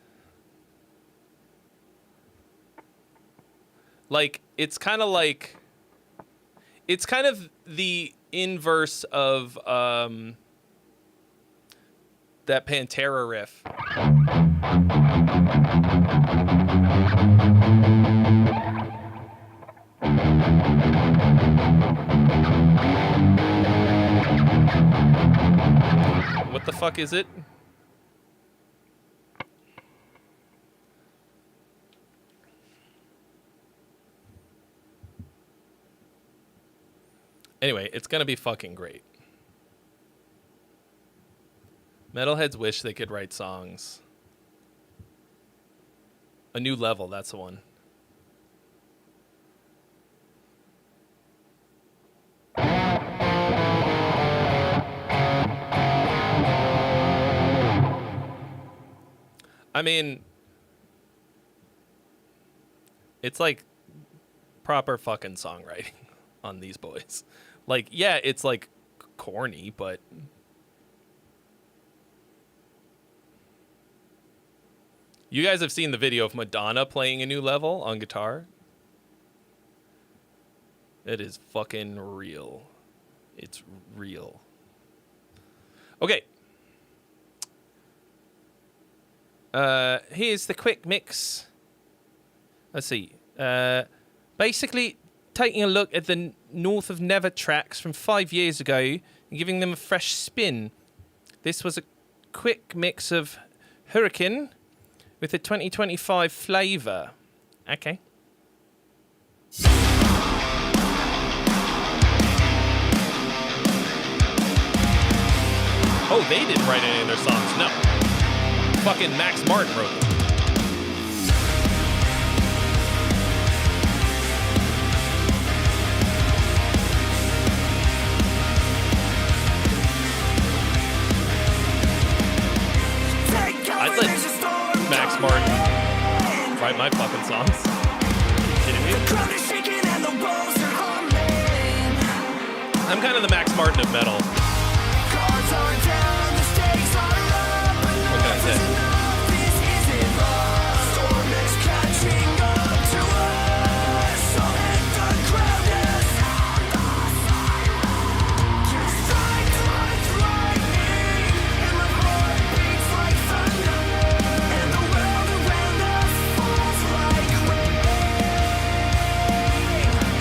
Like, it's kind of the inverse of that Pantera riff. What the fuck is it? Anyway, it's gonna be fucking great. Metalheads wish they could write songs A New Level, that's the one. I mean, it's like proper fucking songwriting on these boys. Like, yeah, it's like corny, but you guys have seen the video of Madonna playing A New Level on guitar? It is fucking real. It's real. Okay. Here's the quick mix. Let's see. Basically, taking a look at the North of Never tracks from 5 years ago and giving them a fresh spin. This was a quick mix of Hurricane with a 2025 flavor. Okay. Oh, they didn't write any of their songs. No. Fucking Max Martin wrote them. I'd let Max Martin write my fucking songs. Kidding me? I'm kind of the Max Martin of metal. What can I say?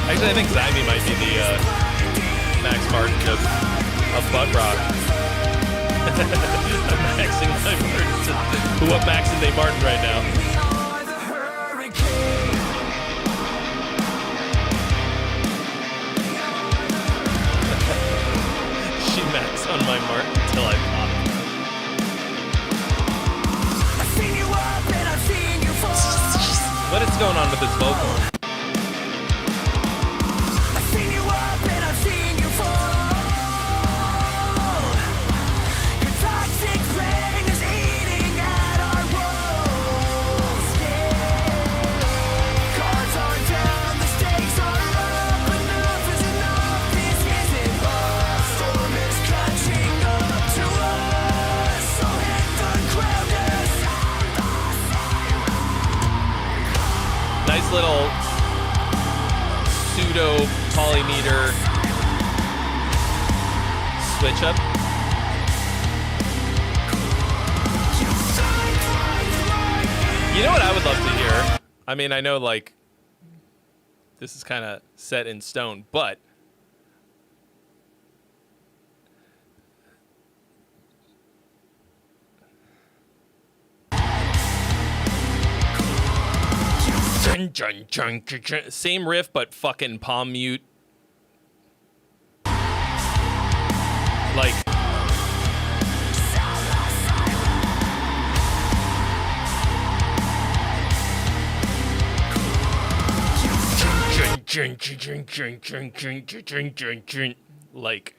Actually, I think Zyme might be the Max Martin of butt rock. I'm maxing my Martin to what maxing Dave Martin right now. She maxed on my Martin until I pop. What is going on with this vocal? Nice little pseudo polymeter switch up. You know what I would love to hear? I mean, I know like this is kind of set in stone, but same riff, but fucking palm mute. Like, like,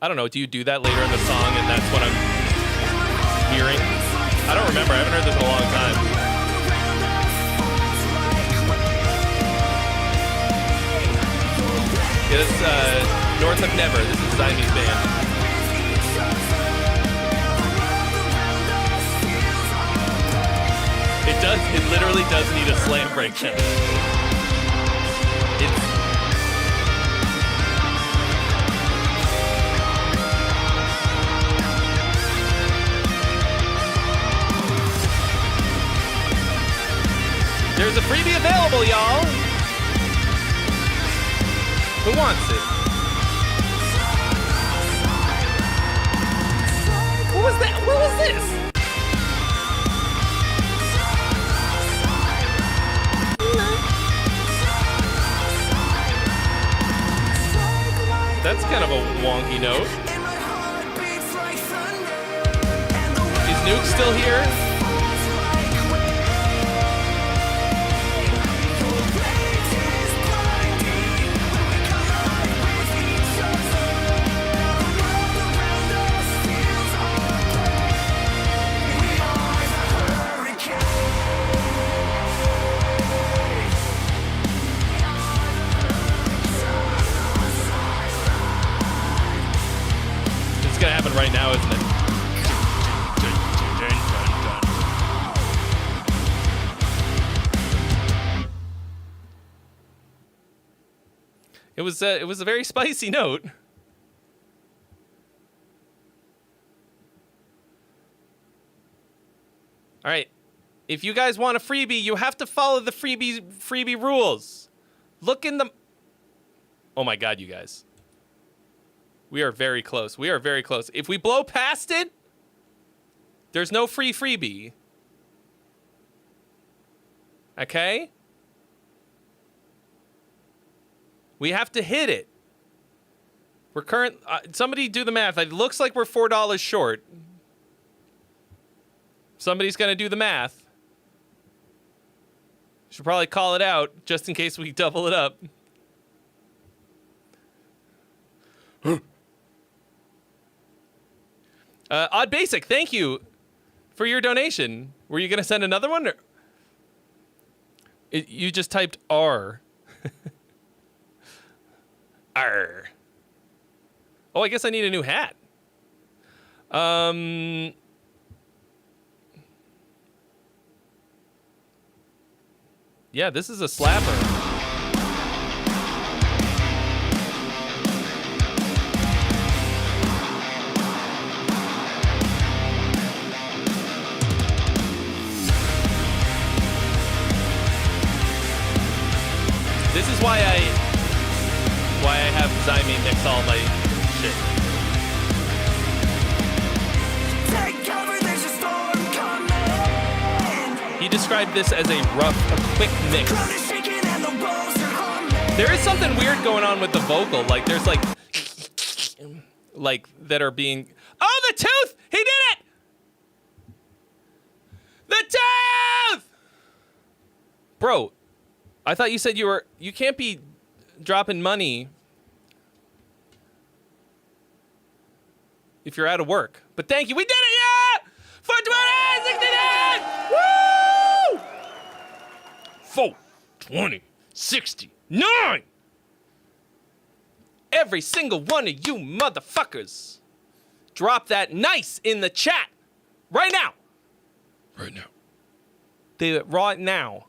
I don't know. Do you do that later in the song, and that's what I'm hearing? I don't remember. I haven't heard this in a long time. It is North of Never. This is Zyme's band. It literally does need a slam breakdown. There's a freebie available, y'all. Who wants it? What was that? What was this? That's kind of a wonky note. Nuke's still here. It's gonna happen right now, isn't it? It was a very spicy note. All right. If you guys want a freebie, you have to follow the freebie rules. Look in the... Oh my God, you guys. We are very close. We are very close. If we blow past it, there's no freebie. Okay? We have to hit it. We're somebody do the math. It looks like we're $4 short. Somebody's gonna do the math. Should probably call it out just in case we double it up. Odd Basic, thank you for your donation. Were you gonna send another one? Or... you just typed R. R. Oh, I guess I need a new hat. Yeah, this is a slapper. This is why I have Zyme mix all my shit. Take cover, there's a storm coming. He described this as a quick mix. Ground is shaking and the walls are humming. There is something weird going on with the vocal. Like there's like that are being. Oh, the tooth! He did it! The tooth! Bro, I thought you said you can't be dropping money if you're out of work. But thank you. We did it, yeah! 420, 69! Woo! 420, 69! Every single one of you motherfuckers, drop that nice in the chat right now. Right now. Right now.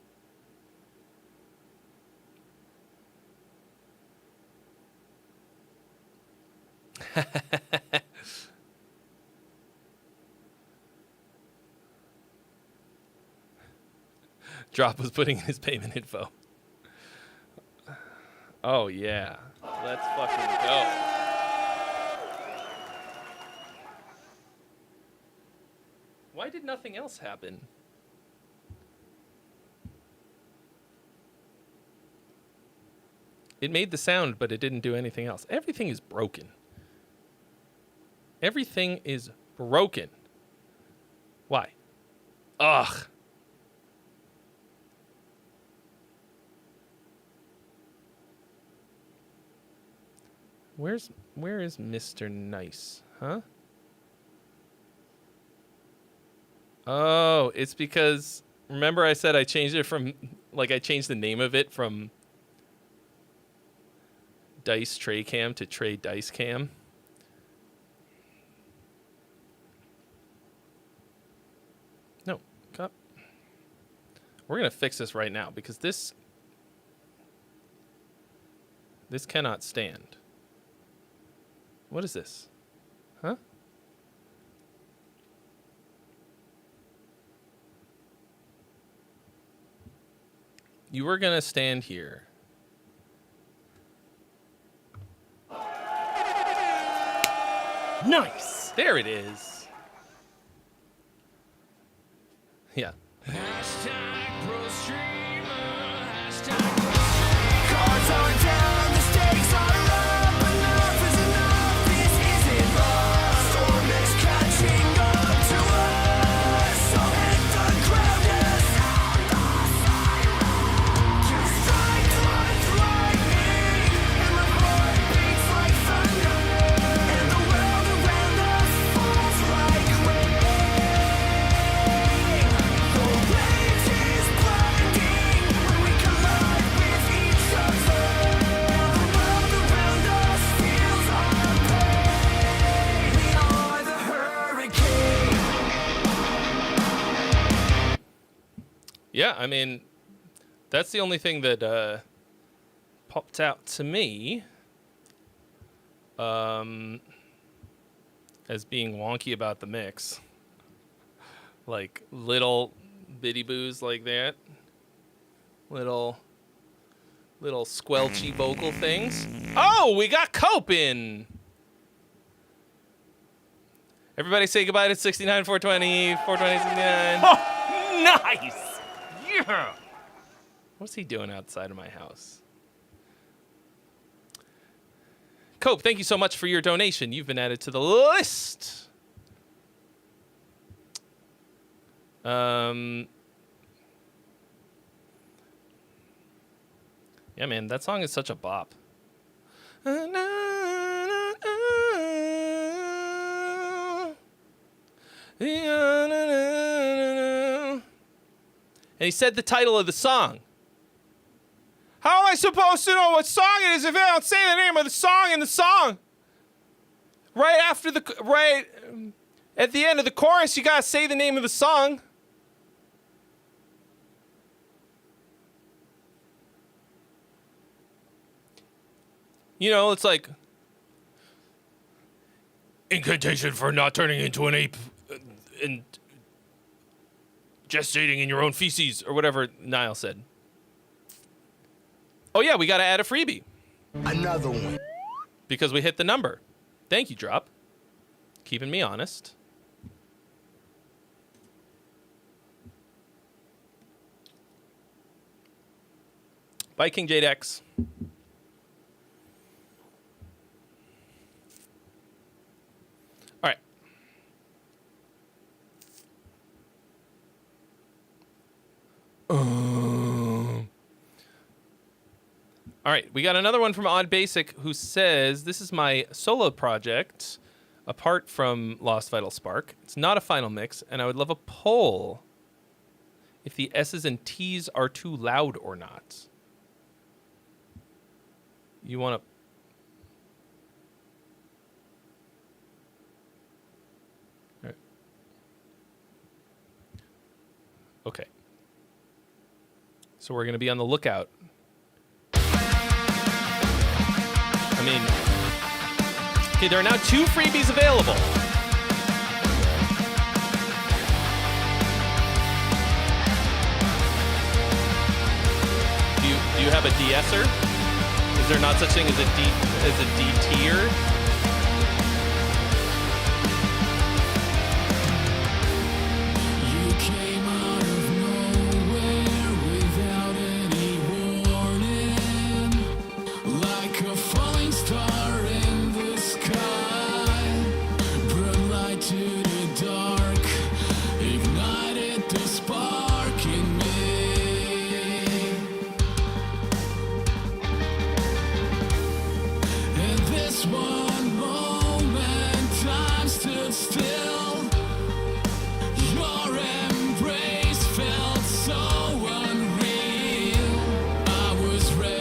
Drop was putting in his payment info. Oh yeah, let's fucking go. Why did nothing else happen? It made the sound, but it didn't do anything else. Everything is broken. Everything is broken. Why? Ugh. Where is Mr. Nice? Huh? Oh, it's because remember I said I changed it from I changed the name of it from Dice Tray Cam to Tray Dice Cam. No, cut. We're gonna fix this right now because this cannot stand. What is this? Huh? You were gonna stand here. Nice! There it is. Yeah. Cards are down, the stakes are up. Enough is enough, this isn't love. Storm is catching up to us. Yeah, I mean, that's the only thing that popped out to me as being wonky about the mix. Like little bitty boos like that. Little squelchy vocal things. Oh, we got Cope in. Everybody say goodbye to 69, 420, 420, 69. Oh, nice. Yeah. What's he doing outside of my house? Cope, thank you so much for your donation. You've been added to the list. Yeah, man, that song is such a bop. And he said the title of the song. How am I supposed to know what song it is if I don't say the name of the song in the song? Right at the end of the chorus, you gotta say the name of the song. You know, it's like incantation for not turning into an ape and gestating in your own feces or whatever Niall said. Oh yeah, we got to add a freebie. Another one. Because we hit the number. Thank you, Drop. Keeping me honest. Bye, King Jadex. All right. All right, we got another one from Odd Basic who says, this is my solo project apart from Lost Vital Spark. It's not a final mix, and I would love a poll if the S's and T's are too loud or not. You want to... Right. Okay. So we're going to be on the lookout. I mean, okay, there are now 2 freebies available. Do you have a de-esser? Is there not such thing as a D-tier?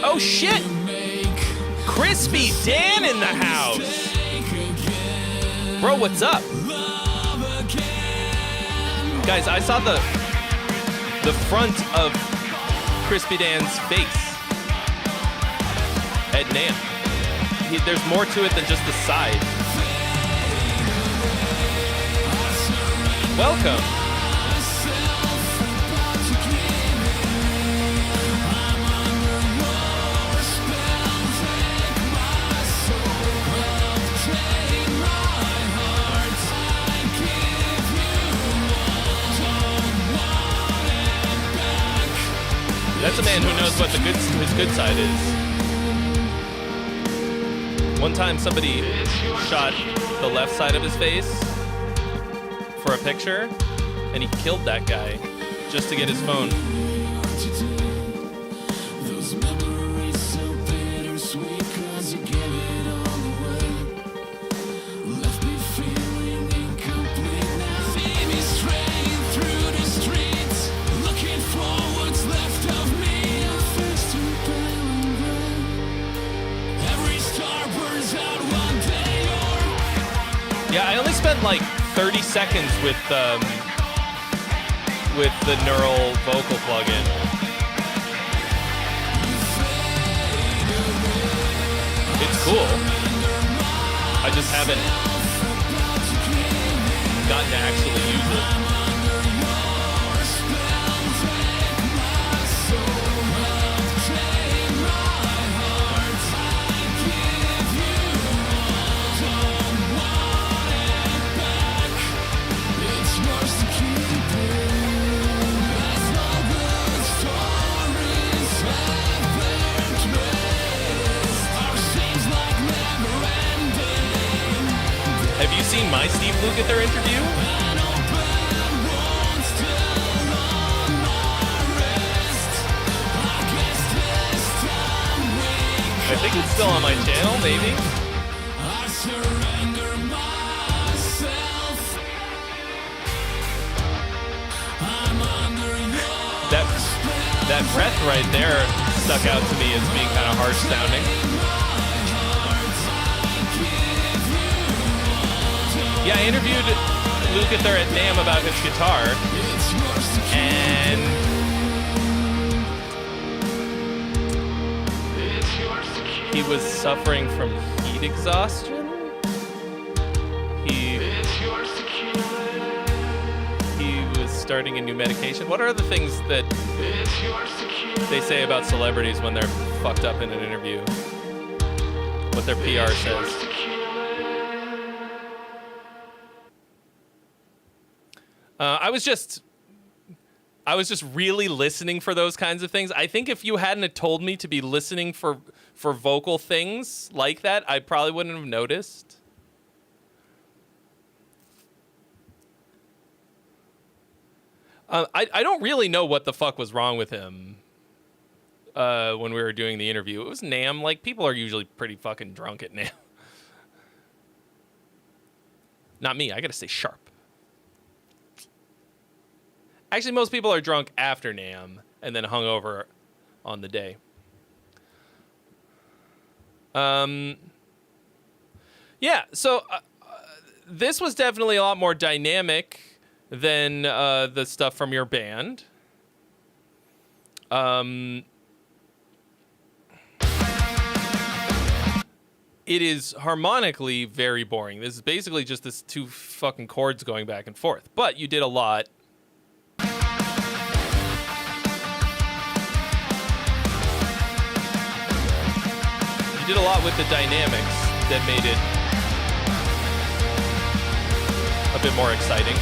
Oh shit! Crispy Dan in the house! Bro, what's up? Guys, I saw the front of Crispy Dan's face at NAMP. There's more to it than just the side. Welcome. That's a man who knows what his good side is. One time somebody shot the left side of his face for a picture, and he killed that guy just to get his phone. Yeah, I only spent like 30 seconds with with the neural vocal plugin. It's cool. I just haven't gotten to actually use it. Have you seen my Steve Lukather interview? I think it's still on my channel, maybe. That breath right there stuck out to me as being kind of harsh sounding. Yeah, I interviewed Lukather at NAMM about his guitar, and he was suffering from heat exhaustion. He was starting a new medication. What are the things that they say about celebrities when they're fucked up in an interview? What their PR says. I was just really listening for those kinds of things. I think if you hadn't have told me to be listening for vocal things like that, I probably wouldn't have noticed. I don't really know what the fuck was wrong with him when we were doing the interview. It was NAMM. Like, people are usually pretty fucking drunk at NAMM. Not me. I gotta stay sharp. Actually, most people are drunk after NAMM and then hungover on the day. Yeah, so this was definitely a lot more dynamic than the stuff from your band. It is harmonically very boring. This is basically just this two fucking chords going back and forth. But you did a lot. You did a lot with the dynamics that made it a bit more exciting.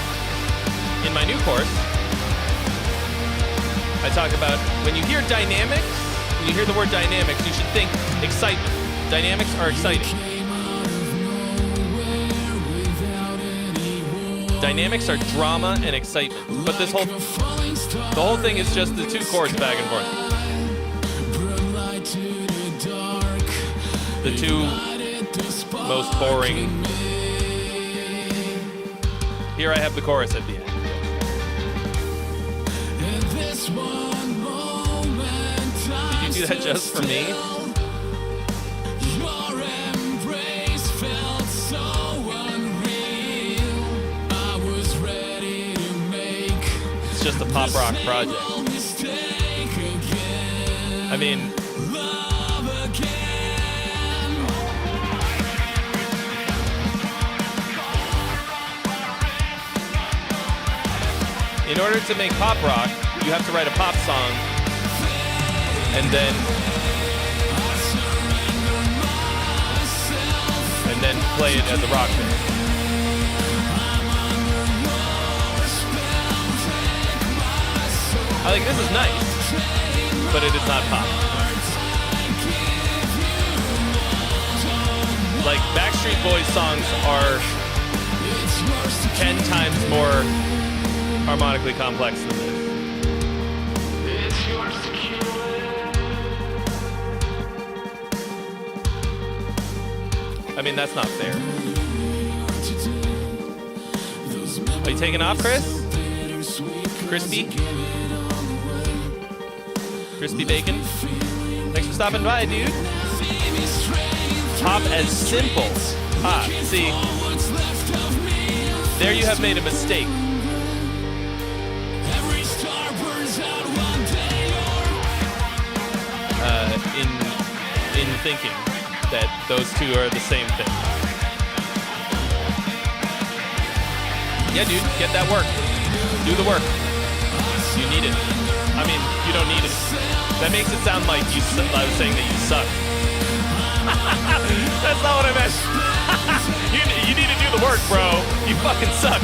In my new course, I talk about when you hear dynamics, when you hear the word dynamics, you should think excitement. Dynamics are exciting. Dynamics are drama and excitement. But the whole thing is just the two chords back and forth. The two most boring. Here I have the chorus at the end. Did you do that just for me? It's just a pop rock project. I mean, in order to make pop rock, you have to write a pop song and then play it as a rock band. I think this is nice, but it is not pop. Like, Backstreet Boys songs are 10 times more harmonically complex than this. I mean, that's not fair. Are you taking off, Chris? Crispy? Crispy bacon? Thanks for stopping by, dude. Pop as simple. Ah, see. There you have made a mistake. thinking that those two are the same thing. Yeah, dude, get that work. Do the work. You need it. I mean, you don't need it. That makes it sound like I was saying that you suck. That's not what I meant. you need to do the work, bro. You fucking suck.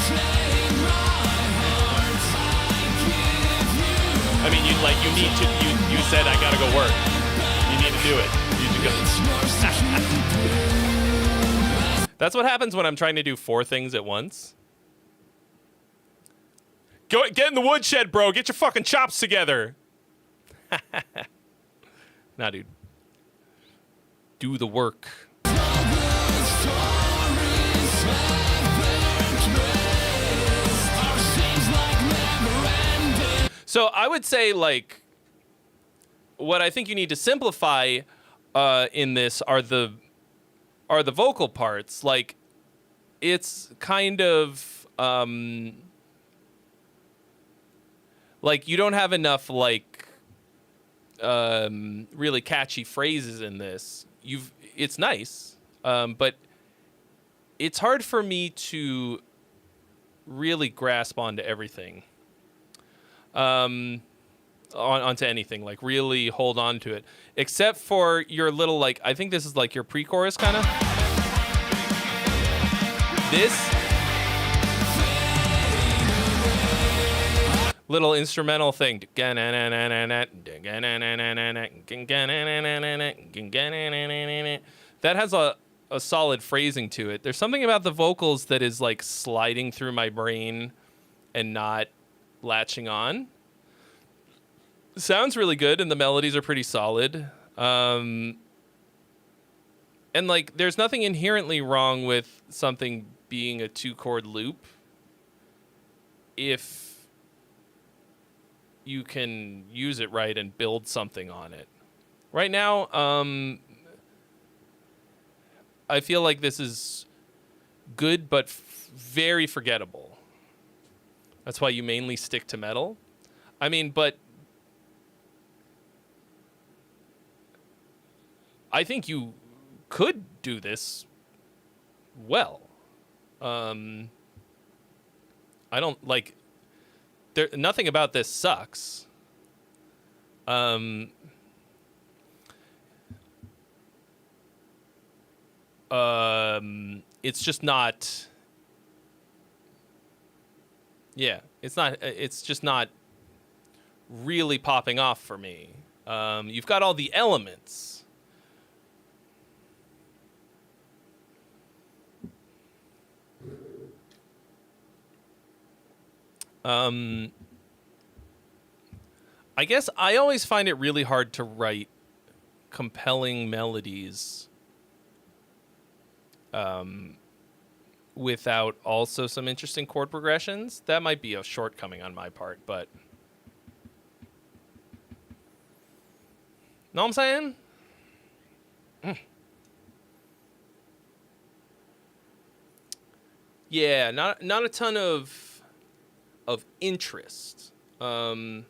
I mean, you need to. You said I gotta go work. You need to do it. You need to go. That's what happens when I'm trying to do 4 things at once. Get in the woodshed, bro. Get your fucking chops together. Nah, dude. Do the work. So I would say, like, what I think you need to simplify in this are the vocal parts. Like, it's kind of like you don't have enough like really catchy phrases in this. It's nice, but it's hard for me to really grasp onto everything. Onto anything, like really hold on to it, except for your little, like, I think this is like your pre-chorus kind of. This little instrumental thing. That has a solid phrasing to it. There's something about the vocals that is like sliding through my brain and not latching on. Sounds really good, and the melodies are pretty solid. And like, there's nothing inherently wrong with something being a 2-chord loop if you can use it right and build something on it. Right now, I feel like this is good, but very forgettable. That's why you mainly stick to metal. I mean, but I think you could do this well. I don't like. Nothing about this sucks. It's just not. Yeah, it's not. It's just not really popping off for me. You've got all the elements. I guess I always find it really hard to write compelling melodies without also some interesting chord progressions. That might be a shortcoming on my part, but know what I'm saying? Yeah, not a ton of interest. You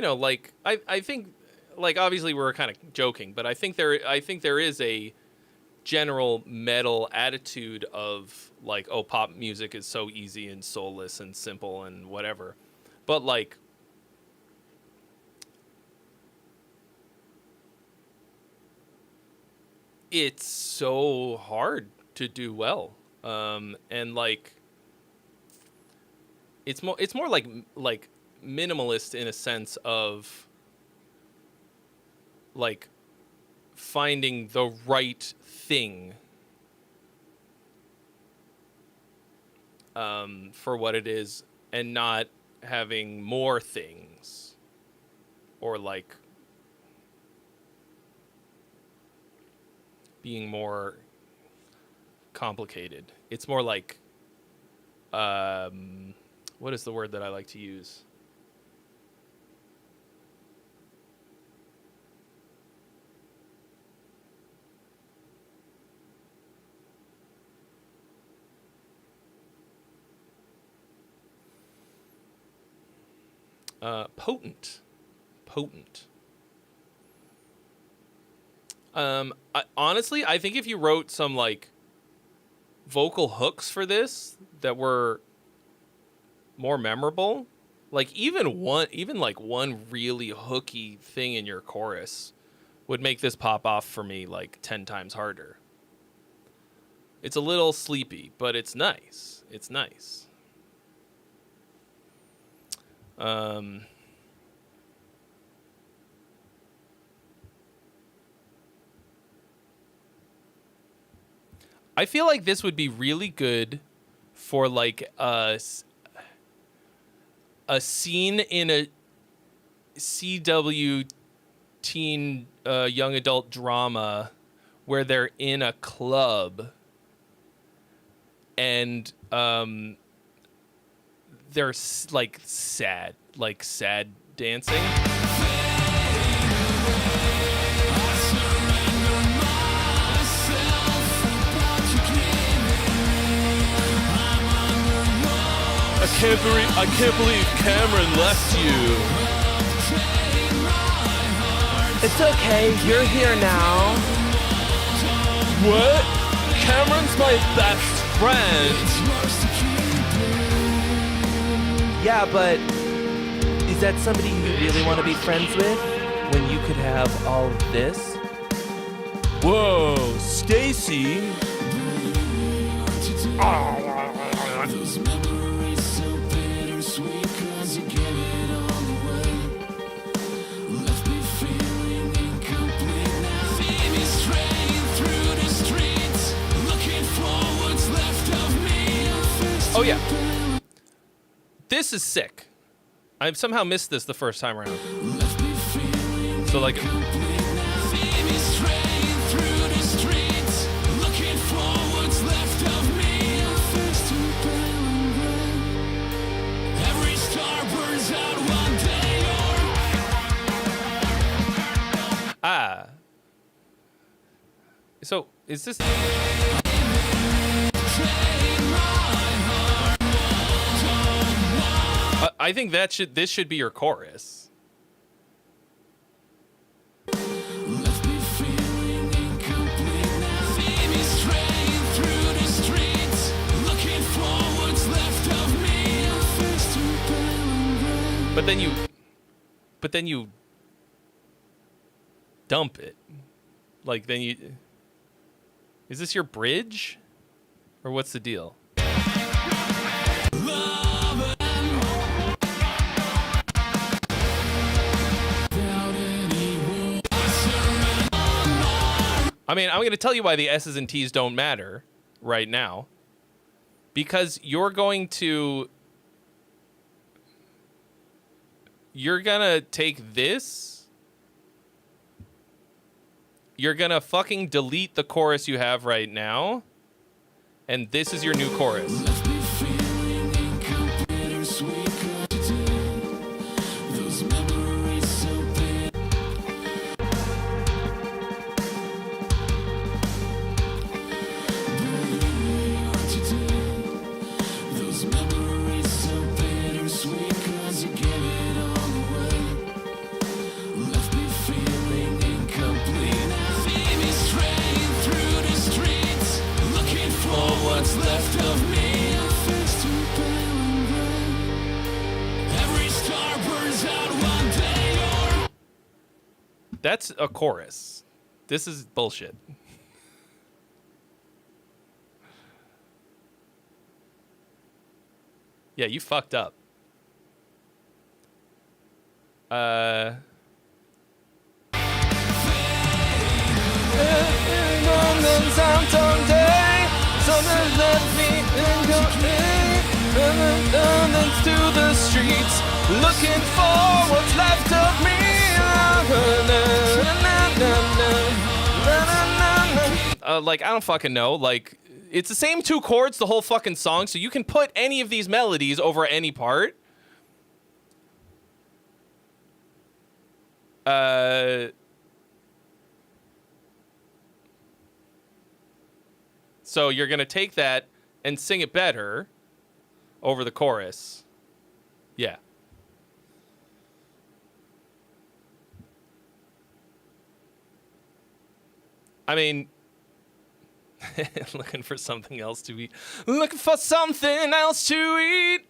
know, like I think, like, obviously we're kind of joking, but I think there is a general metal attitude of like, oh, pop music is so easy and soulless and simple and whatever. But like, it's so hard to do well. And like, it's more like minimalist in a sense of like finding the right thing for what it is, and not having more things or like being more complicated. It's more like what is the word that I like to use? Potent. Honestly, I think if you wrote some like vocal hooks for this that were more memorable, like even one really hooky thing in your chorus would make this pop off for me like 10 times harder. It's a little sleepy, but it's nice. It's nice. I feel like this would be really good for like a scene in a CW teen young adult drama where they're in a club and they're like sad dancing. I can't believe Cameron left you. It's okay, you're here now. What? Cameron's my best friend. Yeah, but is that somebody you really want to be friends with when you could have all this? Whoa, Stacy. Oh yeah. This is sick. I've somehow missed this the first time around. So like so is this I think this should be your chorus. But then you dump it. Like then you is this your bridge? Or what's the deal? I mean, I'm going to tell you why the S's and T's don't matter right now. Because you're going to take this. You're going to fucking delete the chorus you have right now. And this is your new chorus. That's a chorus. This is bullshit. Yeah, you fucked up. To the streets, looking for what's left of me. Like, I don't fucking know. Like, it's the same two chords the whole fucking song, so you can put any of these melodies over any part. So you're gonna take that and sing it better over the chorus. Yeah. I mean, looking for something else to eat. Looking for something else to eat.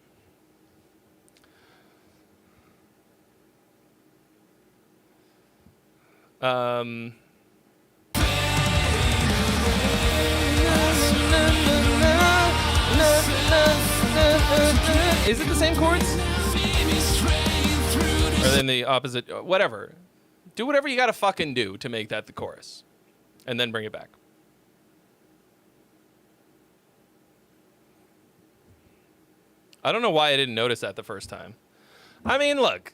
Is it the same chords? Or then the opposite? Whatever. Do whatever you gotta fucking do to make that the chorus. And then bring it back. I don't know why I didn't notice that the first time. I mean, look.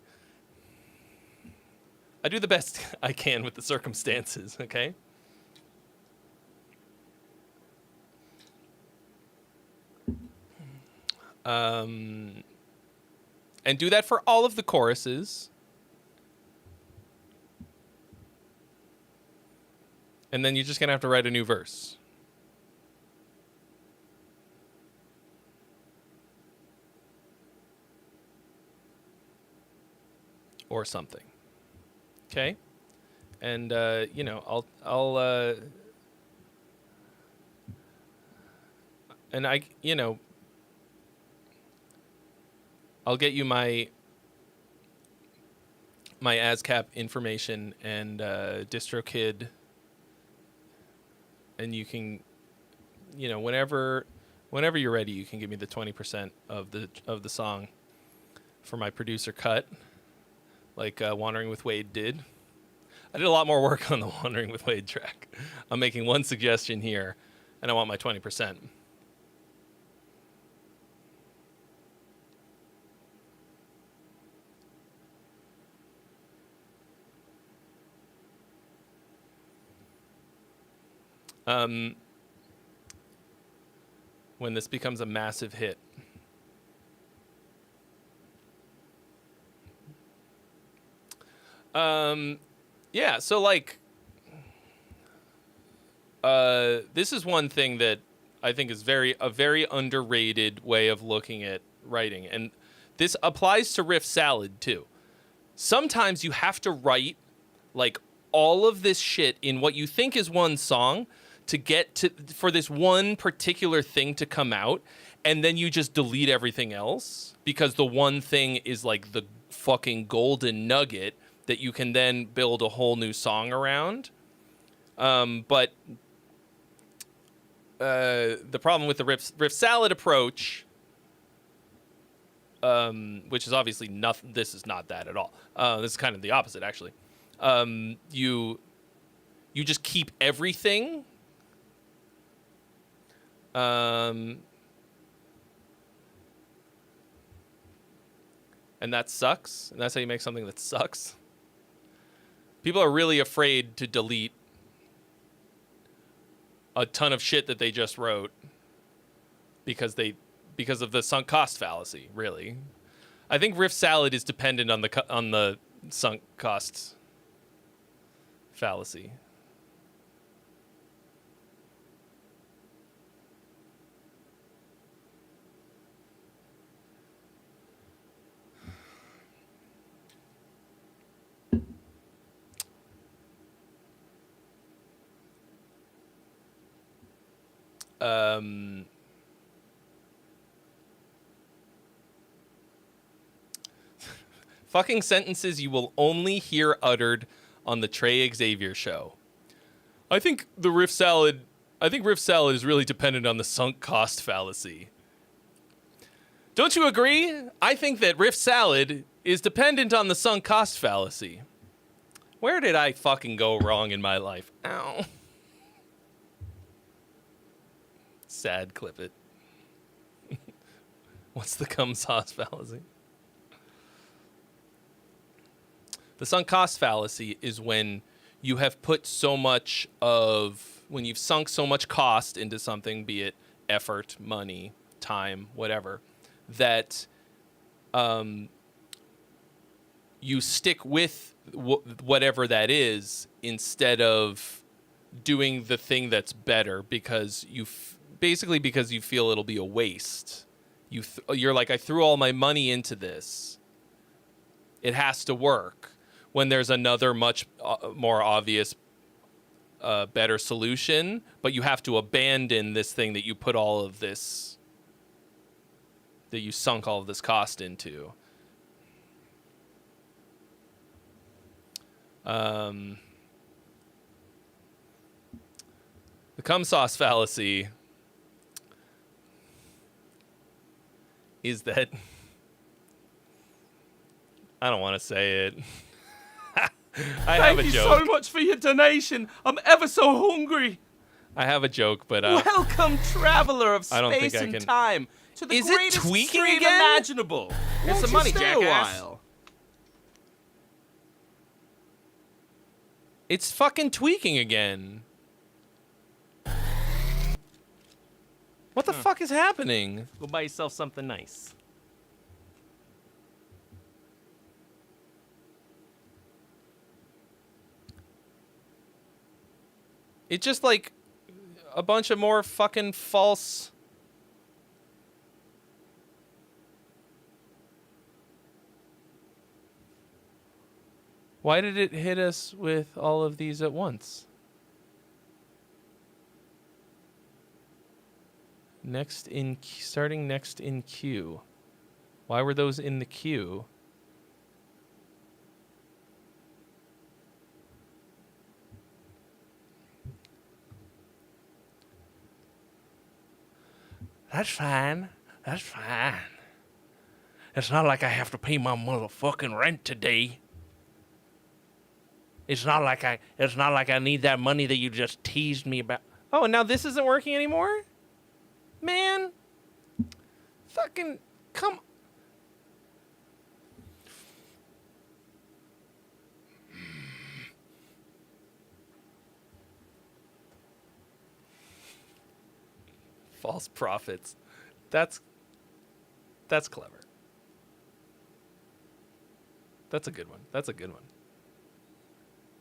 I do the best I can with the circumstances, okay? And do that for all of the choruses. And then you're just going to have to write a new verse. Or something. Okay? And, you know, and I, you know, I'll get you my ASCAP information and DistroKid, and you can, you know, whenever you're ready, you can give me the 20% of the song for my producer cut, like Wandering with Wade did. I did a lot more work on the Wandering with Wade track. I'm making one suggestion here, and I want my 20%. When this becomes a massive hit. Yeah, so like, this is one thing that I think is a very underrated way of looking at writing. And this applies to Riff Salad too. Sometimes you have to write like all of this shit in what you think is one song to get to, for this one particular thing to come out, and then you just delete everything else because the one thing is like the fucking golden nugget that you can then build a whole new song around. But the problem with the Riff Salad approach, which is obviously nothing, this is not that at all. This is kind of the opposite, actually. You just keep everything. And that sucks. And that's how you make something that sucks. People are really afraid to delete a ton of shit that they just wrote because of the sunk cost fallacy, really. I think Riff Salad is dependent on the sunk costs fallacy. Fucking sentences you will only hear uttered on the Trey Xavier show. I think Riff Salad is really dependent on the sunk cost fallacy. Don't you agree? I think that Riff Salad is dependent on the sunk cost fallacy. Where did I fucking go wrong in my life? Ow. Sad, clip it. What's the cum sauce fallacy? The sunk cost fallacy is when you have put so much when you've sunk so much cost into something, be it effort, money, time, whatever, that you stick with whatever that is instead of doing the thing that's better because you feel it'll be a waste. You're like, I threw all my money into this. It has to work. When there's another much more obvious a better solution, but you have to abandon this thing that you put all of this, that you sunk all of this cost into. The cum sauce fallacy is that I don't want to say it. I have a Thank you joke. so much for your donation. I'm ever so hungry. I have a joke, but Welcome, traveler of I don't think space I and can- time, to the Is it greatest tweaking stream again? imaginable. Here's Won't some you money, stay a jackass. while? it's fucking tweaking again. What the fuck is happening? Go buy yourself something nice. It's just like a bunch of more fucking false. Why did it hit us with all of these at once? Starting next in queue. Why were those in the queue? That's fine. That's fine. It's not like I have to pay my motherfucking rent today. It's not like I need that money that you just teased me about. Oh, now this isn't working anymore? Man. Fucking come. False prophets. That's clever. That's a good one. That's a good one.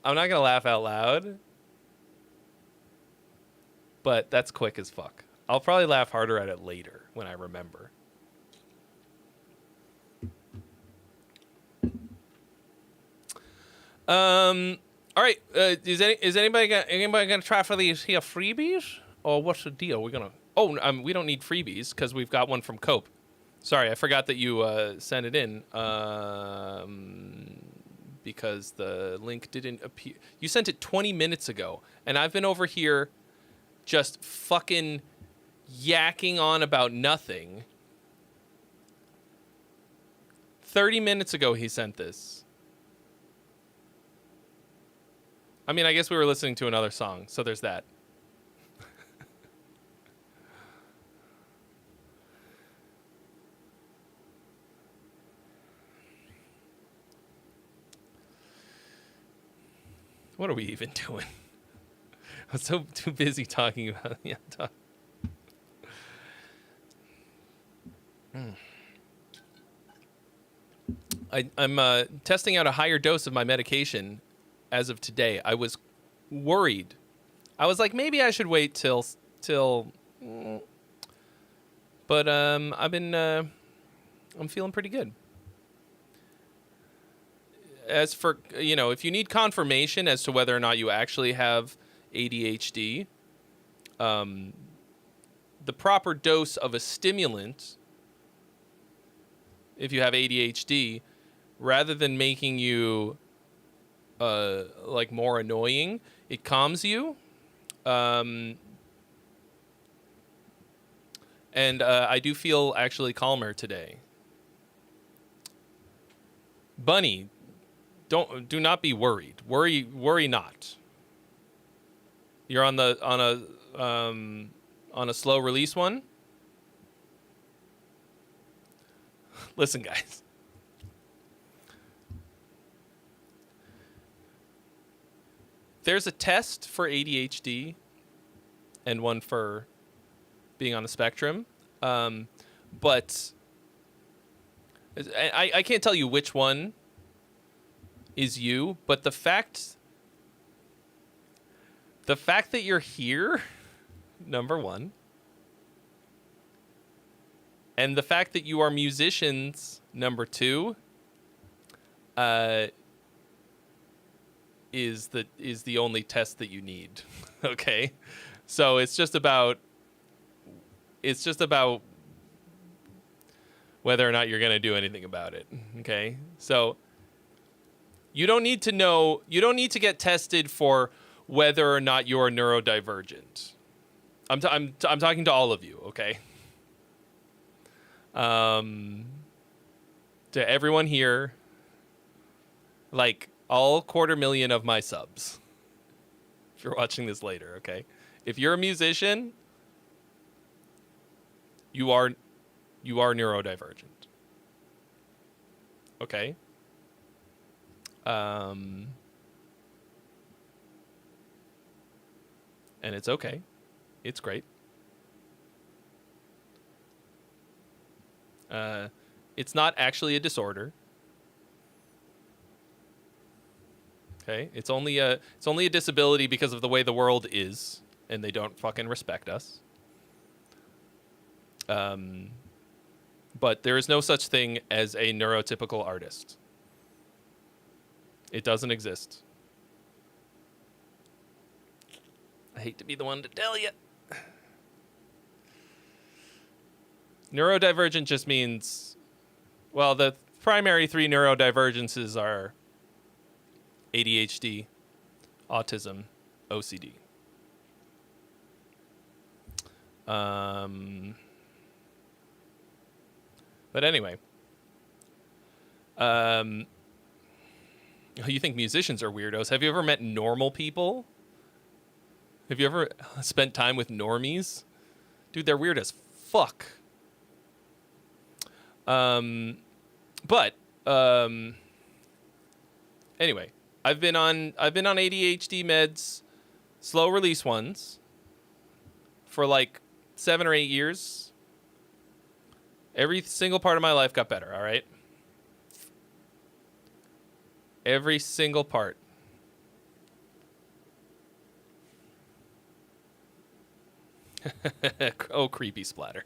I'm not gonna laugh out loud, but that's quick as fuck. I'll probably laugh harder at it later when I remember. All right. Is anybody gonna try for these here freebies, or what's the deal? We're gonna. Oh, we don't need freebies because we've got one from Cope. Sorry, I forgot that you sent it in. Because the link didn't appear. You sent it 20 minutes ago, and I've been over here just fucking yakking on about nothing. 30 minutes ago he sent this. I mean, I guess we were listening to another song, so there's that. What are we even doing? I'm so too busy talking about I'm testing out a higher dose of my medication as of today. I was worried. I was like, maybe I should wait till but I'm feeling pretty good. As for, if you need confirmation as to whether or not you actually have ADHD, the proper dose of a stimulant, if you have ADHD, rather than making you more annoying, it calms you. And I do feel actually calmer today. Bunny, do not be worried. Worry not. You're on a slow release one. Listen, guys. There's a test for ADHD and one for being on the spectrum. But I can't tell you which one is you, but the fact that you're here, number one, and the fact that you are musicians, number two, is the only test that you need. Okay? So it's just about whether or not you're going to do anything about it. Okay? So you don't need to get tested for whether or not you're neurodivergent. I'm talking to all of you, okay? To everyone here, like all 250,000 of my subs. If you're watching this later, okay? If you're a musician, you are neurodivergent. Okay? And it's okay. It's great. It's not actually a disorder. Okay? It's only a disability because of the way the world is, and they don't fucking respect us. But there is no such thing as a neurotypical artist. It doesn't exist. I hate to be the one to tell you. Neurodivergent just means, well, the primary 3 neurodivergences are ADHD, autism, OCD. But anyway, you think musicians are weirdos? Have you ever met normal people? Have you ever spent time with normies? Dude, they're weird as fuck. Anyway, I've been on ADHD meds, slow release ones, for like 7 or 8 years. Every single part of my life got better, all right? Every single part. Oh, creepy splatter.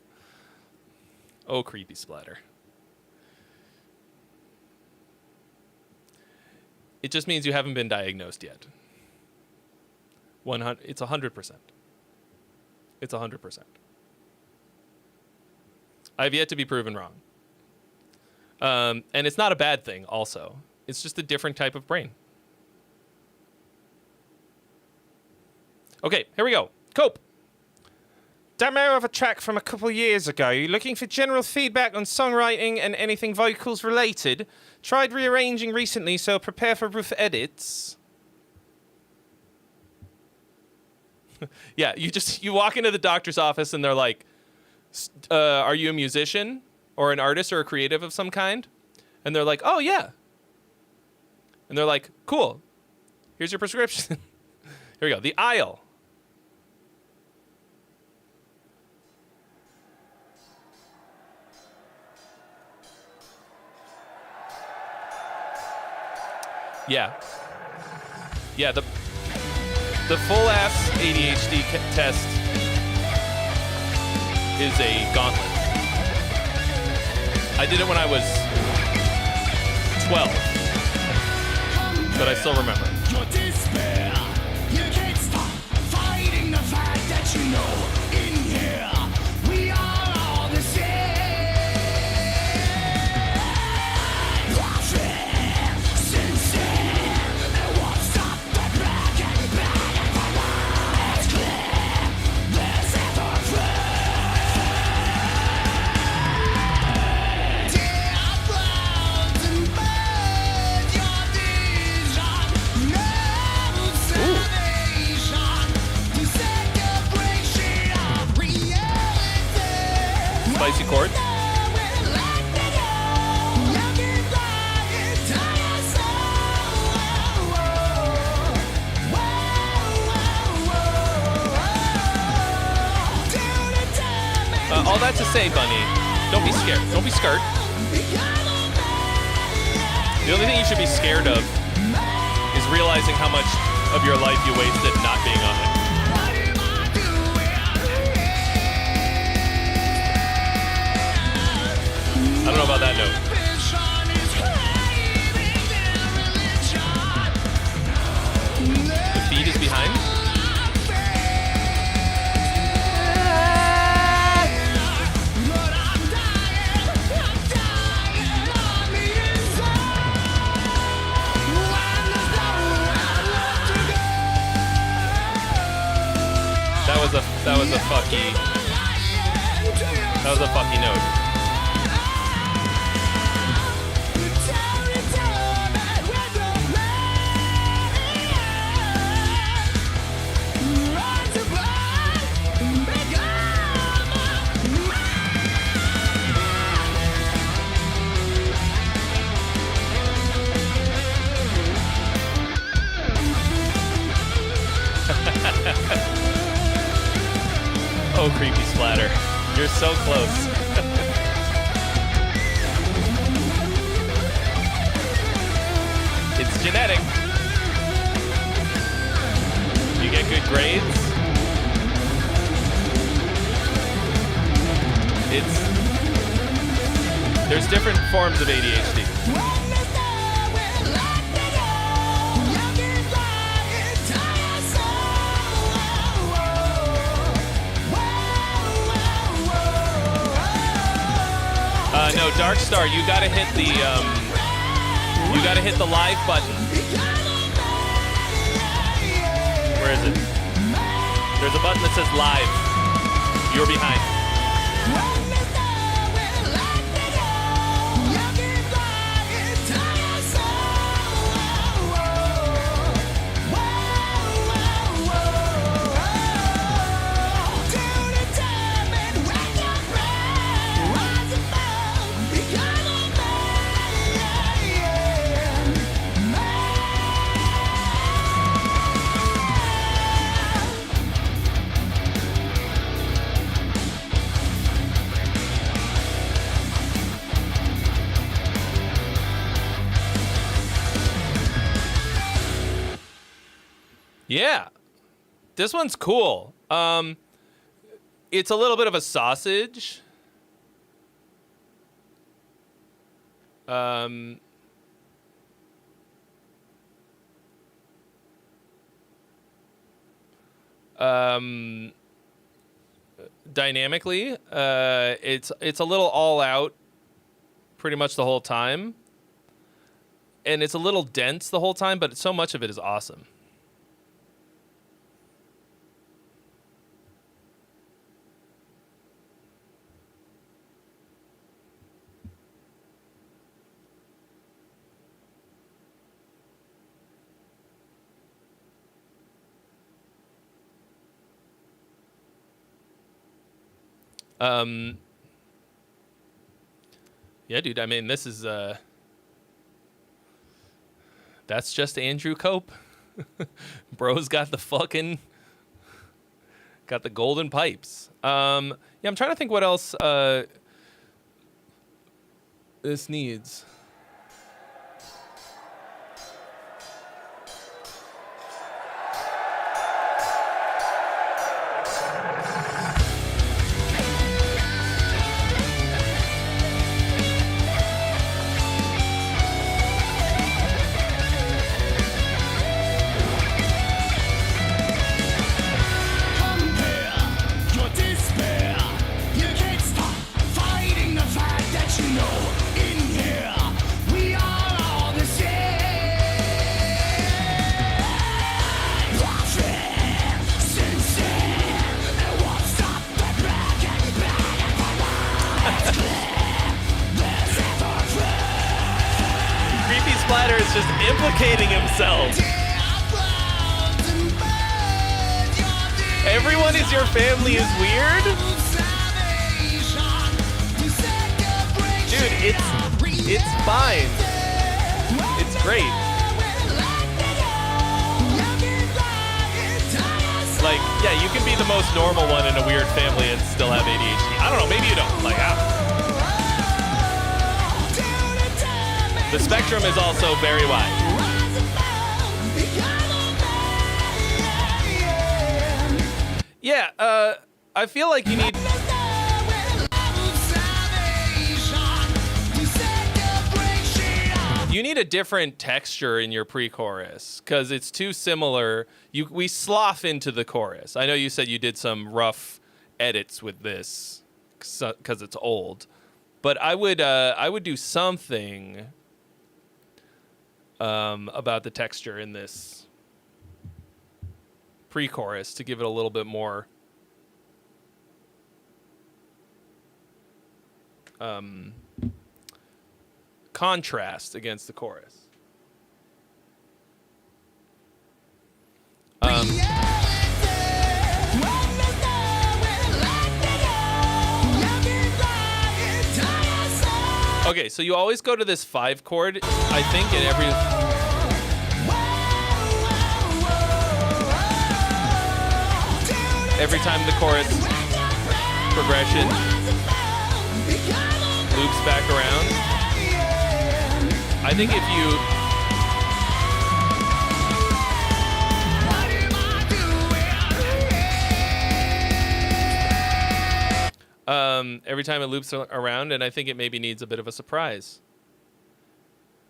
Oh, creepy splatter. It just means you haven't been diagnosed yet. It's 100%. It's 100%. I've yet to be proven wrong. And it's not a bad thing, also. It's just a different type of brain. Okay, here we go. Cope. Demo of a track from a couple years ago. You're looking for general feedback on songwriting and anything vocals related. Tried rearranging recently, so prepare for rough edits. Yeah, you walk into the doctor's office and they're like, are you a musician or an artist or a creative of some kind? And they're like, oh, yeah. And they're like, cool. Here's your prescription. Here we go. The Aisle. Yeah. Yeah, the full-ass ADHD test is a gauntlet. I did it when I was 12, but I still remember. Your despair, you can't stop fighting the fact that you know in here we are all the same. Laughing, sincere, and won't stop the back and back and forward. It's clear, there's ever dear clouds and birds, your vision, no salvation, disintegration of reality. Spicy chords. All that to say, Bunny, don't be scared. Don't be scared. The only thing you should be scared of is realizing how much of your life you wasted not being on it. I don't know about that note. a fucky note. Oh, creepy splatter. You're so close. It's genetic. You get good grades. There's different forms of ADHD. No, Dark Star, you gotta hit the live button. Where is it? There's a button that says live. You're behind. Yeah, this one's cool. It's a little bit of a sausage. Dynamically, it's a little all out pretty much the whole time. And it's a little dense the whole time, but so much of it is awesome. Yeah, dude, I mean, this is, that's just Andrew Cope. Bro's got the golden pipes. Yeah, I'm trying to think what else, this needs. Splatter is just implicating himself. Everyone is your family is weird? Dude, it's fine. It's great. Like, yeah, you can be the most normal one in a weird family and still have ADHD. I don't know, maybe you don't. Like, the spectrum is also very wide. Yeah, I feel like you need... You need a different texture in your pre-chorus, because it's too similar. We slough into the chorus. I know you said you did some rough edits with this, because it's old. But I would do something... about the texture in this pre-chorus to give it a little bit more contrast against the chorus. Okay, so you always go to this 5 chord, I think, in every time the chorus progression loops back around. I think if you every time it loops around, and I think it maybe needs a bit of a surprise.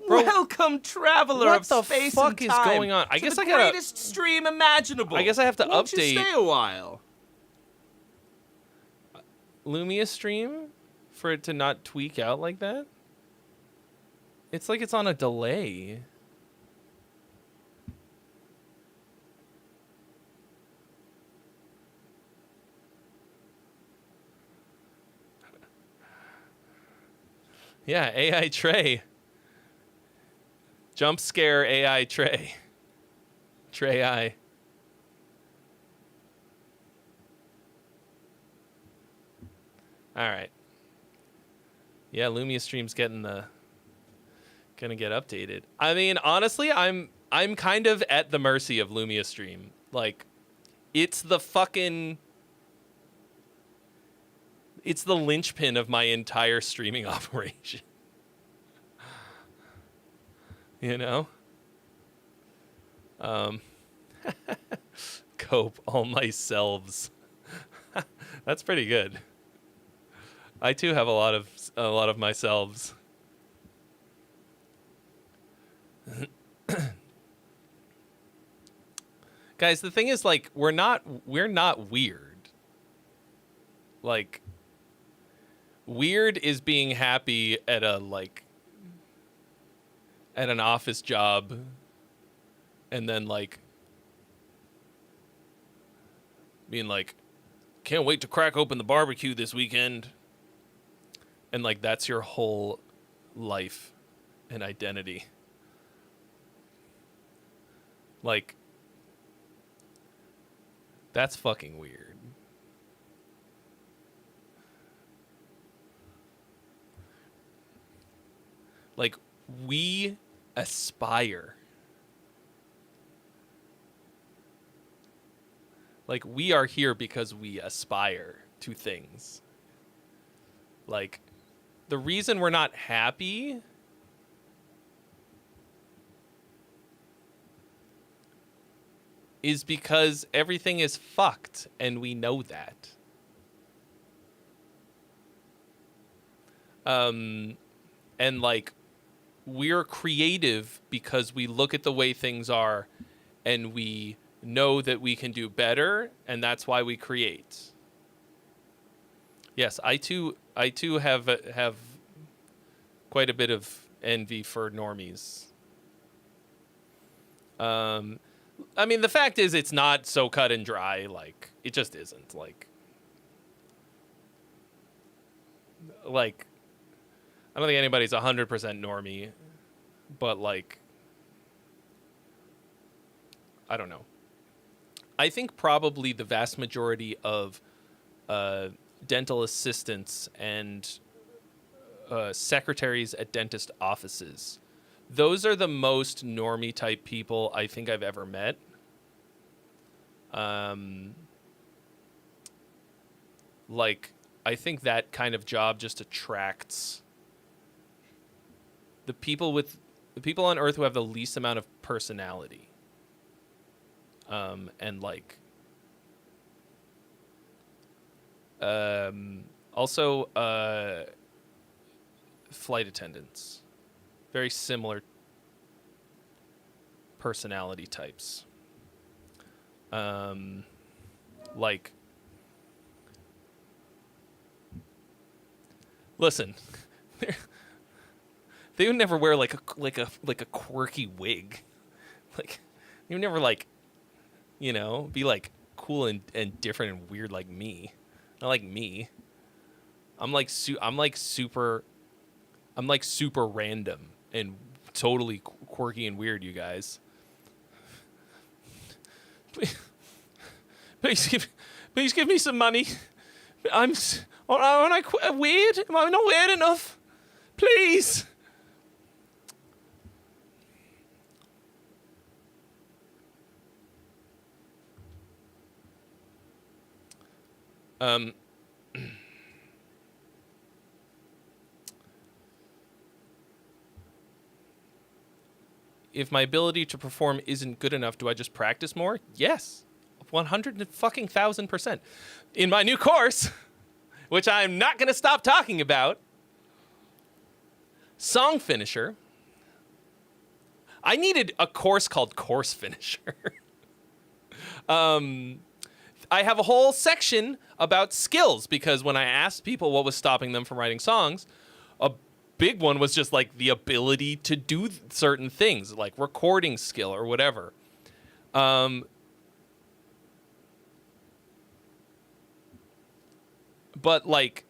Bro, welcome, traveler what of the space fuck and is time, going on? I to guess the I gotta- greatest stream imaginable. I guess I have to Won't update- you stay a while? Lumia stream for it to not tweak out like that? It's like it's on a delay. Yeah, AI Trey. Jump scare AI Trey. Trey I. All right. Yeah, Lumia stream's gonna get updated. I mean, honestly, I'm kind of at the mercy of Lumia stream. Like, it's the linchpin of my entire streaming operation. You know? Cope all my selves. That's pretty good. I too have a lot of myselves. Guys, the thing is, like, we're not weird. Like, weird is being happy at an office job, and then like being like, can't wait to crack open the barbecue this weekend. And like, that's your whole life and identity. Like, that's fucking weird. Like, we aspire. Like, we are here because we aspire to things. Like, the reason we're not happy is because everything is fucked, and we know that. And like, we're creative because we look at the way things are and we know that we can do better, and that's why we create. Yes, I too have quite a bit of envy for normies. I mean, the fact is, it's not so cut and dry. Like, it just isn't. Like, I don't think anybody's 100% normie, but like, I don't know. I think probably the vast majority of dental assistants and secretaries at dentist offices, those are the most normie type people I think I've ever met. Like, I think that kind of job just attracts the people on Earth who have the least amount of personality. And like, also, flight attendants, very similar personality types. Like, listen, they would never wear like a quirky wig. Like, you would never like, you know, be like cool and different and weird like me. Not like me. I'm like super random and totally quirky and weird, you guys. Please give me some money. Aren't I weird? Am I not weird enough? Please. If my ability to perform isn't good enough, do I just practice more? Yes. 100,000%. In my new course, which I'm not going to stop talking about, Song Finisher. I needed a course called Course Finisher. I have a whole section about skills because when I asked people what was stopping them from writing songs, a big one was just like the ability to do certain things, like recording skill or whatever. But like,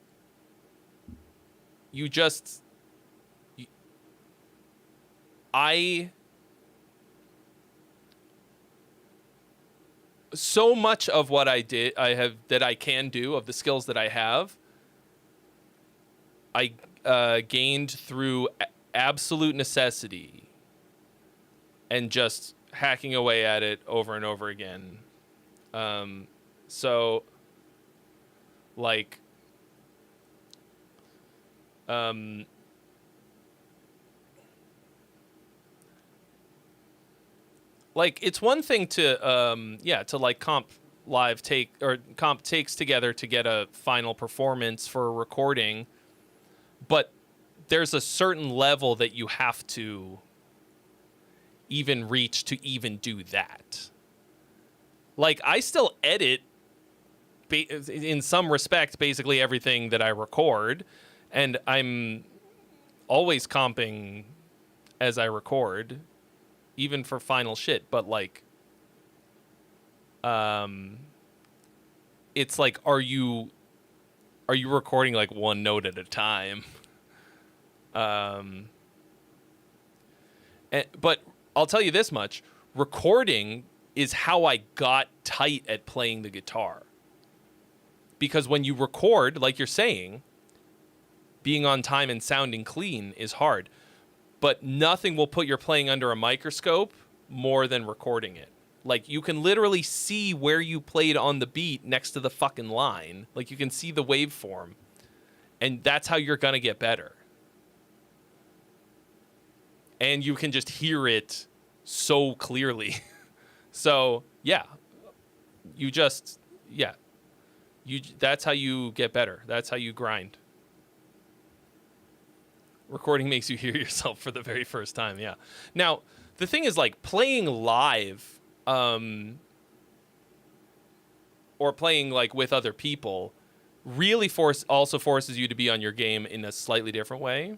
so much of what I can do, of the skills that I have, I gained through absolute necessity and just hacking away at it over and over again. So, like, like it's one thing to like comp takes together to get a final performance for a recording, but there's a certain level that you have to even reach to even do that. Like, I still edit in some respect basically everything that I record, and I'm always comping as I record, even for final shit. But like, it's like, are you recording like one note at a time? But I'll tell you this much: recording is how I got tight at playing the guitar. Because when you record, like you're saying, being on time and sounding clean is hard. But nothing will put your playing under a microscope more than recording it. Like, you can literally see where you played on the beat next to the fucking line. Like, you can see the waveform. And that's how you're gonna get better. And you can just hear it so clearly. So, yeah. That's how you get better. That's how you grind. Recording makes you hear yourself for the very first time, yeah. Now, the thing is, like, playing live, or playing, like, with other people, really also forces you to be on your game in a slightly different way.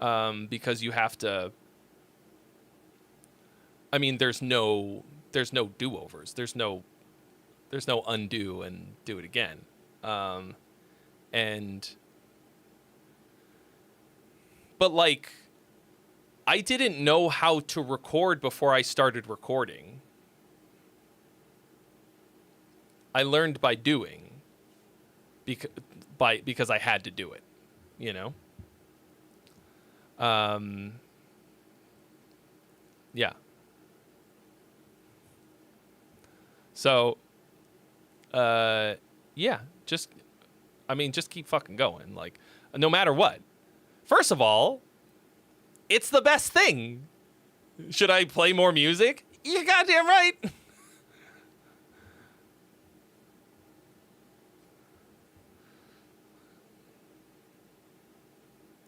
Because you have to... I mean, there's no do-overs. There's no undo and do it again. But, like, I didn't know how to record before I started recording. I learned by doing. Because I had to do it, you know? Yeah. So, yeah, just keep fucking going. Like, no matter what. First of all, it's the best thing. Should I play more music? You're goddamn right.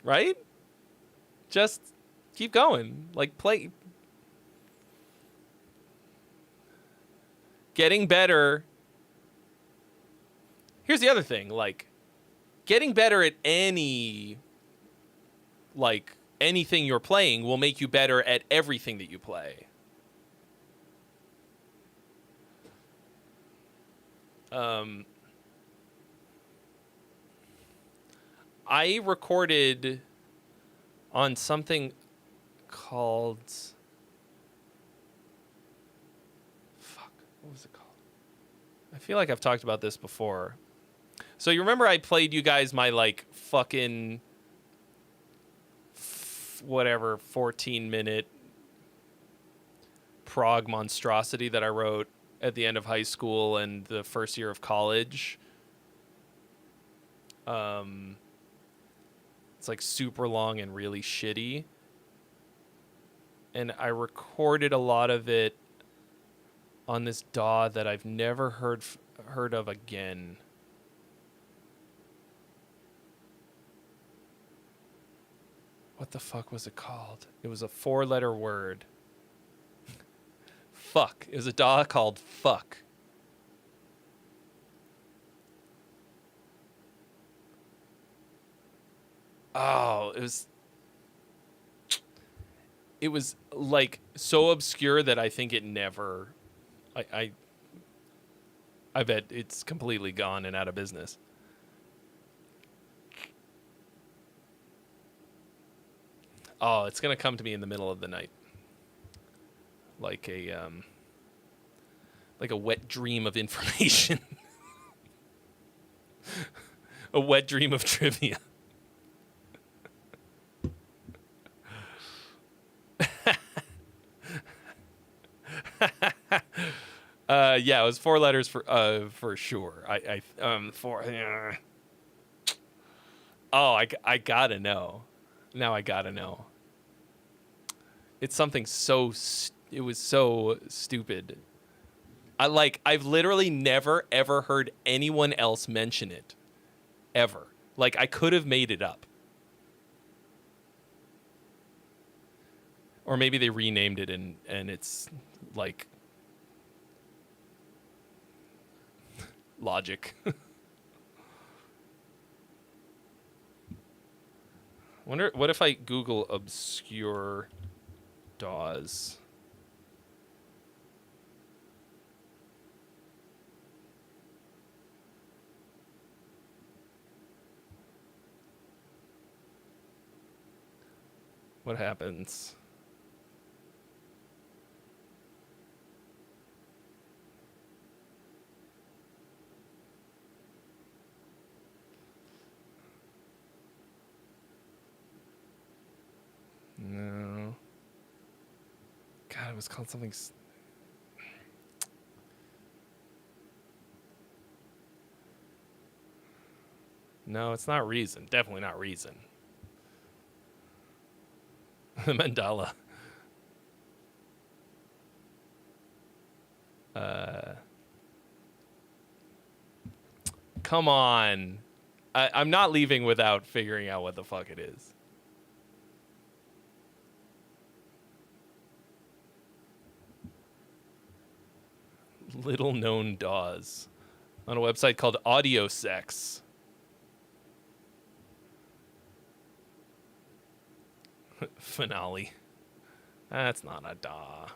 Right? Just keep going. Like, play. Getting better. Here's the other thing. Like, getting better at anything you're playing will make you better at everything that you play. I recorded on something called... Fuck, what was it called? I feel like I've talked about this before. So you remember I played you guys my, like, fucking... whatever, 14-minute prog monstrosity that I wrote at the end of high school and the first year of college. It's like super long and really shitty. And I recorded a lot of it on this DAW that I've never heard of again. What the fuck was it called? It was a 4-letter word. Fuck. It was a DAW called Fuck. Oh, it was like so obscure that I think it never, I bet it's completely gone and out of business. Oh, it's gonna come to me in the middle of the night, like a wet dream of information, a wet dream of trivia. Yeah, it was 4 letters for sure. Oh, I gotta know. Now I gotta know. It's something it was so stupid. I've literally never ever heard anyone else mention it. Ever. Like, I could have made it up. Or maybe they renamed it and it's like Logic. Wonder what if I Google obscure DAWs. What happens? No. God, it was called something. No, it's not Reason. Definitely not Reason. Mandala. Come on. I'm not leaving without figuring out what the fuck it is. Little known DAWs on a website called Audio Sex. Finale. That's not a DAW.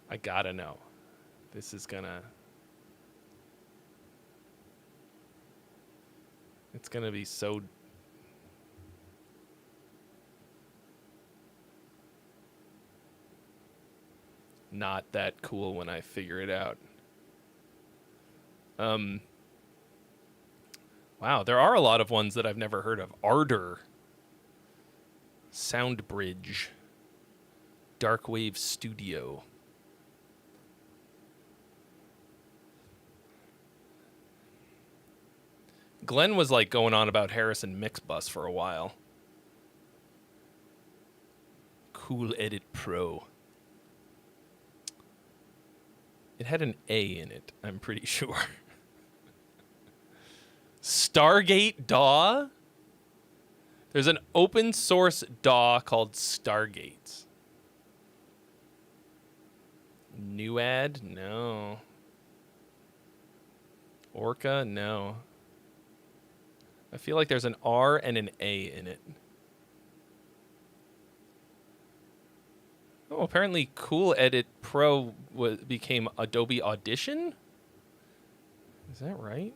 I gotta know. This is gonna... It's gonna be so... not that cool when I figure it out. Wow, there are a lot of ones that I've never heard of. Ardor, Soundbridge, Darkwave Studio. Glenn was like going on about Harrison Mixbus for a while. Cool Edit Pro. It had an A in it, I'm pretty sure. Stargate DAW? There's an open source DAW called Stargate. Nuad? No. Orca? No. I feel like there's an R and an A in it. Oh, Oh, apparently Cool Edit Pro became Adobe Audition? Is that right?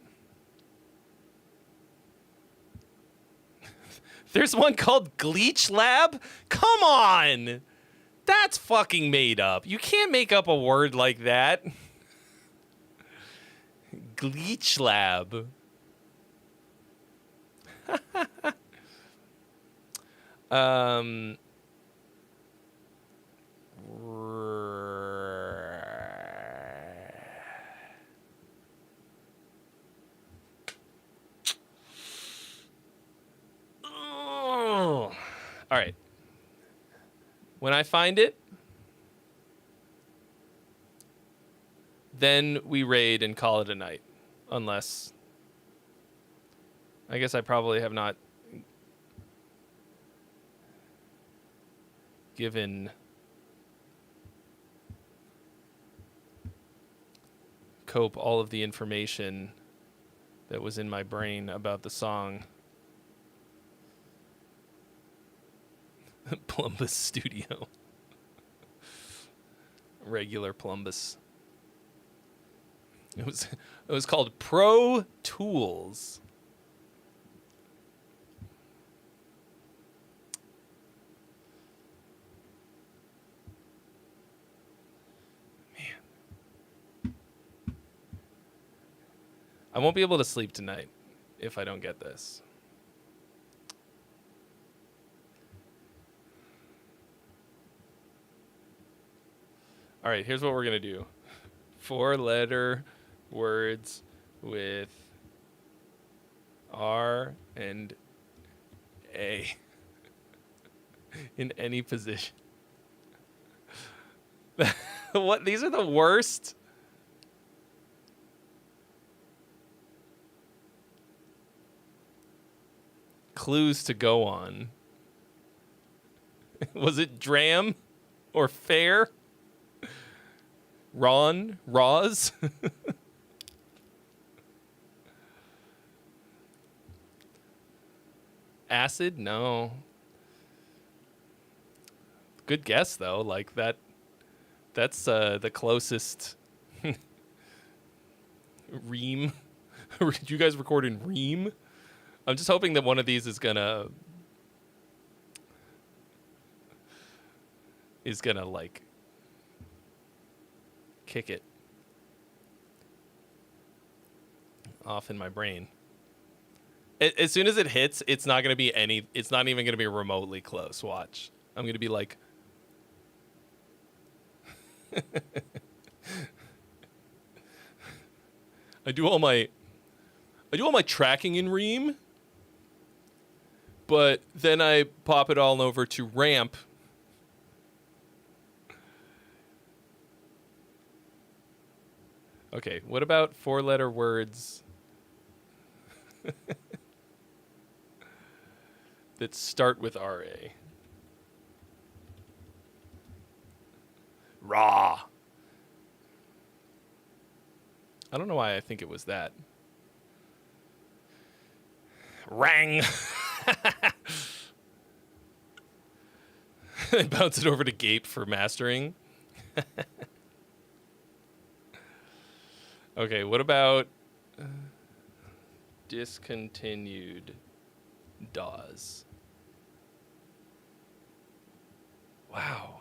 There's one called Gleech Lab? Come on! That's fucking made up. You can't make up a word like that. Gleech Lab. All right. When I find it, then we raid and call it a night. Unless, I guess I probably have not given Cope all of the information that was in my brain about the song. Plumbus Studio. Regular Plumbus. It was called Pro Tools. Man. I won't be able to sleep tonight if I don't get this. All right, here's what we're going to do. 4-letter words with R and A in any position. What? These are the worst? Clues to go on. Was it dram or fair? Ron? Roz? Acid? No. Good guess, though. Like, that's the closest. Ream? Did you guys record in Ream? I'm just hoping that one of these is gonna like kick it off in my brain. As soon as it hits, it's not even gonna be remotely close. Watch. I'm gonna be like I do all my tracking in Ream, but then I pop it all over to Ramp. Okay, what about 4-letter words that start with RA? Raw. I don't know why I think it was that. Rang. I bounce it over to Gape for mastering. Okay, what about discontinued DAWs? Wow.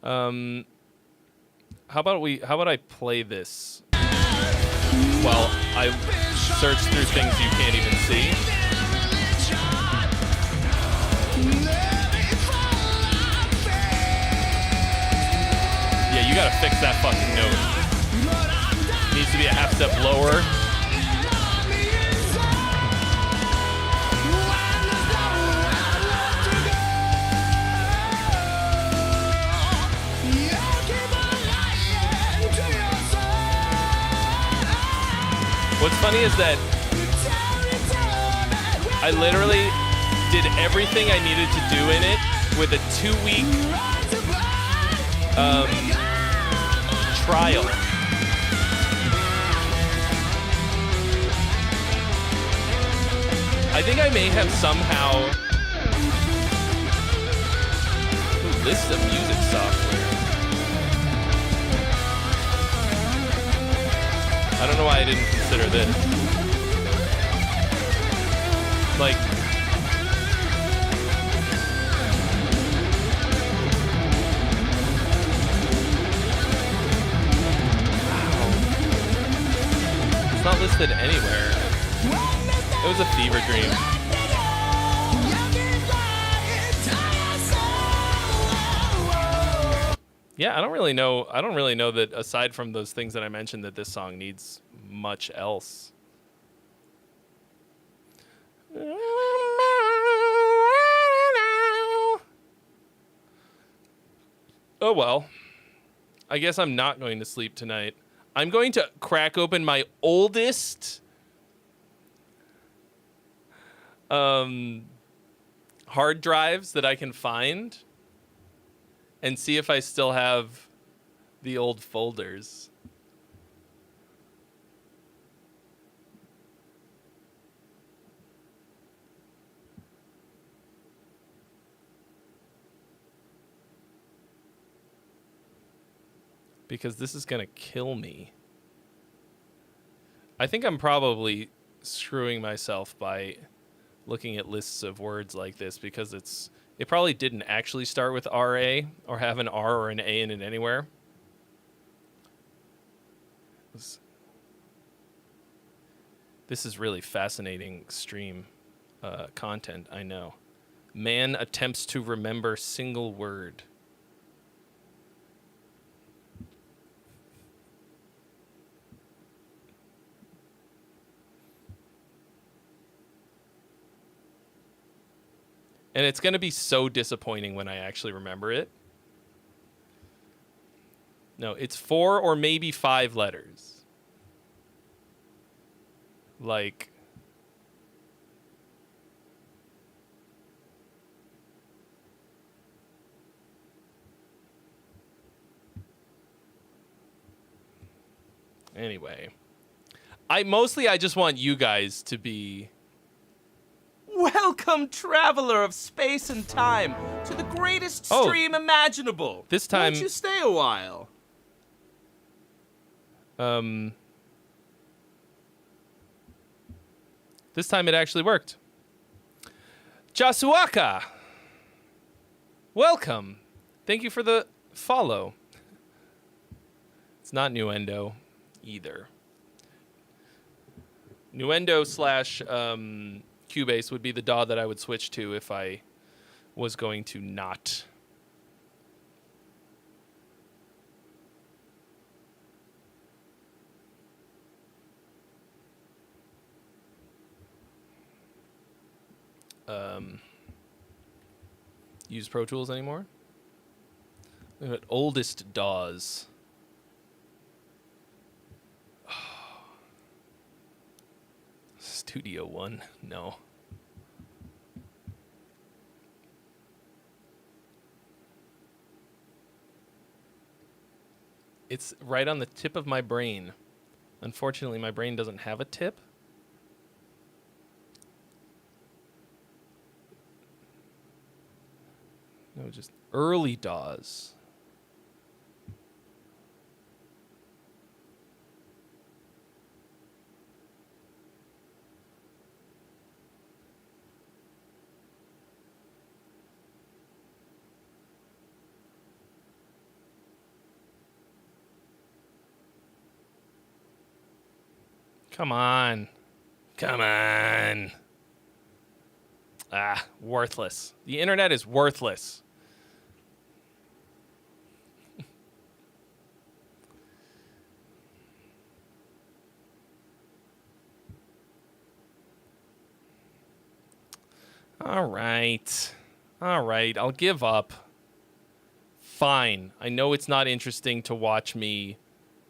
How about I play this while I search through things you can't even see? Yeah, you gotta fix that fucking note. Needs to be a half step lower. What's funny is that I literally did everything I needed to do in it with a 2-week trial. I think I may have somehow... Ooh, list of music software. I don't know why I didn't consider this. Like... It's not listed anywhere. It was a fever dream. Yeah, I don't really know that aside from those things that I mentioned that this song needs much else. Oh well. I guess I'm not going to sleep tonight. I'm going to crack open my oldest hard drives that I can find and see if I still have the old folders. Because this is gonna kill me. I think I'm probably screwing myself by looking at lists of words like this because it probably didn't actually start with RA or have an R or an A in it anywhere. This is really fascinating stream content, I know. Man attempts to remember single word. And it's going to be so disappointing when I actually remember it. No, it's 4 or maybe 5 letters. Like... Anyway. I just want you guys to be... Welcome, traveler of space and time, to the greatest stream imaginable. This time... Won't you stay a while? This time it actually worked. Jasuaka! Welcome. Thank you for the follow. It's not Nuendo either. Nuendo / Cubase would be the DAW that I would switch to if I was going to not. Use Pro Tools anymore? Look at oldest DAWs. Studio One? No. It's right on the tip of my brain. Unfortunately, my brain doesn't have a tip. No, just early DAWs. Come on. Come on. Ah, worthless. The internet is worthless. All right. All right, I'll give up. Fine. I know it's not interesting to watch me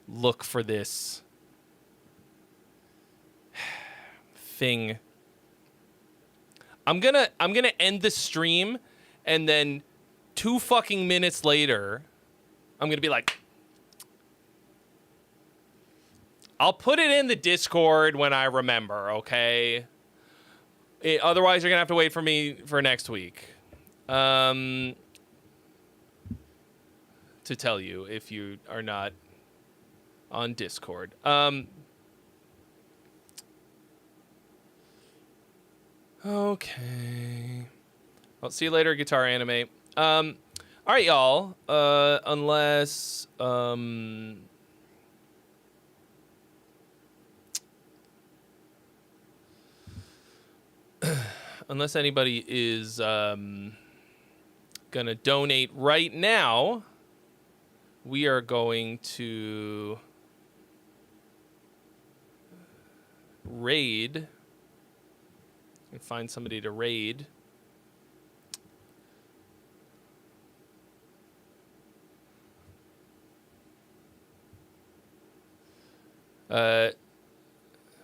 look for this thing. I'm gonna end the stream, and then 2 fucking minutes later, I'm gonna be like, I'll put it in the Discord when I remember, okay? Otherwise, you're gonna have to wait for me for next week. To tell you if you are not on Discord. Okay. Well, see you later, Guitar Anime. All right, y'all. Unless unless anybody is gonna donate right now, we are going to raid. Find somebody to raid.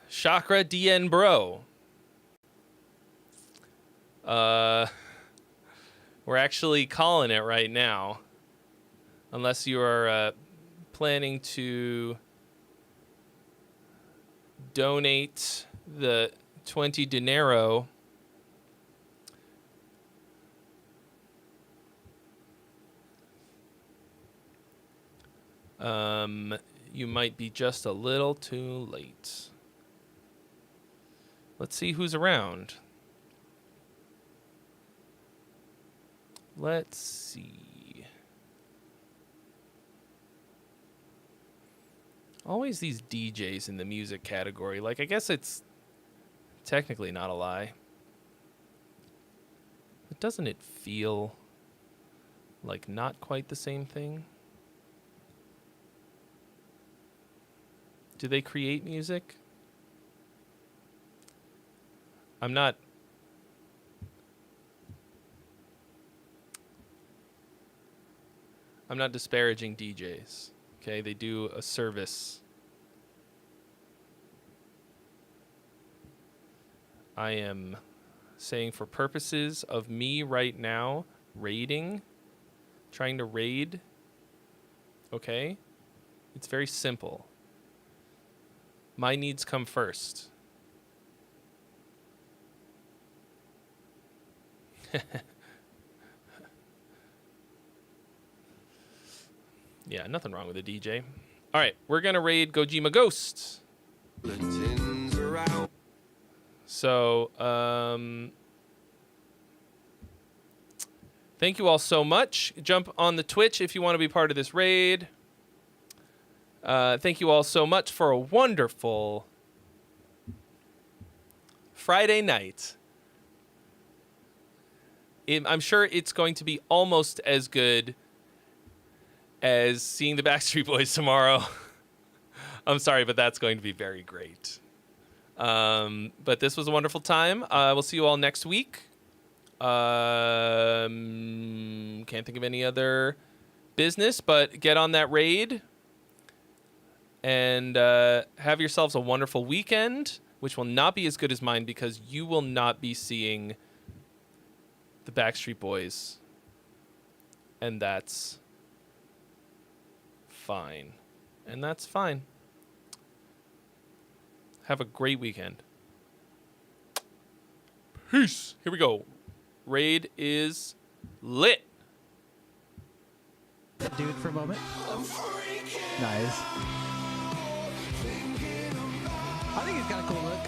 Chakra DN Bro. We're actually calling it right now. Unless you are planning to donate the 20 dinero. You might be just a little too late. Let's see who's around. Let's see. Always these DJs in the music category. Like, I guess it's technically not a lie. But doesn't it feel like not quite the same thing? Do they create music? I'm not disparaging DJs. Okay, they do a service. I am saying for purposes of me right now raiding, trying to raid, okay? It's very simple. My needs come first. Yeah, nothing wrong with a DJ. All right, we're going to raid Gojima Ghost. The tins are out. So, thank you all so much. Jump on the Twitch if you want to be part of this raid. Thank you all so much for a wonderful Friday night. I'm sure it's going to be almost as good as seeing the Backstreet Boys tomorrow. I'm sorry, but that's going to be very great. But this was a wonderful time. We'll see you all next week. Can't think of any other business, but get on that raid. And have yourselves a wonderful weekend, which will not be as good as mine because you will not be seeing the Backstreet Boys. And that's fine. And that's fine. Have a great weekend. Peace. Here we go. Raid is lit. Dude for a moment. Nice. I think he's got a cool look.